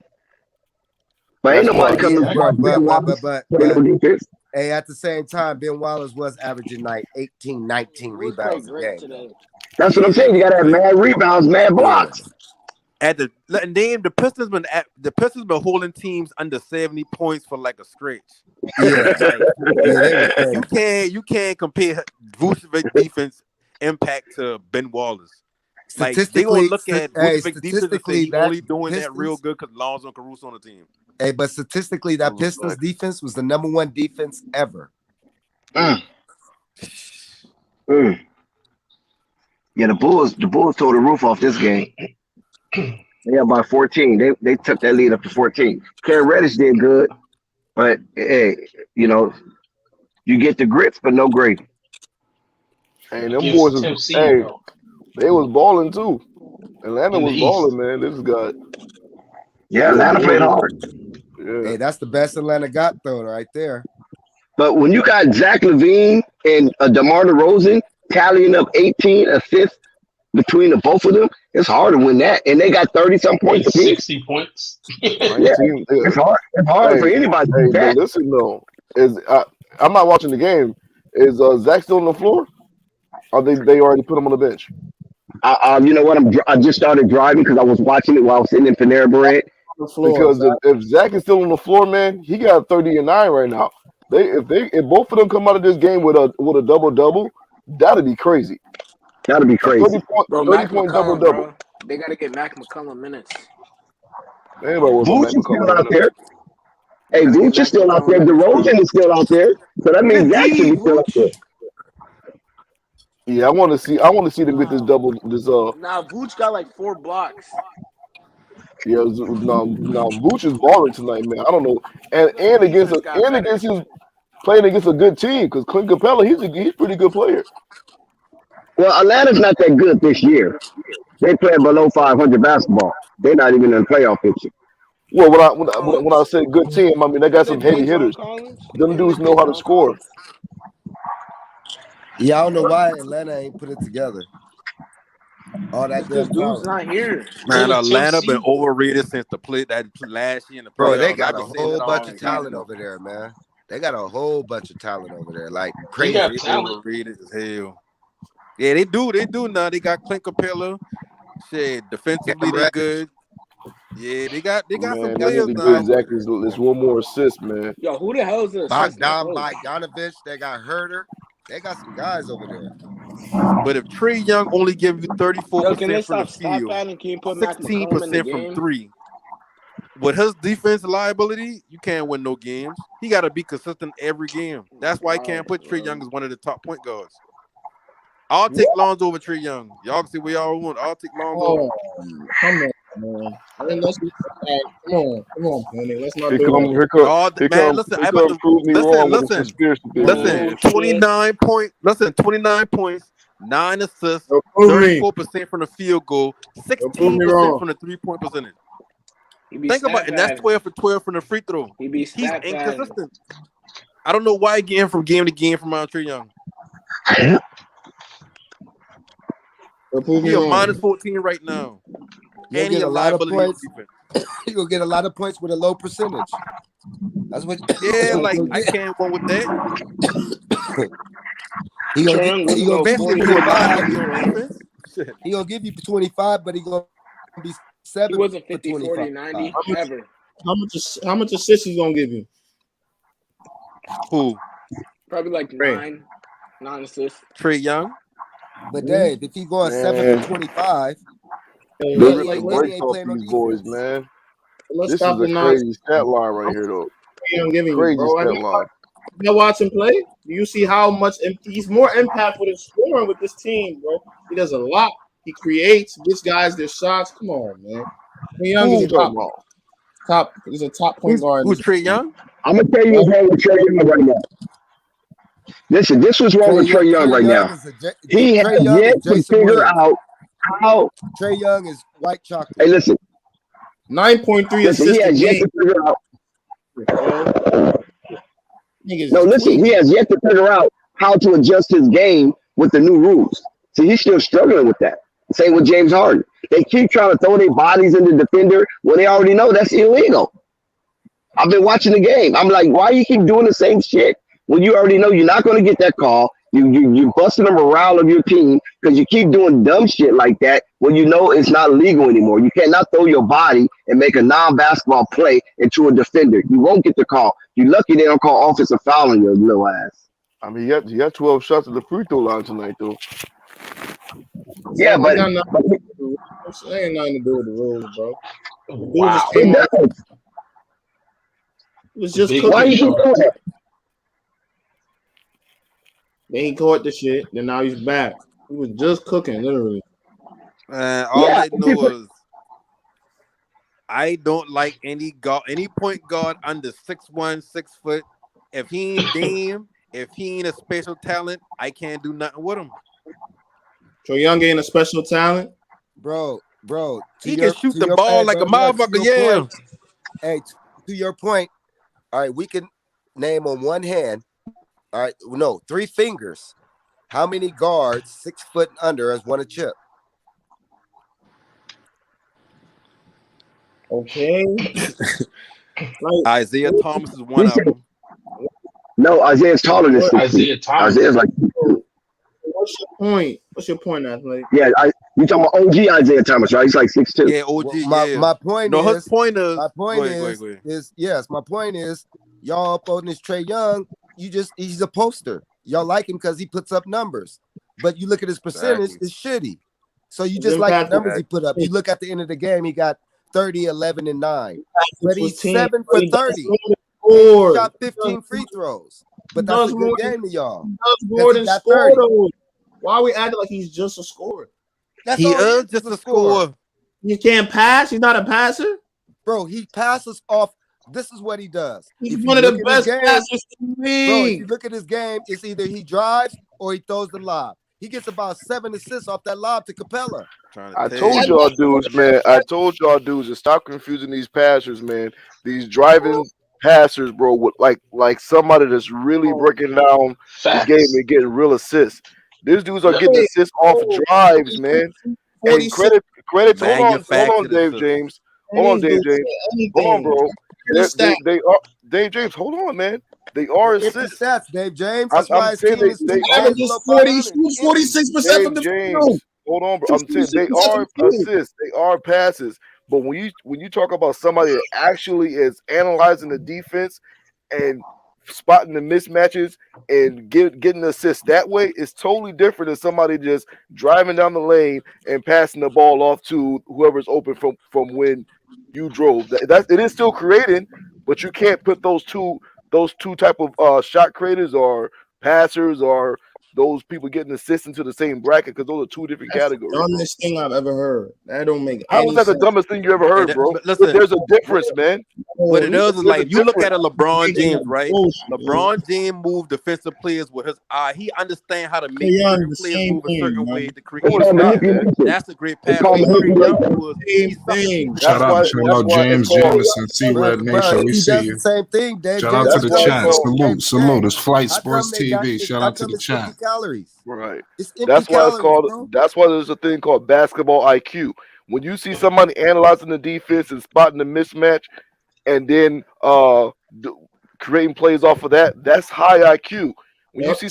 But ain't That's nobody fine. coming to Exactly. watch Ben Wallace play no But defense. hey, at the same time, Ben Wallace was averaging like 18, 19 Where's Clay rebounds a Great game though. today? That's what I'm saying. You gotta have Like, mad rebounds, mad Yeah. blocks. at the name the Pistons been holding teams under 70 points for like a stretch. Yeah. Like Yeah, they was crazy. you can't compare Vucevic defense impact to Ben Wallace. Like they gonna look at Vucevic defense and say statistically, he that only doing that real Pistons, good because Lonzo and Caruso on the team. hey, but statistically, that Pistons defense was the #1 defense ever. Mm. Mm. Yeah, the Bulls tore the roof off this game. Yeah, by 14. They took that lead up to 14. Ken Reddish did good, but hey, you get the grits, but no gravy. And them boys Against is Tim Seed, hey, though, they was balling too. Atlanta in the was East. balling, man. This guy, Yeah, them Atlanta played boys, hard. yeah. Hey, that's the best Atlanta got though, right there. But when you got Zach LaVine and DeMar DeRozan tallying up 18 assists between the both of them, it's hard to win that. And they got 30-some And points apiece. 60 points. Yeah, 19. it's hard. It's hard Hey, for anybody to hey, beat but that. listen though, I'm not watching the game. Is Zach still on the floor? Or they already put him on the bench? You know what? I just started driving because I was watching it while I was sitting in Panera Bread. On the floor, Because Zach. if Zach is still on the floor, man, he got 30 and 9 right now. If both of them come out of this game with a double, that'd be crazy. That'll be A crazy. 30 point double McCollum, double. bro. They gotta get Mac McCollum minutes. Anybody worries about Vooch Matt is still McCollum out minutes? there. Hey, Vooch is still out there. DeRozan is still out there. So that means Zach should be still out there. Yeah, I want to see them get this double. Nah, Vooch got like 4 blocks. Yeah, no, Vooch is balling tonight, man. I don't know, and against his playing against a good team because Clint Capella, he's a pretty good player. Well, Atlanta's not that good this year. They play below 500 basketball. They're not even in the playoff picture. Well, when I say good team, I mean they got some heavy hitters. Them dudes know how to score. Yeah, I don't know why Atlanta ain't put it together. All that because dude's not here. Man, Atlanta been overrated since the last year in the playoffs. Bro, they got a whole bunch of talent over there, man. They got a whole bunch of talent over there, like crazy. They overrated as hell. Yeah, they do. They do now. They got Clint Capella. Shit, defensively they good. Yeah, they got some players now. Exactly, it's one more assist, man. Yo, who the hell is this? Bogdanovich, they got Herter. They got some guys over there. But if Trae Young only gives you 34% from the field, 16% from 3, with his defense liability, you can't win no games. He got to be consistent every game. That's why I can't put Trae Young as one of the top point guards. I'll take Lonzo over Trae Young. Y'all can see what y'all want. I'll take Lonzo. Come on, man. I mean, come on, Penny. Let's not do Listen, 29 points, 9 assists, 34% from the field goal, 16% from the 3-point percentage. Think about it, and that's 12 for 12 from the free throw. He's inconsistent. I don't know why he getting from game to game from Trae Young. He's a minus 14 right now. And he a lot of points. He gonna get a lot of points with a low percentage. That's what. Yeah, like I can't go with that. He gonna give you 25. He gonna give you 25, but he gonna be 7. He wasn't 50, 40, 90 ever. How much assists he gonna give you? Who? Probably like 9 assists. Trae Young. But Dave, if he going 7 for 25, like breaks off these boys, man. This is a crazy stat line right here, though. Crazy stat line. You watch him play. Do you see how much he's more impactful than scoring with this team, bro? He does a lot. He creates, gets guys their shots. Come on, man. Trae Young is top. He's a top point guard. Who's Trae Young? I'm gonna tell you what's wrong with Trae Young right now. Listen, this was wrong with Trae Young right now. He has yet to figure out how. Trae Young is white chocolate. Hey, listen. 9.3 assists. He has yet to figure out. No, listen. He has yet to figure out how to adjust his game with the new rules. So he's still struggling with that. Same with James Harden. They keep trying to throw their bodies in the defender when they already know that's illegal. I've been watching the game. I'm like, why you keep doing the same shit when you already know you're not going to get that call? You're busting the morale of your team because you keep doing dumb shit like that when you know it's not legal anymore. You cannot throw your body and make a non-basketball play into a defender. You won't get the call. You're lucky they don't call offensive foul on your little ass. I mean, you got 12 shots at the free throw line tonight, though. Yeah, but it ain't nothing to do with the rules, bro. Wow. It was just cooking. Why you doing that? Then he caught the shit. Then now he's back. He was just cooking, literally. All I know is I don't like any point guard under 6'1", 6 foot. If he ain't Dame, if he ain't a special talent, I can't do nothing with him. Trae Young ain't a special talent, bro. He can shoot the ball like a motherfucker. Yeah. Hey, to your point. All right, we can name on one hand. All right, no, 3 fingers. How many guards 6 foot and under has won a chip? Okay. Isaiah Thomas is one of them. No, Isaiah's taller than 6 Isaiah Thomas. Isaiah's like. What's your point? What's your point, athlete? Yeah, you talking about OG Isaiah Thomas, right? He's like 6'2". Yeah, OG. My point is. His point is. My point is. Yes, my point is. Y'all up on this Trae Young. He's a poster. Y'all like him because he puts up numbers, but you look at his percentage, it's shitty. So you just like the numbers he put up. You look at the end of the game, he got 30, 11, and 9. But he's 7 for 30. scored. Shot 15 free throws. But that's a good game to y'all. Does Gordon score though? Why are we acting like he's just a scorer? That's He all is just a scorer. You can't pass. He's not a passer. Bro, he passes off. This is what he does. He's one of the best passers in the league. Bro, if you look at his game, it's either he drives or he throws the lob. He gets about 7 assists off that lob to Capella. I told y'all dudes, man. I told y'all dudes to stop confusing these passers, man. These driving passers, bro, with like somebody that's really breaking down the game and getting real assists. These dudes are getting assists off drives, man. And credit. Hold on, Dave James. Hold on, Dave James. Hold on, bro. They are Dave James. Hold on, man. They are assists. Stats, Dave James. I'm saying they are 46% from the field. Hold on, bro. I'm saying they are assists. They are passes. But when you talk about somebody that actually is analyzing the defense and spotting the mismatches and getting assists that way, is totally different than somebody just driving down the lane and passing the ball off to whoever's open from when you drove. It is still creating, but you can't put those two type of shot creators or passers or those people getting assists into the same bracket, because those are two different categories. The dumbest thing I've ever heard. That don't make How was that the dumbest thing you ever heard, bro? Listen, there's a difference, man. But it is like, if you look at a LeBron James, right? LeBron James moved defensive players with his eye. He understands how to make certain players move a certain way to create. That's a great pass. Shout out James Jameson, C-Red Nation. We see you. Same thing, Dave. Shout out to the chat. Salute. It's Flight Sports TV. Shout out to the chat. Calories. Right. That's why it's called. Bro. That's why there's a thing called basketball IQ. When you see somebody analyzing the defense and spotting the mismatch, and then creating plays off of that, that's high IQ. When you see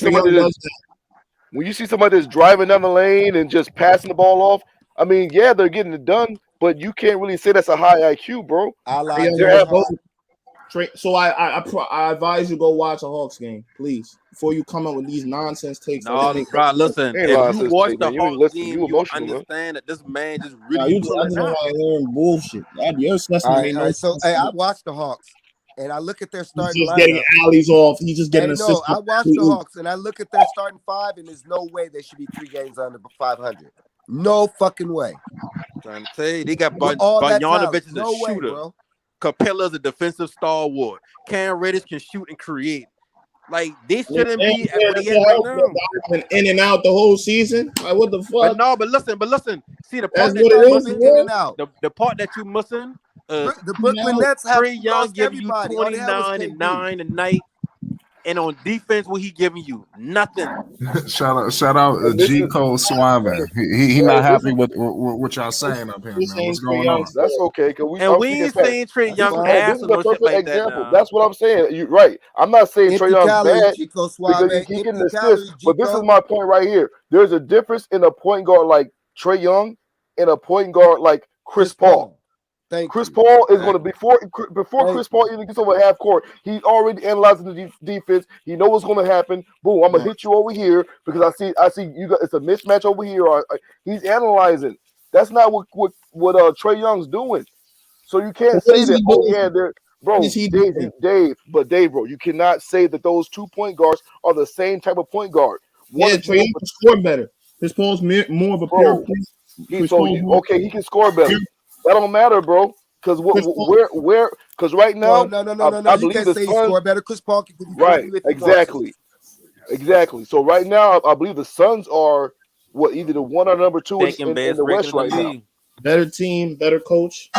somebody that's driving down the lane and just passing the ball off, I mean, yeah, they're getting it done, but you can't really say that's a high IQ, bro. So I advise you go watch a Hawks game, please, before you come up with these nonsense takes. No, bro, listen. If you watch the Hawks game, you understand that this man just really. You just hearing bullshit. I watched the Hawks, and I look at their starting. He's just getting alleys off. He's just getting assists. I watched the Hawks, and I look at their starting five, and there's no way they should be 3 games under 500. No fucking way. I'm trying to tell you, they got Bogdanovic as a shooter. Bro. Capella's a defensive stalwart. Cam Reddish can shoot and create. Like, they shouldn't be at what he is right now. Been in and out the whole season. Like, what the fuck? But listen. See, the part that you're missing, in and out. The part that you're missing. The Brooklyn Nets have Trae Young giving you 29 and 9 a night. And on defense, what he giving you? Nothing. Shout out G. Cole Suave. He not happy with what y'all saying up here, man. What's going on? That's okay. We ain't saying Trae Young ass or no shit like that. That's what I'm saying. You're right. I'm not saying Trae Young's bad because he getting assists. But this is my point right here. There's a difference in a point guard like Trae Young and a point guard like Chris Paul. Chris Paul is going to before Chris Paul even gets over half court, he's already analyzing the defense. He knows what's going to happen. Boom, I'm gonna hit you over here because I see you got it's a mismatch over here. He's analyzing. That's not what Trae Young's doing. So you can't say that. Oh yeah, they're bro, Dave, bro, you cannot say that those 2 point guards are the same type of point guard. Trae Young can score better. Chris Paul's more of a pure. He can score better. That don't matter, bro. Because because right now, no. I believe the Suns score better. Chris Paul can right, exactly. So right now, I believe the Suns are either the 1 or number 2 in the West right now. Better team, better coach.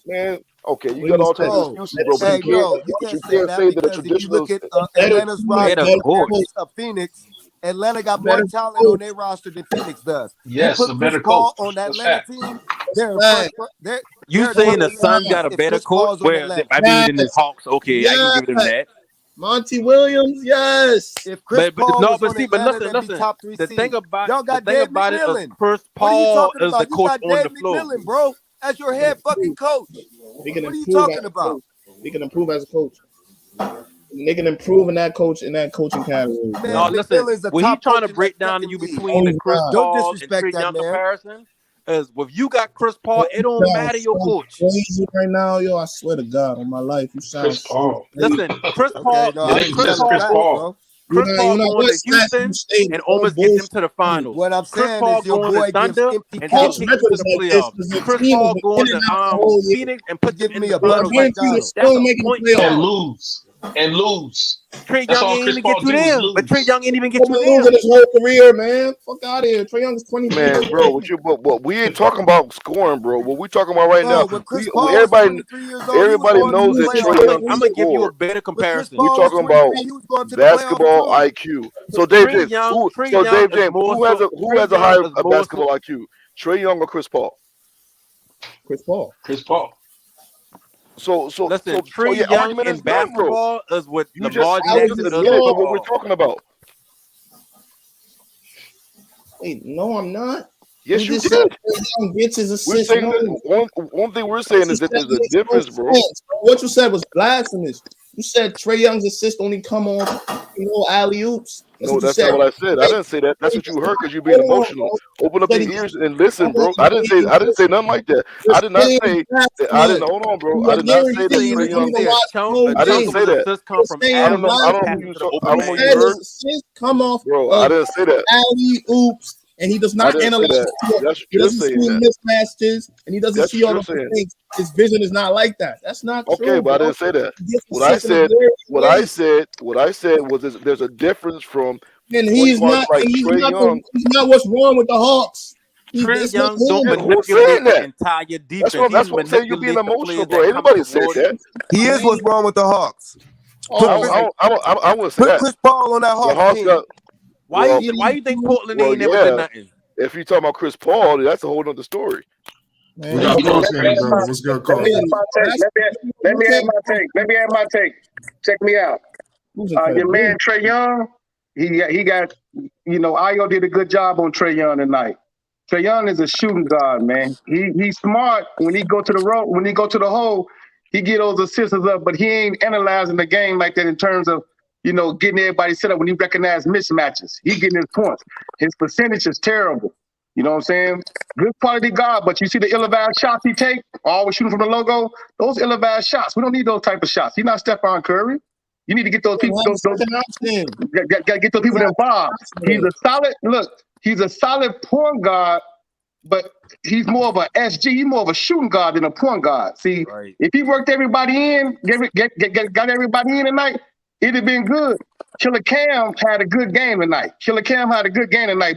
Man, okay, you got all types of excuses, bro. But you can't say that a traditional. If you look at Atlanta's roster of Phoenix. Atlanta got more talent on their roster than Phoenix does. Yes, a better coach on that Atlanta team. You saying the Suns got a better coach? Well, I mean, in the Hawks, okay, I can give them that. Monty Williams, yes. If Chris Paul was on Atlanta, listen. Top 3 the thing about it is Chris Paul is the coach on the floor, bro. As your head fucking coach. What are you talking about? We can improve as a coach. They can improve in that coaching category. No, listen. When he trying to break down to you between the Chris Paul and Trae Young comparison, As if you got Chris Paul, it don't matter your coach. Crazy right now, yo. I swear to God, on my life, you sound Chris Paul. Listen, Chris Paul. Chris Paul. Chris Paul going to Houston and almost get them to the finals. What I'm Chris saying Paul is your going boy to Thunder gives and Paul's get them to record is the like playoffs. this, 'cause Chris the team Paul was going in and out the to whole year. Phoenix and put them in the a finals. But Like, you that's still a making the point playoffs. And lose. Trey That's Young all ain't Chris even Paul get you do is there. lose. But Trey Young ain't even get He's you been there. losing his whole career, man. Fuck out of here. Trey Young's 23 Man, years bro, old. but we ain't talking about scoring, bro. What we talking about right now? When Chris We Paul was everybody 23 years old, he was everybody going to knows the that Trey playoffs. Young I'm can gonna give you a score. better When Chris comparison. We Paul was talking about 23, he was going to the basketball playoffs too. IQ. So Dave James, Trey so Young Dave is James, more who has so. a higher basketball IQ? Trey Young or Chris Paul? Chris Paul. Chris Paul. So Trey your Young argument in is done, bro. basketball is what You just Lamar Jackson is in admitted to what we're football. talking about. Wait, no, I'm not. Yes, We you just did. said Trey Young gets his We're assist. saying No. that one thing we're saying is that there's a difference, bro. What you said was blasphemous. You said Trey Young's assist only come off, alley oops. No, that's not what I said. I didn't say that. That's what you heard because you're being emotional. Open up your ears and listen, bro. I didn't say nothing like that. I did not say that. I didn't. Hold on, bro. I did not say that Trey Young. I didn't say that. I don't know. I don't know who you. I don't know you heard. Come off, bro. I didn't say that. Alley oops, and he does not analyze. He doesn't see mismatches, and he doesn't see all the things. His vision is not like that. That's not true. Okay, but I didn't say that. What I said was there's a difference from. And he's not. Like he's Trey not. Young. He's not what's wrong with the Hawks. Trey Young don't manipulate the entire defense. That's what I'm saying. You're being emotional, bro. Anybody said that. He is what's wrong with the Hawks. I wouldn't say that. Put Chris Paul on that Hawks team. Why you think Portland ain't never did nothing? If you talking about Chris Paul, that's a whole other story. We got Coach James, bro. What's good, Coach? Let me add my take. Check me out. Your man Trey Young, he got Io did a good job on Trey Young tonight. Trey Young is a shooting guard, man. He's smart when he go to the hole, he get those assists up, but he ain't analyzing the game like that in terms of getting everybody set up when he recognize mismatches. He getting his points. His percentage is terrible. You know what I'm saying? Good quality guard, but you see the ill-advised shots he take, always shooting from the logo. Those ill-advised shots, we don't need those type of shots. He's not Stephon Curry. You need to get those people. Got to get those people involved. He's a solid point guard, but he's more of a SG. He's more of a shooting guard than a point guard. See, if he worked everybody in, got everybody in tonight, it'd have been good. Killer Cam had a good game tonight.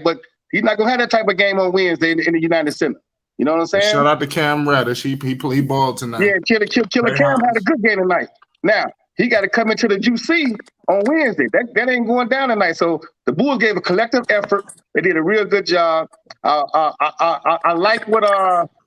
But he's not gonna have that type of game on Wednesday in the United Center. You know what I'm saying? Shout out to Cam Reddish. He balled tonight. Yeah, Killer Cam had a good game tonight. Now he got to come into the UC on Wednesday. That ain't going down tonight. So the Bulls gave a collective effort. They did a real good job. I like what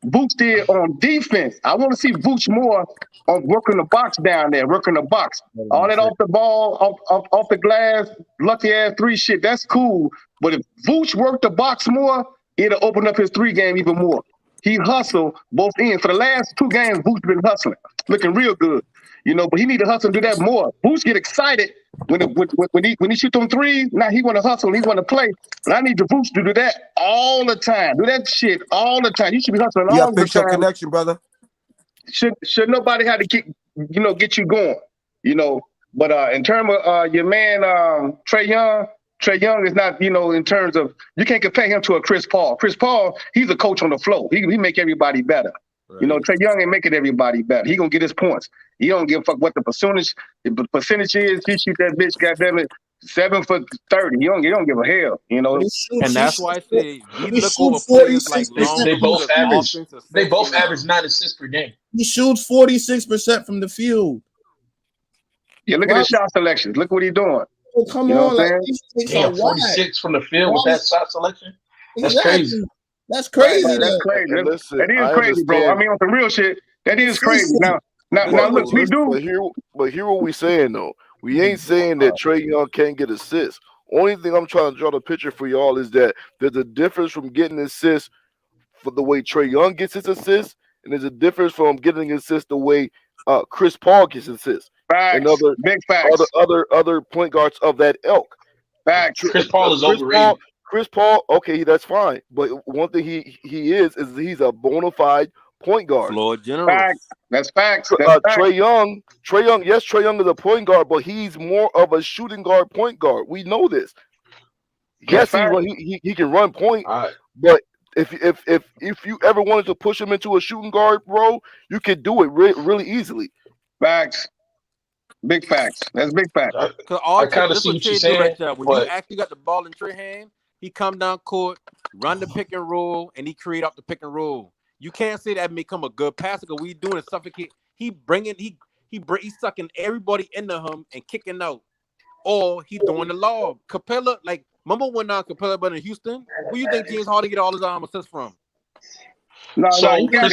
Vooch did on defense. I want to see Vooch more on working the box down there, working the box. All that off the ball, off the glass, lucky ass three shit. That's cool. But if Vooch worked the box more, it'll open up his 3 game even more. He hustled both ends. For the last 2 games, Vooch been hustling, looking real good. But he need to hustle and do that more. Vooch get excited when he shoot them threes. Now he want to hustle, he want to play. But I need the Vooch to do that all the time. Do that shit all the time. You should be hustling all the time. You fix your connection, brother. Should nobody have to get you going, But in terms of your man Trey Young is not, in terms of, you can't compare him to a Chris Paul. Chris Paul, he's a coach on the floor. He make everybody better. Right. Trey Young ain't making everybody better. He gonna get his points. He don't give a fuck what the percentage is. He shoot that bitch, goddamn it, 7 for 30. He don't give a hell, And that's why I say we look over players like Lonzo. They both average 9 assists per game. He shoots 46% from the field. Yeah, look at his shot selections. Look what he's doing. Oh, come on, 46 from the field with that shot selection. That's crazy. That's crazy. Right, that's crazy. That is crazy, bro. I mean, on the real shit, that is crazy. Now, look, we do. But here what we saying though. We ain't saying that Trey Young can't get assists. Only thing I'm trying to draw the picture for y'all is that there's a difference from getting assists for the way Trey Young gets his assists, and there's a difference from getting assists the way Chris Paul gets assists. Facts. And other point guards of that ilk. Facts. Chris Paul is overrated. Chris Paul, okay, that's fine. But one thing he is he's a bona fide point guard. Floor general. Facts. That's facts. That's facts. Trae Young, yes, Trae Young is a point guard, but he's more of a shooting guard point guard. We know this. Yes, he can run point, but if you ever wanted to push him into a shooting guard role, you could do it really easily. Facts. Big facts. That's big facts. I kind of see what you're saying. When you actually got the ball in Trae hand, he come down court, run the pick and roll, and he create up the pick and roll. You can't say that become a good passer because we doing is suffocate. He's sucking everybody into him and kicking out, or he throwing the lob. Capella, like remember when Capella but in Houston? Where you think James Harden get all his assists from? No, he got it.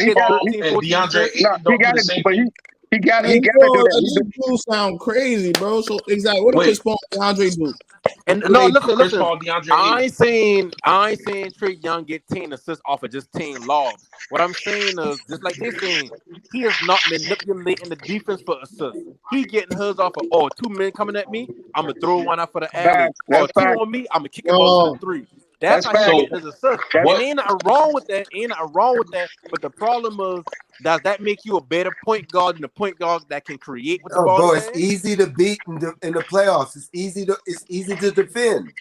He got to do that. You sound crazy, bro. So exactly, what did Chris Paul and DeAndre do? And no, listen. I ain't saying Trae Young get 10 assists off of just 10 lobs. What I'm saying is, just like they're saying, he is not manipulating the defense for assists. He getting hers off of, 2 men coming at me, I'm gonna throw one out for the alley. Or 2 on me, I'm gonna kick him off to the 3. That's how he getting his assists. And ain't nothing wrong with that. But the problem is, does that make you a better point guard than the point guard that can create with the ball? Bro, it's easy to beat in the playoffs. It's easy to defend.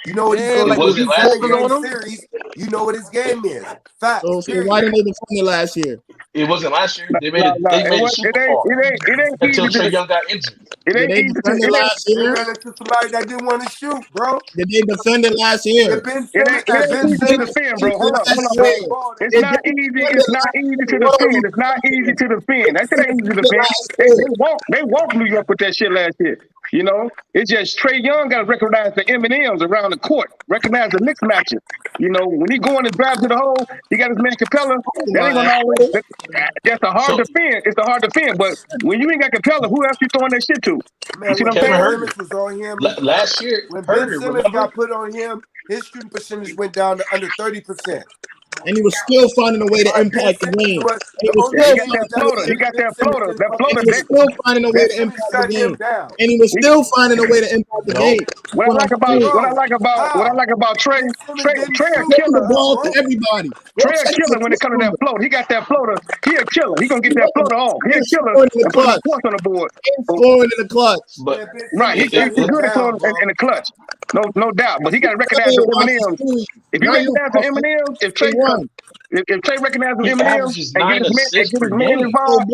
You know what he's going to do. He's in series. You know what his game is. Fact. So why didn't they defend it last year? It wasn't last year. They made it super far. It ain't until Trae Young got injured. Did they defend it last year? They ran into somebody that didn't want to shoot, bro. Did they defend it last year? It ain't easy to defend, bro. Hold up. It's not easy. It's not easy to defend. It's not easy to defend. That shit ain't easy to defend. They walked New York with that shit last year. You know, it's just Trae Young got to recognize the M&Ms around the court, recognize the mix matches. You know, when he going and drive to the hole, he got his man Capella. That ain't gonna always. That's a hard defend. It's a hard defend. But when you ain't got Capella, who else you throwing that shit to? Man, you see what I'm saying? Was on him. Last year, when Ben Simmons got put on him, his shooting percentage went down to under 30%. And he was still finding a way to impact the game. He got that floater. He was still finding a way to impact the game. And he was still finding a way to impact the game. What I like about Trae a killer. The ball to everybody. Trae a killer when it comes to that floater. He got that floater. He a killer. He gonna get that floater off. He a killer. And put the points on the board. Scoring in the clutch. Right. He's good at throwing in the clutch. No doubt. But he got to recognize the M&Ms. If you recognize the M&Ms, if Trae recognizes the M&Ms and get his man involved.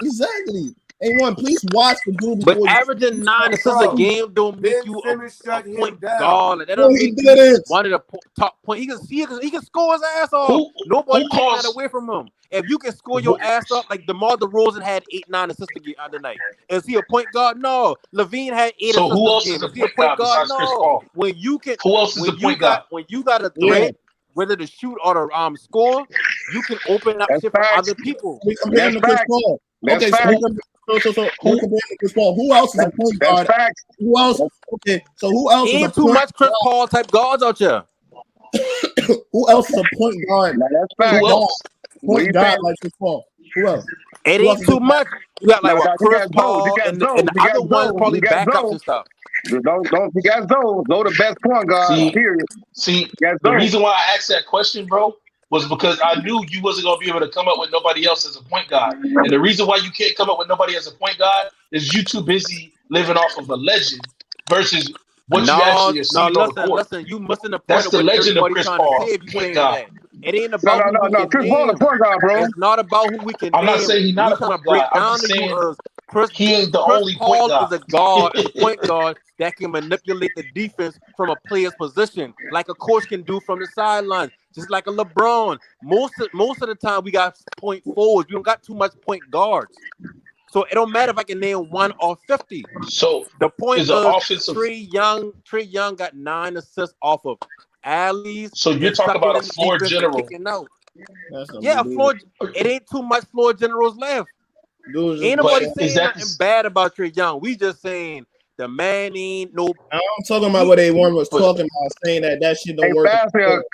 Exactly. A1, please watch the dude. But averaging 9 assists a game don't make you a point guard. Like, that don't make you one of the top point. He can score his ass off. Nobody can take that away from him. If you can score your ass up, like DeMar DeRozan had 8-9 assists the other night. Is he a point guard? No. Levine had 8 assists. So who else is a point guard besides Chris Paul? When you can, who else is a point guard? When you got a threat, whether to shoot or to score, you can open up shit for other people. We compare him to Chris Paul. Okay, so who comparing to Chris Paul? Who else is a point guard? Who else? Okay, so who else is a point guard? Ain't too much Chris Paul type guards out there. Who else is a point guard? That's fact. Who else? Point guard like Chris Paul. Who else? It ain't too much. You got like Chris Paul and the other ones probably backups and stuff. Don't you got Zoe the best point guard, period. See, the reason why I asked that question, bro, was because I knew you wasn't going to be able to come up with nobody else as a point guard. And the reason why you can't come up with nobody as a point guard is you too busy living off of a legend versus what you actually are seeing on the court. Listen, you missing the point. That's the legend of Chris Paul, point guard. It ain't about no. Chris Paul a point guard, bro. It's not about who we can. I'm not saying he's not a point guard. I'm just saying he ain't the only point guard. Chris Paul is a point guard that can manipulate the defense from a player's position, like a coach can do from the sideline, just like a LeBron. Most of the time, we got point forwards. We don't got too much point guards. So it don't matter if I can name 1 or 50. So the point is Trae Young got 9 assists off of alleys. So you're talking about a floor general. Yeah, floor. It ain't too much floor generals left. Ain't nobody saying nothing bad about Trae Young. We just saying the man ain't no. I'm talking about what A1 was talking about, saying that shit don't work.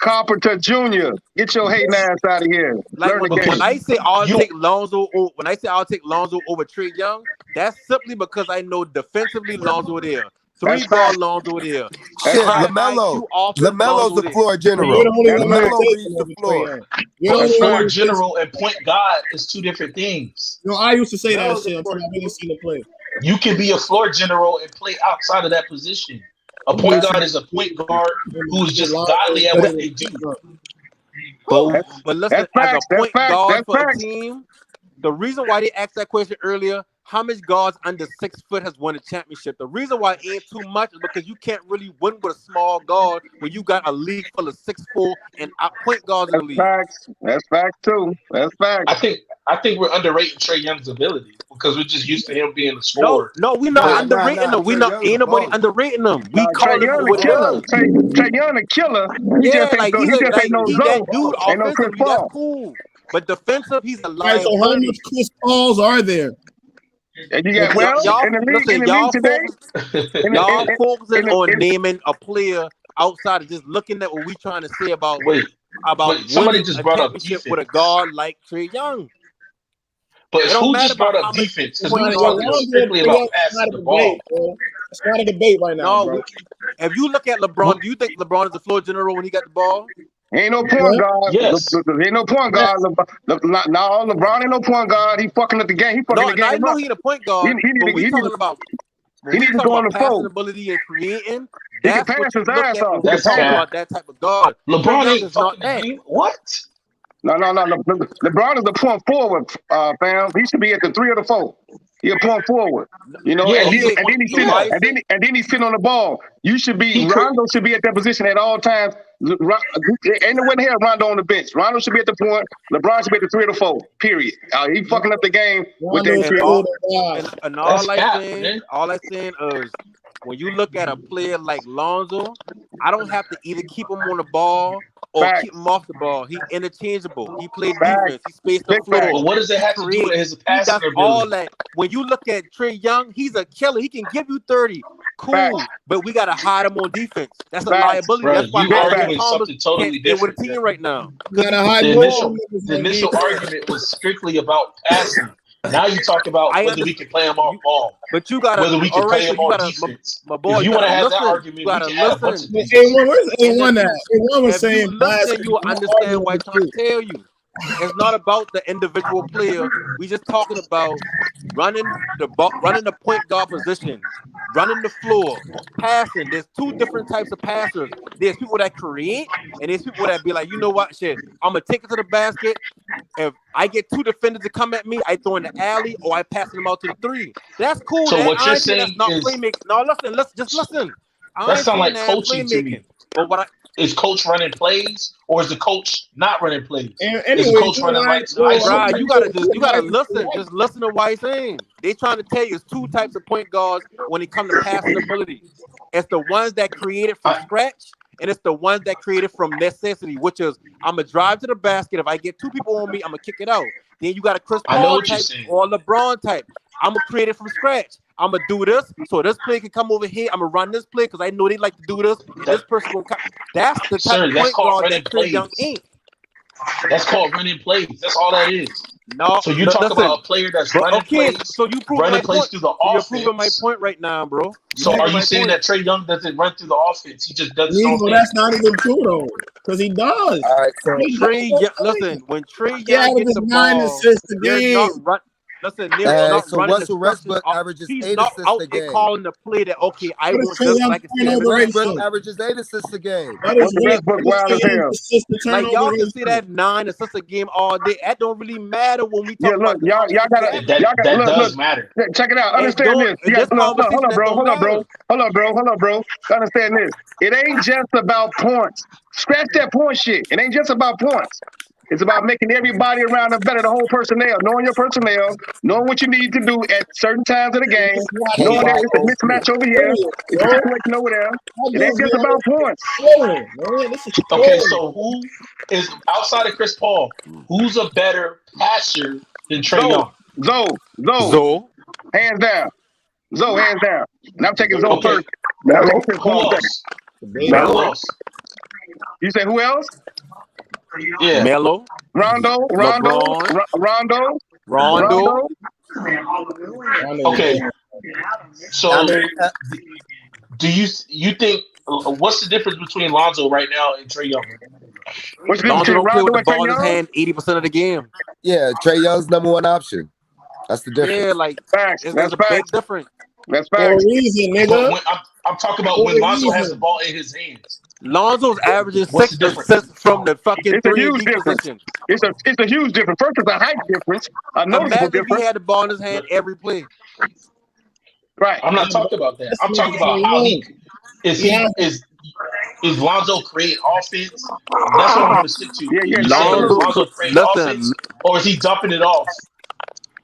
Carpenter Jr. Get your hating ass out of here. Like when I say I'll take Lonzo over Trae Young, that's simply because I know defensively Lonzo there. 3 guard Lonzo there. Shit, High LaMelo. IQ offense LaMelo's Lonzo the there. floor You're general. the only one that LaMelo takes reads over the Trae floor. Young. You're the A only one floor that general and point guard is two different things. You know, I used to say that Melo's shit the until floor. I really seen the play. You can be a floor general and play outside of that position. A point guard is a point guard who's just godly at what they do. But listen, That's as a facts. That's point facts. guard That's for a facts. team, the reason why they asked that question earlier, how much guards under 6 foot has won a championship? The reason why it ain't too much is because you can't really win with a small guard when you got a league full of 6'4" and point guards in the That's league. facts. That's facts too. That's facts. I think we're underrating Trae Young's ability because we're just used to him being a scorer. No, we're not underrating him. We Trae not Young's ain't nobody balling. underrating him. We Trae call him Young what the it killer. is. Trae Young the killer. He Yeah, just ain't like he just ain't no he Zoe. that dude Ain't no Chris offensively, that's Paul. cool. But defensive, he's a All right, so how liability. much Chris Pauls are there? And you got Y'all in the listen, league y'all today. focusing on naming a player outside of just looking at what we trying to say about Wait, somebody winning just a brought up championship defense. with a guard like Trae Young. But It don't who matter just brought about up how much defense? Because point we were guard talking is. strictly about It's not passing a the ball. debate, bro. It's not a debate right now, bro. If you look at LeBron, do you think LeBron is the floor general when he got the ball? Ain't no point guard. Yes. Ain't no point guard. No, LeBron ain't no point guard. He fucking up the game. He fucking the I game know up. he the point guard, but we talking about he need to go on the passing floor. ability and creating. He can That's what pass you his look ass at off. when we talking cap. about that type of guard. LeBron Trae Young ain't is not fucking that. the game. What? No. LeBron is the point forward, fam. He should be at the 3 or the 4. He a point forward. You know, Yeah, and he's a then point- he sit yeah. and then he sit on the ball. You should be He could- Rondo should be at that position at all times. Ain't no way to have Rondo on the bench. Rondo should be at the point. LeBron should be at the 3 or the 4. Period. He fucking up the game with that shit. And all I saying is when you look at a player like Lonzo, I don't have to either keep him on the ball or keep him off the ball. He's interchangeable. He plays defense. He spaced the floor. But what does it have to do with his passing He does ability? all that. When you look at Trae Young, he's a killer. He can give you 30. Cool. But we gotta hide him on defense. That's a liability. Bro, That's why you Isaiah arguing Thomas something totally can't stay with different. a team right now. The initial argument was strictly about passing. Now you talk about whether we can play him off ball. But you gotta whether we can play him on defense. My boy, if you want to have that listen. argument, we can add a bunch of things. Where's A1 at? A1 was If saying you listen, you will understand what I'm trying to tell you. It's not about the individual player. We just talking about running the ball, running the point guard position, running the floor, passing. There's two different types of passers. There's people that create, and there's people that be like, you know what, shit, I'm gonna take it to the basket. If I get two defenders to come at me, I throw in the alley or I pass them out to the 3. That's cool. So what you're that's saying not is playmaking. No, listen. That sounds like coaching to me. But is coach running plays or is the coach not running plays? Anyway, is the coach running right? You gotta listen. Just listen to what he's saying. They trying to tell you it's two types of point guards when it comes to passing ability. It's the ones that created from scratch, and it's the ones that created from necessity, which is I'm gonna drive to the basket. If I get 2 people on me, I'm gonna kick it out. Then you got a Chris Paul type or LeBron type. I'm gonna create it from scratch. I'm gonna do this, so this play can come over here. I'm gonna run this play because I know they like to do this. And this person gonna come. That's the type of point guard that Trae Young ain't. That's called running plays. That's all that is. No. So you talk about a player that's running plays. So you prove running my plays point. through the You're offense. proving my point right now, bro. So are you saying that Trae Young doesn't run through the offense? He just does. That's not even true though, because he does. All right, so listen, when Trae Young gets the 9 ball, assists a they're game. not run. Listen, they're not so running Russell the Westbrook structures. averages He's 8 not assists out a there game. calling the play that okay, I What want is this Trae Young like turnover Westbrook ratio? averages 8 assists a game. That is Westbrook wild as hell. Like y'all can see that 9 assists a game all day. That don't really matter when we talk about the y'all gotta that look, does matter. Check it out. Understand this. Hold up, bro. Understand this. It ain't just about points. Scratch that point shit. It ain't just about points. It's about making everybody around them better, the whole personnel, knowing your personnel, knowing what you need to do at certain times of the game, knowing that it's a mismatch over here, it's a situation over there. It ain't just about points. Okay, so who is outside of Chris Paul? Who's a better passer than Trae Young? Zoe. Hands down. Zoe, hands down. And I'm taking Zoe first. Who else? You say who else? Yeah. Melo. Rondo. Okay. So Do you think what's the difference between Lonzo right now and Trae Young? What's the difference Lonzo between don't play with Rondo the and Trae ball in his Young? hand 80% of the game. Yeah, Trae Young's number one option. That's the difference. Yeah, like Facts. it's That's a big facts. difference. That's For a facts. reason, But nigga. when I'm talking about For when a Lonzo has the reason. ball in his hands. Lonzo's averaging What's 6 the difference? assists from the fucking It's a 3 and huge D difference. position. It's a huge difference. First, it's a height difference, a noticeable Imagine if he difference. had the ball in his hand every play. Right. I'm not talking about that. That's I'm talking about Trae how Young. is Lonzo creating offense? That's what I'm going to stick to. Yeah, You saying is Lonzo, Lonzo creating listen, offense, or is he dumping it off?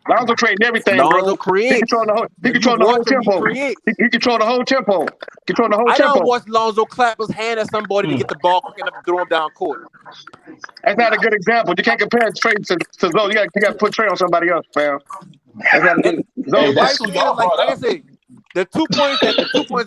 Lonzo creating everything, Lonzo bro. He creates. control the whole. He If you control the whole watch him, he tempo. creates. He control the whole tempo. Control the whole I tempo. don't watch Lonzo clap his hand at somebody to get the ball quick enough to throw him down court. That's not a good example. You can't compare Trey to Zoe. You got to put Trey on somebody else, fam. That's not a good. Hey, Zoe, that's who y'all like brought I up. said, the 2 points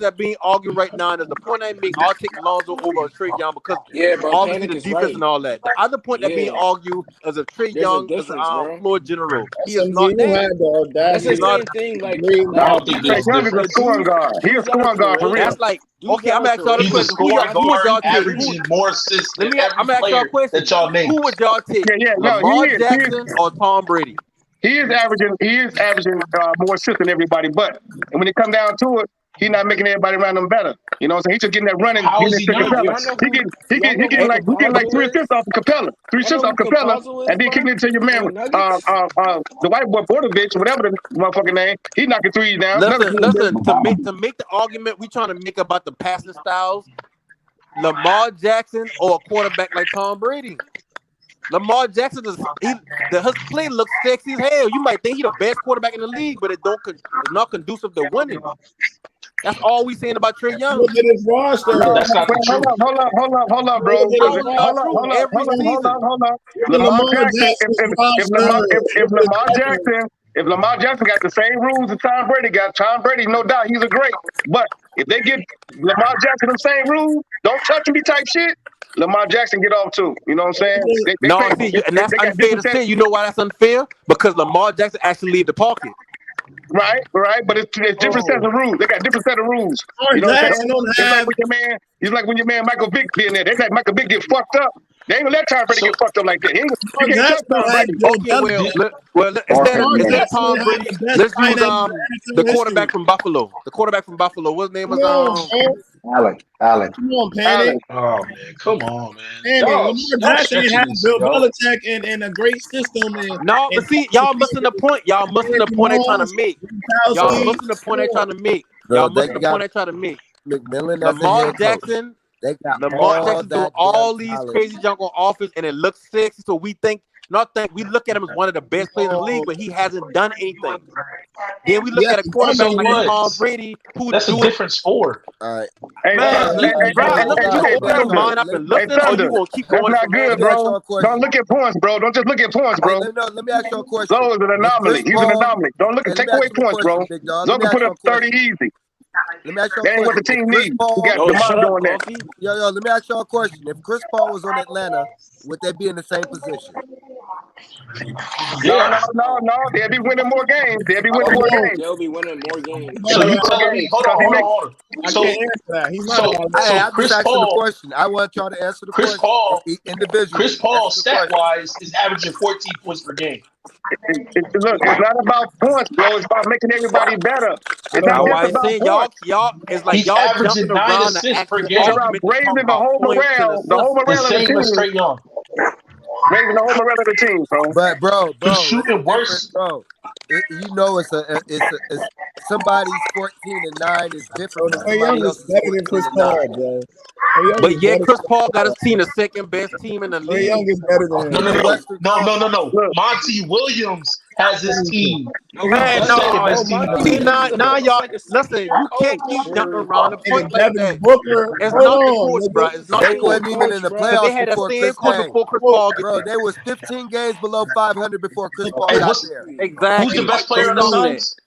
that are being argued right now is the point I make. I'll take Lonzo over Trae Young because bro, obviously Panic the is defense right. and all that. The other point that being Yeah. argued is if Trae There's a Young is difference, bro. floor general. He is SMG, not you that. had the That's audacity. the same thing. Like, no, I don't think Trey there's Young is a difference. scoring guard. He a dudes that are scoring guard for real. That's like dudes okay. that I'm gonna are ask y'all the He's a question. Who scoring would y'all guard, take? averaging more assists than I'm every gonna ask y'all a player question. that y'all named. Who would y'all take? Yeah, no, Lamar he is. Jackson or Tom Brady? He is averaging more assists than everybody, but and when it comes down to it, he's not making everybody around him better. You know what I'm saying? He's just getting that running, How getting is it he to not? Capella. Y'all know who He getting like Caballo 3 is? assists off of Capella. 3 Y'all assists know off who Capella, Caballo is, and then bro? kicking it to your man, On the Nuggets? the white boy Bordovich, whatever the motherfucking name. He knocking threes down. Listen. To make the argument we trying to make about the passing styles, Lamar Jackson or a quarterback like Tom Brady. Lamar Jackson his play looks sexy as hell. You might think he's the best quarterback in the league, but it's not conducive to winning. That's all we saying about Trae Young. Look at his roster. That's not the truth. Hold up, bro. How is it not true? Every season. Hold up. Look at Lamar Lamar Jackson, Jackson's roster. if Lamar Jackson got the same rules that Tom Brady got, Tom Brady, no doubt, he's a great. But if they give Lamar Jackson the same rules, don't touch me type shit, Lamar Jackson get off too. You know what I'm saying? And that's unfair to say. You know why that's unfair? Because Lamar Jackson actually leave the pocket. Right, but it's different sets of rules. They got different set of rules. You know what I'm saying? It's like when your man Michael Vick be in there. They let Michael Vick get fucked up. They ain't gonna let Tom Brady get fucked up like that. You can't touch Tom Brady. Instead of Tom Brady, let's use the quarterback from Buffalo. The quarterback from Buffalo. What his name was? Allen. Come on, Panic. Oh man, come on, man. Panic. Lamar Jackson had Bill yo. Belichick and a great system. No, but see, y'all missing the point. Y'all missing the point they trying to make. Y'all missing the point they trying to make. Y'all missing the point they trying to make. McMillan, Lamar Jackson. Lamar Jackson doing all these talent. crazy junk on offense, and it looks sexy. So we look at him as one of the best players in the league, but he hasn't done anything. Then we look at a quarterback like Tom Brady, who that's a different sport. All right, man, you gonna open your mind up and listen, or you gonna keep going? That's not good, bro. Don't look at points, bro. Don't just look at points, bro. Let me ask you a question. Zoe is an anomaly. He's an anomaly. Don't look at take away points, bro. Zoe can put up 30 easy. Let me ask you a that ain't question. what the team needs. Paul, We got DeMar doing that. Yo, let me ask y'all a question. If Chris Paul was on Atlanta, would they be in the same position? No. They'll be winning more games. They'll be winning more games. So you telling me? Hold on. I can't answer that. He's not. I'm just asking the question. I want y'all to answer the question. Chris Paul, stat-wise, is averaging 14 points per game. Look, it's not about points, bro. It's about making everybody better. It's not just about points. Y'all, it's like He's y'all averaging jumping 9 around assists per the game. It's about raising the whole morale. The whole morale of the team. As Trae Young. Raising the whole morale of the team, bro. But bro, he's shooting worse, bro. It's somebody's 14-9 is different. Trae Young is better than Chris Paul, bro. But yeah, Chris Paul got his team the second best team in the league. Trae Young is better than him. No. Monty Williams has his team. Man, now y'all listen. You can't keep jumping around the point like that. It's not the coach, bro. It's not they the wasn't even in the playoffs they had before a Chris coach before Chris Paul. Bro, they was 15 games below 500 before Chris Paul got there. Exactly. Who's the best player in the Suns?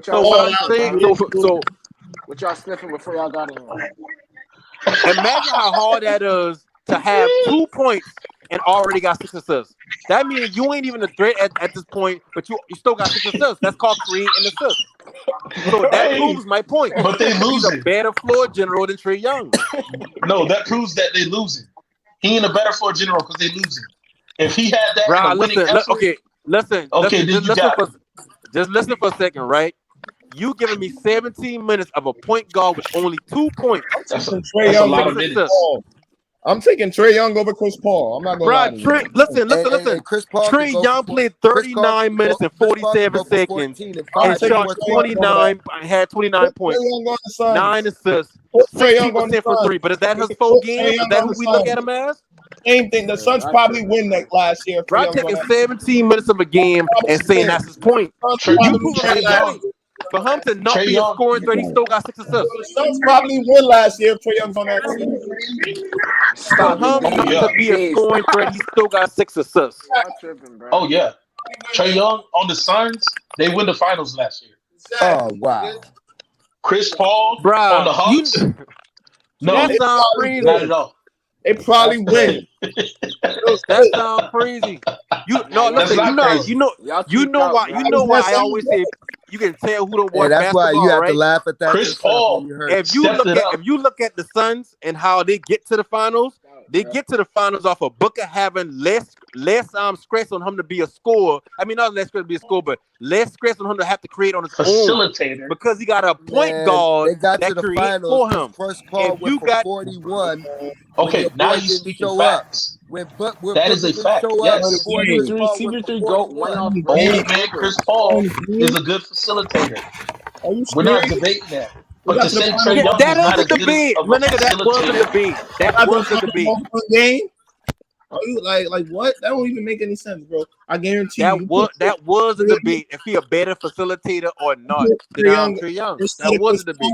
What So y'all what I'm saying, so what y'all sniffing before y'all got in here? imagine how hard that is to have 2 points and already got 6 assists. That means you ain't even a threat at this point, but you still got 6 assists. That's called create an assist. So that proves my point. But they He's a losing. better floor general than Trae Young. No, that proves that they losing. He ain't a better floor general because they losing. If he had that in a winning effort, listen. Just listen for a second, right? You giving me 17 minutes of a point guard with only 2 points. That's a lot of minutes. I'm taking Trae Young over Chris Paul. I'm not going to lie. Listen. Chris Paul Trae Young played 39 minutes and 47 seconds and shot 29. Had 29 points, 9 assists, 60% for 3. But is that his full game? Is that who we look at him as? Same thing. The Suns probably win that last year. Right, taking 17 minutes of a game and saying that's his point. You prove his point. For him to not be a scoring threat, he still got 6 assists. The Suns probably win last year if Trae Young's on that team. For him to be a scoring threat, he still got 6 assists. Oh yeah, Trae Young on the Suns, they win the finals last year. Oh wow. Chris Paul on the Hawks. No, that sounds crazy. Not at all. They probably win. That sounds crazy. You know why I always say you can tell who don't watch that's basketball, why you have right? to laugh at that. Chris Paul. If you look at the Suns and how they get to the finals, they get to the finals off of Booker having less stress on him to be a scorer. I mean, not less stress to be a scorer, but less stress on him to have to create on his facilitator own because he got a point guard that creates for him. First Paul if you got 41. Okay, now you speaking facts. That is a fact. Yes. CP3 went off. Old man Chris Paul is a good facilitator. We're not debating that. But to say Trae Young that is not is a debate. That was a debate. That was a debate. Game? Are you like what? That don't even make any sense, bro. I guarantee that was a debate. If he a better facilitator or not. Trae Young. That was a debate.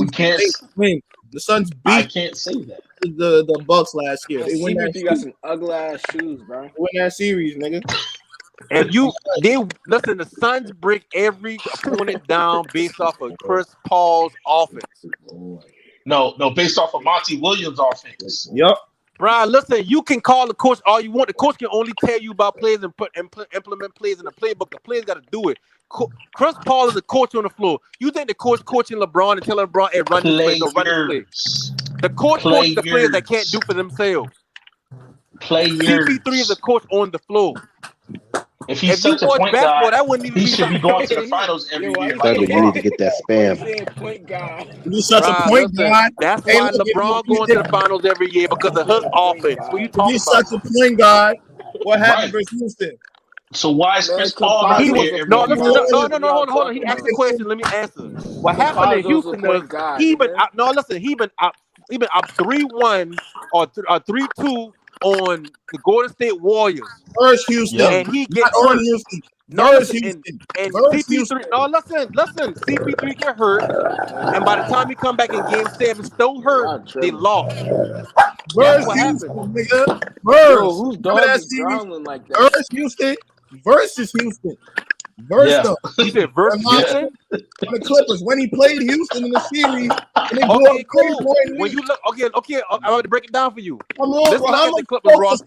We can't win. The Suns beat. I can't say that. The Bucks last year. They win that. You got some ugly ass shoes, bro. They win that series, nigga. And listen, the Suns break every opponent down based off of Chris Paul's offense. No, based off of Monty Williams' offense. Yep. Brian, listen, you can call the coach all you want. The coach can only tell you about plays and implement plays in the playbook. The players got to do it. Chris Paul is a coach on the floor. You think the coach coaching LeBron and telling LeBron, hey, run this play, run this play. The coach coaches the players that can't do for themselves. CP3 is a coach on the floor. If he's such a point guard, he should be going to the finals every year. You need to get that spam. Point guard. He's such a point guard. That's why LeBron going to the finals every year because of his offense. What you talking about? He's such a point guard. What happened versus Houston? So why is Chris Paul not here? No, hold on. He asked the question. Let me answer. What happened in Houston was he been up 3-1 or 3-2 on the Golden State Warriors. First Houston. And he gets on Houston. And CP3. No, listen. CP3 get hurt, and by the time he come back in Game 7, still hurt. They lost. Versus Houston, nigga. Who's dog is growling like that? Versus Houston. Versus Houston. You said versus Houston? The Clippers, when he played Houston in the series, and they okay, cool. When you look, okay, I'm going to break it down for you. Let's look at the Clippers roster.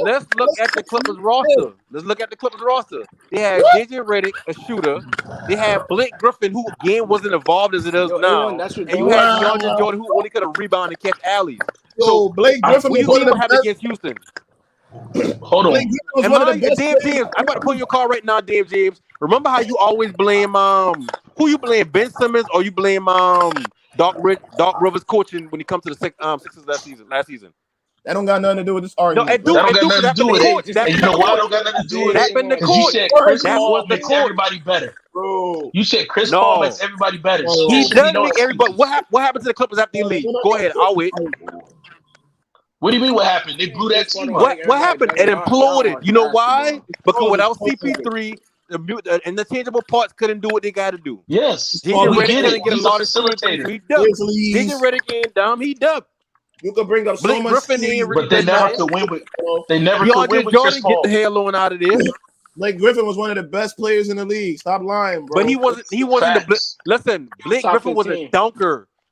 Let's look at the Clippers roster. Let's look at the Clippers roster. They had JJ Redick, a shooter. They had Blake Griffin, who again wasn't involved as it is now. And you had DeAndre Jordan, who only could have rebounded and catch alleys. So Blake Griffin was one of the best against Houston. Hold on. Dave James, I'm about to pull your call right now, Dave James. Remember how you always blame who you blame, Ben Simmons, or you blame Doc Rivers coaching when he comes to the Sixers last season? That don't got nothing to do with this argument. That don't got nothing to do with it. And you know why it don't got nothing to do with it? Because you said Chris Paul makes everybody better. Bro. You said Chris Paul makes everybody better. He doesn't make everybody. What happened to the Clippers after he leave? Go ahead, I'll wait. What do you mean what happened? They blew that team up. What happened? It imploded. You know why? Because without CP3, the interchangeable parts couldn't do what they got to do. Yes. JJ Redick couldn't get a lot of facilitator. He dubbed. JJ Redick ain't dumb. He dubbed. You could bring up so Blake much Griffin, but they never could win with. They never could win with Chris Paul. Get the hell on out of this. Blake Griffin was one of the best players in the league. Stop lying, bro. But he wasn't. Listen, Blake Griffin was a dunker.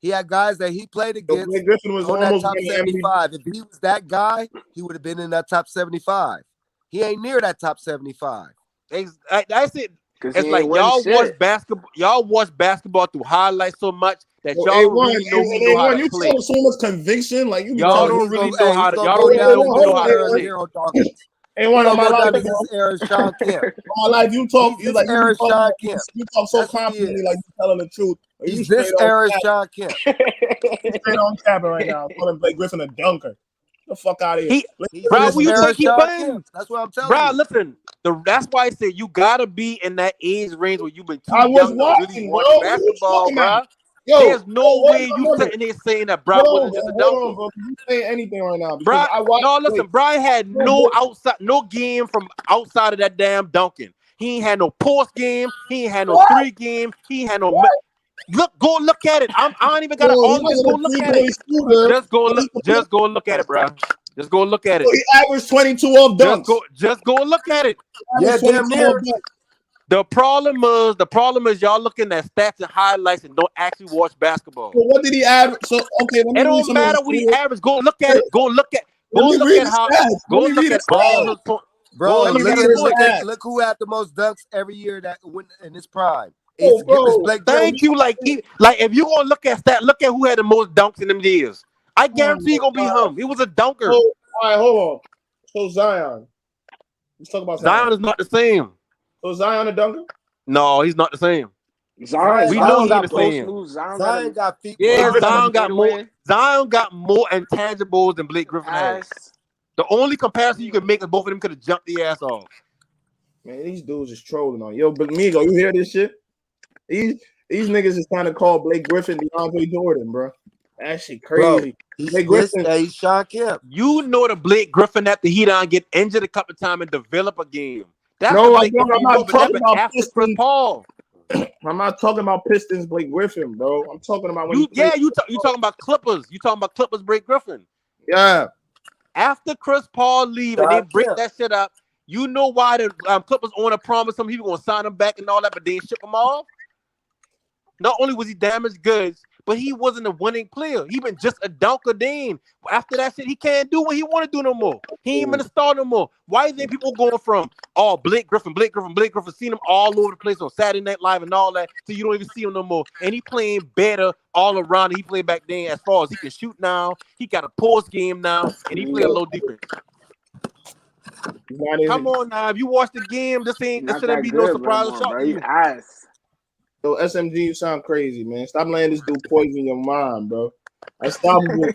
He had guys that he played against Griffin was on that almost top winning 75. If he was that guy, he would have been in that top 75. He ain't near that top 75. That's it. It's like y'all watch basketball through highlights so much that y'all don't really know who know how to you play. tell so much conviction, like you y'all don't really know how to. Y'all don't really know who know how to play. Ain't one of my life. This is Aaron Sean Kemp. All my life, you talk. You like Aaron Sean Kemp. You talk so confidently, like you telling the truth. He's this Aaron Sean Kemp. You straight on capping right now. Calling Blake Griffin a dunker. Get the fuck out of here, bro. Who you think he been? That's what I'm telling bro, you. Listen, that's why I said you gotta be in that age range where you've been too I was young watching, to really bro. watch basketball, bro. There's no way you sitting there saying that Brown wasn't just a dunker. Hold on, bro. You say anything right now? Bro, no, listen. Brian had no game from outside of that damn dunking. He ain't had no post game. He ain't had no 3 game. He ain't had no. Go look at it. I ain't even gotta argue. Just go look at it. Just go look at it, bro. Just go look at it. He averaged 22 off dunks. Just go look at it. Yeah, damn near. The problem is y'all looking at stats and highlights and don't actually watch basketball. So what did he average? So okay, it don't matter what he averaged. Go look at it. Go look at how. Go look at all his points. Bro, look who had the most dunks every year that went in his prime. Thank you. Like if you gonna look at stats, look at who had the most dunks in them years. I guarantee you gonna be him. He was a dunker. All right, hold on. So Zion. Let's talk about Zion is not the same. So Zion a dunker? No, he's not the same. Zion got the same. Zion got feet. Yeah, Zion got more. Zion got more intangibles than Blake Griffin has. The only comparison you can make is both of them could have jumped the ass off. Man, these dudes is trolling on. Yo, but Migo, you hear this shit? These niggas is trying to call Blake Griffin DeAndre Jordan, bro. That shit crazy. Bro, Blake Griffin, he's Sean Kemp. You know the Blake Griffin after he done get injured a couple times and develop a game. That's no, I'm not talking about after Pistons. Chris Paul. I'm not talking about Pistons Blake Griffin, bro. I'm talking about when you talking about Clippers. You talking about Clippers Blake Griffin. Yeah. After Chris Paul leave and they break that shit up, you know why the Clippers owner promised him he was gonna sign him back and all that, but they ship him off. Not only was he damaged goods, but he wasn't a winning player. He been just a dunker then. After that shit, he can't do what he want to do no more. He ain't been a star no more. Why is there people going from Blake Griffin, seeing him all over the place on Saturday Night Live and all that, so you don't even see him no more. And he playing better all around than he played back then as far as he can shoot now. He got a post game now, and he play a low defense. Come on now, if you watch the game, this shouldn't be no surprise or shock to you. Yo, SMG, you sound crazy, man. Stop letting this dude poison your mind, bro. Unstoppable.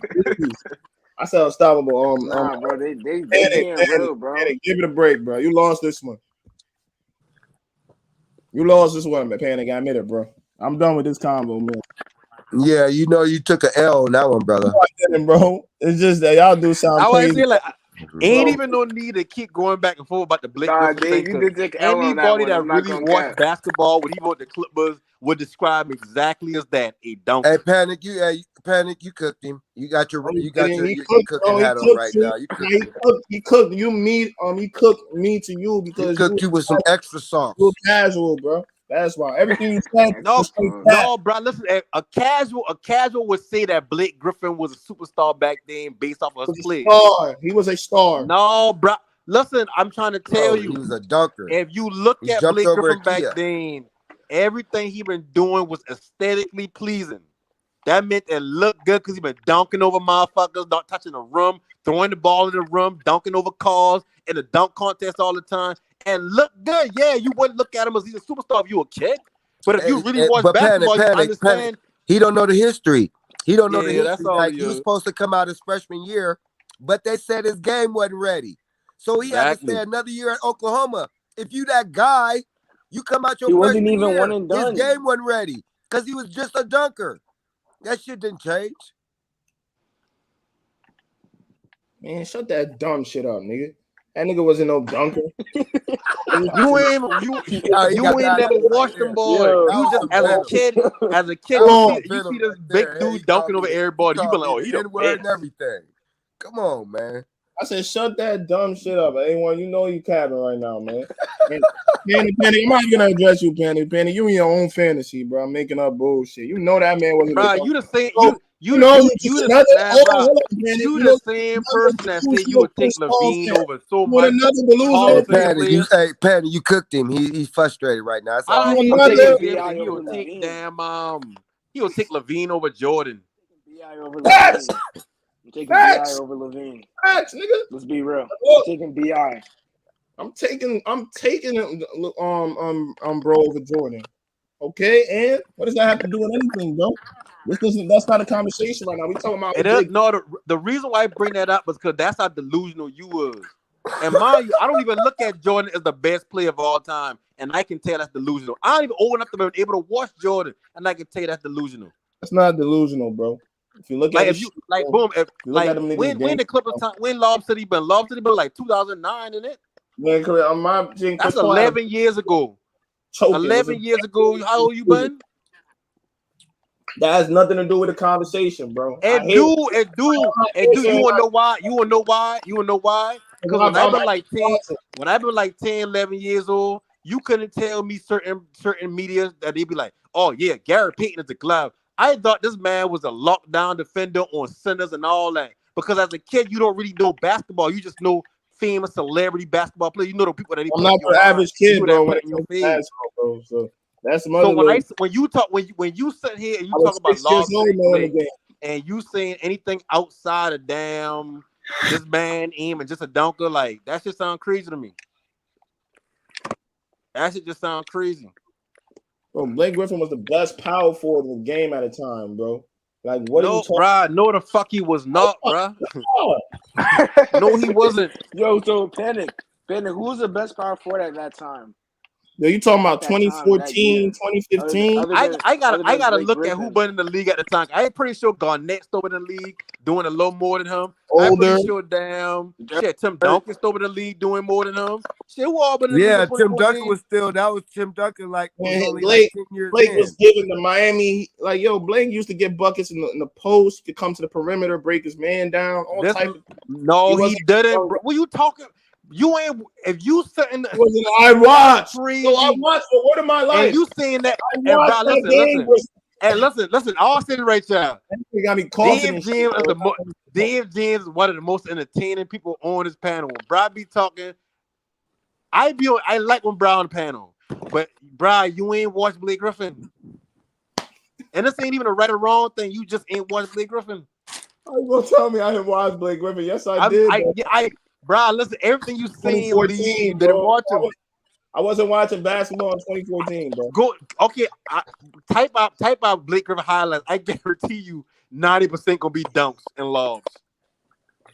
I said unstoppable. Nah, bro, they being real, bro. Give it a break, bro. You lost this one. Man. Panic. I admit it, bro. I'm done with this combo, man. Yeah, you know you took an L on that one, brother. No, I didn't, bro. It's just that y'all do sound crazy. Ain't even no need to keep going back and forth about the Blake Griffin thing. Anybody that really watched basketball when he wrote the Clippers would describe exactly as that, a dunker. Hey, Panic, you cooked him. You got your cooking hat on right now. He cooked you me. He cooked me to you because he cooked you with some extra sauce. You're casual, bro. That's why everything you said. No, bro. Listen, a casual would say that Blake Griffin was a superstar back then based off of his play. He was a star. No, bro. Listen, I'm trying to tell you, he was a dunker. If you look at Blake Griffin back then, everything he been doing was aesthetically pleasing. That meant it looked good because he been dunking over motherfuckers, not touching the rim, throwing the ball in the rim, dunking over cars in the dunk contest all the time. And look good. Yeah, you wouldn't look at him as he's a superstar if you were a kid. But if you really watch basketball, you understand. He don't know the history. He don't know the history. That's all he was supposed to come out his freshman year, but they said his game wasn't ready. So he had to stay another year at Oklahoma. If you that guy, you come out your freshman year, one and done. His game wasn't ready because he was just a dunker. That shit didn't change. Man, shut that dumb shit up, nigga. That nigga wasn't no dunker. You ain't never watched them boys. You just as a kid, you see this big dude dunking over everybody. You be like, he don't word and everything. Come on, man. I said, shut that dumb shit up. Anyone, you know you capping right now, man. Penny, I'm not gonna address you, Penny. You in your own fantasy, bro. I'm making up bullshit. You know that man wasn't. Bro, you the same. You know, the the same person that said you would take Levine over so much. Hey, Patty, you cooked him. He's frustrated right now. That's all. He will take he'll take Levine over Jordan. B.I. over Levine. I'm taking B.I. over Levine. Facts, nigga. Let's be real. I'm taking B.I. I'm taking bro over Jordan. Okay, and what does that have to do with anything, bro? That's not a conversation right now. We talking about the reason why I bring that up is because that's how delusional you was. And mind you, I don't even look at Jordan as the best player of all time, and I can tell that's delusional. I ain't even old enough to be able to watch Jordan, and I can tell you that's delusional. That's not delusional, bro. If you look at when the Clippers time, when Lob City been like 2009, isn't it? That's 11 years ago. 11 years ago. How old you been? That has nothing to do with the conversation, bro. It do. You wanna know why? Because when I've been like 10, 11 years old, you couldn't tell me certain media that they'd be like, oh yeah, Gary Payton is a glove. I thought this man was a lockdown defender on centers and all that. Because as a kid, you don't really know basketball. You just know famous celebrity basketball players. You know the people that I'm not your average kid, bro. When it comes to basketball, bro. So that's when you sit here and you talk about and you saying anything outside of damn this man aim and just a dunker, like that shit sound crazy to me. That shit just sound crazy. Bro, Blake Griffin was the best power forward in the game at a time, bro. Like, what are you talking about? No, the fuck he was not, bro. No, he wasn't. Yo, so Panic, who was the best power forward at that time? Yo, you talking about 2014, 2015? I gotta look at who been in the league at the time. I'm pretty sure Garnett's still in the league, doing a little more than him. I'm pretty sure Tim Duncan's still in the league, doing more than him. Shit, who all been in the league? Tim Duncan was still. That was Tim Duncan. Like only Blake 10 years was giving the Miami, like, yo, Blake used to get buckets in the post, to come to the perimeter, break his man down, all type of. No, he didn't. What you talking? You ain't if you sitting. I watched. So I watched the word of my life. And you saying that? Listen. All sitting right there. Dave James is one of the most entertaining people on this panel. When Brad be talking, I like when Brad on the panel, but Brad, you ain't watched Blake Griffin, and this ain't even a right or wrong thing. You just ain't watched Blake Griffin. How you gonna tell me I didn't watch Blake Griffin? Yes, I did. Bro, listen, everything you seen, you didn't watch him. I wasn't watching basketball in 2014, bro. Type out Blake Griffin highlights. I guarantee you 90% gonna be dunks and lobs.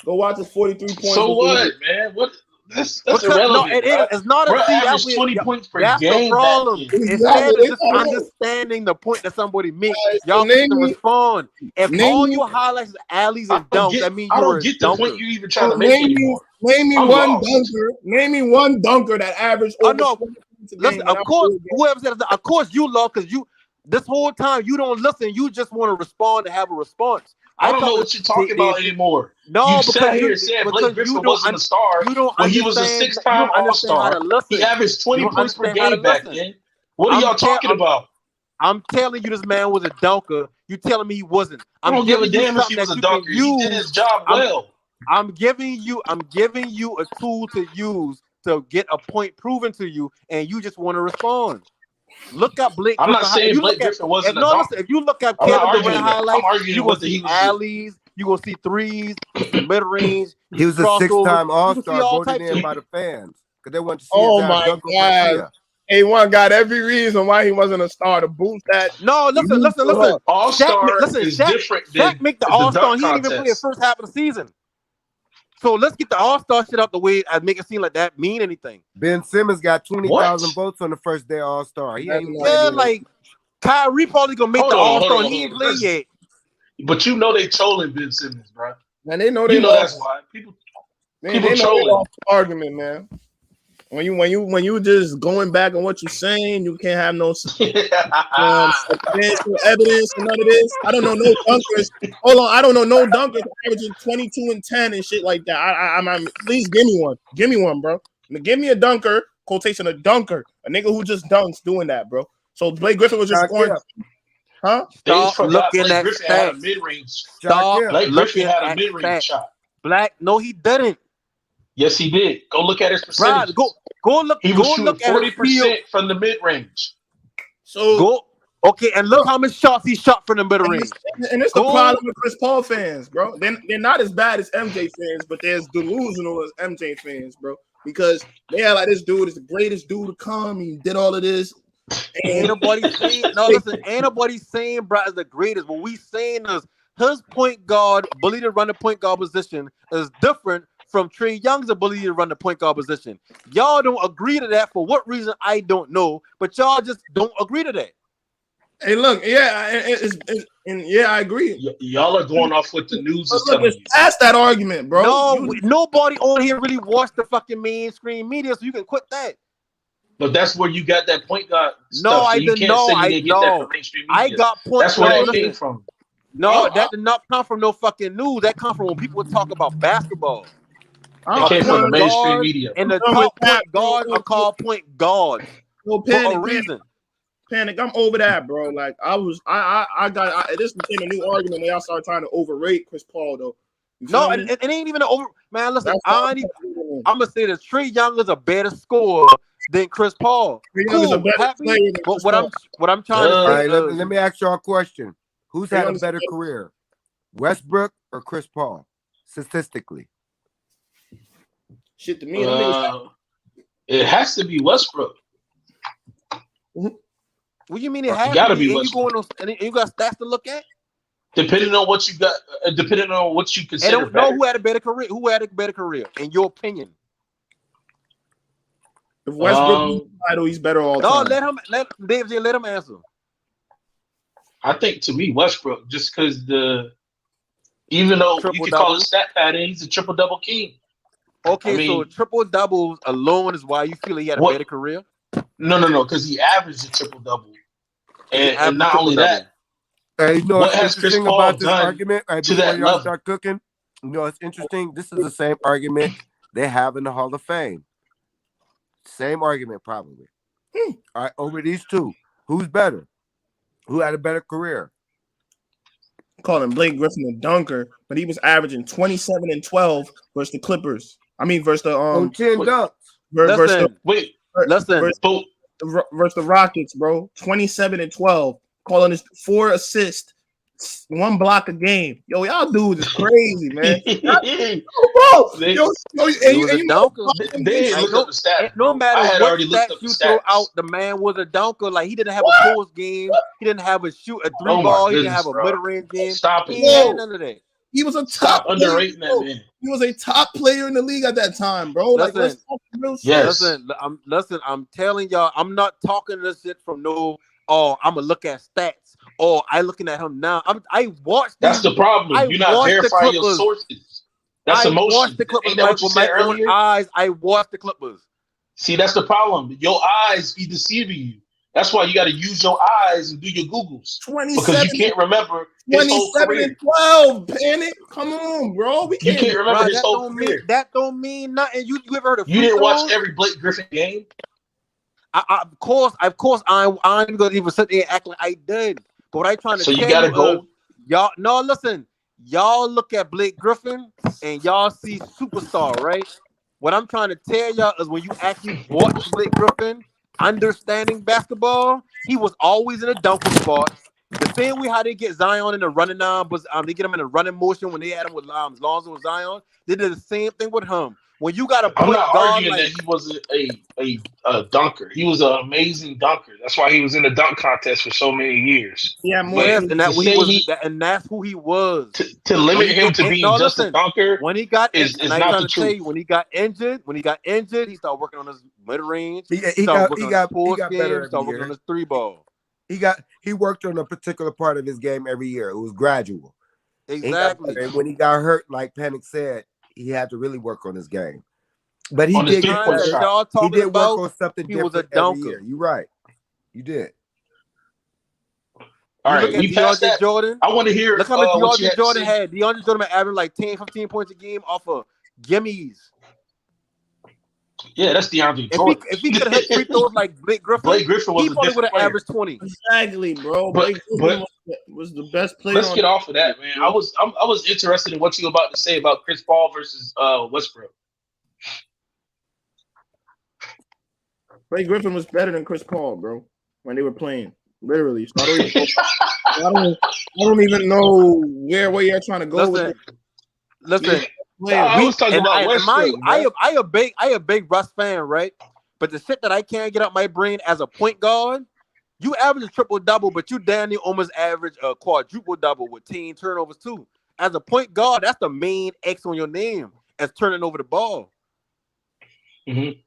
Go watch his 43 points. So what, man? What? That's irrelevant. No, it's not a average 20 points per that's game. That's the problem. Instead of just understanding the point that somebody makes, y'all need to respond. If all your highlights is alleys and dunks, that means you're a dunker. Point you even trying to make anymore. Name me one dunker. Name me one dunker that averaged over. Listen, of course, whoever said that, of course you love because you this whole time you don't listen. You just want to respond to have a response. I don't know what you're talking about anymore. No, you sat here and said Blake Griffin wasn't a star when he was a 6-time All-Star. He averaged 20 points per game back then. What are y'all talking about? I'm telling you, this man was a dunker. You telling me he wasn't? I don't give a damn if he was a dunker. He did his job well. I'm giving you a tool to use to get a point proven to you, and you just want to respond. Look up Blake. I'm not saying Blake Griffin wasn't a dunker. If you look at Kevin Durant highlights, you gonna see alleys, you gonna see threes, mid range. He was a 6-time All-Star voted in by the fans because they want to see. Oh my God! A1 got every reason why he wasn't a star to boost that. No, listen. All-Star is different than Shaq make the All-Star. He didn't even play the first half of the season. So let's get the All-Star shit out the way and make it seem like that mean anything. Ben Simmons got 20,000 votes on the first day All-Star. Like Kyrie probably gonna make the All-Star. He ain't played yet. But you know they trolling Ben Simmons, bro. Man, they know that's why people trolling. Argument, man. When you just going back on what you're saying, you can't have no substantial evidence and none of this. I don't know no dunkers. Hold on, I don't know no dunkers averaging 22 and 10 and shit like that. I'm please give me one. Give me one, bro. Give me a dunker, quotation a dunker, a nigga who just dunks doing that, bro. So Blake Griffin was just scoring. Huh? They Stop forgot looking Blake at Griffin had a stats. mid-range. Stop Blake Griffin looking had a at mid-range stats. shot. Black, no, he didn't. Yes, he did. Go look at his Brad, percentages. go He was shooting look at his field. 40% from the mid-range. So and look how many shots he shot from the mid range. And it's the problem with Chris Paul fans, bro. They're not as bad as MJ fans, but they're as delusional as MJ fans, bro. Because they are like, this dude is the greatest dude to come. He did all of this. Ain't nobody saying ain't nobody saying Brad is the greatest. What we saying is his point guard ability to run the point guard position is different from Trae Young's ability to run the point guard position. Y'all don't agree to that for what reason I don't know, but y'all just don't agree to that. Hey, look, I agree. Y'all are going off what the news is telling you. Past that argument, bro. No, nobody on here really watched the fucking mainstream media, so you can quit that. But that's where you got that point guard stuff. No, so I you didn't. can't say No, you didn't get that from mainstream media. I got point. That's where that came from. No, that did not come from no fucking news. That come from when people talk about basketball. It came from the mainstream media. And the top point guards are called point guards for a reason. Panic, I'm over that, bro. Like this became a new argument when y'all started trying to overrate Chris Paul, though. No, it ain't even an over. Man, listen, I'm gonna say that Trae Young is a better scorer than Chris Paul. Cool, happy, but what I'm trying to say. All right, let me ask y'all a question. Who's had a better career, Westbrook or Chris Paul, statistically? Shit to me, it has to be Westbrook. What do you mean it has gotta to be? be And you got stats to look at? Depending on what you got, depending on what you consider. I don't know who had a better career. Who had a better career, in your opinion? If Westbrook wins the title, he's better all time. No, let him answer. I think to me, Westbrook, just because even though you can call it stat pattern, he's a triple double king. Okay, so triple doubles alone is why you feel he had a better career? No, because he averaged a triple double, and not only that. Hey, you know what what's has Chris interesting Paul about this done argument? to that y'all level? Start cooking. You know, it's interesting. This is the same argument they have in the Hall of Fame. Same argument, probably. All right, over these two, who's better? Who had a better career? Calling Blake Griffin a dunker, but he was averaging 27 and 12 versus the Clippers. I mean, versus the 10 dunks. Versus versus the Rockets, bro. 27 and 12. Calling this 4 assists, 1 block a game. Yo, y'all dudes is crazy, man. No matter what stats you throw out, the man was a dunker. Like, he didn't have a post game. He didn't have a shoot a 3-ball. He didn't have a mid-range game. Stop it. He had none of that. He was a top underrating that man. He was a top player in the league at that time, bro. Listen, listen, I'm telling y'all, I'm not talking this shit from I'm gonna look at stats. I looking at him now. I watched. That's the problem. You're not verifying your sources. That's emotion. I watched the Clippers with my own eyes. I watched the Clippers. See, that's the problem. Your eyes be deceiving you. That's why you got to use your eyes and do your Googles. Because you can't remember his whole 27 and 12, Panic. Come on, bro. You can't remember his whole career. That don't mean nothing. You ever heard of You didn't watch every Blake Griffin game? Of course, I'm gonna even sit there and act like I did. But what I trying to tell you gotta go. Y'all. No, listen. Y'all look at Blake Griffin and y'all see superstar, right? What I'm trying to tell y'all is when you actually watch Blake Griffin, understanding basketball, he was always in a dunker spot. The same way how they get Zion in the running arm, but they get him in a running motion when they had him with Lonzo and Zion. They did the same thing with him. When you got a point I'm not guard arguing that he was a dunker. He was an amazing dunker. That's why he was in the dunk contest for so many years. Yeah, and that's who he was. To limit him to being just a dunker when he got is not the truth. When he got injured, he started working on his mid range. He got better. He started working on his 3-ball. He worked on a particular part of his game every year. It was gradual. Exactly. And when he got hurt, like Panic said, he had to really work on his game. But he did get better. He did work on something different every year. You're right. You did. All right, we passed that. Jordan. I want to hear. Look how much DeAndre Jordan had. DeAndre Jordan averaged like 10, 15 points a game off of gimmies. Yeah, that's DeAndre Jordan. If he could have hit free throws like Blake Griffin was he probably would have averaged 20. Exactly, bro. But was the best player. Let's get off of that, man. I was interested in what you were about to say about Chris Paul versus Westbrook. Blake Griffin was better than Chris Paul, bro, when they were playing. Literally. So I don't even know where you're trying to go with it. Listen. I was talking about Westbrook. I a big Russ fan, right? But the shit that I can't get out my brain as a point guard, you average a triple-double, but you damn near almost average a quadruple-double with 10 turnovers too. As a point guard, that's the main X on your name as turning over the ball. Mm-hmm.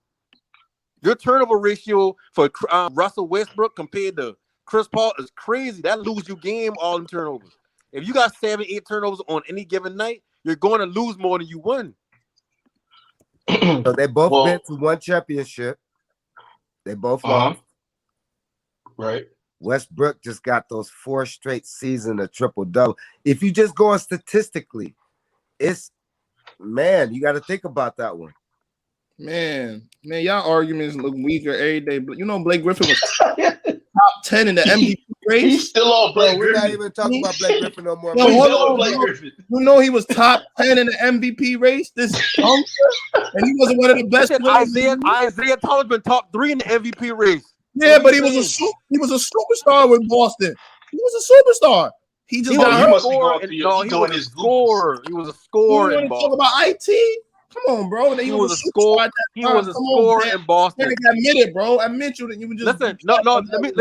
Your turnover ratio for Russell Westbrook compared to Chris Paul is crazy. That lose you game all them turnovers. If you got 7-8 turnovers on any given night, you're going to lose more than you won. So they both been to one championship. They both lost. Right. Westbrook just got those 4 straight seasons of triple-double. If you just go on statistically, it's, man, you got to think about that one. Man, y'all arguments look weaker every day. But you know, Blake Griffin was top 10 in the MVP race. He's still on Blake We're Griffin. not even talking about Blake Griffin no more. No, He's hold still on on, Blake bro. Griffin. You know he was top 10 in the MVP race. This and he wasn't one of the best players. Isaiah Thomas been top 3 in the MVP race. Yeah, but he was a superstar with Boston. He was a superstar. He just got hurt. He was a scorer. He was a scorer in Boston. Talk about IT. Come on, bro. He was a scorer. He was a scorer in Boston. Admit it, bro. Admit you that you were just listen. No. Let me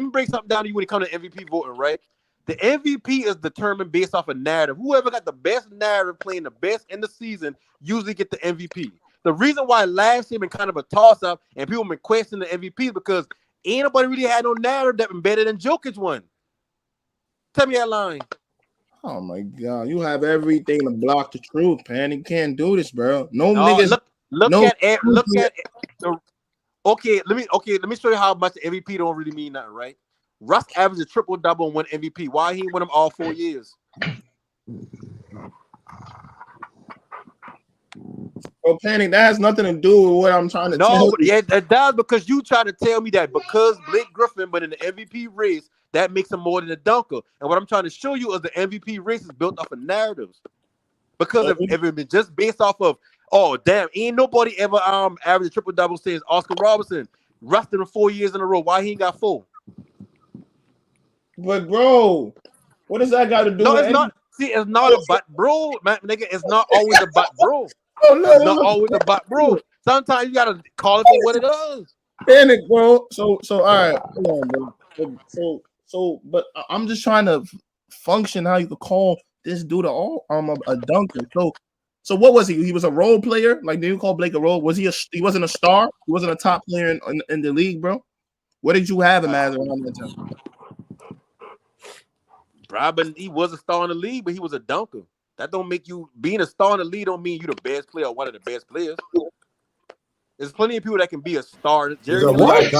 break something down to you when it comes to MVP voting. Right, the MVP is determined based off a narrative. Whoever got the best narrative playing the best in the season usually get the MVP. The reason why last year been kind of a toss up and people been questioning the MVP is because ain't nobody really had no narrative that been better than Jokic won. Tell me that line. Oh my God, you have everything to block the truth, man. You can't do this, bro. Niggas. Okay, let me show you how much the MVP don't really mean nothing, right? Russ averaged a triple-double and won MVP. Why he won them all 4 years? Well, Panic, that has nothing to do with what I'm trying to tell you. Yeah, it does because you try to tell me that because Blake Griffin been in the MVP race, that makes him more than a dunker. And what I'm trying to show you is the MVP race is built off of narratives. Because if it been just based off of, oh, damn, ain't nobody ever averaged a triple-double since Oscar Robertson. Rusted him 4 years in a row. Why he ain't got 4? But, bro, what does that got to do with it's not. See, it's not about bro, man, nigga. It's not always about bro. Oh, no, it's not always about bro. Sometimes you gotta call it for what it is. Panic, bro. So, all right, come on, bro. But I'm just trying to function how you could call this dude a dunker. So what was he? He was a role player. Like, did you call Blake a role? Was he? He wasn't a star. He wasn't a top player in the league, bro. What did you have him as around that time? Robin, he was a star in the league, but he was a dunker. That don't make you being a star in the league don't mean you the best player or one of the best players. There's plenty of people that can be a star. Jeremy, what?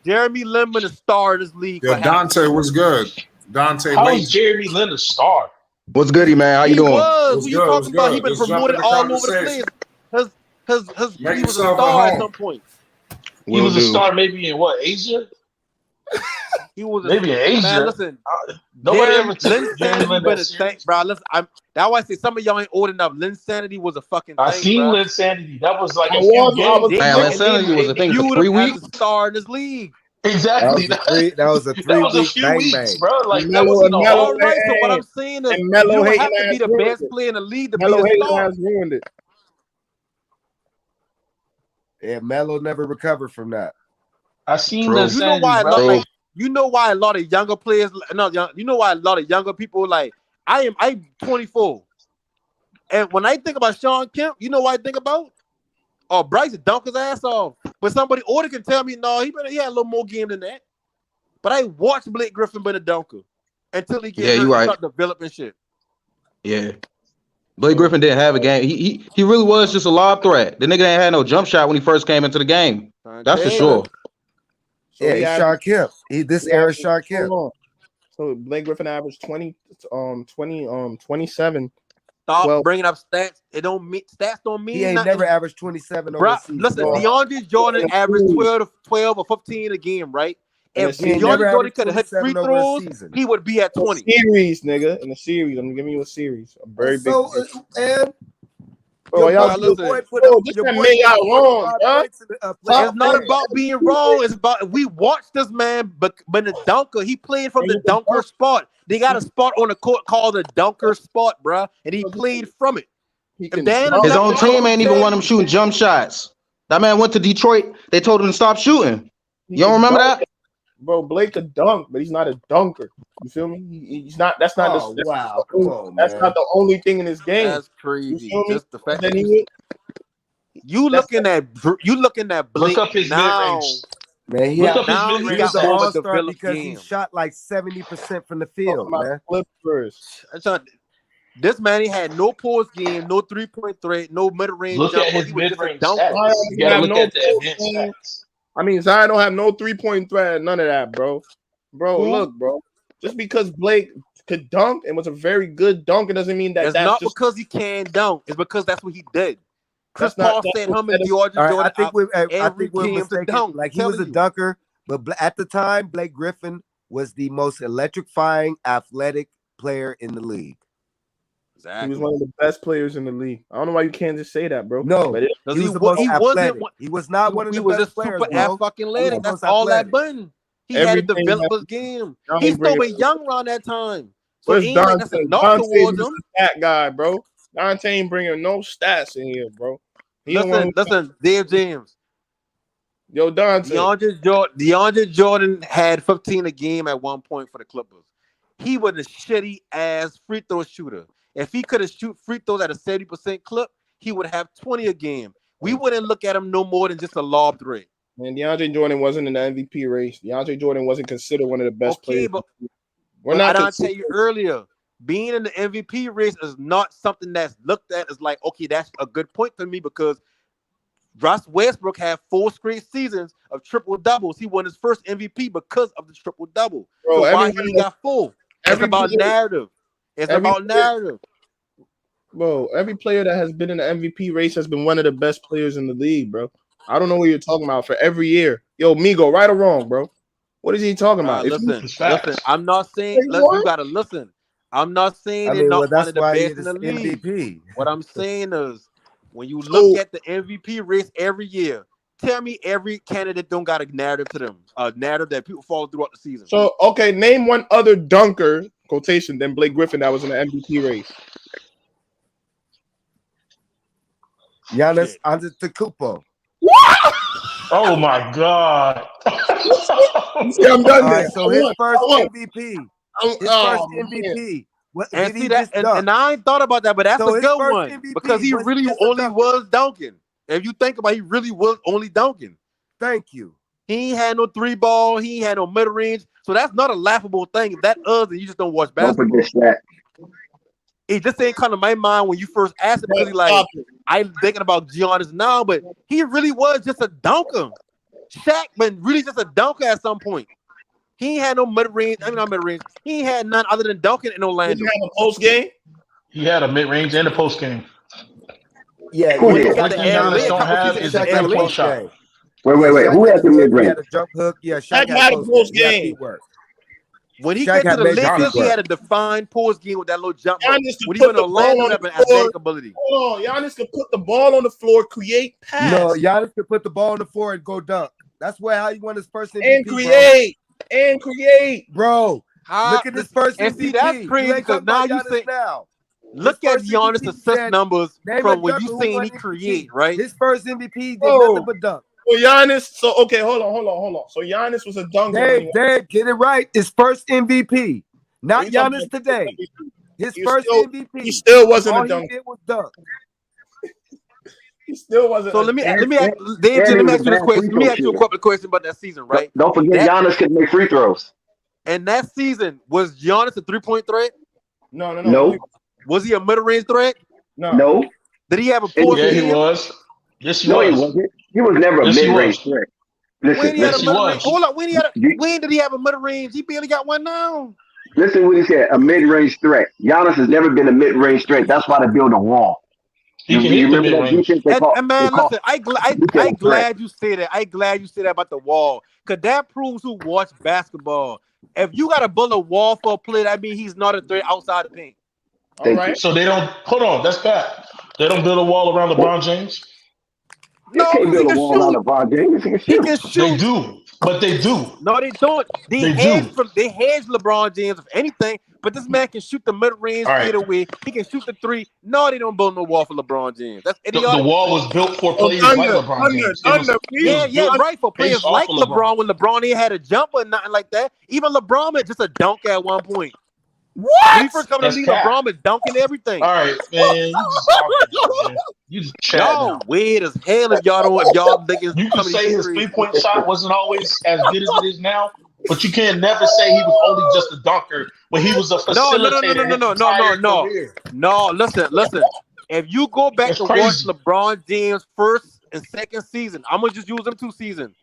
Jeremy Lin is a star in this league. Yeah, Dante was good. Dante. How is Jeremy Lin a star? What's goody, man? How you doing? Who you talking about? He been promoted all over the place. He was a star at some point. He was a star maybe in what, Asia? He was maybe in Asia. Man, listen, nobody ever took Jeremy Lin Sanity, bro. Listen, that's why I say some of y'all ain't old enough. Lin Sanity was a fucking thing. I seen bro. Lin Sanity. That was like a few games. Man, Lin Sanity was a thing for 3 weeks. Star in this league. Exactly. That was a 3 week bang bang, bro. Like that was all right. So what I'm saying is, you don't have to be the best player in the league to be a star. Ruined it. Yeah, Melo never recovered from that. I seen this. You know why? You know why a lot of younger players, you know why a lot of younger people like. I'm 24, and when I think about Sean Kemp, you know what I think about? Oh, Bryce dunk his ass off. But somebody older can tell me, no, he had a little more game than that. But I watched Blake Griffin be a dunker until he gets start developing shit. Yeah. Blake Griffin didn't have a game. He really was just a lob threat. The nigga ain't had no jump shot when he first came into the game. That's for sure. So he's Sean Kemp. This era is Sean Kemp. So Blake Griffin averaged 27 Stop bringing up stats. It don't mean stats don't mean He ain't nothing. never averaged 27 over Bro, a season. listen, Bro. DeAndre Jordan averaged 12 or 15 a game, right? If DeAndre Jordan could have hit free throws, he would be at 20. Series, nigga. In the series, I'm giving you a series. A very big. And bro, y'all listen, this man made y'all wrong, bro. It's not about being wrong. It's about we watched this man, but the dunker, he played from the dunker spot. They got a spot on the court called the dunker spot, bro, and he played from it. His own team ain't even want him shooting jump shots. That man went to Detroit. They told him to stop shooting. You don't remember that? Bro, Blake could dunk, but he's not a dunker. You feel me? He's not. That's not. That's not the only thing in his game. That's crazy. You Just the fact that you looking at Blake look up his now. Man, he Look was up his the all-star all-star because he shot like 70% from the field, man. Clippers. This man, he had no post game, no 3-point threat, no mid-range Look jump. at his He was just a mid-range dunker. stats. You gotta look at the advanced stats. I mean, Zion don't have no 3-point threat, none of that, bro. Who? Look, bro. Just because Blake could dunk and was a very good dunker doesn't mean that It's that's not just because he can dunk. It's because that's what he did. Chris Paul said him and DeAndre All right, Jordan I think every we're game to mistaken. dunk. Like he was a dunker, but at the time, Blake Griffin was the most electrifying, athletic player in the league. He was one of the best players in the league. I don't know why you can't just say that, bro. No, but he was the most athletic. He was not one of the best just players, super bro. fucking athletic. That's all that button. He had to develop his game. He's still been young around that time. So where's he ain't like that's a knock towards him. That guy, bro. Dante ain't bringing no stats in here, bro. Listen, Dave James. Yo, Dante. DeAndre Jordan had 15 a game at one point for the Clippers. He was a shitty ass free throw shooter. If he could have shoot free throws at a 70% clip, he would have 20 a game. We wouldn't look at him no more than just a lob threat. Man, DeAndre Jordan wasn't in the MVP race. DeAndre Jordan wasn't considered one of the best players. But I didn't tell you earlier, being in the MVP race is not something that's looked at as like, okay, that's a good point for me because Russ Westbrook had 4 straight seasons of triple doubles. He won his first MVP because of the triple double. So why he ain't got 4? It's about narrative. It's about narrative. Bro, every player that has been in the MVP race has been one of the best players in the league, bro. I don't know what you're talking about for every year. Yo, Migo, right or wrong, bro? What is he talking about? Listen, I'm not saying you gotta listen. I'm not saying they're not one of the best in the league. MVP. What I'm saying is when you look at the MVP race every year, tell me every candidate don't got a narrative to them, a narrative that people follow throughout the season. So, okay, name one other dunker, quotation, than Blake Griffin that was in the MVP race. Giannis Antetokounmpo. Oh my God! See, I'm done there. So his first MVP. His first MVP. And see that, and I ain't thought about that, but that's a good one MVP because he really only was dunking. If you think about it, he really was only dunking. Thank you. He ain't had no 3-ball. He ain't had no mid-range. So that's not a laughable thing. If that then you just don't watch basketball. Don't forget that. It just ain't come to my mind when you first asked him because he like, I'm thinking about Giannis now, but he really was just a dunker. Shaq, but really just a dunker at some point. He ain't had no mid-range. I mean, not mid-range. He ain't had none other than dunking in Orlando. Did he have a post game? He had a mid-range and a post game. Yeah, One thing Giannis don't have is a 3-point shot. Wait. Who has the mid-range? He had a jump hook. Yeah, Shaq had a post game. When he got to the Lakers, he had a defined post game with that little jump hook. When he went to Orlando, that athletic ability. Hold on, Giannis could put the ball on the floor, create pass. No, Giannis could put the ball on the floor and go dunk. That's how he won his first MVP. And create, bro. Look at this first MVP. And see, that's crazy because now you say, look at Giannis' assist numbers from when you saying he create, right? His first MVP did nothing but dunk. So Giannis, okay, hold on. So Giannis was a dunker. Dave, get it right. His first MVP, not Giannis today. His first MVP. He still wasn't a dunker. All he did was dunk. He still wasn't. So let me ask you this question. Let me ask you a couple of questions about that season, right? Don't forget Giannis could make free throws. And that season, was Giannis a 3-point threat? No. Was he a mid-range threat? No. Did he have a post game? Yeah, he was. Yes, he was. He wasn't. He was never a mid-range threat. When did he have a mid-range? When did he have a mid-range? He barely got one now. Listen to what he said. A mid-range threat. Giannis has never been a mid-range threat. That's why they build a wall. He can You hit the remember that mid-range. defense they And call man, listen, I defensive threat. glad you say that. I glad you say that about the wall, because that proves who watch basketball. If you got to build a wall for a player, that means he's not a threat outside the paint. All right. So they don't hold on. That's bad. They don't build a wall around LeBron James. They No, can't he build a can wall shoot. around LeBron James. He can shoot. They do, but they do. No, they don't. They hedge LeBron James if anything, but this man can shoot the mid-range All right. fadeaway. He can shoot the three. No, they don't build no wall for LeBron James. That's idiotic. The wall was built for players like LeBron James. Right, for players like LeBron when LeBron ain't had a jumper and nothing like that. Even LeBron had just a dunk at one point. What? When he first come to the league, LeBron was dunking everything. All right, man. You just chat Y'all now. weird as hell if y'all think it's You can say his 3-point shot wasn't always as good as it is now, but you can't never say he was only just a dunker when he was a facilitator. No. Listen. If you go back to watch LeBron James' first and second season, I'm gonna just use them 2 seasons.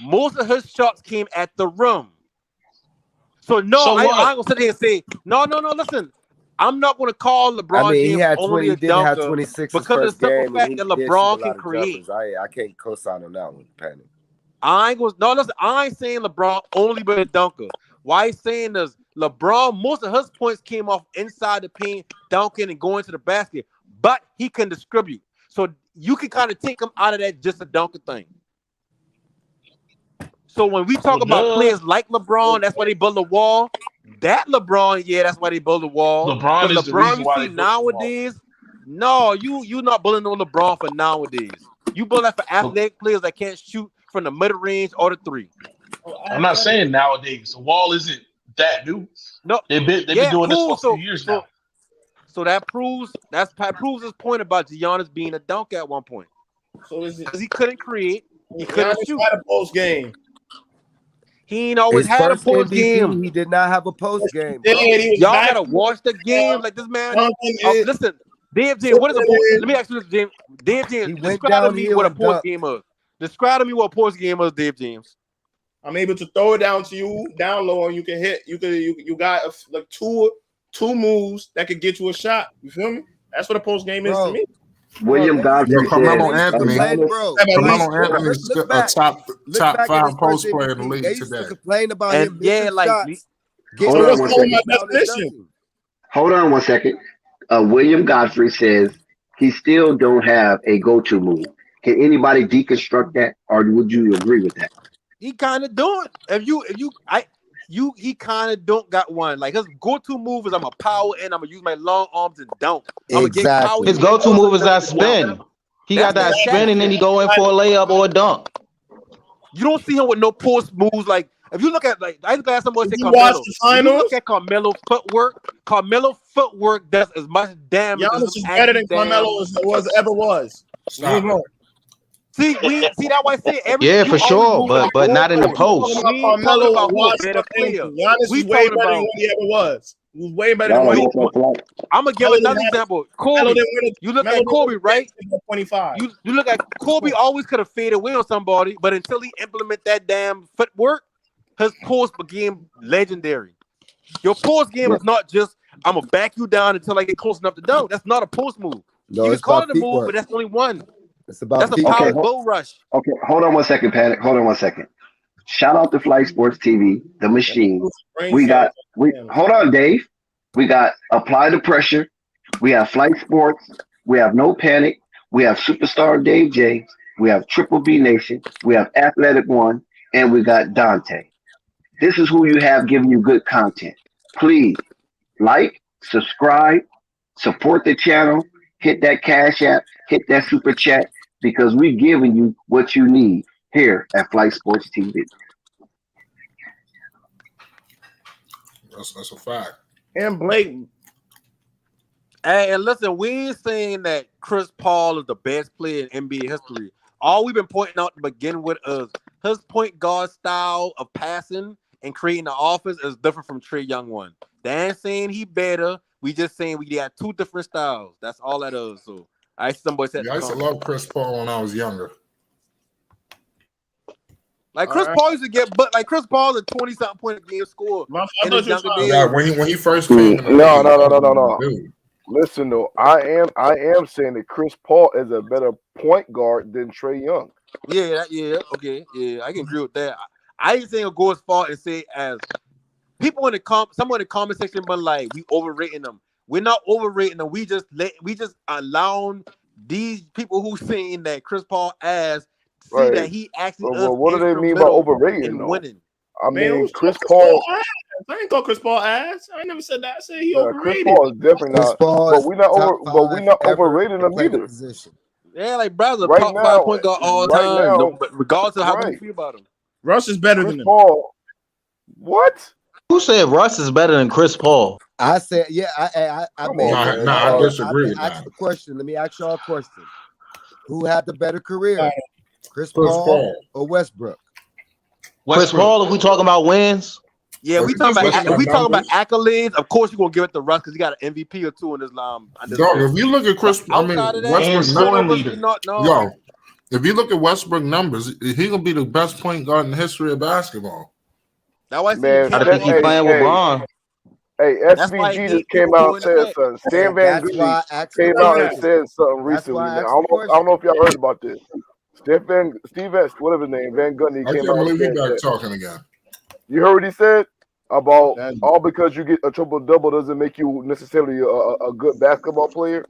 Most of his shots came at the rim. So I ain't gonna sit here and say no. Listen, I'm not gonna call LeBron James only a dunker 26 because of the simple fact that LeBron can create. I can't co-sign on that one, Penny. I ain't saying LeBron only but a dunker. Why he's saying this? LeBron, most of his points came off inside the paint, dunking and going to the basket, but he can distribute. So you can kind of take him out of that just a dunker thing. So when we talk about players like LeBron, that's why they build a wall. That LeBron, that's why they build a wall. LeBron is the reason why they built nowadays. No, you not building no LeBron for nowadays. You build that for athletic players that can't shoot from the mid range or the 3. I'm not saying nowadays. The wall isn't that new. No, they've been doing this for a few years now. So that proves his point about Giannis being a dunk at one point. So is it? Because he couldn't create, he couldn't shoot. Had a post game. He ain't always had a post game. He did not have a post game. Y'all gotta watch the game like this man. Listen, Dave James, what is a post? Let me ask you this, James. Dave James, describe to me what a post game is. Describe to me what a post game is, Dave James. I'm able to throw it down to you, down low, and you can hit. You got like two moves that could get you a shot. You feel me? That's what a post game is to me. William Godfrey Carmelo Anthony. Carmelo Anthony is a top 5 post player in the league today. Complain about him missing shots. Hold on one second. William Godfrey says he still don't have a go-to move. Can anybody deconstruct that, or would you agree with that? He kind of don't. He kind of don't got one. Like his go-to move is I'm a power and I'm gonna use my long arms and dunk. Exactly. His go-to move is that spin. He got that spin and then he go in for a layup or a dunk. You don't see him with no post moves. Like if you look at I just got somebody say Carmelo. If you look at Carmelo's footwork does as much damage. Giannis is better than Carmelo ever was. See that why I say for sure, but not in the post. Giannis is way better than he ever was. He was way better than what he was. I'm gonna give another example. Kobe. You look at Kobe, right? 25. You look at Kobe. Always could have faded away on somebody, but until he implement that damn footwork, his post became legendary. Your post game is not just I'm gonna back you down until I get close enough to dunk. That's not a post move. No, you can call it a move, but that's only one. It's about that's a power bull rush. Okay, hold on one second, Paddock. Hold on one second. Shout out to Flight Sports TV, the machine. Hold on, Dave. We got Apply the Pressure. We have Flight Sports. We have No Panic. We have Superstar Dave James. We have Triple B Nation. We have Athletic One, and we got Dante. This is who you have giving you good content. Please like, subscribe, support the channel, hit that Cash App, hit that Super Chat, because we're giving you what you need here at Flight Sports TV. That's a fact. And Blake. Hey, and listen, we ain't saying that Chris Paul is the best player in NBA history. All we've been pointing out to begin with is his point guard style of passing and creating the offense is different from Trae Young one. They ain't saying he better. We just saying we got 2 different styles. That's all that is. So somebody said I used to love Chris Paul when I was younger. Like Chris Paul used to get, but like Chris Paul is a 20-something point a game score in his younger days. Yeah, when he first came in the No. Listen though, I am saying that Chris Paul is a better point guard than Trae Young. Yeah, okay, yeah, I can agree with that. I ain't saying go as far and say as people in the someone in the comment section, but like we overrating them. We're not overrating them. We just allowing these people who saying that Chris Paul ass see that he actually. Well, what do they mean by overrating? And winning. I mean, Chris Paul. I ain't call Chris Paul ass. I never said that. I said he overrated. Chris Paul is definitely not. But we're not overrating him either. Yeah, like brother, right top now, 5 point guard all right time. now, No, but regardless of how we feel about him, Russ is better Chris than him. Paul. What? Who said Russ is better than Chris Paul? I said, yeah. I disagree with that. The question. Let me ask y'all a question. Who had the better career, Chris Paul or Westbrook? Chris Paul. If we talking about wins, yeah, we talking about accolades. Of course, you're gonna give it to Russ because he got an MVP or 2 in his if you look at Chris, Westbrook numbers, if you look at Westbrook numbers, he gonna be the best point guard in the history of basketball. That why he playing with Bron. Hey, SVG just came out and said something. Stan Van Gundy came out and said something recently. I don't know if y'all heard about this. Steve, whatever his name, Van Gundy I came can't out believe and he said back talking again. You heard what he said about all because you get a triple-double doesn't make you necessarily a good basketball player.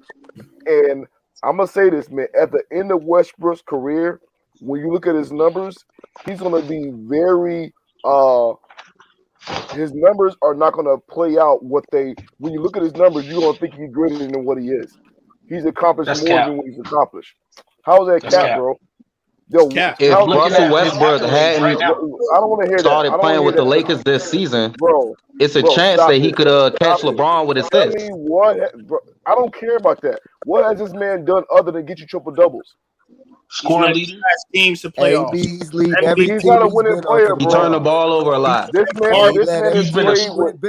And I'm going to say this, man. At the end of Westbrook's career, when you look at his numbers, he's going to be very his numbers are not going to play out when you look at his numbers, you're going to think he's greater than what he is. He's accomplished more than what he's accomplished. How's that cap, bro? Yo, if Russell Westbrook hadn't I don't want to hear started playing with the Lakers this season, it's a chance that he could catch LeBron with assists. Tell me what, bro, I don't care about that. What has this man done other than get you triple doubles? Scoring leader, teams to play off. He's not a winning player, bro. He turned the ball over a lot. This man has played with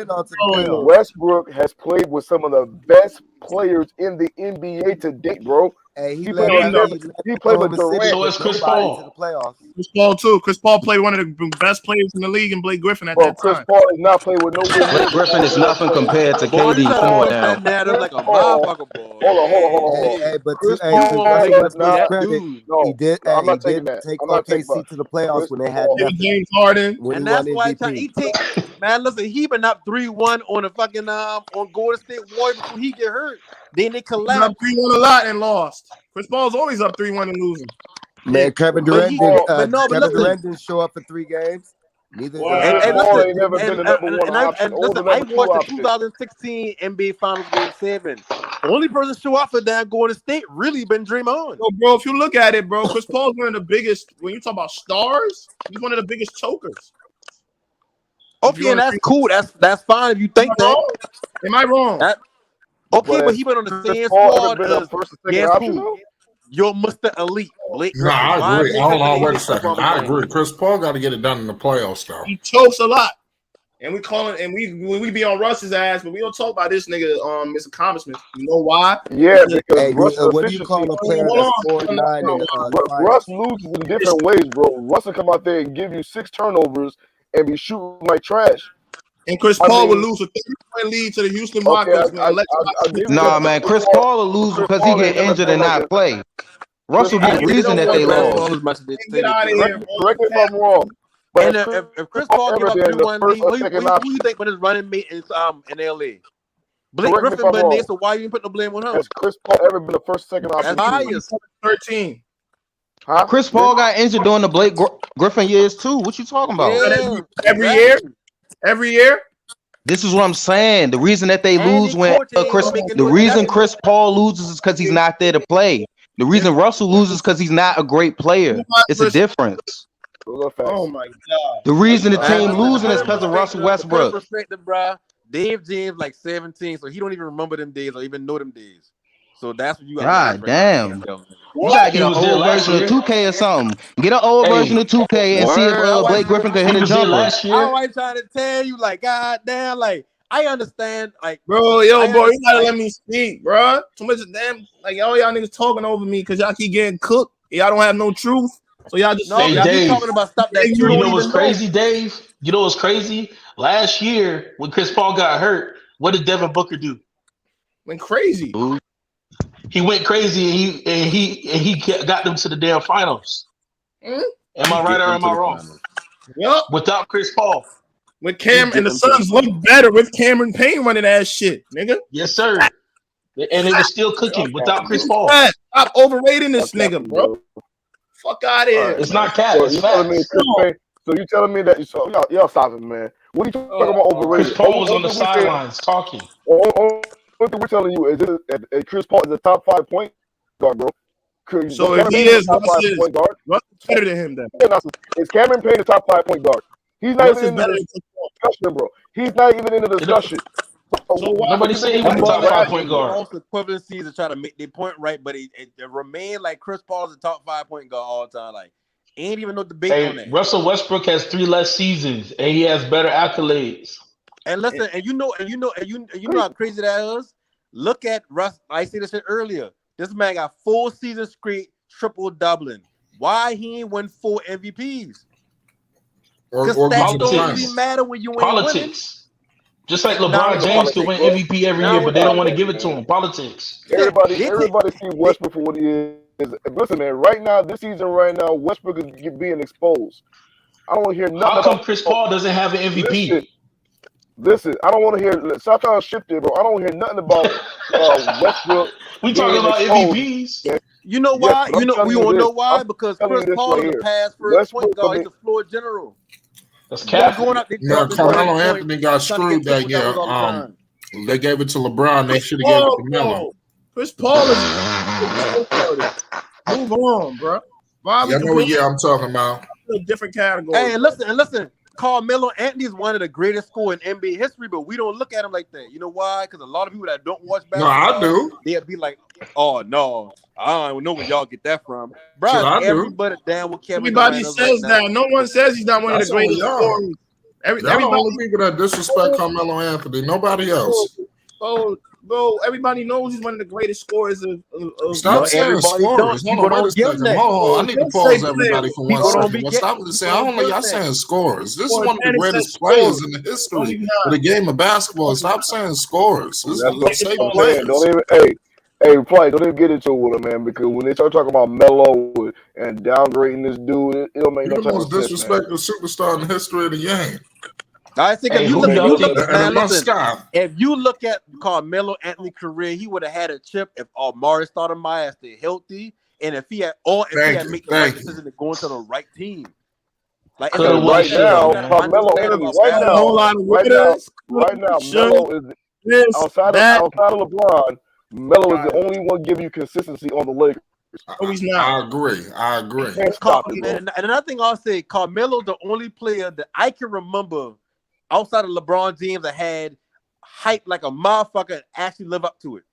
Westbrook has played with some of the best players in the NBA to date, bro. Hey, he played with Durant. So is Chris Paul. To the playoffs. Chris Paul too. Chris Paul played one of the best players in the league, and Blake Griffin at that Chris time. Paul has not played with no. Blake Griffin is nothing compared to KD. Come on now. Like a motherfucker, boy. Hold on. Hey, but Chris to Paul Westbrook's credit, no, he did. I'm not He taking did that. take I'm not taking OKC to the playoffs when they had nothing. James Harden, And that's why he take man. Listen, he been up 3-1 on the fucking on Golden State Warriors before he get hurt. Then they collapsed. up 3-1 a lot and lost. Chris Paul's always up 3-1 and losing. Man, Kevin Durant didn't show up for 3 games. Neither did I watched the 2016 NBA Finals Game 7. The only person show up for that Golden State really been Dream On. So, bro, if you look at it, bro, Chris Paul's one of the biggest. When you talk about stars, he's one of the biggest chokers. Okay, and that's cool. That's fine if you think that. Am I wrong? But he been on the same squad as cool. You're Mr. Elite. I agree. Hold on, wait a second. I agree. Chris Paul got to get it done in the playoffs, though. He chokes a lot, and we call it, and we be on Russ's ass, but we don't talk about this nigga his accomplishments. You know why? Yeah, because what do you call a player that's 4-9? Russ loses in different ways, bro. Russ will come out there and give you 6 turnovers and be shooting like trash. And Chris Paul would lose a 3-point lead to the Houston Rockets. Nah, man, Chris Paul will lose because he get injured and not play. Russell be the reason that they lost. Get out of here, correct me if I'm wrong. And if Chris Paul give up 3-1 lead, who you think when his running mate is in LA? Blake Griffin been there, so why you put the blame on him? Has Chris Paul ever been the first, second option? That's 13. Huh? Chris Paul got injured during the Blake Griffin years too. What you talking about? Yeah, Every year. This is what I'm saying. The reason that they lose when Chris Paul loses is because he's not there to play. The reason Russell loses because he's not a great player. It's a difference. Oh my God. The reason the team losing is because of Russell Westbrook. Perspective, bro. Dave James like 17, so he don't even remember them days or even know them days. So that's what you got. God damn. You gotta get an old version of 2K or something. Get an old version of 2K and see if Blake Griffin can hit a jumper. I'm trying to tell you, like, God damn, like, I understand, like, bro, you gotta let me speak, bro. Too much damn, like, all y'all niggas talking over me because y'all keep getting cooked. Y'all don't have no truth. So y'all just Hey, Dave, talking about stuff that you you don't know even what's know. crazy, Dave? You know what's crazy? Last year when Chris Paul got hurt, what did Devin Booker do? Went crazy. He went crazy and he got them to the damn finals. Am I right or am I wrong? Yep. Without Chris Paul. With Cam and the Suns look better with Cameron Payne running that shit, nigga. Yes, sir. And they were still cooking without Chris Paul. Stop overrating this nigga, bro. Fuck out of here. It's not cat. So It's you telling me facts. Chris Payne? So you telling me that y'all stop it, man? What are you talking about overrated? Chris Paul was on the sidelines talking. What we're telling you is this, Chris Paul is a top 5 point guard, bro. So if he is, Russ is better than him then. Is Cameron Payne the top 5 point guard? He's not even in the discussion, bro. He's not even in the discussion. So nobody said he was the top 5 point guard. False equivalencies to try to make their point right, but it remained like Chris Paul is the top 5 point guard all the time. Like, ain't even no debate on that. Russell Westbrook has 3 less seasons, and he has better accolades. And listen, and you know how crazy that is. Look at Russ. I said this shit earlier. This man got 4 seasons straight triple doubling. Why he ain't won 4 MVPs? Because stats don't really matter when you ain't winning. Just like LeBron James could win MVP every year, but they don't want to give it to him. Politics. Everybody see Westbrook for what he is. Listen, man, right now, this season right now, Westbrook is being exposed. I don't want to hear nothing. How come Chris Paul doesn't have an MVP? Listen, I don't want to hear. Stop trying to shift it, bro. I don't want to hear nothing about Westbrook. We talking about MVPs. Yeah. You know why? Yeah, we want to know why? Because Chris Paul is a pass first point guard. He's a floor general. That's cap. No, Carmelo Anthony got screwed that year. They gave it to LeBron. They should have gave it to Melo. Chris Paul is move on, bro. I know what year I'm talking about. A different category. Hey, and listen. Carmelo Anthony is one of the greatest scorers in NBA history, but we don't look at him like that. You know why? Because a lot of people that don't watch basketball, I do. They'll be like, "Oh no, I don't know where y'all get that from." Bro, everybody down with Kevin. Everybody says that. No one says he's not one of the greatest scorers. Everybody only people that disrespect Carmelo Anthony. Nobody else. Bro, everybody knows he's one of the greatest scorers of Stop saying scorers. Hold on, wait a second. I need to pause everybody for 1 second. Stop saying, I don't know y'all saying scorers. This is one of the greatest players in the history of the game of basketball. Stop saying scorers. This is players. Don't even, Flight, don't even get into it with him, man, because when they start talking about Melo and downgrading this dude, it'll make no sense. You're the most disrespectful superstar in the history of the game. I think if you look at Carmelo Anthony's career, he would have had a chip if Amari Stoudemire stayed healthy, and if he had made the right decision to go into the right team. Like right now, Carmelo Anthony, right now, Melo is outside of LeBron. Melo is the only one giving you consistency on the Lakers. I agree. And another thing I'll say, Carmelo's the only player that I can remember outside of LeBron James that had hype like a motherfucker and actually live up to it.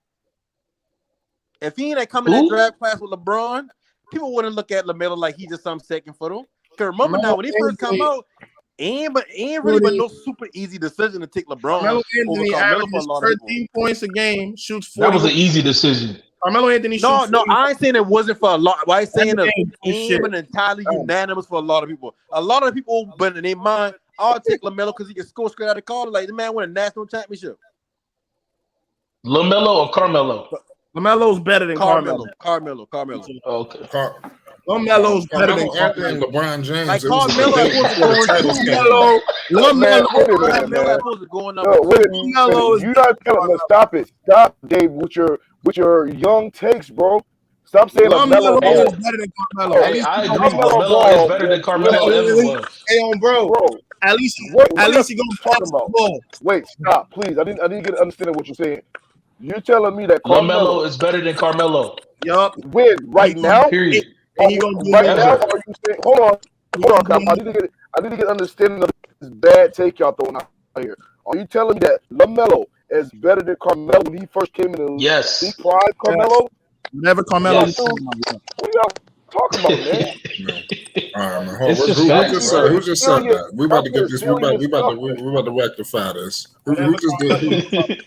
If he ain't coming in that draft class with LeBron, people wouldn't look at LaMelo like he's just some second fiddle. Because remember now, when he first come out, ain't really been no super easy decision to take LeBron Carmelo over Anthony Carmelo for a averages lot of 13 points a game, shoots 40. That was an easy decision. Carmelo Anthony shoots No, I ain't saying it wasn't for a lot. I ain't saying it ain't entirely unanimous for a lot of people. A lot of people, but in their mind, I'll take LaMelo because he can score straight out of college. Like the man won a national championship. LaMelo or Carmelo? LaMelo's better than Carmelo. Carmelo. Okay. LaMelo's better than Anthony and LeBron James. Like Carmelo supposed to go on up. You not telling me. Stop, Dave, with your young takes, bro. Stop saying LaMelo is better than Carmelo. I agree. LaMelo is better than Carmelo ever was. Hey, bro. At least he gonna pass the ball. Wait, stop, please. I didn't get understanding what you're saying. You're telling me that LaMelo is better than Carmelo. Yup. When right now? Period. And he gonna do right now? Are you saying, hold on. I need to get understanding of this bad take y'all throwing out here. Are you telling me that LaMelo is better than Carmelo when he first came in the league? Yes. He prime Carmelo? Never Carmelo. Yes. What are y'all talking about, man? All right, man. Who just said that? We about to get this. We about to rectify this. Who just did?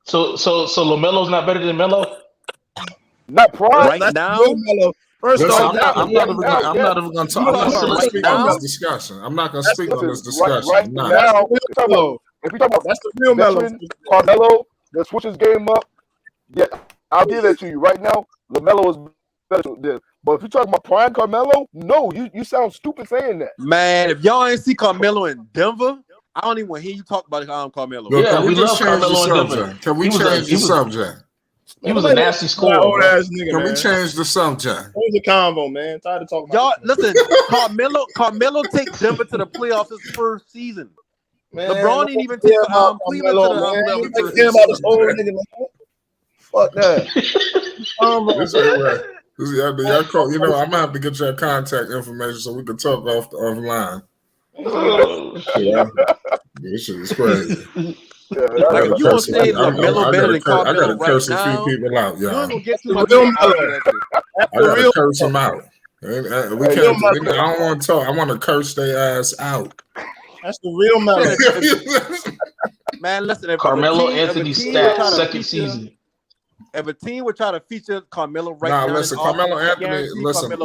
So LaMelo's not better than Melo? Not prime. Right now, First Listen, off, I'm not even going to speak on this discussion. I'm not going to speak on this discussion. Right now, if we talk about that's the real veteran Carmelo that switches game up, yeah, I'll give that to you. Right now, LaMelo is better than. But if you talk about prime Carmelo, no, you sound stupid saying that. Man, if y'all ain't see Carmelo in Denver, I don't even want to hear you talk about Carmelo. Look, can we just change the subject? Can we change the subject? He was a nasty scorer. Can we change the subject? It was a convo, man. Tired of talking y'all. About listen, Carmelo take Denver to the playoffs his first season. Man, LeBron didn't even take Cleveland to the playoffs. Don't care about this old nigga, man. Fuck that. You know, I'm gonna have to get your contact information so we can talk offline. This shit is crazy. Like if you want to say LaMelo better than Carmelo I gotta curse right a few now, people out, y'all. you ain't gonna get too much. I gotta curse them out. We can't. I don't want to talk. I want to curse their ass out. That's the real Melo. Man, listen. Carmelo Anthony stats second season. If a team would try to feature Carmelo right now, listen, Carmelo Anthony. Listen.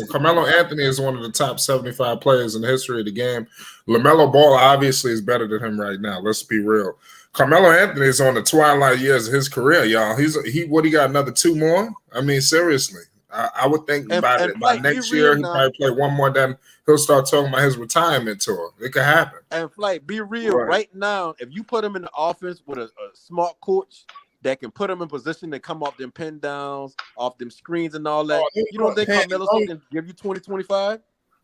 Carmelo Anthony is one of the top 75 players in the history of the game. LaMelo Ball obviously is better than him right now. Let's be real. Carmelo Anthony is on the twilight years of his career, y'all. He got another 2 more? I mean, seriously. I would think by next year he probably play one more. Then he'll start talking about his retirement tour. It could happen. And Flight, be real. Right now, if you put him in the offense with a smart coach that can put him in position to come off them pin downs, off them screens and all that, you don't think Carmelo can give you 20-25?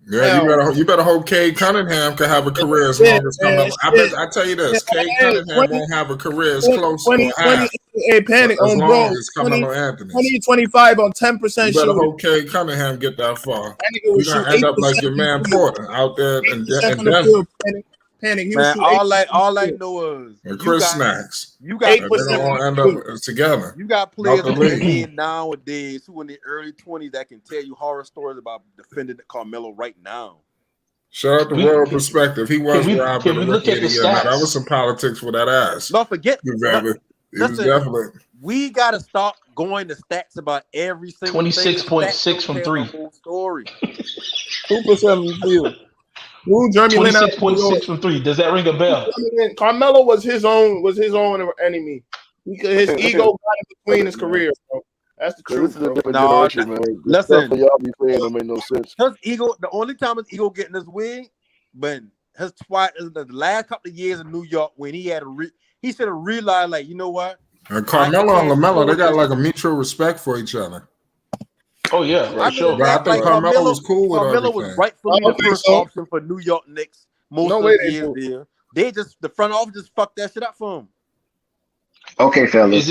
Yeah, you better hope Cade Cunningham can have a career as long as Carmelo. I tell you this, Cade Cunningham won't have a career as close to half. Panic as on long bro. as Carmelo Anthony. 20-25 on 10%. You better hope Cade Cunningham get that far. You're gonna end up like your man Porter out there in Denver. Panic. Man, all I know is Chris Snacks. You got they're gonna end up together. You got players in the league nowadays who in the early 20s that can tell you horror stories about defending Carmelo right now. Shout out to World Perspective. He was robbed. Can we look at the stats? That was some politics for that ass. Don't forget. It was definitely. We got to stop going to stats about every single 26.6 from 3. Story. 2% field. 26.6 from 3. Does that ring a bell? Carmelo was his own enemy. His ego got in between his career, bro. That's the truth. This is a different generation, man. Listen, for y'all be saying don't make no sense. His ego. The only time his ego getting his way, but the last couple of years in New York when he had he should have realized, like, you know what? And Carmelo and LaMelo, they got like a mutual respect for each other. Oh yeah, for sure. But I think Carmelo was cool with Carmelo everything. was rightfully the first option for New York Knicks most of the years there. They just the front office just fucked that shit up for him. Okay, fellas.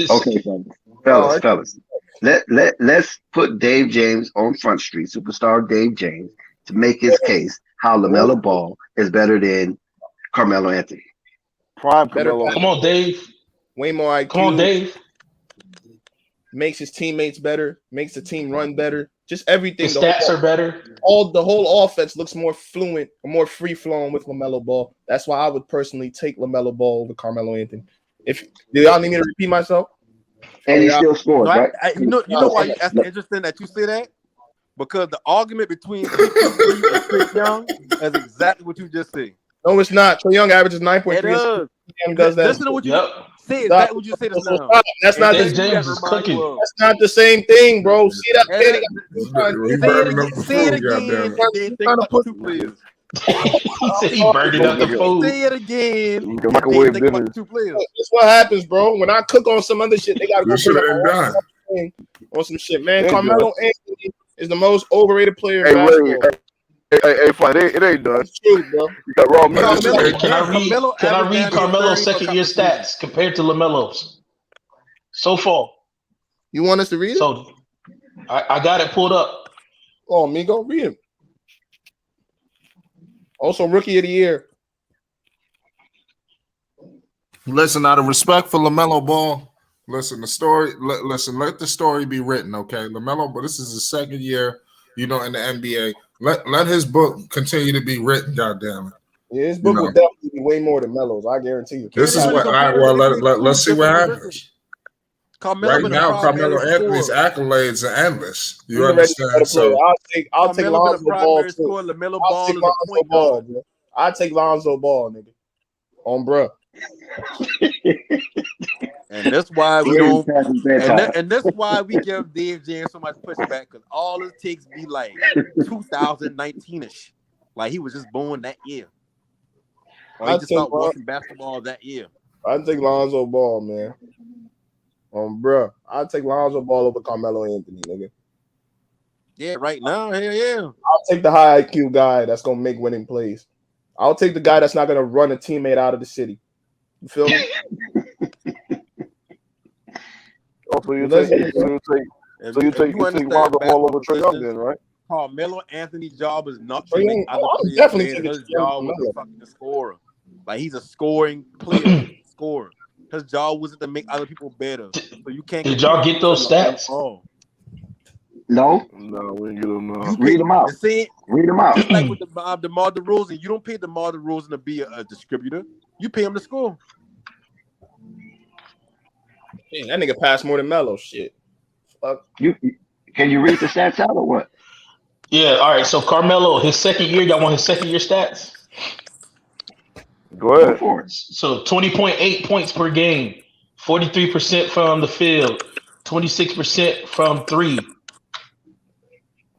Fellas. Let's put Dave James on Front Street, superstar Dave James, to make his case how LaMelo Ball is better than Carmelo Anthony. Prime Carmelo. Come on, Dave. Way more IQ. Come on, Dave. Makes his teammates better, makes the team run better. Just everything. The stats are better. The whole offense looks more fluent, more free flowing with LaMelo Ball. That's why I would personally take LaMelo Ball over Carmelo Anthony. Do y'all need me to repeat myself? And he still scores, right? You know why that's interesting that you say that? Because the argument between CP3 and Chris Young is exactly what you just said. No, it's not. Trae Young averages 9.3. It does that. Listen to what you say. Exactly what you say just now. That's not James is cooking. That's not the same thing, bro. See that? Say it again. Trying to put 2 players. He burning up the food. Say it again. Microwave dinner. That's what happens, bro. When I cook on some other shit, they gotta go put on some shit, man. Carmelo Anthony is the most overrated player in basketball. Hey, Flight, it ain't done. It's true, bro. You got wrong, man. Can I read Carmelo's second year stats compared to LaMelo's so far? You want us to read it? So I got it pulled up. Oh, amigo, read it. Also, rookie of the year. Listen, out of respect for LaMelo Ball, listen, let the story be written, okay? LaMelo, but this is his second year, in the NBA. Let his book continue to be written, goddamn it. Yeah, his book will definitely be way more than Melo's, I guarantee you. This is what let's see what happens. Right now, Carmelo Anthony's accolades are endless. You understand? So I'll take Lonzo Ball too. LaMelo I'll Ball take is a Lonzo point Ball, guard. bro. I'll take Lonzo Ball, nigga. On bruh. And that's why we don't. And that's why we give Dave James so much pushback, because all his takes be like 2019ish, like he was just born that year, or he just started watching basketball that year. I take Lonzo Ball, man. Bruh, I'll take Lonzo Ball over Carmelo Anthony, nigga. Yeah, right now, hell yeah. I'll take the high IQ guy that's gonna make winning plays. I'll take the guy that's not gonna run a teammate out of the city. You feel me? So you take Lonzo Ball over Trae Young, then, right? Carmelo Anthony's job is not to make other players better. His job was to fucking scorer. Like, he's a scoring player, scorer. His job wasn't to make other people better. So you can't. Did y'all get those stats? No, we didn't get them. Read them out. Read them out. Just like with DeMar DeRozan, you don't pay DeMar DeRozan to be a distributor. You pay him to score. Dang, that nigga passed more than Melo. Shit. Fuck. Can you read the stats out or what? Yeah. All right. So Carmelo, his second year. Y'all want his second year stats? Go ahead. So 20.8 points per game, 43% from the field, 26% from three.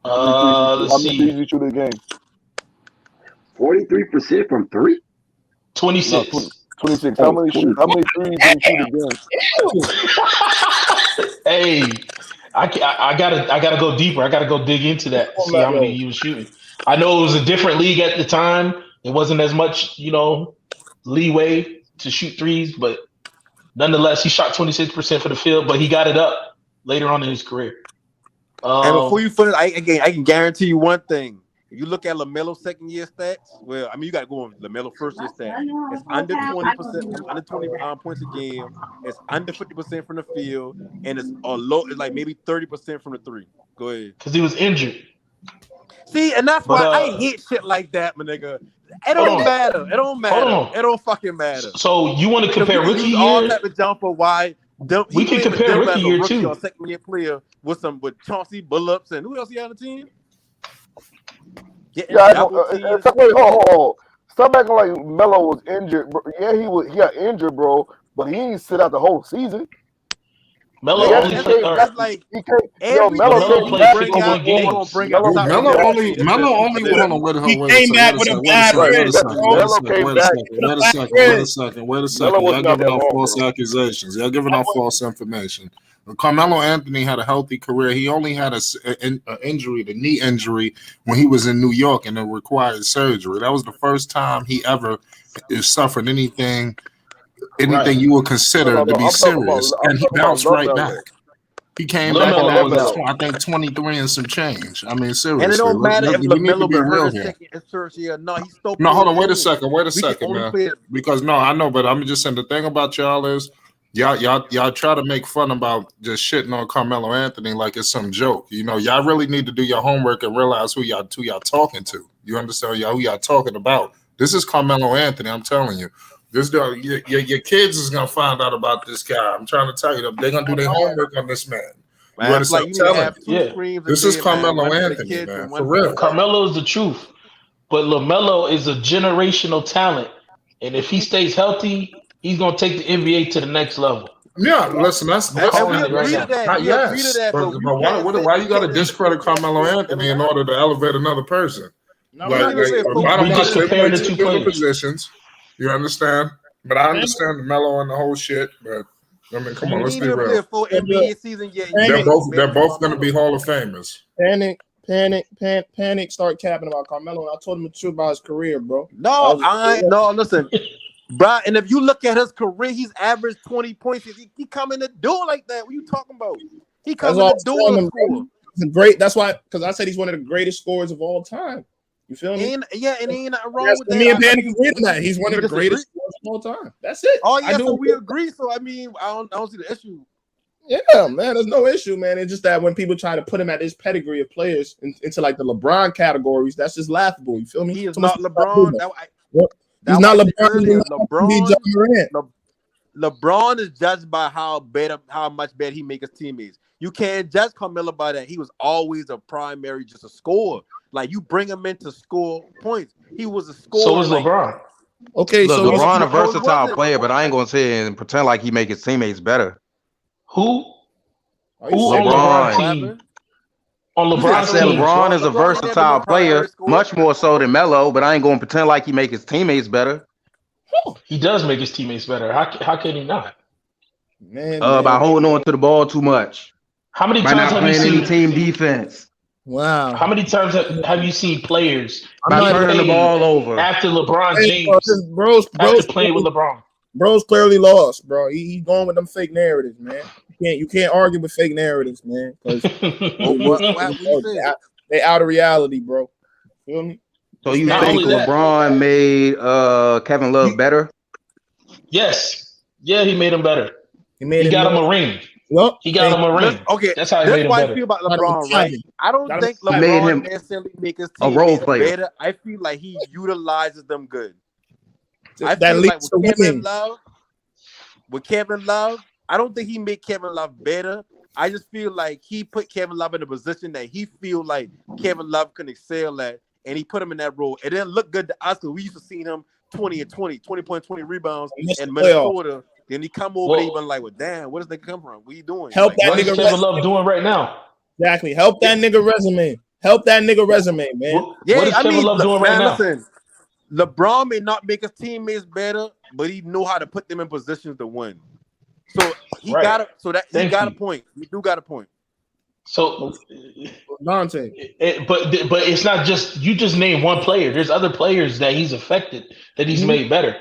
Let's see. How many you shoot a game? 43% from three. 26. No, 26. How many threes do you shoot a game? Hey, I gotta go deeper. I gotta go dig into that. See how many he was shooting. I know it was a different league at the time. It wasn't as much, leeway to shoot threes, but nonetheless, he shot 26% for the field. But he got it up later on in his career. And before you finish, I can guarantee you one thing. If you look at LaMelo's second year stats, well, I mean, you got to go on LaMelo first year stats. It's under 20%, under 20 points a game. It's under 50% from the field, and it's it's like maybe 30% from the three. Go ahead. Because he was injured. See, and that's why I hate shit like that, my nigga. It don't matter. It don't matter. It don't fucking matter. So you want to compare rookie year? All type of jumper. Why? We can compare rookie year too. Or second year player with Chauncey Billups and who else he on the team? Wait, stop acting like Melo was injured. Yeah, he got injured, bro, but he didn't sit out the whole season. Melo only played. Melo only came back with a bad wrist. Wait a second. Y'all giving out false accusations. Y'all giving out false information. Carmelo Anthony had a healthy career. He only had an injury, the knee injury, when he was in New York and it required surgery. That was the first time he ever suffered anything you would consider to be serious, and he bounced right back. He came back and was, I think, 23 and some change. I mean, seriously. And it don't matter if LaMelo been hurt his second and third year. No, he's still. No, hold on. Wait a second, man. Because I know, but I'm just saying the thing about y'all is y'all try to make fun about just shitting on Carmelo Anthony like it's some joke. Y'all really need to do your homework and realize who y'all talking to. You understand who y'all talking about? This is Carmelo Anthony. I'm telling you. This your kids is gonna find out about this guy. I'm trying to tell you, they're gonna do their homework on this man. You understand? This is Carmelo Anthony, man. For real. Carmelo is the truth, but LaMelo is a generational talent, and if he stays healthy, he's gonna take the NBA to the next level. Yeah, listen, that's why you got to discredit Carmelo Anthony in order to elevate another person? We just comparing the two players. Positions. You understand? But I understand the Melo and the whole shit. But I mean, come on, let's be real. They're both going to be Hall of Famers. Panic. Start capping about Carmelo. And I told him the truth about his career, bro. No, listen, bro. And if you look at his career, he's averaged 20 points. He come in the door like that. What are you talking about? He comes in the door. It's great. That's why, because I said he's one of the greatest scorers of all time. You feel me? And ain't nothing wrong with that. Me and Panic agree on that. He's one of the greatest scorers of all time. That's it. Oh yeah, so we agree. So I mean, I don't see the issue. Yeah, man, there's no issue, man. It's just that when people try to put him at this pedigree of players into like the LeBron categories, that's just laughable. You feel me? He is not LeBron. He's not LeBron. LeBron is judged by how much better he make his teammates. You can't judge Carmelo by that. He was always a primary, just a scorer. Like you bring him in to score points. He was a scorer. So was LeBron. Okay, Look, so LeBron a versatile player, but I ain't gonna say and pretend like he make his teammates better. Who Are Who you on serious? LeBron's team? On I LeBron's said team, LeBron is a LeBron ain't never versatile no primary player, scorer. much more so than Melo, but I ain't gonna pretend like he make his teammates better. he does make his teammates better. How can he not? Man, By holding on to the ball too much. How many By times not have you playing any seen? team defense. Wow. How many times have you seen players By get turning the paid ball over. after LeBron Hey, James bro's after playing with LeBron? Bro's clearly lost, bro. He's going with them fake narratives, man. You can't argue with fake narratives, man. Because What you say? they out of reality, bro. Feel me? So you Not think only that- LeBron made Kevin Love better? Yes. Yeah, he made him better. He got him a ring. Yep. He got him a ring. Okay, That's how he this made is him why I better. feel about LeBron, right? I don't think He made him LeBron necessarily make his a role teammates player. better. I feel like he utilizes them good. I That feel like leads to winning. With Kevin Love, I don't think he made Kevin Love better. I just feel like he put Kevin Love in a position that he feel like Kevin Love can excel at, and he put him in that role. It didn't look good to us because we used to see him 20 points, 20 rebounds in Minnesota. Then he come over there, even like, well, damn, where does they come from? What are you doing? Help Like, that What is nigga Kevin resume. Love doing right now? Exactly. Help that nigga resume. Help that nigga resume, man. Yeah, What is Kevin Love doing right now? Listen, LeBron may not make his teammates better, but he know how to put them in positions to win. So he Right. got it. So that he Thank got you. a point. He do got a point. So, Dante. but it's not just you. Just name one player. There's other players that he's affected that he's made better.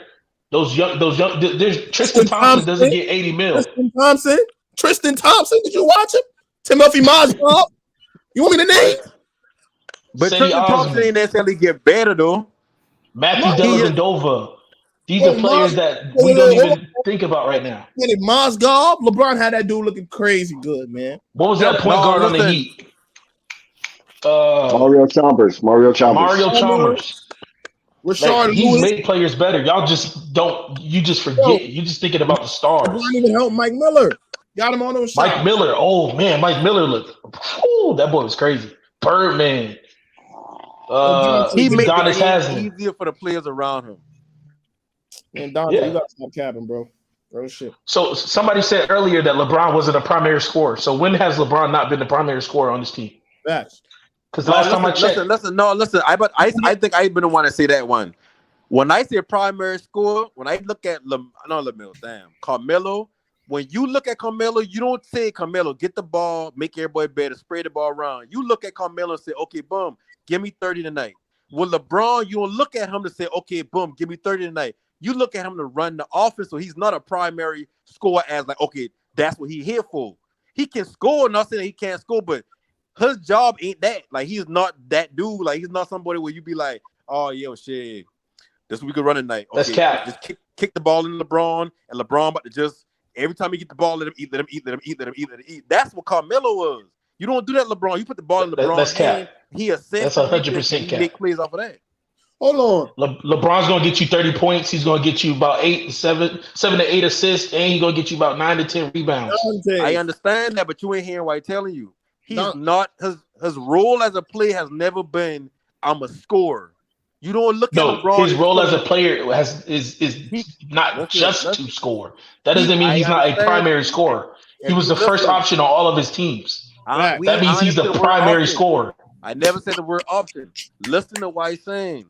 Those young. There's Tristan Thompson doesn't get 80 mil. Tristan Thompson. Did you watch him? Timothy Mozgov. You want me to name? But Cedi Tristan Thompson Osman. ain't necessarily get better though. Matthew Dellavedova. These are players that we don't even think about right now. Mozgov. LeBron had that dude looking crazy good, man. What was that point guard on the Heat? Mario Chalmers. Mario Chalmers. Rashard He's Lewis. made players better. Y'all just don't. You just forget. You just thinking about the stars. LeBron even helped Mike Miller. Got him on those shots. Mike Miller. Oh man, Mike Miller looked. Whew, that boy was crazy. Birdman. He made Udonis the game Haslem. easier for the players around him. Man, Dante, Yeah. you gotta stop capping, bro. Bro, shit. So somebody said earlier that LeBron wasn't a primary scorer. So when has LeBron not been the primary scorer on this team? Facts. Because last time I checked, Listen. I think I've been the one to say that one. When I say primary score, when I look at Carmelo, when you look at Carmelo, you don't say Carmelo, get the ball, make everybody better, spray the ball around. You look at Carmelo and say, okay, boom, give me 30 tonight. With LeBron, you don't look at him to say, okay, boom, give me 30 tonight. You look at him to run the offense, so he's not a primary scorer as like, okay, that's what he's here for. He can score, not saying that he can't score, but his job ain't that. Like, he's not that dude. Like, he's not somebody where you be like, oh, yo, shit, this we could run tonight. Okay, That's cap. just kick the ball in LeBron, and LeBron about to just, every time he get the ball, let him eat. That's what Carmelo was. You don't do that, LeBron. You put the ball in LeBron's that's cap. hand, he assists. That's 100% He cap. make plays off of that. Hold on. LeBron's gonna get you 30 points. He's gonna get you about 7 to 8 assists, and he's gonna get you about 9 to 10 rebounds. Dante. I understand that, but you ain't hearing what I'm telling you. He's not his role as a player has never been I'm a scorer. You don't look at LeBron. His role as a player is not just to score. That doesn't mean he's not a primary scorer. He was the first option on all of his teams. That means he's the primary scorer. I never said the word option. Listen to what he's saying.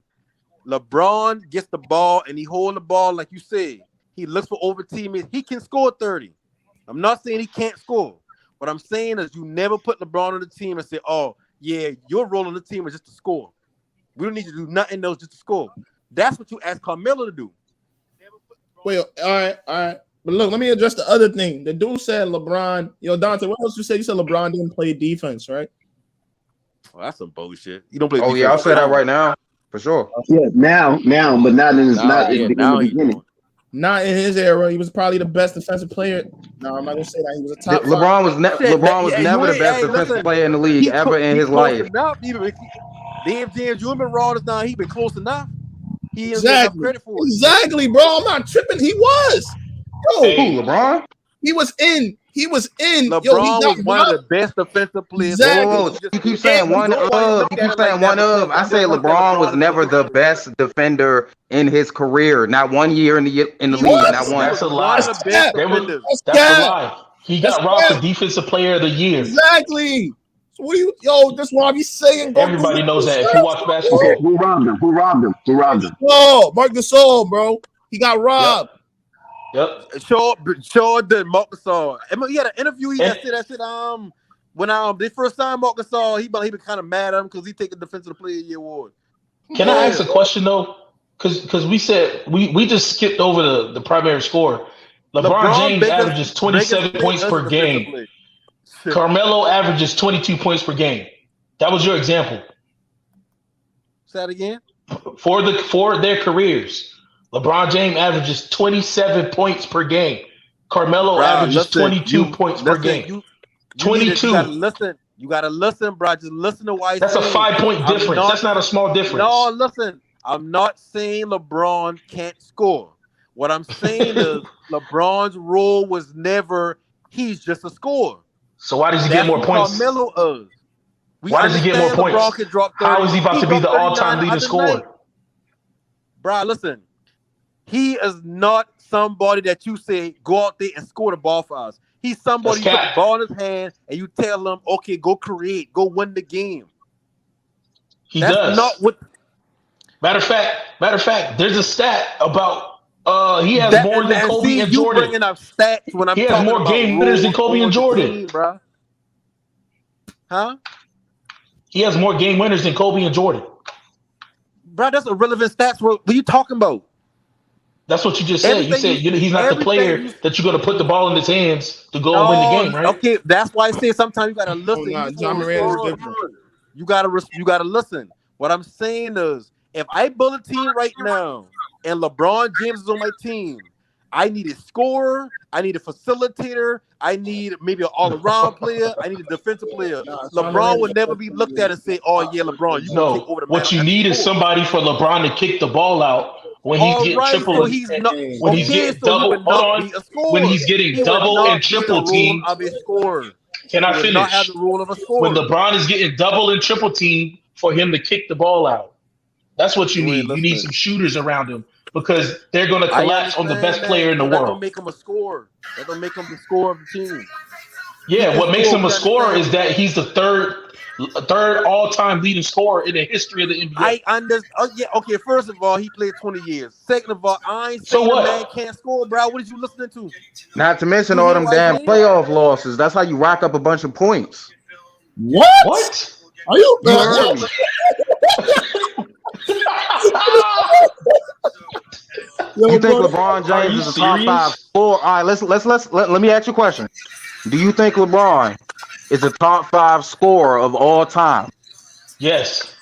LeBron gets the ball and he hold the ball like you said. He looks for over teammates. He can score 30. I'm not saying he can't score. What I'm saying is you never put LeBron on the team and say, oh, yeah, your role on the team is just to score. We don't need to do nothing else just to score. That's what you ask Carmelo to do. Wait, all right. But look, let me address the other thing. The dude said LeBron. Yo, Dante, what else you said? You said LeBron didn't play defense, right? Oh, that's some bullshit. You don't play Oh defense. yeah, I'll say that right now for sure. Yeah, now, but not in his in the beginning. Not in his era. He was probably the best defensive player. No, I'm not gonna say that. He was a top. LeBron was never the best defensive player in the league ever in his life. Damn, James, you been raw this now. He been close enough. He is Exactly. credit for it. Exactly, bro. I'm not tripping. He was. Yo, LeBron? He was in. LeBron was one of the best defensive players. Exactly. You keep saying one of. You keep saying one of. I say LeBron was never the best defender in his career. Not 1 year in the league. Not one. That's a lie. That's a lie. He got robbed for Defensive Player of the Year. Exactly. So what do you? Yo, that's why I be saying. Everybody knows that. If you watch basketball. Okay, who robbed him? Marc Gasol, bro. He got robbed. Yep. Sure did. Marc Gasol. He had an interview. He said that shit. When they first signed Marc Gasol, he been kind of mad at him because he take the Defensive Player of the Year award. Can I ask a question though? Because we said we just skipped over the primary score. LeBron James averages 27 points per game. Carmelo averages 22 points per game. That was your example. Say that again. For their careers. LeBron James averages 27 points per game. Carmelo averages 22 points per game. 22. You gotta listen, bro. Just listen to why. That's a 5-point difference. That's not a small difference. No, listen. I'm not saying LeBron can't score. What I'm saying is LeBron's role was never he's just a scorer. So why does he get more points? Carmelo is. Why does he get more points? How is he about to be the all-time leading scorer? Bro, listen. He is not somebody that you say go out there and score the ball for us. He's somebody you put the ball in his hand and you tell him, okay, go create, go win the game. That's does. Not what. Matter of fact, there's a stat about he has more than Kobe and Jordan. Bringing up stats when I'm he has more game winners than Kobe and Jordan, bro. Huh? He has more game winners than Kobe and Jordan. Bro, that's irrelevant stats. What are you talking about? That's what you just said. You said he's not the player that you're going to put the ball in his hands to go and win the game, right? Okay, that's why I say sometimes you got to listen. You got to listen. What I'm saying is, if I build a team right now and LeBron James is on my team, I need a scorer, I need a facilitator, I need maybe an all-around player, I need a defensive player. LeBron would never be looked at and say, "Oh yeah, LeBron, you can take over the." What you need is somebody for LeBron to kick the ball out. When he's getting triple, when he's getting double, when he's getting double and triple team, can I finish? When LeBron is getting double and triple team, for him to kick the ball out, that's what you need. You need some shooters around him because they're going to collapse on the best player in the world. That don't make him a scorer. That don't make him the scorer of the team. Yeah, what makes him a scorer is that he's the third all-time leading scorer in the history of the NBA. I understand. Yeah, okay. First of all, he played 20 years. Second of all, I ain't saying the man can't score, bro. What are you listening to? Not to mention all them damn playoff losses. That's how you rack up a bunch of points. What? Are you? You think LeBron James is a top 5 scorer? All right, let me ask you a question. Do you think LeBron is a top 5 scorer of all time? Yes.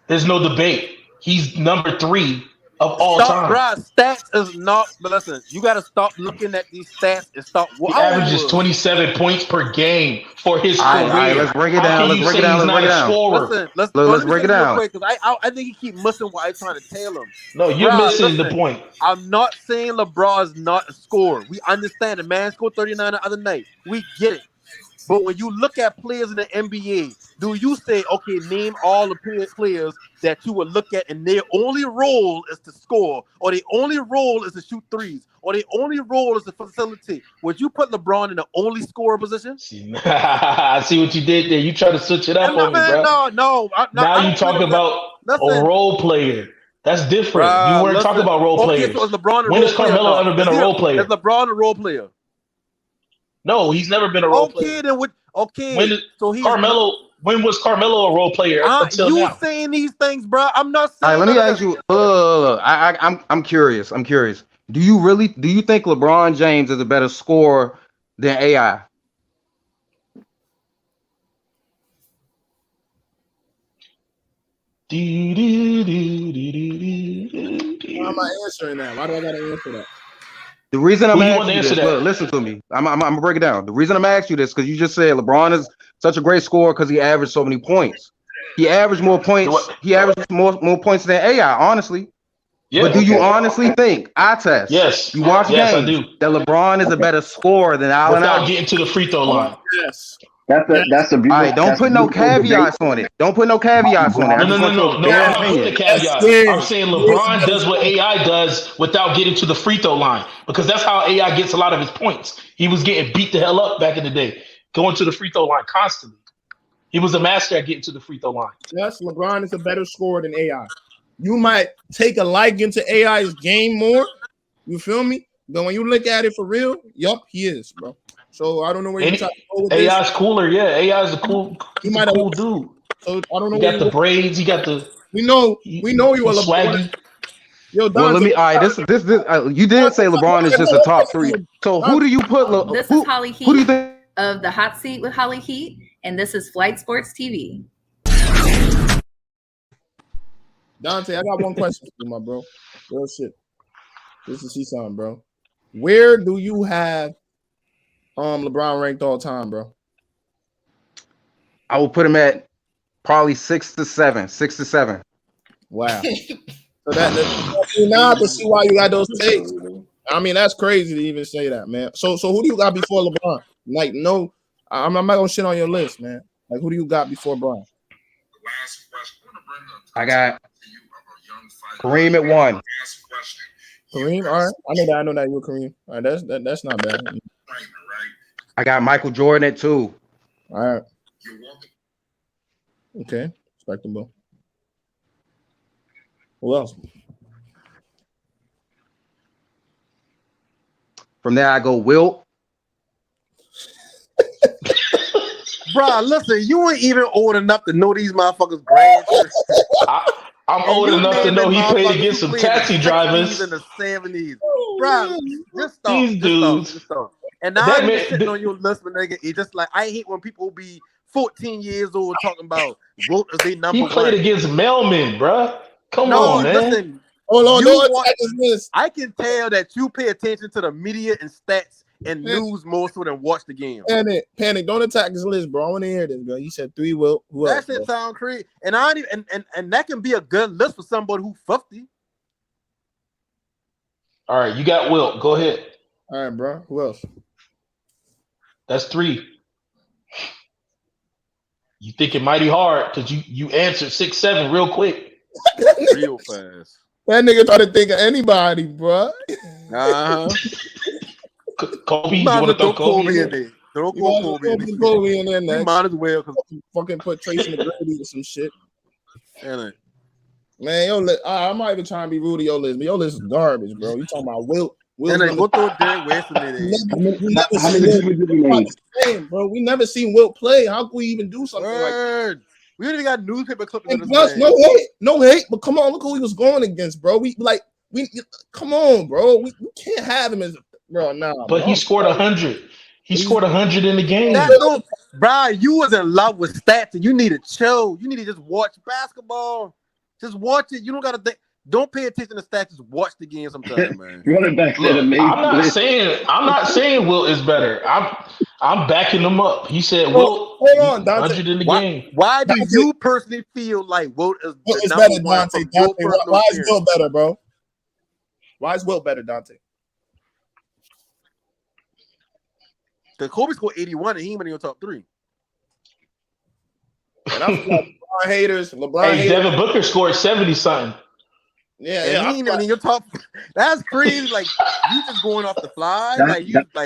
There's no debate. He's number 3 of all time. Bro, stats is not. But listen, you got to stop looking at these stats and stop. He averages 27 points per game for his career. All right, let's break it down. Let's break it down. Let's break it down. I think he keep missing what I'm trying to tell him. No, you're missing the point. I'm not saying LeBron is not a scorer. We understand the man scored 39 the other night. We get it. But when you look at players in the NBA, do you say, okay, name all the players that you would look at and their only role is to score, or their only role is to shoot threes, or their only role is to facilitate? Would you put LeBron in the only scorer position? I see what you did there. You try to switch it up on me, bro. No. Now you talk about a role player. That's different. You weren't talking about role players. So is LeBron when has Carmelo ever been a role player? Is LeBron a role player? No, he's never been a role player. Carmelo. When was Carmelo a role player until now? You saying these things, bro? I'm not saying. All right, let me ask you. I'm curious. Do you think LeBron James is a better scorer than AI? Why am I answering that? Why do I gotta answer that? The reason I'm asking you this, listen to me. I'm gonna break it down. The reason I'm asking you this because you just said LeBron is such a great scorer because he averaged so many points. He averaged more points. He averaged more points than AI. Honestly, Yeah. But do you honestly think, I test? Yes. You watch Yes, I games do. that LeBron is a better scorer than Allen Without Iverson? getting to the free throw line. Yes. That's a All beautiful. right, don't put no caveats on it. Don't put no caveats on it. I No. just want your I'm bare not putting a opinion. caveat. I'm saying LeBron does what AI does without getting to the free throw line because that's how AI gets a lot of his points. He was getting beat the hell up back in the day, going to the free throw line constantly. He was a master at getting to the free throw line. Yes, LeBron is a better scorer than AI. You might take a liking to AI's game more. You feel me? But when you look at it for real, yup, he is, bro. So I don't know where you're trying to go with this. AI's cooler, yeah. AI's a cool, He might have cool dude. So I don't know. He got the braids. He got the. We know you are swaggy. Yo, Well, let me. All right, this. You did say LeBron is just a top 3. So who do you put? This is Holly Heat Who do you think of the Hot Seat with Holly Heat, and this is Flight Sports TV. Dante, I got one question for you, my bro. Real shit. Just to see something, bro. Where do you have LeBron ranked all time, bro? I will put him at probably 6 to 7. 6 to 7. Wow. So now I can see why you got those takes. I mean, that's crazy to even say that, man. So who do you got before LeBron? Like, no, I'm not gonna shit on your list, man. Like, who do you got before Bron? I got Kareem at 1. Kareem, all right. I know that you're Kareem. All right, that's not bad. I got Michael Jordan at 2. All right. Okay, respectable. Who else? From there, I go Wilt. Bro, listen, you ain't even old enough to know these motherfuckers' grandchildren. I'm old enough to know he played against some taxi drivers in the 70s. Bro, just stop. These dudes. Just stop. And now I'm sitting on your list, but nigga, it's just like I hate when people be 14 years old talking about Wilt as they number He played one. against Mailman, bro. Come on, man. Listen, hold on, I can tell that you pay attention to the media and stats and news more so than watch the game. Panic. Don't attack this list, bro. I want to hear this, bro. You said 3 Wilt. Who else, That shit sound crazy. And I don't even, and that can be a good list for somebody who 50. All right, you got Wilt. Go ahead. All right, bro. Who else? That's 3. You thinking mighty hard because you answered 6, 7 real quick. Real fast. That nigga try to think of anybody, bro. Kobe, you want to throw Kobe in there? Throw Kobe in there next. You might as well because fucking put Tracy McGrady or some shit. Man, yo, I'm not even trying to be rude to your list, but your list is garbage, bro. You talking about Wilt? And then go throw Derek West in there. Bro, we never seen Wilt play. How can we even do something like that? We don't even got newspaper clippings. And plus, no hate, but come on, look who he was going against, bro. We come on, bro. We can't have him as bro. Nah, but he scored 100. He scored 100 in the game. Bro, you was in love with stats, and you need to chill. You need to just watch basketball. Just watch it. You don't gotta think. Don't pay attention to stats. Just watch the game sometime, man. I'm not saying Wilt is better. I'm backing him up. He said Wilt. Hold on, Dante. 100 in the game. Why do you personally feel like Wilt is better, Dante? Why is Wilt better, bro? Why is Wilt better, Dante? The Kobe scored 81 and he ain't in your top 3. And I'm like LeBron haters. Devin Booker scored 70 something. Yeah, he ain't in your top. That's crazy. Like you just going off the fly.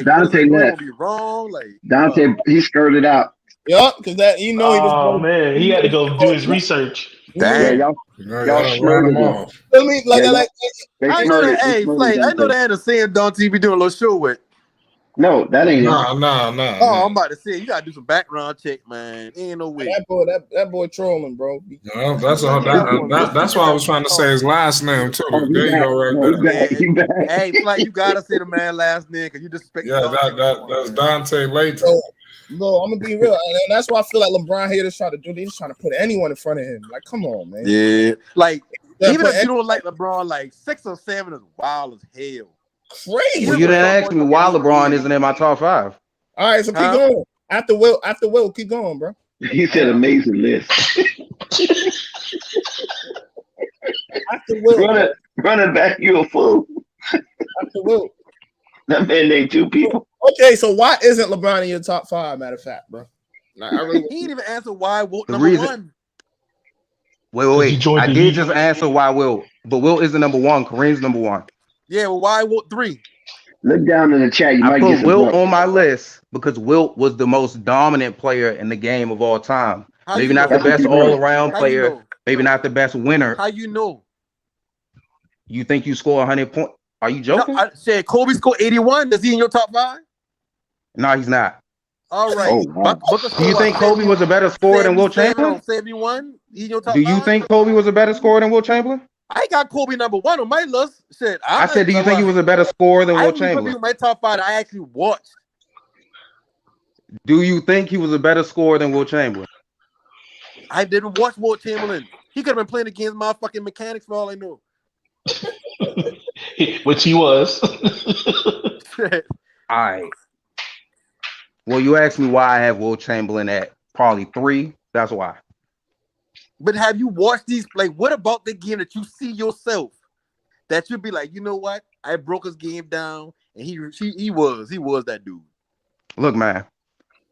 Dante gonna be wrong. Like Dante, he skirted out. Yup, because that he know he was. Oh man, he had to go do his research. Damn, y'all smurted him. Feel me? I know that. Hey, I know that ain't the same Dante be doing a little show with. No, that ain't no. Oh, I'm about to say you gotta do some background check, man. Ain't no way. That boy trolling, bro. No, that's why I was trying to say his last name too. There you go, right there. Hey, like you gotta say the man last name because you disrespect. Yeah, that's Dante later. No, I'm gonna be real, and that's why I feel like LeBron haters try to do. They just trying to put anyone in front of him. Like, come on, man. Yeah, like even if you don't like LeBron, like 6 or 7 is wild as hell. Crazy. Well, you didn't ask me why LeBron isn't in my top 5. All right, so keep going. After Will, keep going, bro. He said amazing list. After Will, Running back, you a fool. Absolutely. That man named two people. Okay, so why isn't LeBron in your top 5? Matter of fact, bro. Like, I really He didn't even answer why Wilt The number reason. one. Wait. I did just answer why Wilt, but Wilt isn't number one. Kareem's number one. Yeah, well, why Wilt 3? Look down in the chat. You I might get put some Wilt bro. on my list because Wilt was the most dominant player in the game of all time. How Maybe you not know? the best all-around How you player. know? Maybe not the best winner. How you know? You think you score 100 points? Are you joking? No, I said Kobe scored 81. Is he in your top 5? No, he's not. All right. Oh, wow. Do you think Kobe was a better scorer than Wilt 77 Chamberlain? on 71? He in your top Do you 5? think Kobe was a better scorer than Wilt Chamberlain? I got Kobe number 1 on my list. Shit, I said, do you think he was a better scorer than I Wilt only put Chamberlain? him in my top 5 that I actually watched. Do you think he was a better scorer than Wilt Chamberlain? I didn't watch Wilt Chamberlain. He could have been playing against motherfucking mechanics for all I know. Which he was. All right. Well, you asked me why I have Wilt Chamberlain at probably 3. That's why. But have you watched these? Like, what about the game that you see yourself that you'd be like, you know what? I broke his game down, and he was that dude. Look, man,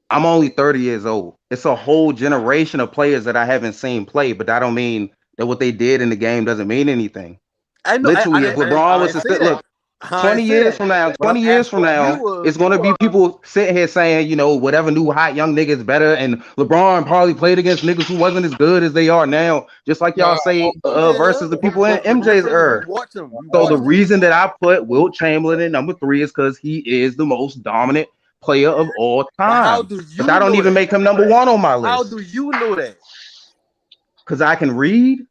I'm only 30 years old. It's a whole generation of players that I haven't seen play, but that don't mean that what they did in the game doesn't mean anything. I know. Literally, if LeBron was to sit, look, 20 years from now, it's going to be people sitting here saying, you know, whatever new hot young nigga is better, and LeBron probably played against niggas who wasn't as good as they are now, just like y'all say versus the people in MJ's era. So the reason that I put Wilt Chamberlain in number 3 is because he is the most dominant player of all time. But that don't even make him number 1 on my list. How do you know that? Because I can read.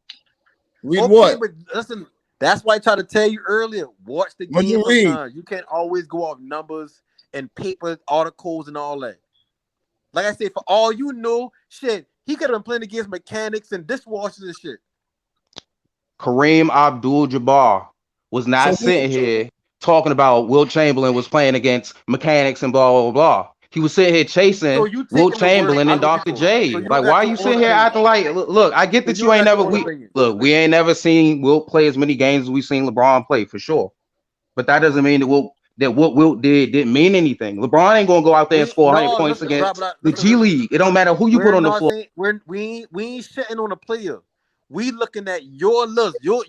Read what? But listen, that's why I tried to tell you earlier. Watch the What game you read? sometimes. You can't always go off numbers and paper articles and all that. Like I said, for all you know, shit, he could have been playing against mechanics and dishwashers and shit. Kareem Abdul-Jabbar was not sitting here talking about Wilt Chamberlain was playing against mechanics and blah, blah, blah. He was sitting here chasing Wilt Chamberlain and Dr. J. Like, why are you sitting here acting like, look, I get that you ain't never, we ain't never seen Wilt play as many games as we've seen LeBron play, for sure. But that doesn't mean that what Wilt did didn't mean anything. LeBron ain't going to go out there and score 100 points against the G League. It don't matter who you put on the floor. We ain't shitting on a player. We looking at your list. Your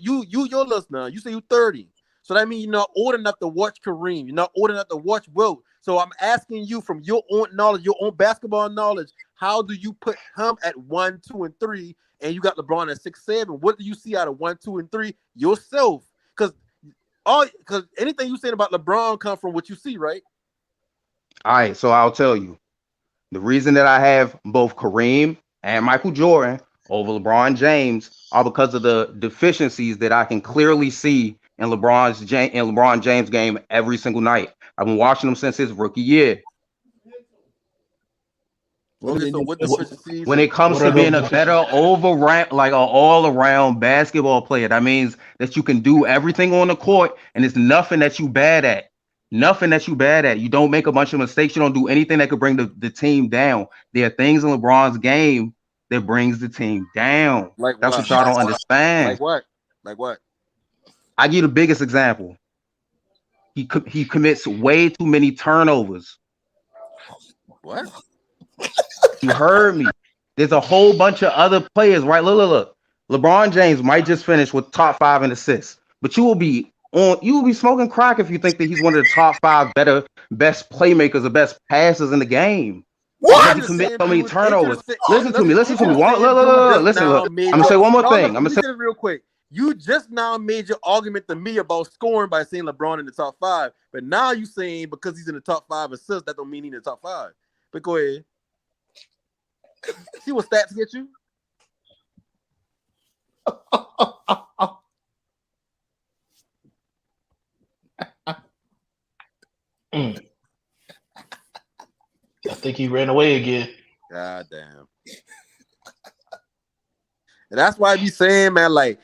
list now. You say you 30. So that means you're not old enough to watch Kareem. You're not old enough to watch Wilt. So I'm asking you from your own knowledge, your own basketball knowledge, how do you put him at 1, 2, and 3, and you got LeBron at 6, 7? What do you see out of 1, 2, and 3 yourself? Because anything you saying about LeBron come from what you see, right? All right, so I'll tell you. The reason that I have both Kareem and Michael Jordan over LeBron James are because of the deficiencies that I can clearly see in LeBron James game every single night. I've been watching him since his rookie year. Okay, so what deficiencies? When it comes to being a better like an all-around basketball player, that means that you can do everything on the court, and it's nothing that you bad at. Nothing that you bad at. You don't make a bunch of mistakes. You don't do anything that could bring the team down. There are things in LeBron's game that brings the team down. That's what y'all don't understand. Like what? Like what? I give you the biggest example. He commits way too many turnovers. What? You heard me. There's a whole bunch of other players, right? Look. LeBron James might just finish with top 5 in assists, but you will be smoking crack if you think that he's one of the top 5 best playmakers or best passers in the game. What? He commits so many turnovers. Listen to me. Listen. I'm gonna say one more thing. I'm gonna say real quick. You just now made your argument to me about scoring by saying LeBron in the top 5, but now you saying because he's in the top 5 assists, that don't mean he's in the top 5. But go ahead. See what stats get you. I think he ran away again. God damn. And that's why I be saying, man, like,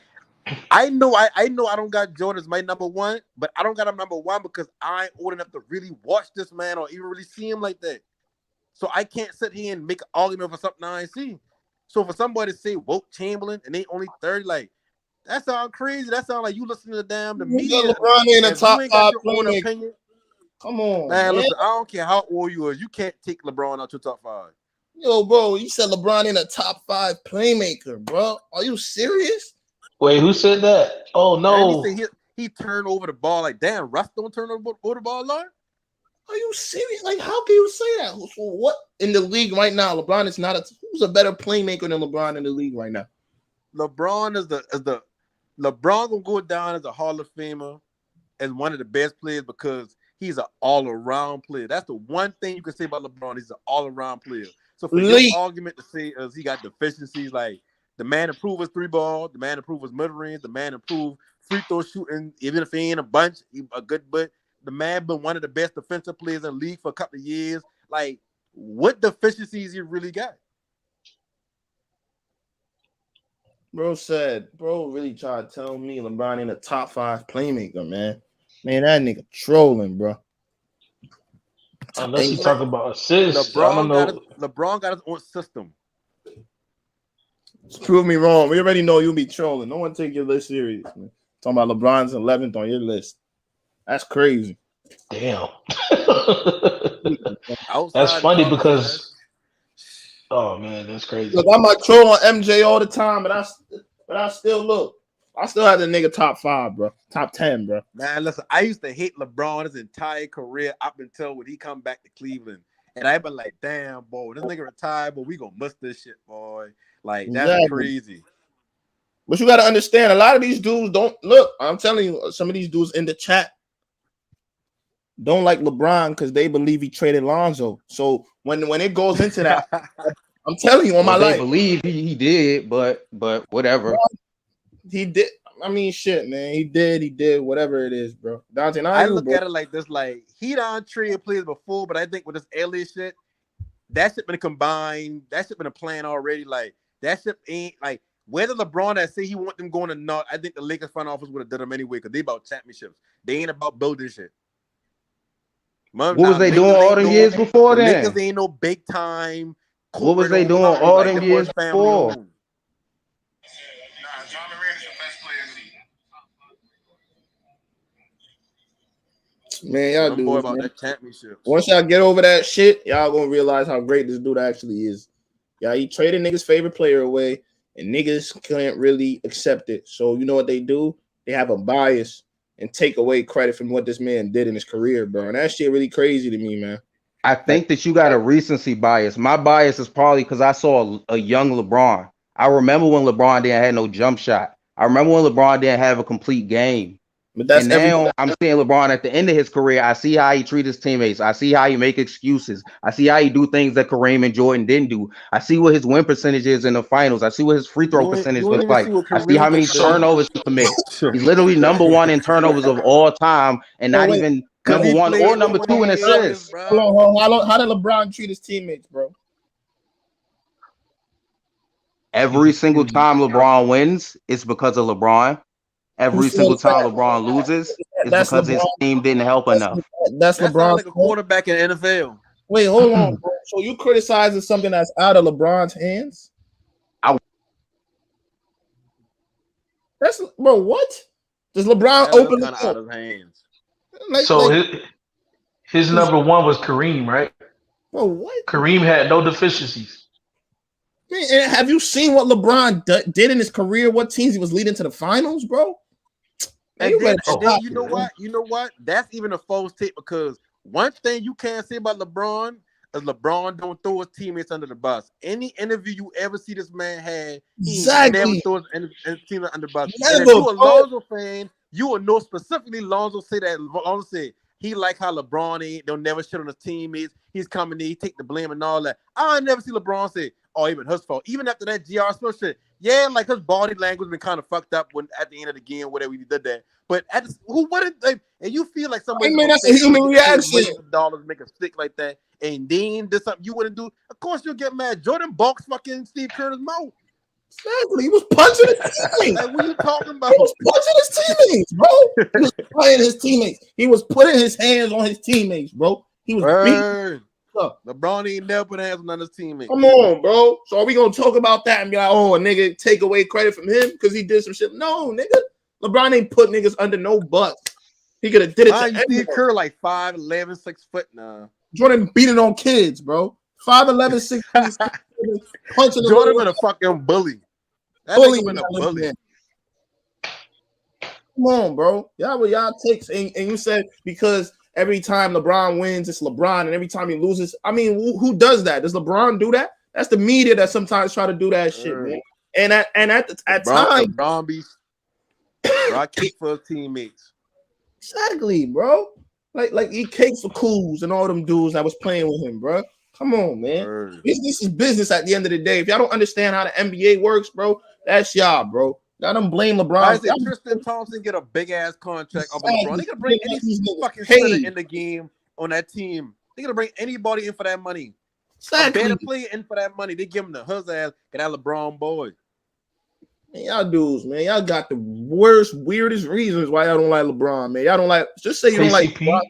I know I don't got Jordan as my number 1, but I don't got him number 1 because I ain't old enough to really watch this man or even really see him like that. So I can't sit here and make an argument for something I ain't see. So for somebody to say Wilt Chamberlain and they only 30, like, That sounds crazy. That sounds like you listening to the media. LeBron ain't a top five playmaker. Opinion, come on, man. Listen, I don't care how old you are. You can't take LeBron out your top 5. Yo, bro, you said LeBron ain't a top 5 playmaker, bro. Are you serious? Wait, who said that? Oh no. Man, he turned over the ball like damn. Russ don't turn over the ball, Lord. Are you serious? Like, how can you say that? What in the league right now? LeBron is not who's a better playmaker than LeBron in the league right now? LeBron is the LeBron gonna go down as a Hall of Famer as one of the best players because he's an all-around player. That's the one thing you can say about LeBron. He's an all-around player. So for your argument to say he got deficiencies, like the man improved his 3-ball, the man improved his mid-range, the man improved free throw shooting, even if he ain't a bunch, a good but the man been one of the best defensive players in the league for a couple of years. Like, what deficiencies he really got? Bro really tried to tell me LeBron ain't a top 5 playmaker, man. Man, that nigga trolling, bro. Unless he's talking about assists. LeBron got his own system. Just prove me wrong. We already know you be trolling. No one take your list serious, man. Talking about LeBron's 11th on your list. That's crazy. Damn. That's funny because oh man, that's crazy. Look, I might troll on MJ all the time, but I still look. I still have the nigga top 5, bro. Top 10, bro. Man, listen, I used to hate LeBron his entire career up until when he come back to Cleveland. And I been like, damn, boy, this nigga retired, but we gonna miss this shit, boy. Like, that's crazy. But you gotta understand, a lot of these dudes don't look. I'm telling you, some of these dudes in the chat don't like LeBron because they believe he traded Lonzo. So when it goes into that, I'm telling you on my life, they believe he did, but whatever. He did. I mean, shit, man. He did whatever it is, bro. Dante, I look at it like this: like he done traded players before, but I think with this LA shit, that shit been combined. That shit been a plan already. Like that shit ain't like whether LeBron that say he want them going or not. I think the Lakers front office would have done them anyway because they about championships. They ain't about building shit. What was they doing all them years before then? Lakers ain't no big time. What was they doing all them years before? Man, y'all do about that championship. Once y'all get over that shit, y'all gonna realize how great this dude actually is. Yeah, he traded niggas' favorite player away, and niggas can't really accept it. So you know what they do? They have a bias and take away credit from what this man did in his career, bro. And that shit really crazy to me, man. I think that you got a recency bias. My bias is probably because I saw a young LeBron. I remember when LeBron didn't have no jump shot. I remember when LeBron didn't have a complete game. But that's and now I'm seeing LeBron at the end of his career. I see how he treats his teammates. I see how he make excuses. I see how he do things that Kareem and Jordan didn't do. I see what his win percentage is in the finals. I see what his free throw percentage looks like. I see how many turnovers he commits. He's literally number 1 in turnovers of all time, and not even number 1 or number 2 in assists. Hold on. How did LeBron treat his teammates, bro? Every single time LeBron wins, it's because of LeBron. Every single time LeBron loses, it's because his team didn't help enough. That's LeBron. Like a quarterback in the NFL. Wait, hold on, bro. So you criticizing something that's out of LeBron's hands? That's bro. What does LeBron open the out of his hands? So his number 1 was Kareem, right? Bro, what? Kareem had no deficiencies. Man, and have you seen what LeBron did in his career? What teams he was leading to the finals, bro? And then you know what? You know what? That's even a false take because one thing you can't say about LeBron is LeBron don't throw his teammates under the bus. Any interview you ever see this man had, he never throws his teammates under the bus. And if you're a Lonzo fan, you will know specifically Lonzo say that. Lonzo said he like how LeBron ain't. They'll never shit on his teammates. He's coming in, he take the blame and all that. I never see LeBron say, "Oh, even his fault." Even after that GR Smith shit, yeah, like his body language been kind of fucked up when at the end of the game, whatever he did that. But and you feel like somebody, that's a human reaction. Dollars make a stick like that, and then did something you wouldn't do. Of course, you'll get mad. Jordan boxed fucking Steve Kerr's mouth. Exactly, he was punching his teammates. Like, what are you talking about? He was punching his teammates, bro. He was playing his teammates. He was putting his hands on his teammates, bro. He was beating. LeBron ain't never put hands on none of his teammates. Come on, bro. So are we gonna talk about that and be like, oh, a nigga take away credit from him because he did some shit? No, nigga. LeBron ain't put niggas under no bus. He could have did it to you Steve Kerr like 5'11", 6 foot now. Jordan beating on kids, bro. 5'11", 6 feet. Punching Jordan been a fucking bully. That bully nigga been a bully. Man. Come on, bro. Y'all takes and you said because every time LeBron wins, it's LeBron, and every time he loses, I mean, who does that? Does LeBron do that? That's the media that sometimes try to do that shit, man. And at times, LeBron be rock kick for his teammates. Exactly, bro. Like he cakes for Cools and all them dudes that was playing with him, bro. Come on, man. This is business at the end of the day. If y'all don't understand how the NBA works, bro, that's y'all, bro. Y'all don't blame LeBron. I said Tristan Thompson get a big ass contract of LeBron. They could bring any fucking center in the game on that team. They gonna bring anybody in for that money. Exactly. A better player in for that money. They give him the hus ass and that LeBron boy. Man, y'all dudes, man. Y'all got the worst, weirdest reasons why y'all don't like LeBron, man. Y'all don't like. Just say you don't like LeBron.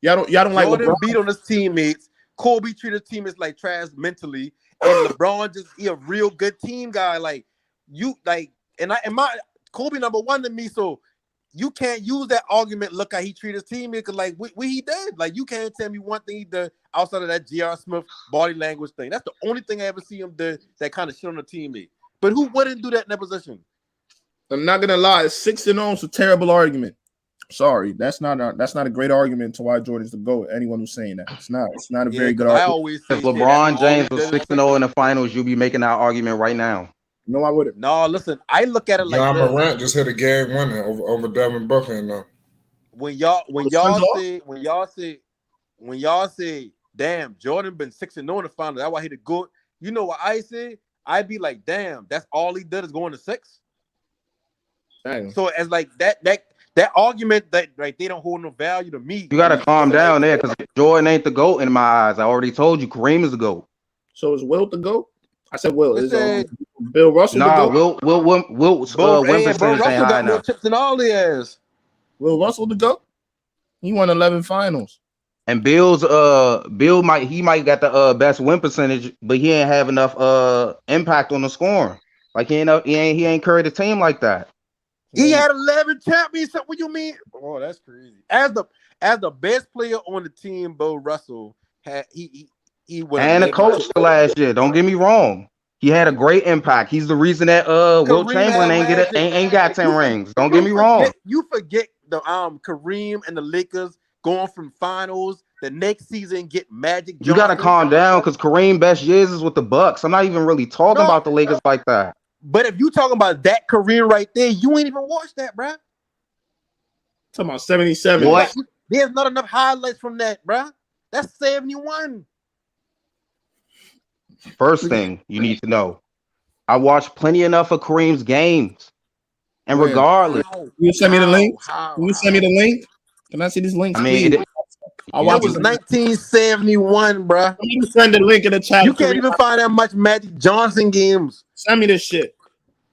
Y'all don't like LeBron. Beat on his teammates. Kobe treated teammates like trash mentally, and LeBron he a real good team guy. Like you, like. And my Kobe number one to me, so you can't use that argument. Look how he treated his team because like what he did. Like you can't tell me one thing he did outside of that J.R. Smith body language thing. That's the only thing I ever see him do that kind of shit on a teammate. But who wouldn't do that in that position? I'm not gonna lie, 6-0 is a terrible argument. Sorry, that's not a great argument to why Jordan's the GOAT. Anyone who's saying that, it's not a very good argument. I always say if LeBron James was 6-0 in the finals, you'd be making that argument right now. No, I wouldn't. No, listen, I look at it like John this. Morant just hit a game winner over Devin Booker now. When y'all say, damn, Jordan been 6-0 in the finals, that's why he the GOAT. You know what I say? I'd be like, damn, that's all he did is going to 6. Dang. So as like that argument that like they don't hold no value to me. You gotta calm down there because Jordan ain't the GOAT in my eyes. I already told you Kareem is the GOAT. So is Wilt the GOAT? I said Wilt. Is Bill Russell the GOAT? Will Winston Russell got more chips than all he has. Will Russell the GOAT? He won 11 finals. And Bill might got the best win percentage, but he ain't have enough impact on the scoring. Like he ain't carried the team like that. He had 11 championships. What you mean? Oh, that's crazy. As the best player on the team, Bill Russell had he and a coach last year. Don't get me wrong. He had a great impact. He's the reason that Wilt Chamberlain ain't got 10 rings. Don't get me wrong. You forget the Kareem and the Lakers going from finals the next season get Magic Johnson. You gotta calm down because Kareem best years is with the Bucks. I'm not even really talking about the Lakers like that. But if you talking about that Kareem right there, you ain't even watched that, bruh. Talking about 77. What? There's not enough highlights from that, bruh. That's 71. First thing you need to know, I watched plenty enough of Kareem's games. And regardless. You send me the link? Can you send me the link? Can I see this link? I mean, it was 1971, bruh. You send the link in the chat. You can't even find that much Magic Johnson games. Send me this shit.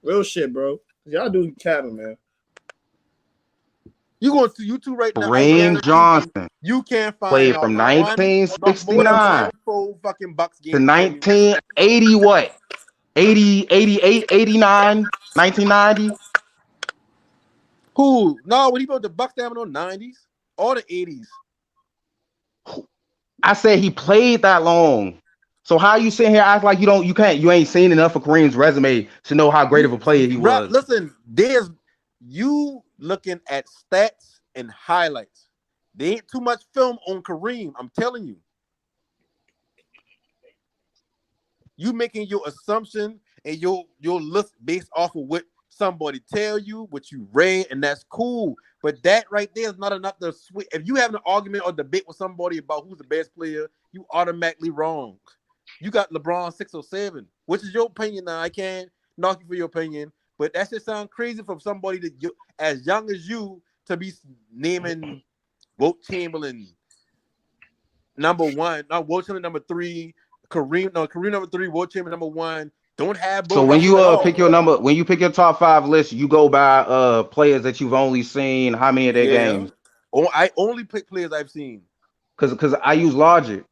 Real shit, bro. Y'all do capping, man. You going to YouTube right now? Kareem Johnson. You can't find played from 1969 to 1980 what? 80, 88, 89, 1990. Who? No, when he built the Bucks down in the 90s or the 80s. I said he played that long. So how you sitting here act like you ain't seen enough of Kareem's resume to know how great of a player he was? Listen, you looking at stats and highlights. There ain't too much film on Kareem. I'm telling you. You making your assumption and your look based off of what somebody tell you, what you read, and that's cool. But that right there is not enough to switch. If you have an argument or debate with somebody about who's the best player, you automatically wrong. You got LeBron 607, which is your opinion. Now I can't knock you for your opinion, but that just sounds crazy from somebody that as young as you to be naming Wilt Chamberlain number 1, not Wilt Chamberlain number 3, Kareem number 3, Wilt Chamberlain number 1. Don't have both. So when you pick your number, when you pick your top 5 list, you go by players that you've only seen how many of their games? I only pick players I've seen. Because I use logic.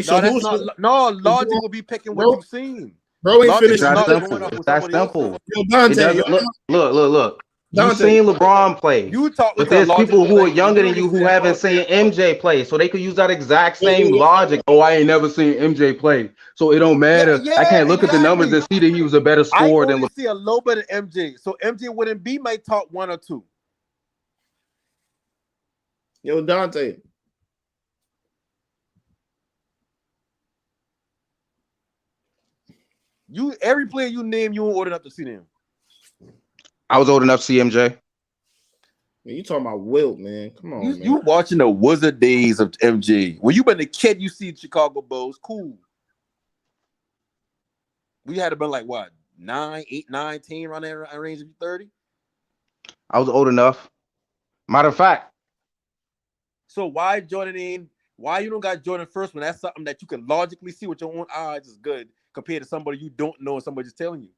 So that's not. No, logic will be picking what you've seen. Bro ain't Logic finished. is not simple. going off It's what that somebody else simple. said. Yo, Dante, It doesn't look. You Dante. seen LeBron play. You talking But to there's logical people who are language. younger than You you who understand haven't logic. seen MJ play, so they could use that exact same logic. Oh, I ain't never seen MJ play, so it don't matter. I can't look at the numbers and see that he was a better I scorer than only LeBron. see a little bit of MJ, so MJ wouldn't be my top 1 or 2. Yo, Dante. Every player you name, you weren't old enough to see them. I was old enough to see MJ. Man, you talking about Wilt, man? Come on, man. You watching the Wizard days of MJ. When you been a kid, you see Chicago Bulls. Cool. We had to been like what 9, 8, 9, 10 around that range of 30. I was old enough. Matter of fact. So why Jordan in? Why you don't got Jordan first when that's something that you can logically see with your own eyes is good compared to somebody you don't know and somebody just telling you?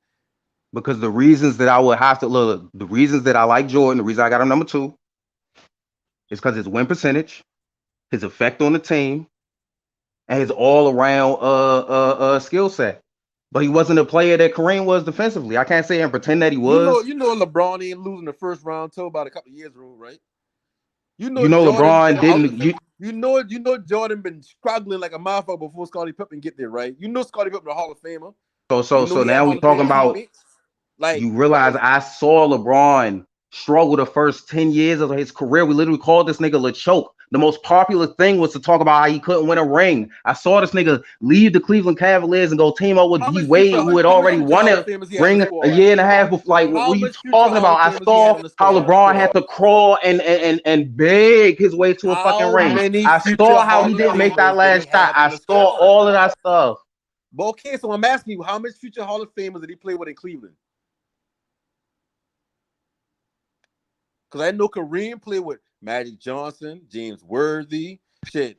Because the reasons that I would have to look, the reasons that I like Jordan, the reason I got him number 2 is because his win percentage, his effect on the team, and his all-around skill set. But he wasn't a player that Kareem was defensively. I can't say and pretend that he was. You know LeBron ain't losing the first round till about a couple of years ago, right? You know LeBron didn't. You know Jordan been struggling like a motherfucker before Scottie Pippen get there, right? You know Scottie Pippen a Hall of Famer. So now we're talking about. Like, you realize I saw LeBron struggle the first 10 years of his career. We literally called this nigga LeChoke. The most popular thing was to talk about how he couldn't win a ring. I saw this nigga leave the Cleveland Cavaliers and go team up with D Wade, who had already won a ring a year and a half before. Like, what are you talking about? I saw how LeBron had to crawl and beg his way to a fucking ring. I saw how he didn't make that last shot. I saw all of that stuff. But okay, so I'm asking you, how much future Hall of Famers did he play with in Cleveland? Because I know Kareem played with Magic Johnson, James Worthy, shit.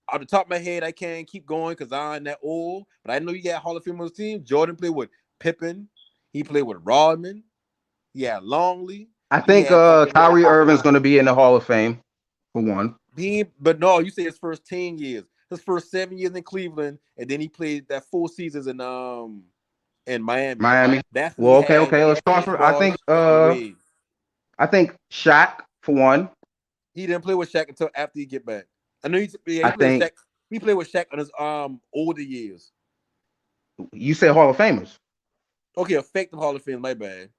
Off the top of my head, I can't keep going because I'm that old. But I know you got Hall of Fame on his team. Jordan played with Pippen. He played with Rodman. He had Longley. I think Kyrie Irving's going to be in the Hall of Fame, for one. But no, you say his first 10 years. His first 7 years in Cleveland, and then he played that 4 seasons in Miami. Miami. That's well, okay. Let's start for. I think Shaq, for one. He didn't play with Shaq until after he get back. I know he played with Shaq in his older years. You said Hall of Famers. Okay, effective Hall of Fame, my bad.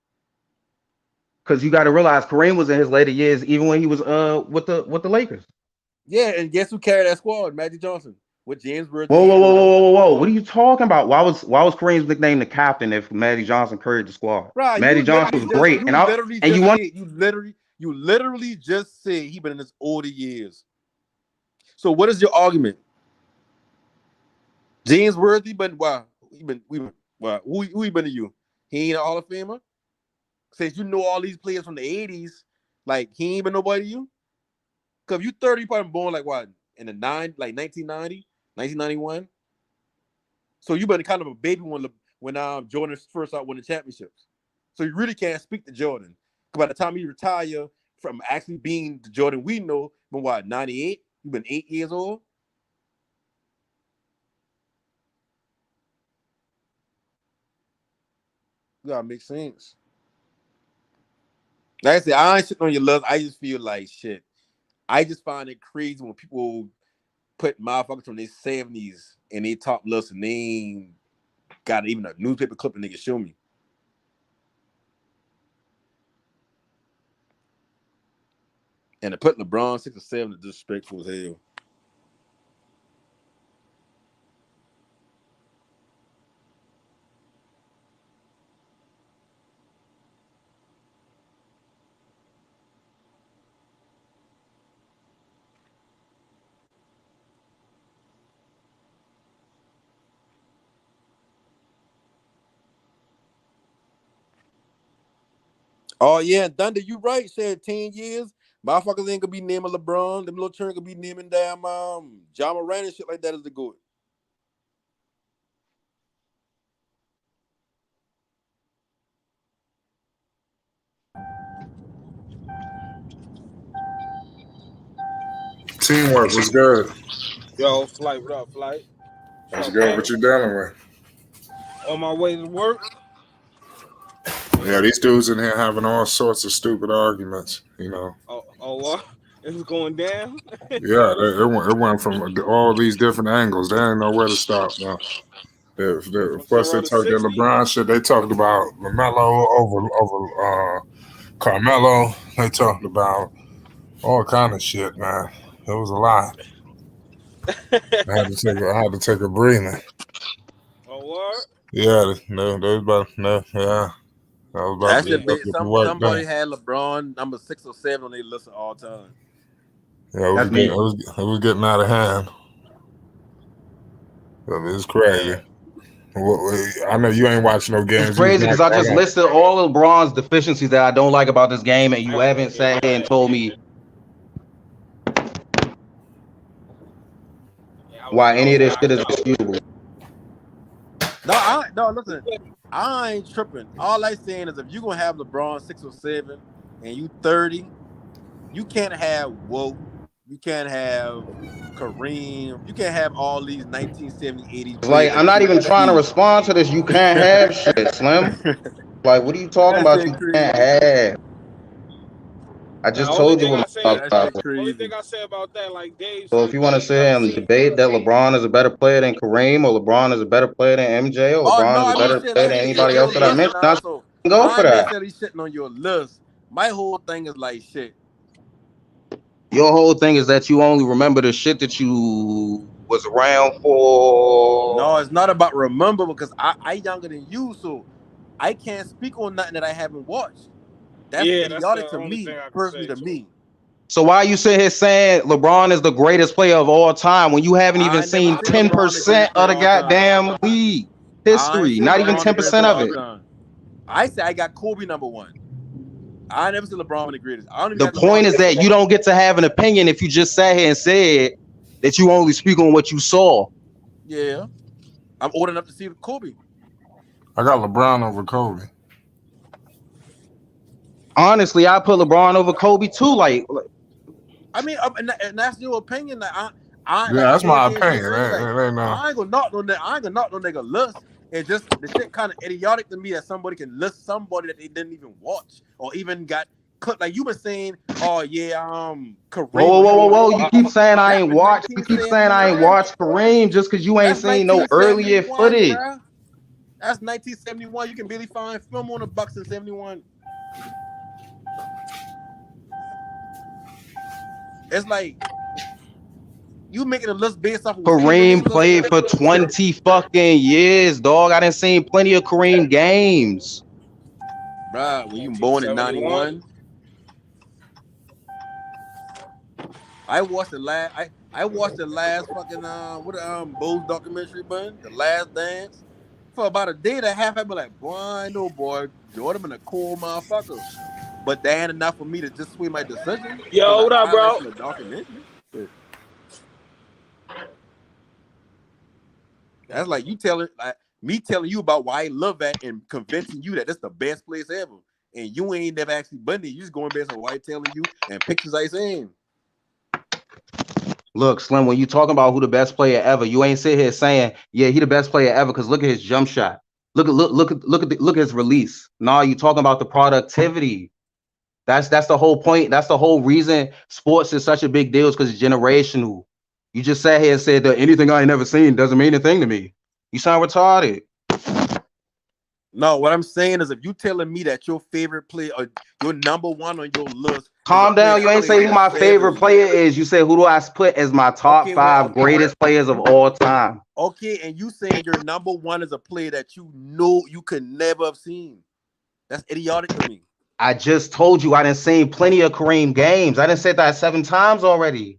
Because you got to realize Kareem was in his later years, even when he was with the Lakers. Yeah, and guess who carried that squad? Magic Johnson with James Worthy. Whoa! What are you talking about? Why was Kareem's nickname the captain if Magic Johnson carried the squad? Right, Magic Johnson was great, you literally just said he been in his older years. So what is your argument? James Worthy, but who he been to you? He ain't a Hall of Famer. Since you know all these players from the 80s, like he ain't been nobody to you. Because if you 30, you probably born like what in the 1990, 1991. So you been kind of a baby when Jordan first out winning championships. So you really can't speak to Jordan. By the time you retire from actually being the Jordan we know, from what 98, you've been 8 years old. You gotta make sense. Like I said, I ain't shitting on your love. I just feel like shit. I just find it crazy when people put motherfuckers from their 70s in their top list and they ain't got even a newspaper clipping they can show me. And to put LeBron 6 or 7 is disrespectful as hell. Oh yeah, Thunder, you right. Said 10 years. Motherfuckers ain't gonna be naming LeBron. Them little churn gonna be naming damn John Moran and shit like that as the goat. Teamwork was good. Yo, Flight, what up, Flight? That's good. What you dealing with? On my way to work. Yeah, these dudes in here having all sorts of stupid arguments, you know. It was going down? Yeah, it went from all these different angles. They ain't know where to stop now. First they talked that LeBron shit. They talked about LaMelo over Carmelo. They talked about all kind of shit, man. It was a lot. I had to take a breather. Oh, what? Yeah, they was about yeah. I was about That's to the big. get to work Somebody done. had LeBron number 6 or 7 on their list of all time. Yeah, it was getting out of hand. It's crazy. I know you ain't watching no games. It's crazy because I just listed all of LeBron's deficiencies that I don't like about this game, and you haven't sat here and told me why any of this shit is excusable. No, listen. I ain't tripping. All I saying is if you gonna have LeBron 6 or 7 and you 30, you can't have Woe. You can't have Kareem. You can't have all these 1970s, 80s. It's like, I'm not even trying to respond to this. You can't have shit, Slim. Like, what are you talking about? You can't have. I just told you what my thoughts are. Only thing I say about that, like Dave. So if you want to sit here and debate that LeBron is a better player than Kareem, or LeBron is a better player than MJ, or LeBron is a better player than anybody else that I mentioned, I go for that. Necessarily sitting on your list. My whole thing is like shit. Your whole thing is that you only remember the shit that you was around for. No, it's not about remember because I younger than you, so I can't speak on nothing that I haven't watched. That's idiotic to me, personally to me. So why you sit here saying LeBron is the greatest player of all time when you haven't even seen 10% of the goddamn league history? Not even 10% of it. I say I got Kobe number 1. I never said LeBron the greatest. The point is that you don't get to have an opinion if you just sat here and said that you only speak on what you saw. Yeah. I'm old enough to see Kobe. I got LeBron over Kobe. Honestly, I put LeBron over Kobe too. Like I mean, and that's your opinion. Like, that's my opinion. I ain't gonna knock no nigga. I ain't gonna knock no nigga list. It's just the shit kind of idiotic to me that somebody can list somebody that they didn't even watch or even got clipped. Like you been saying, oh yeah, Kareem. Whoa! You keep saying I ain't watched. You keep saying I ain't watched Kareem just because you ain't seen no earlier footage. Bro. That's 1971. You can barely find film on the Bucks in 71. It's like you making a list based off of Kareem played for 20 fucking years, dog. I done seen plenty of Kareem games. Bruh, when you born in 91. I watched the last fucking Bulls documentary, man. The Last Dance. For about a day and a half, I'd be like, boy, I know, boy, Jordan been a cool motherfucker. But that ain't enough for me to just swing my decision. Yo, what up, bro? The documentary. That's like me telling you about why I love that and convincing you that that's the best place ever. And you ain't never actually been there. You just going based on what I telling you and pictures I seen. Look, Slim, when you talking about who the best player ever, you ain't sit here saying, yeah, he the best player ever, because look at his jump shot. Look at his release. Nah, you talking about the productivity. That's the whole point. That's the whole reason sports is such a big deal, is because it's generational. You just sat here and said that anything I ain't never seen doesn't mean anything to me. You sound retarded. No, what I'm saying is if you telling me that your favorite player or your number 1 on your list. Calm down. You ain't say who my favorite player is. You say who do I put as my top 5 greatest players of all time. Okay, and you saying your number 1 is a player that you know you could never have seen. That's idiotic to me. I just told you I done seen plenty of Kareem games. I done said that 7 times already.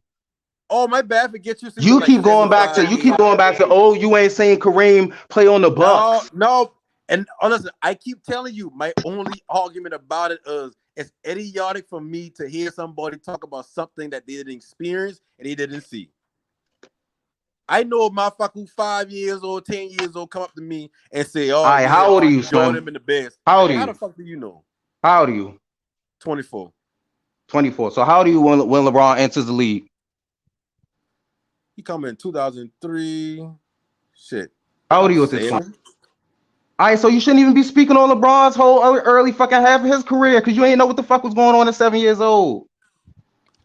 Oh, my bad. Forget you. You keep going back to oh, you ain't seen Kareem play on the Bucks. No. And listen, I keep telling you, my only argument about it is it's idiotic for me to hear somebody talk about something that they didn't experience and they didn't see. I know a motherfucker who 5 years old, 10 years old come up to me and say, oh, all right, how old are you, son? Jordan been the best. How old are you? How the fuck do you know? How old are you? 24. 24. So how old are you when LeBron enters the league? He come in 2003. Shit. How old are you at this 7. point? All right, so you shouldn't even be speaking on LeBron's whole early fucking half of his career because you ain't know what the fuck was going on at 7 years old.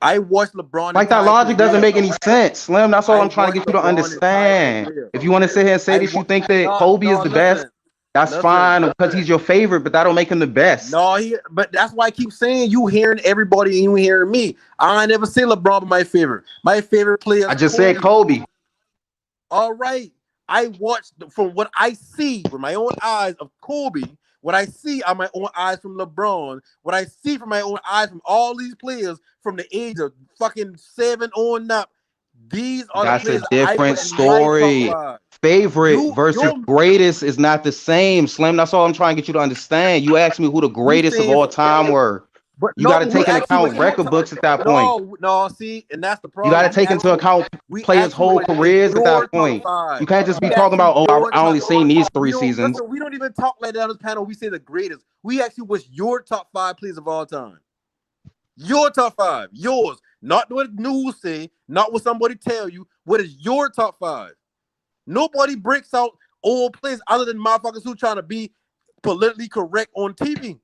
I watched LeBron. Like that logic doesn't make any sense, Slim. That's all I'm trying to get you to understand. If you want to sit here and say that you think that Kobe is the best, that's fine because he's your favorite, but that don't make him the best. No, but that's why I keep saying you hearing everybody and you hearing me. I never say LeBron but my favorite. My favorite player. I just said Kobe. All right. I watched from what I see with my own eyes of Kobe, what I see on my own eyes from LeBron, what I see from my own eyes from all these players from the age of fucking 7 on up. These are That's the players a different story. Favorite versus greatest is not the same, Slim. That's all I'm trying to get you to understand. You asked me who the greatest of all time were. But you got to take into account record books at that point. No, see, and that's the You problem. got to take into account players' whole careers at that point. You can't just be talking about, oh, I only seen these 3 seasons. Listen, we don't even talk like that on this panel. We say the greatest. We ask you what's your top 5 players of all time. Your top 5. Yours. Not what news say, not what somebody tell you. What is your top 5? Nobody breaks out old players other than motherfuckers who trying to be politically correct on TV.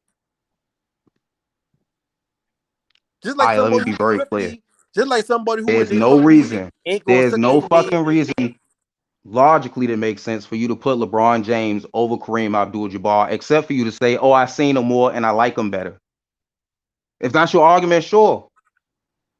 Just like let me be very clear. Just like somebody who there's no reason. There's no fucking reason logically to make sense for you to put LeBron James over Kareem Abdul-Jabbar, except for you to say, oh, I seen him more and I like him better. If that's your argument, sure.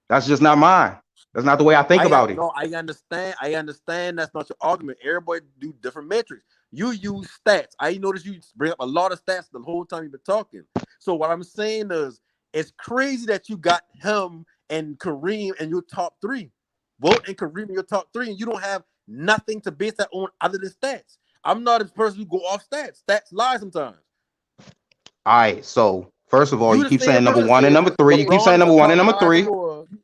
That's just not mine. That's not the way I think about it. No, I understand. I understand that's not your argument. Everybody do different metrics. You use stats. I noticed you bring up a lot of stats the whole time you've been talking. So what I'm saying is, it's crazy that you got him and Kareem in your top 3. Wilt and Kareem in your top 3, and you don't have nothing to base that on other than stats. I'm not a person who go off stats. Stats lie sometimes. All right, so first of all, you keep saying number 1 and number 3. You keep saying number 1 and number 3.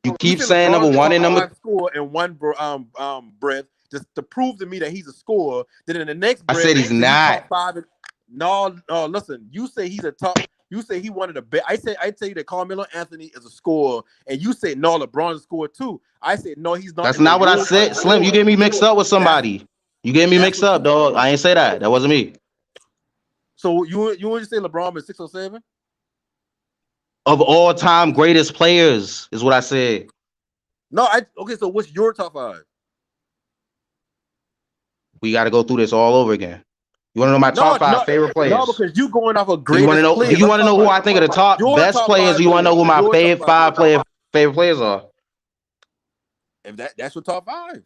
You keep saying number 1 and number score in one breath just to prove to me that he's a scorer. Then in the next breath, I said he's not. No, listen. You say he's a top. You say he wanted a bet. I tell you that Carmelo Anthony is a scorer, and you say no, LeBron's a scorer too. I said no, he's not. That's not what I said, Slim. You get me mixed up with somebody. You get me mixed up, dog. I ain't say that. That wasn't me. So you want to say LeBron is 6 or 7? Of all time greatest players is what I said. No, okay. So what's your top 5? We got to go through this all over again. You want to know my top 5 favorite players? No, because you going off a great. You want to know? You want to know who I think are the top best players? Or you want to know who my favorite players are? If that's your top 5.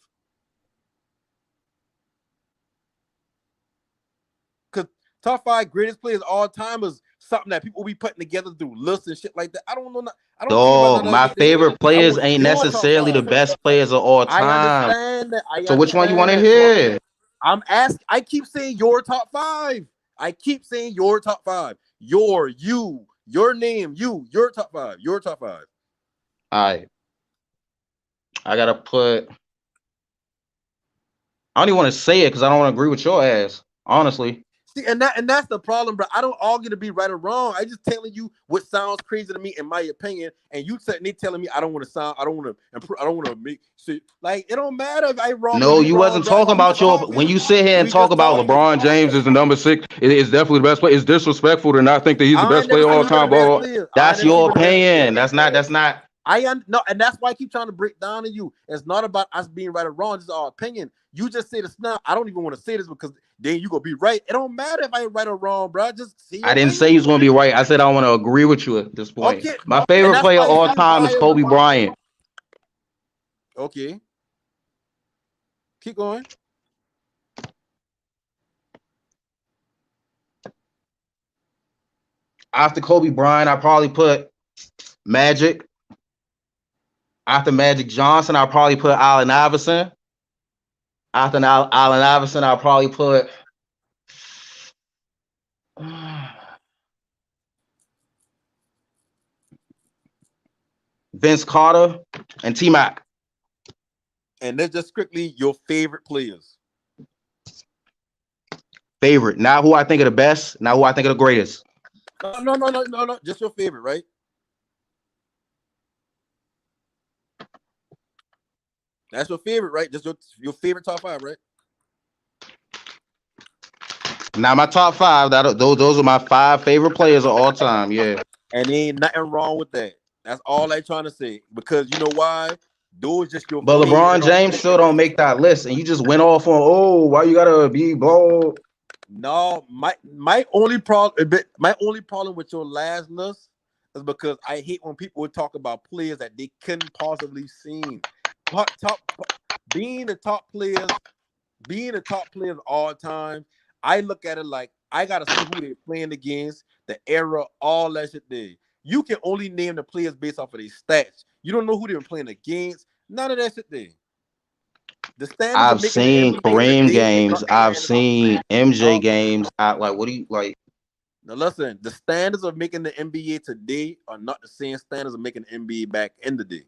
Because top 5 greatest players of all time is something that people be putting together through lists and shit like that. I don't know. Dog, my favorite players ain't necessarily the best players of all time. I understand that. So which one you want to hear? I'm asking. I keep saying your top 5. I keep saying your top 5. Your name, your top 5. Your top 5. All right. I gotta put. I don't even want to say it because I don't want to agree with your ass. Honestly. See, and that's the problem, bro. I don't argue to be right or wrong. I just telling you what sounds crazy to me, in my opinion. And you telling me I don't want to sound. I don't want to improve. I don't want to make. See, like it don't matter if I wrong. No, you wasn't talking about your. When you sit here and talk about LeBron James is the number 6, it's definitely the best player. It's disrespectful to not think that he's the best player of all time. Blah, blah. That's your opinion. That's not. No, and that's why I keep trying to break down to you. It's not about us being right or wrong. It's our opinion. You just say this now. I don't even want to say this because then you gonna be right. It don't matter if I ain't right or wrong, bro. Just see. I didn't say you was gonna be right. I said I want to agree with you at this point. Okay. My favorite player of all time is Kobe Bryant. Okay. Keep going. After Kobe Bryant, I probably put Magic. After Magic Johnson, I'll probably put Allen Iverson. After Allen Iverson, I'll probably put Vince Carter and T-Mac. And they're just strictly your favorite players. Favorite, not who I think are the best, not who I think are the greatest. No. Just your favorite, right? That's your favorite, right? Just your favorite top 5, right? Now my top 5. Those are my 5 favorite players of all time. Yeah, and there ain't nothing wrong with that. That's all I trying to say. Because you know why? Those just your but LeBron favorite. James still don't make that list, and you just went off on why you gotta be bald. No, my only problem with your last list is because I hate when people would talk about players that they couldn't possibly seen. Being the top players of all time, I look at it like I gotta see who they're playing against, the era, all that shit there. You can only name the players based off of their stats. You don't know who they're playing against. None of that shit there. The standards I've of making seen the NBA Kareem today games. I've seen MJ games. What do you like? Now listen, the standards of making the NBA today are not the same standards of making the NBA back in the day.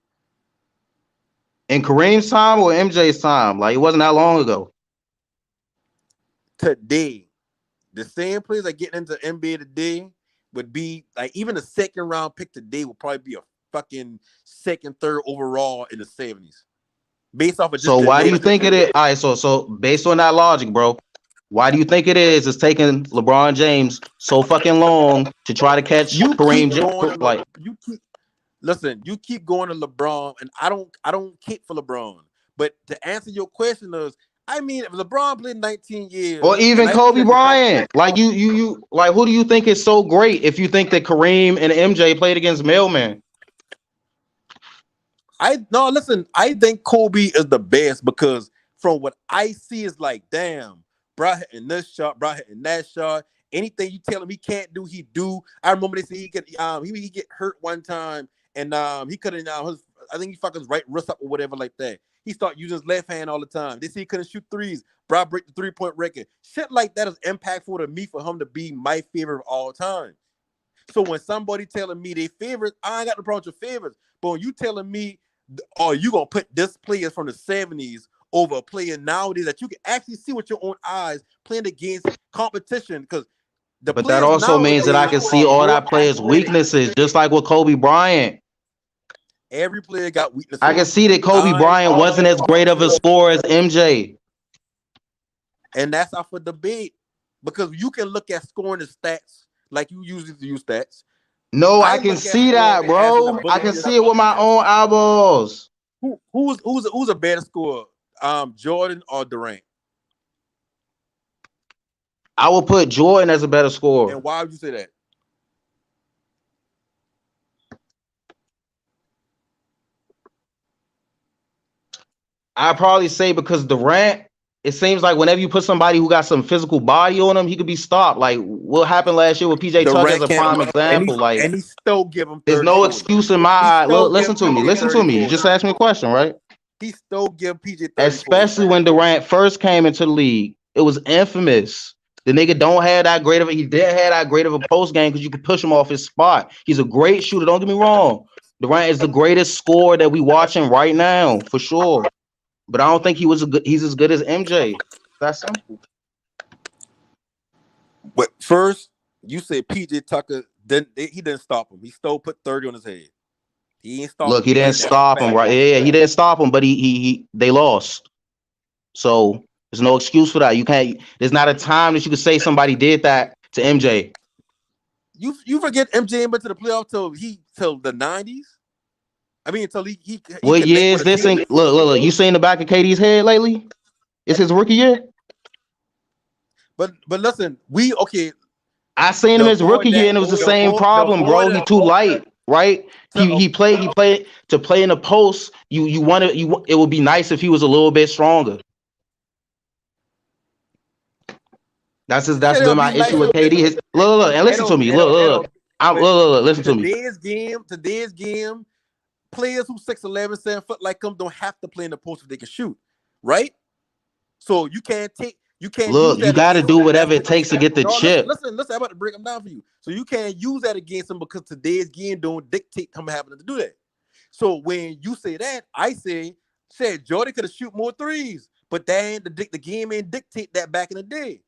In Kareem's time or MJ's time? Like, it wasn't that long ago. Today, the same players that getting into NBA today would be like even a second round pick today would probably be a fucking second, third overall in the 70s. Based off of So why do you think it is? All right, so based on that logic, bro, why do you think it is? It's taking LeBron James so fucking long to try to catch Kareem James? Listen, you keep going to LeBron, and I don't kick for LeBron. But to answer your question is, I mean, if LeBron played 19 years, or even Kobe Bryant, like you like, who do you think is so great if you think that Kareem and MJ played against mailmen? I think Kobe is the best because from what I see is like, damn, bro hitting this shot, bro hitting that shot. Anything you tell him he can't do, he do. I remember they say he get hurt one time and he couldn't. I think he fucked his right wrist up or whatever like that. He started using his left hand all the time. They say he couldn't shoot threes. Bro break the 3-point record. Shit like that is impactful to me for him to be my favorite of all time. So when somebody telling me they favorites, I ain't got no problem with your favorites. But when you telling me, oh, you gonna put this player from the 70s over a player nowadays that you can actually see with your own eyes playing against competition, because but that also means that I can see all that player's weaknesses, just like with Kobe Bryant. Every player got weaknesses. I can see that Kobe Bryant wasn't as great of a scorer as MJ. And that's off for debate, because you can look at scoring the stats like you usually use stats. No, I can see that, bro. I can see it with my own eyeballs. Who's a better scorer, Jordan or Durant? I will put Jordan as a better scorer. And why would you say that? I'd probably say because Durant, it seems like whenever you put somebody who got some physical body on him, he could be stopped. Like what happened last year with PJ Tucker as a prime example. And he still give him. There's no excuse in my eye. Look, listen to me. You just asked me a question, right? He still give PJ 34. Especially when Durant first came into the league, it was infamous. The nigga he didn't have that great of a post game because you could push him off his spot. He's a great shooter. Don't get me wrong. Durant is the greatest scorer that we watching right now, for sure. But I don't think he's as good as MJ. That's simple. But first, you said PJ Tucker he didn't stop him. He still put 30 on his head. He ain't stopped. Look, he didn't stop him, right? Yeah, he didn't stop him, but they lost. So there's no excuse for that. You can't. There's not a time that you could say somebody did that to MJ. You forget MJ went to the playoff till the 90s. I mean, until he what year is this? Look. You seen the back of KD's head lately? It's his rookie year. But listen, I seen him his rookie year, and it was the same problem, bro. He too light, right? He played to play in the post. It would be nice if he was a little bit stronger. That's been my issue with KD. Look, and listen to me. Look. Listen to me. Today's game, players who 6'11", 7 foot like him don't have to play in the post if they can shoot, right? So you can't. Look, you got to do whatever it takes to get the chip. Listen. I'm about to break them down for you. So you can't use that against him because today's game don't dictate him having to do that. So when you say that, I said Jordan could have shoot more threes, but the game ain't dictate that back in the day.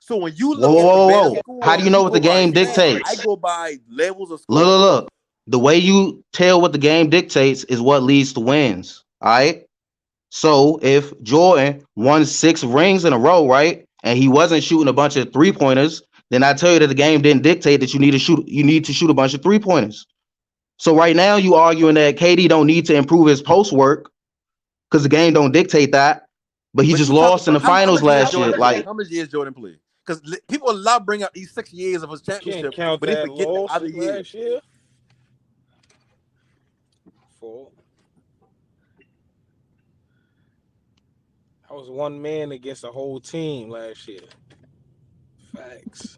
So when you look whoa. How do you know what the game dictates? I go by levels of score. Look. The way you tell what the game dictates is what leads to wins. All right. So if Jordan won 6 rings in a row, right, and he wasn't shooting a bunch of 3-pointers, then I tell you that the game didn't dictate that you need to shoot a bunch of 3-pointers. So right now you arguing that KD don't need to improve his post work because the game don't dictate that, but he just lost in the finals last year. Like, how much years Jordan played? Because people love bring up these 6 years of his championship, count but they that forget the loss other last years. year. 4. I was one man against a whole team last year. Facts.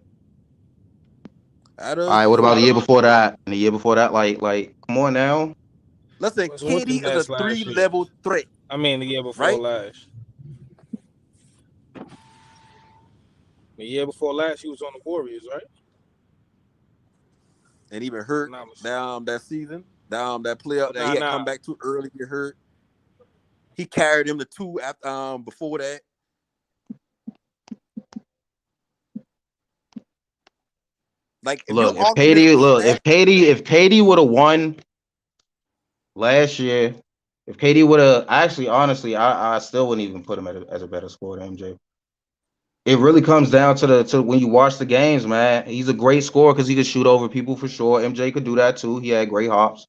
all right, what about the year before that? And the year before that, like, come on now. Listen, KD is a 3-level threat. I mean, the year before last. The year before last, he was on the Warriors, right? And even hurt down that season, down that playoff that he had come back too early to get hurt. He carried him to 2 after before that. Like, if KD would have won last year, if KD would have actually, honestly, I still wouldn't even put him as a better scorer than MJ. It really comes down to when you watch the games, man. He's a great scorer because he could shoot over people for sure. MJ could do that too. He had great hops.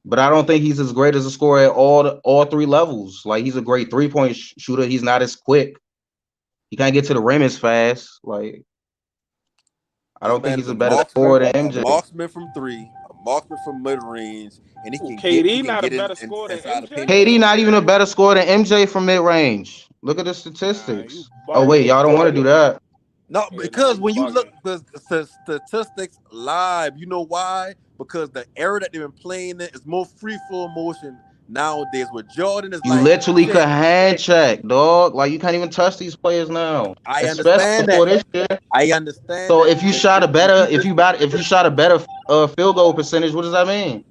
But I don't think he's as great as a scorer at all 3 levels. Like, he's a great 3-point shooter. He's not as quick. He can't get to the rim as fast. Like, I don't think he's a better scorer than MJ. A marksman from 3, a marksman from mid range, and he can KD not a better scorer than MJ. KD not even a better scorer than MJ from mid range. Look at the statistics. Oh wait, y'all don't want to do that. No, because when you look the statistics live, you know why? Because the era that they've been playing in is more free flow motion nowadays. With Jordan is you literally could hand check, dog. Like, you can't even touch these players now. I understand that. This year. I understand. So if you shot a better, if you shot a better field goal percentage, what does that mean?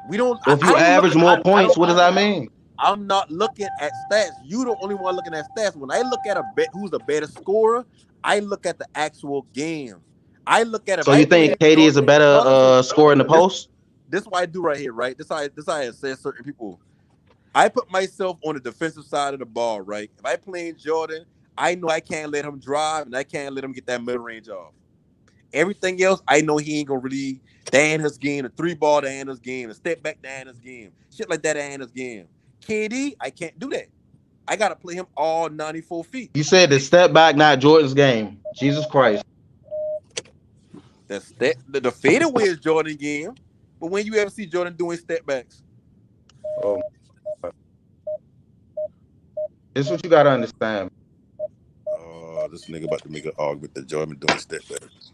We don't. If you average more points, what does that mean? I'm not looking at stats. You the only one looking at stats. When I look at who's a better scorer, I look at the actual game. I look at it. So you think KD is a better scorer in the post? This is what I do right here, right? This is how I say certain people. I put myself on the defensive side of the ball, right? If I playing Jordan, I know I can't let him drive and I can't let him get that mid-range off. Everything else, I know he ain't gonna really stand his game, the 3-ball to hand his game, a step back to hand his game, shit like that to hand his game. KD, I can't do that. I gotta play him all 94 feet. You said the step back, not Jordan's game. Jesus Christ. The fadeaway is Jordan game, but when you ever see Jordan doing step backs? Oh, this is what you gotta understand. Oh, this nigga about to make an argument that Jordan doing step backs.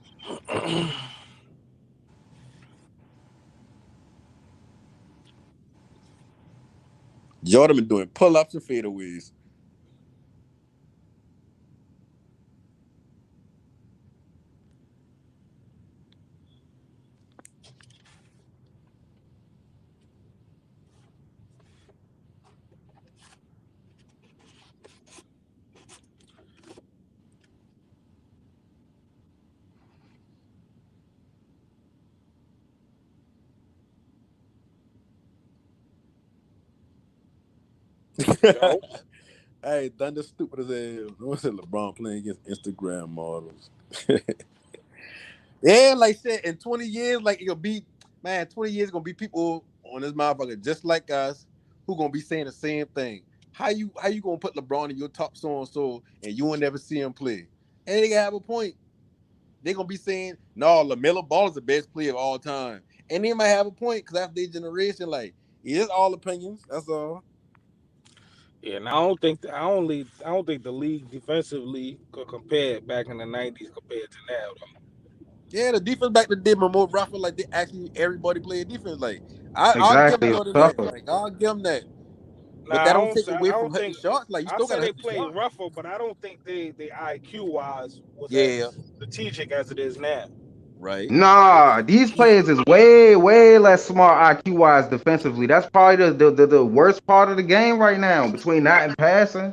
Jordan been doing pull-ups and fadeaways. Hey, Thunder stupid as hell. What's it, LeBron playing against Instagram models? Yeah, like shit. In 20 years, like it'll be, man, 20 years gonna be people on this motherfucker just like us who gonna be saying the same thing. How you gonna put LeBron in your top so and you will never see him play? And they gonna have a point. They're gonna be saying, no, LaMelo Ball is the best player of all time. And they might have a point because after their generation, like, it's all opinions. That's all. Yeah, and I don't think the league defensively could compare back in the 90s compared to now, though. Yeah, the defense back then were more rougher. Like, they actually everybody played defense. Like, I'll give them that. Like, I'll give them that. But that don't take away from hitting shots. Like, you still gotta hit the played shot. rougher, but I don't think they IQ wise was as strategic as it is now. Right. Nah, these players is way less smart IQ wise defensively. That's probably the worst part of the game right now between that and passing.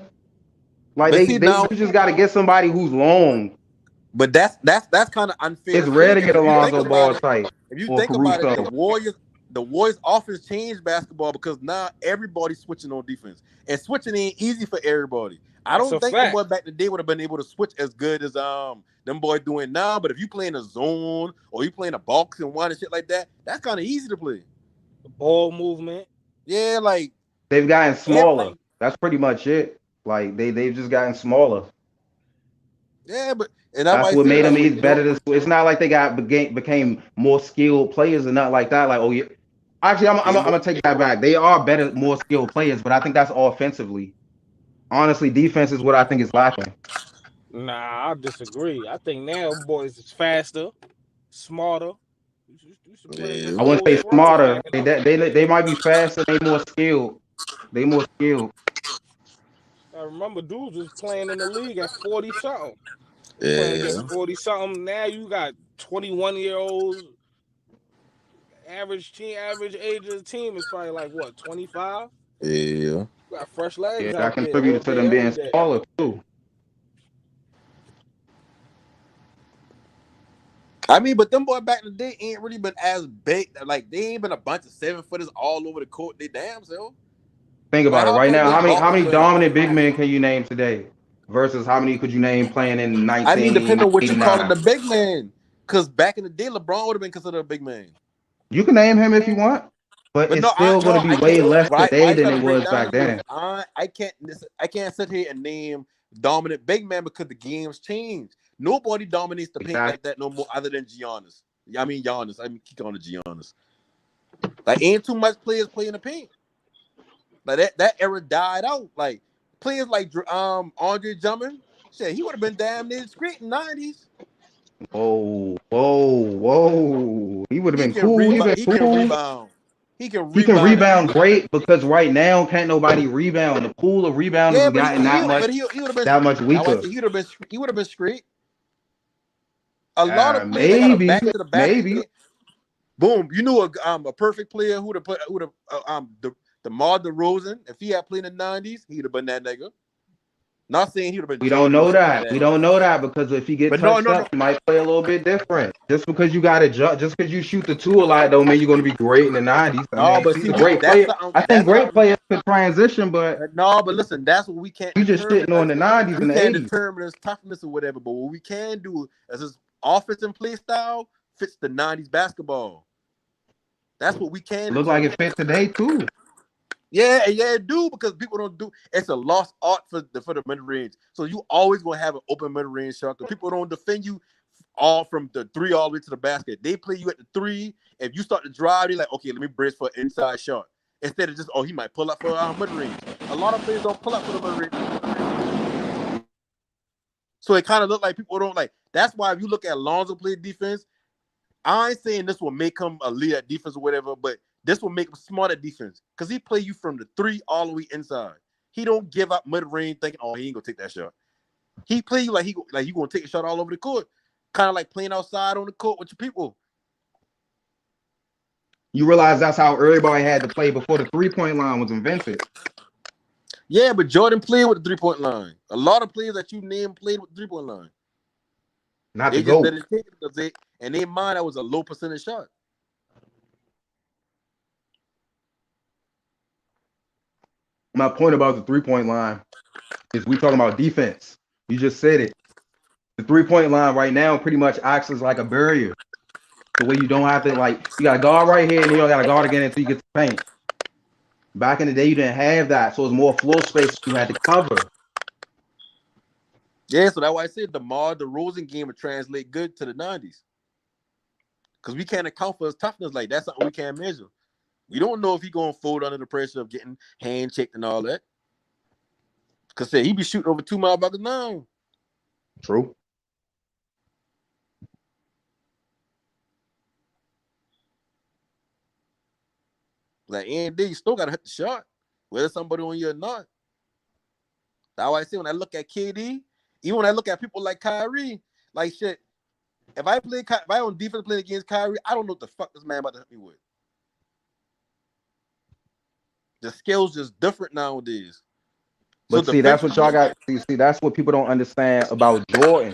Like, you just got to get somebody who's long. But that's kind of unfair. It's rare to get a Lonzo Ball type. If you think about it, the the Warriors' offense changed basketball because now everybody's switching on defense, and switching ain't easy for everybody. I That's don't a think the fact. boy back in the day would have been able to switch as good as them boys doing now. But if you playing a zone or you playing a box and one and shit like that, that's kind of easy to play. The ball movement. Yeah, like they've gotten smaller. That's pretty much it. Like they've just gotten smaller. Yeah, but and that's what made like, them better. It's not like they became more skilled players and not like that. Like, oh yeah. Actually, I'm gonna take that back. They are better, more skilled players, but I think that's offensively. Honestly, defense is what I think is lacking. Nah, I disagree. I think now boys is faster, smarter. I wouldn't say smarter. They might be faster. They more skilled. They more skilled. I remember dudes was playing in the league at 40 something. Yeah. Playing against 40 something. Now you got 21-year-olds. Average age of the team is probably like what, 25? Yeah. You got fresh legs That out there. contributed to them being smaller too. I mean, but them boy back in the day ain't really been as big. Like they ain't been a bunch of 7-footers all over the court. They damn self. Think about it right now. How many dominant big men can you name today? Versus how many could you name playing in 1989? I mean, depending on what you call it, the big man. Because back in the day, LeBron would have been considered a big man. You can name him if you want, but it's still going to be way less today than it was back then. I can't sit here and name dominant big man because the game's changed. Nobody dominates the paint like that no more, other than Giannis. I mean Giannis. I mean keep on to Giannis. Like ain't too much players playing the paint. Like that era died out. Like players like Andre Drummond, shit, he would have been damn near great in the 90s. Whoa. He would have been cool. He can rebound. He can rebound great because right now can't nobody rebound. The pool of rebounders has gotten that much weaker. He would have been straight. A lot of players got a back to the back. Maybe. Boom. You knew a perfect player who would have DeMar DeRozan. If he had played in the 90s, he'd have been that nigga. Not saying he would have been. We don't know that. We don't know that because if he gets touched up, he might play a little bit different. Just because you got to just because you shoot the two a lot, don't mean you're going to be great in the 90s. He's a great player. I think great players could transition, but but listen, that's what we can't. You just shitting on the 90s and the 80s. We can't determine his toughness or whatever, but what we can do is his offensive play style fits the 90s basketball. That's what we can. Look like it fits today too. Yeah, it do because people don't do. It's a lost art for the mid range. So you always gonna have an open mid range shot because people don't defend you all from the 3 all the way to the basket. They play you at the 3. If you start to drive, they're like, okay, let me brace for an inside shot instead of just he might pull up for mid range. A lot of players don't pull up for the mid range. So it kind of look like people don't like. That's why if you look at Lonzo play defense, I ain't saying this will make him a lead at defense or whatever, but this will make him smart at defense because he play you from the 3 all the way inside. He don't give up mid range thinking, he ain't gonna take that shot. He play you like you gonna take a shot all over the court, kind of like playing outside on the court with your people. You realize that's how everybody had to play before the 3-point line was invented. Yeah, but Jordan played with the 3-point line. A lot of players that you named played with the 3-point line. Not they the GOAT. Just didn't take it because in their mind that was a low percentage shot. My point about the 3-point line is we talking about defense. You just said it. The 3-point line right now pretty much acts as like a barrier. The way you don't have to you got a guard right here and you don't got a guard again until you get to paint. Back in the day, you didn't have that, so it was more floor space you had to cover. Yeah, so that's why I said DeMar DeRozan game would translate good to the 90s. Because we can't account for his toughness. Like, that's something we can't measure. We don't know if he's going to fold under the pressure of getting hand checked and all that. Because he be shooting over 2 motherfuckers now. True. Like, and you still got to hit the shot, whether somebody on you or not. That's why I say when I look at KD, even when I look at people like Kyrie, like shit, if I on defense playing against Kyrie, I don't know what the fuck this man about to hit me with. The skills just different nowadays. But see, that's what y'all got. See, that's what people don't understand about Jordan.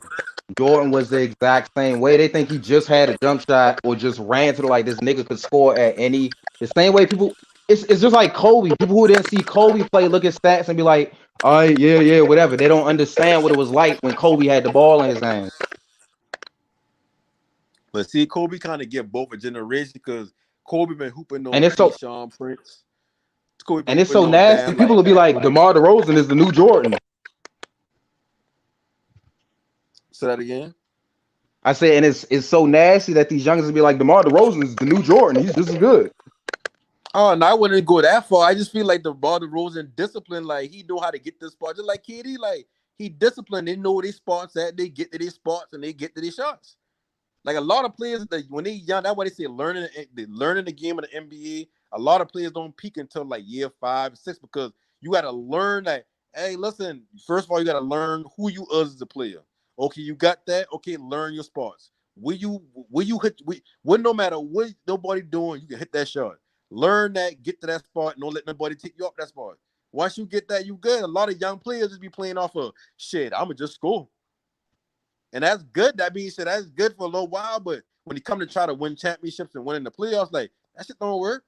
Jordan was the exact same way. They think he just had a jump shot or just ran to the like this nigga could score at any the same way people. It's just like Kobe. People who didn't see Kobe play look at stats and be like, all right, yeah, whatever. They don't understand what it was like when Kobe had the ball in his hands. But see, Kobe kind of get both a generation because Kobe been hooping on And it's so Keyshawn Prince. Kobe been and it's hooping so on nasty. damn People will be like, DeMar DeRozan is the new Jordan. Say that again. I say, and it's so nasty that these youngsters be like, DeMar DeRozan is the new Jordan. He's just as good. Oh, no, I wouldn't go that far. I just feel like DeMar DeRozan discipline, like he know how to get this spot. Just like KD, like he disciplined. They know where their spots at. They get to their spots and they get to their shots. Like a lot of players, when they young, that's why they say learning the game of the NBA. A lot of players don't peak until like year 5, 6 because you got to learn that. Hey, listen. First of all, you got to learn who you is as a player. Okay, you got that. Okay, learn your spots. Will you hit? No matter what nobody doing, you can hit that shot. Learn that. Get to that spot. Don't let nobody take you off that spot. Once you get that, you good. A lot of young players just be playing off of shit. I'ma just score. And that's good. That being said, that's good for a little while. But when you come to try to win championships and win in the playoffs, like that shit don't work.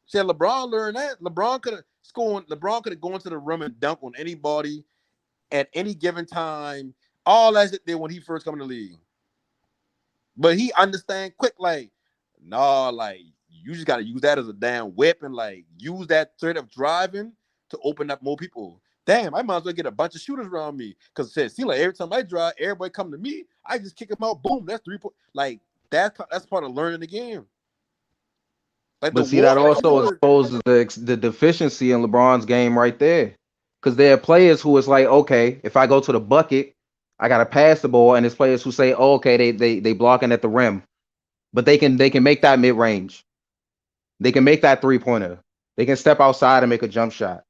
Said LeBron learned that. LeBron could have gone to the rim and dunk on anybody at any given time. All that shit there when he first come in the league. But he understand quick, like, nah, like you just gotta use that as a damn weapon. Like use that threat of driving to open up more people. Damn, I might as well get a bunch of shooters around me. Because it seems like every time I drive, everybody come to me, I just kick them out. Boom, that's 3 points. Like that's part of learning the game. Like but see, that also exposes the deficiency in LeBron's game right there. Because there are players who is like, okay, if I go to the bucket, I gotta pass the ball, and there's players who say, oh, okay, they blocking at the rim, but they can make that mid range, they can make that 3-pointer, they can step outside and make a jump shot.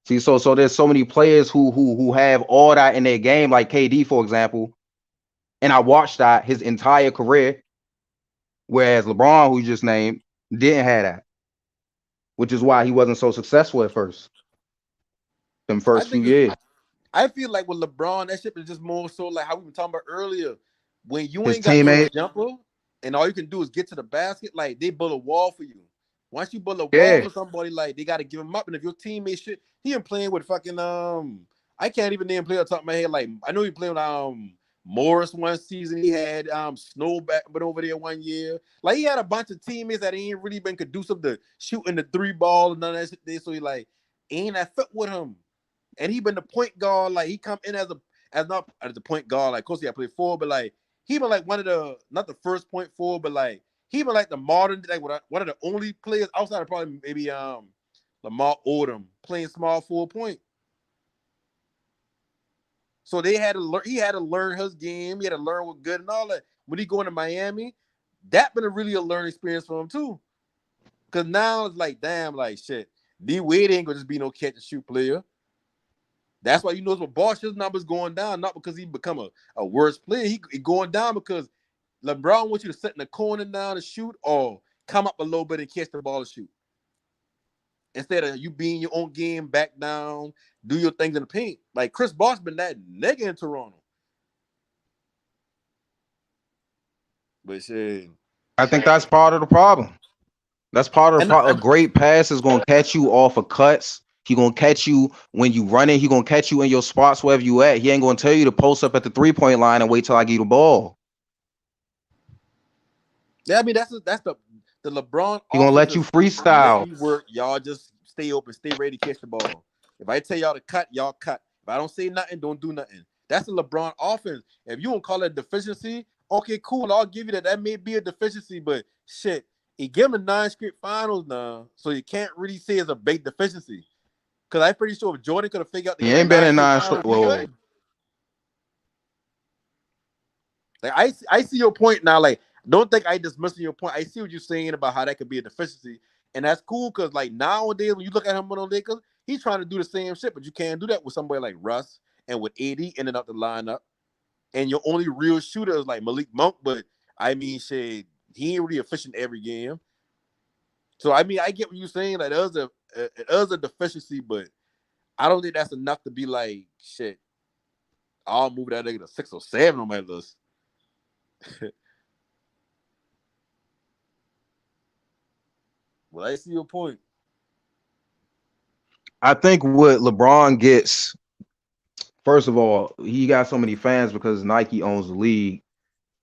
See, so there's so many players who have all that in their game, like KD, for example, and I watched that his entire career, whereas LeBron, who you just named, didn't have that, which is why he wasn't so successful at first. Them first few years. I feel like with LeBron, that shit is just more so like how we were talking about earlier. When you His ain't got no teammate. jumper and all you can do is get to the basket, like they build a wall for you. Once you build a wall for somebody, like they got to give him up. And if your teammate shit, he been playing with fucking I can't even name player on top of my head. Like I know he played with Morris one season. He had Snow back but over there one year. Like he had a bunch of teammates that ain't really been conducive to shooting the 3 ball and none of that shit there. So he like ain't that fit with him. And he been the point guard, like he come in as not as the point guard, like of course he had played forward, but like he been like one of the not the first point forward, but like he been like the modern like one of the only players outside of probably maybe Lamar Odom playing small full point. So they had to learn. He had to learn his game. He had to learn what good and all that. When he going to Miami, that been really a learning experience for him too. Cause now it's like damn, like shit. D Wade ain't gonna just be no catch and shoot player. That's why you know what Bosh, his numbers going down, not because he become a worse player. He going down because LeBron wants you to sit in the corner now to shoot or come up a little bit and catch the ball to shoot. Instead of you being your own game, back down, do your things in the paint. Like Chris Bosh been that nigga in Toronto. But shit. I think that's part of the problem. That's part of the problem. A great pass is gonna catch you off of cuts. He gonna catch you when you running. He gonna catch you in your spots wherever you at. He ain't gonna tell you to post up at the 3-point line and wait till I give you the ball. Yeah, I mean that's the LeBron. He gonna let you freestyle. Let me work. Y'all just stay open, stay ready to catch the ball. If I tell y'all to cut, y'all cut. If I don't say nothing, don't do nothing. That's the LeBron offense. If you don't call it a deficiency, okay, cool. I'll give you that. That may be a deficiency, but shit, he give him 9 straight finals now, so you can't really say it's a big deficiency. Because I'm pretty sure if Jordan could have figured out the he ain't been in 9 straight. Like I see your point now. Like, don't think I dismissing your point. I see what you're saying about how that could be a deficiency, and that's cool because like nowadays when you look at him on the Lakers, he's trying to do the same shit, but you can't do that with somebody like Russ and with AD ending up the lineup, and your only real shooter is like Malik Monk. But I mean, shit, he ain't really efficient every game. So I mean, I get what you're saying. Like, it is a deficiency, but I don't think that's enough to be like shit. I'll move that nigga to 6 or 7 on my list. Well, I see your point. I think what LeBron gets, first of all, he got so many fans because Nike owns the league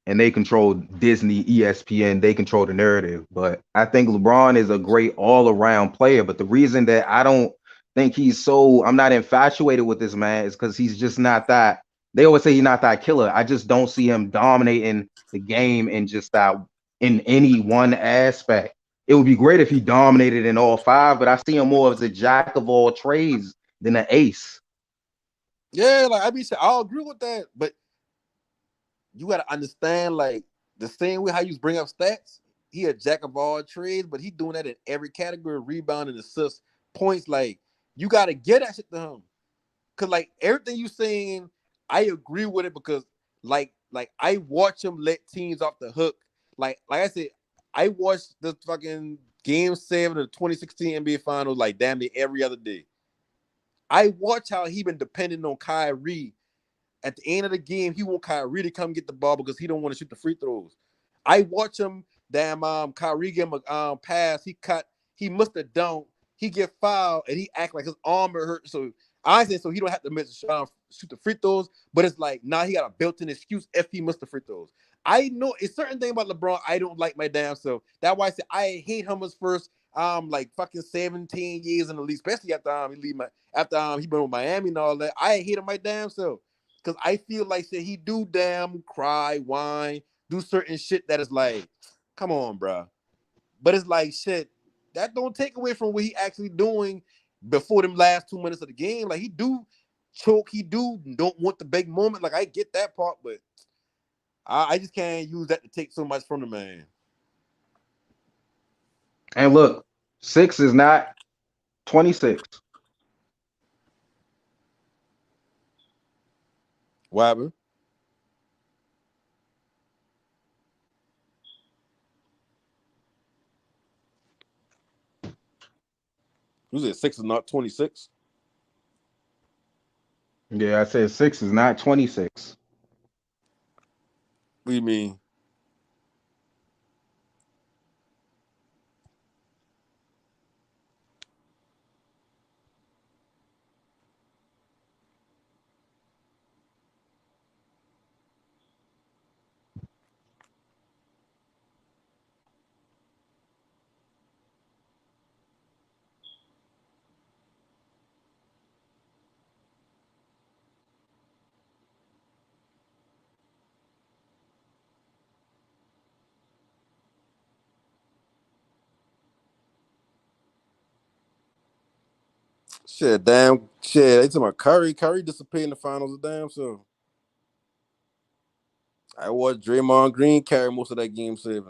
and they control Disney, ESPN, they control the narrative. But I think LeBron is a great all-around player. But the reason that I don't think I'm not infatuated with this man is because he's just not that. They always say he's not that killer. I just don't see him dominating the game in just that in any one aspect. It would be great if he dominated in all 5, but I see him more as a jack of all trades than an ace. Yeah, like I'll agree with that, but you gotta understand, like the same way how you bring up stats, he a jack of all trades, but he doing that in every category: rebounding, assists, points. Like you gotta get that shit to him, cause like everything you saying, I agree with it because like I watch him let teams off the hook. Like I said, I watched the fucking Game 7 of the 2016 NBA Finals like damn near every other day. I watch how he been depending on Kyrie. At the end of the game, he want Kyrie to come get the ball because he don't want to shoot the free throws. I watch him, Kyrie give him a pass. He must have dunked. He get fouled, and he act like his arm hurt. So I say so he don't have to shoot the free throws, but it's like now he got a built-in excuse if he missed the free throws. I know it's certain thing about LeBron I don't like my damn self. That's why I say I hate him his first like fucking 17 years in the league, especially after he been with Miami and all that. I hate him my damn self. Because I feel like shit, he do damn cry, whine, do certain shit that is like, come on, bro. But it's like shit, that don't take away from what he actually doing before them last 2 minutes of the game. Like he do choke, he don't want the big moment. Like I get that part, but I just can't use that to take so much from the man. And look, 6 is not 26. What happened? You said 6 is not 26? Yeah, I said 6 is not 26. What do you mean? Shit, damn shit. They talking about Curry. Curry disappeared in the finals of damn so. I watched Draymond Green carry most of that Game 7.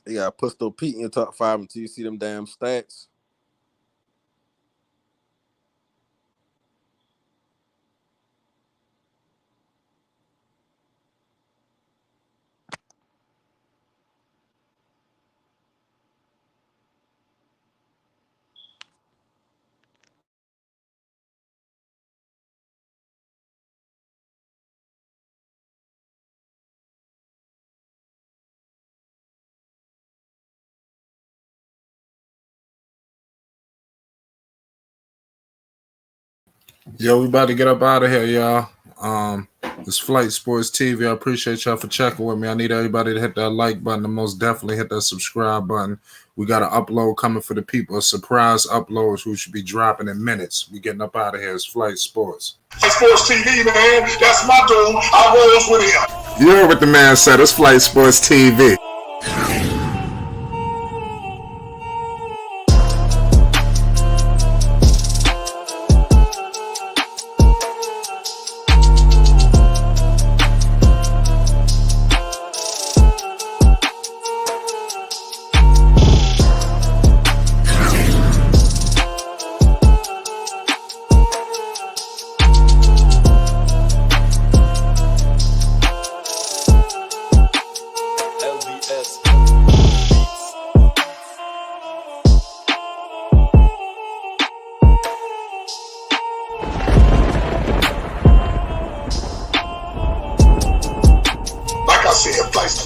You got Pistol Pete in your top 5 until you see them damn stats. Yo, we about to get up out of here, y'all. This Flight Sports TV. I appreciate y'all for checking with me. I need everybody to hit that like button and most definitely hit that subscribe button. We got an upload coming for the people, a surprise upload we should be dropping in minutes. We getting up out of here. It's Flight Sports. Sports TV, man. That's my dude. I rolls with him. You heard what the man said. It's Flight Sports TV.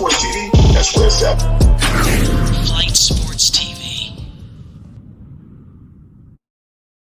Sports TV. That's where it's at.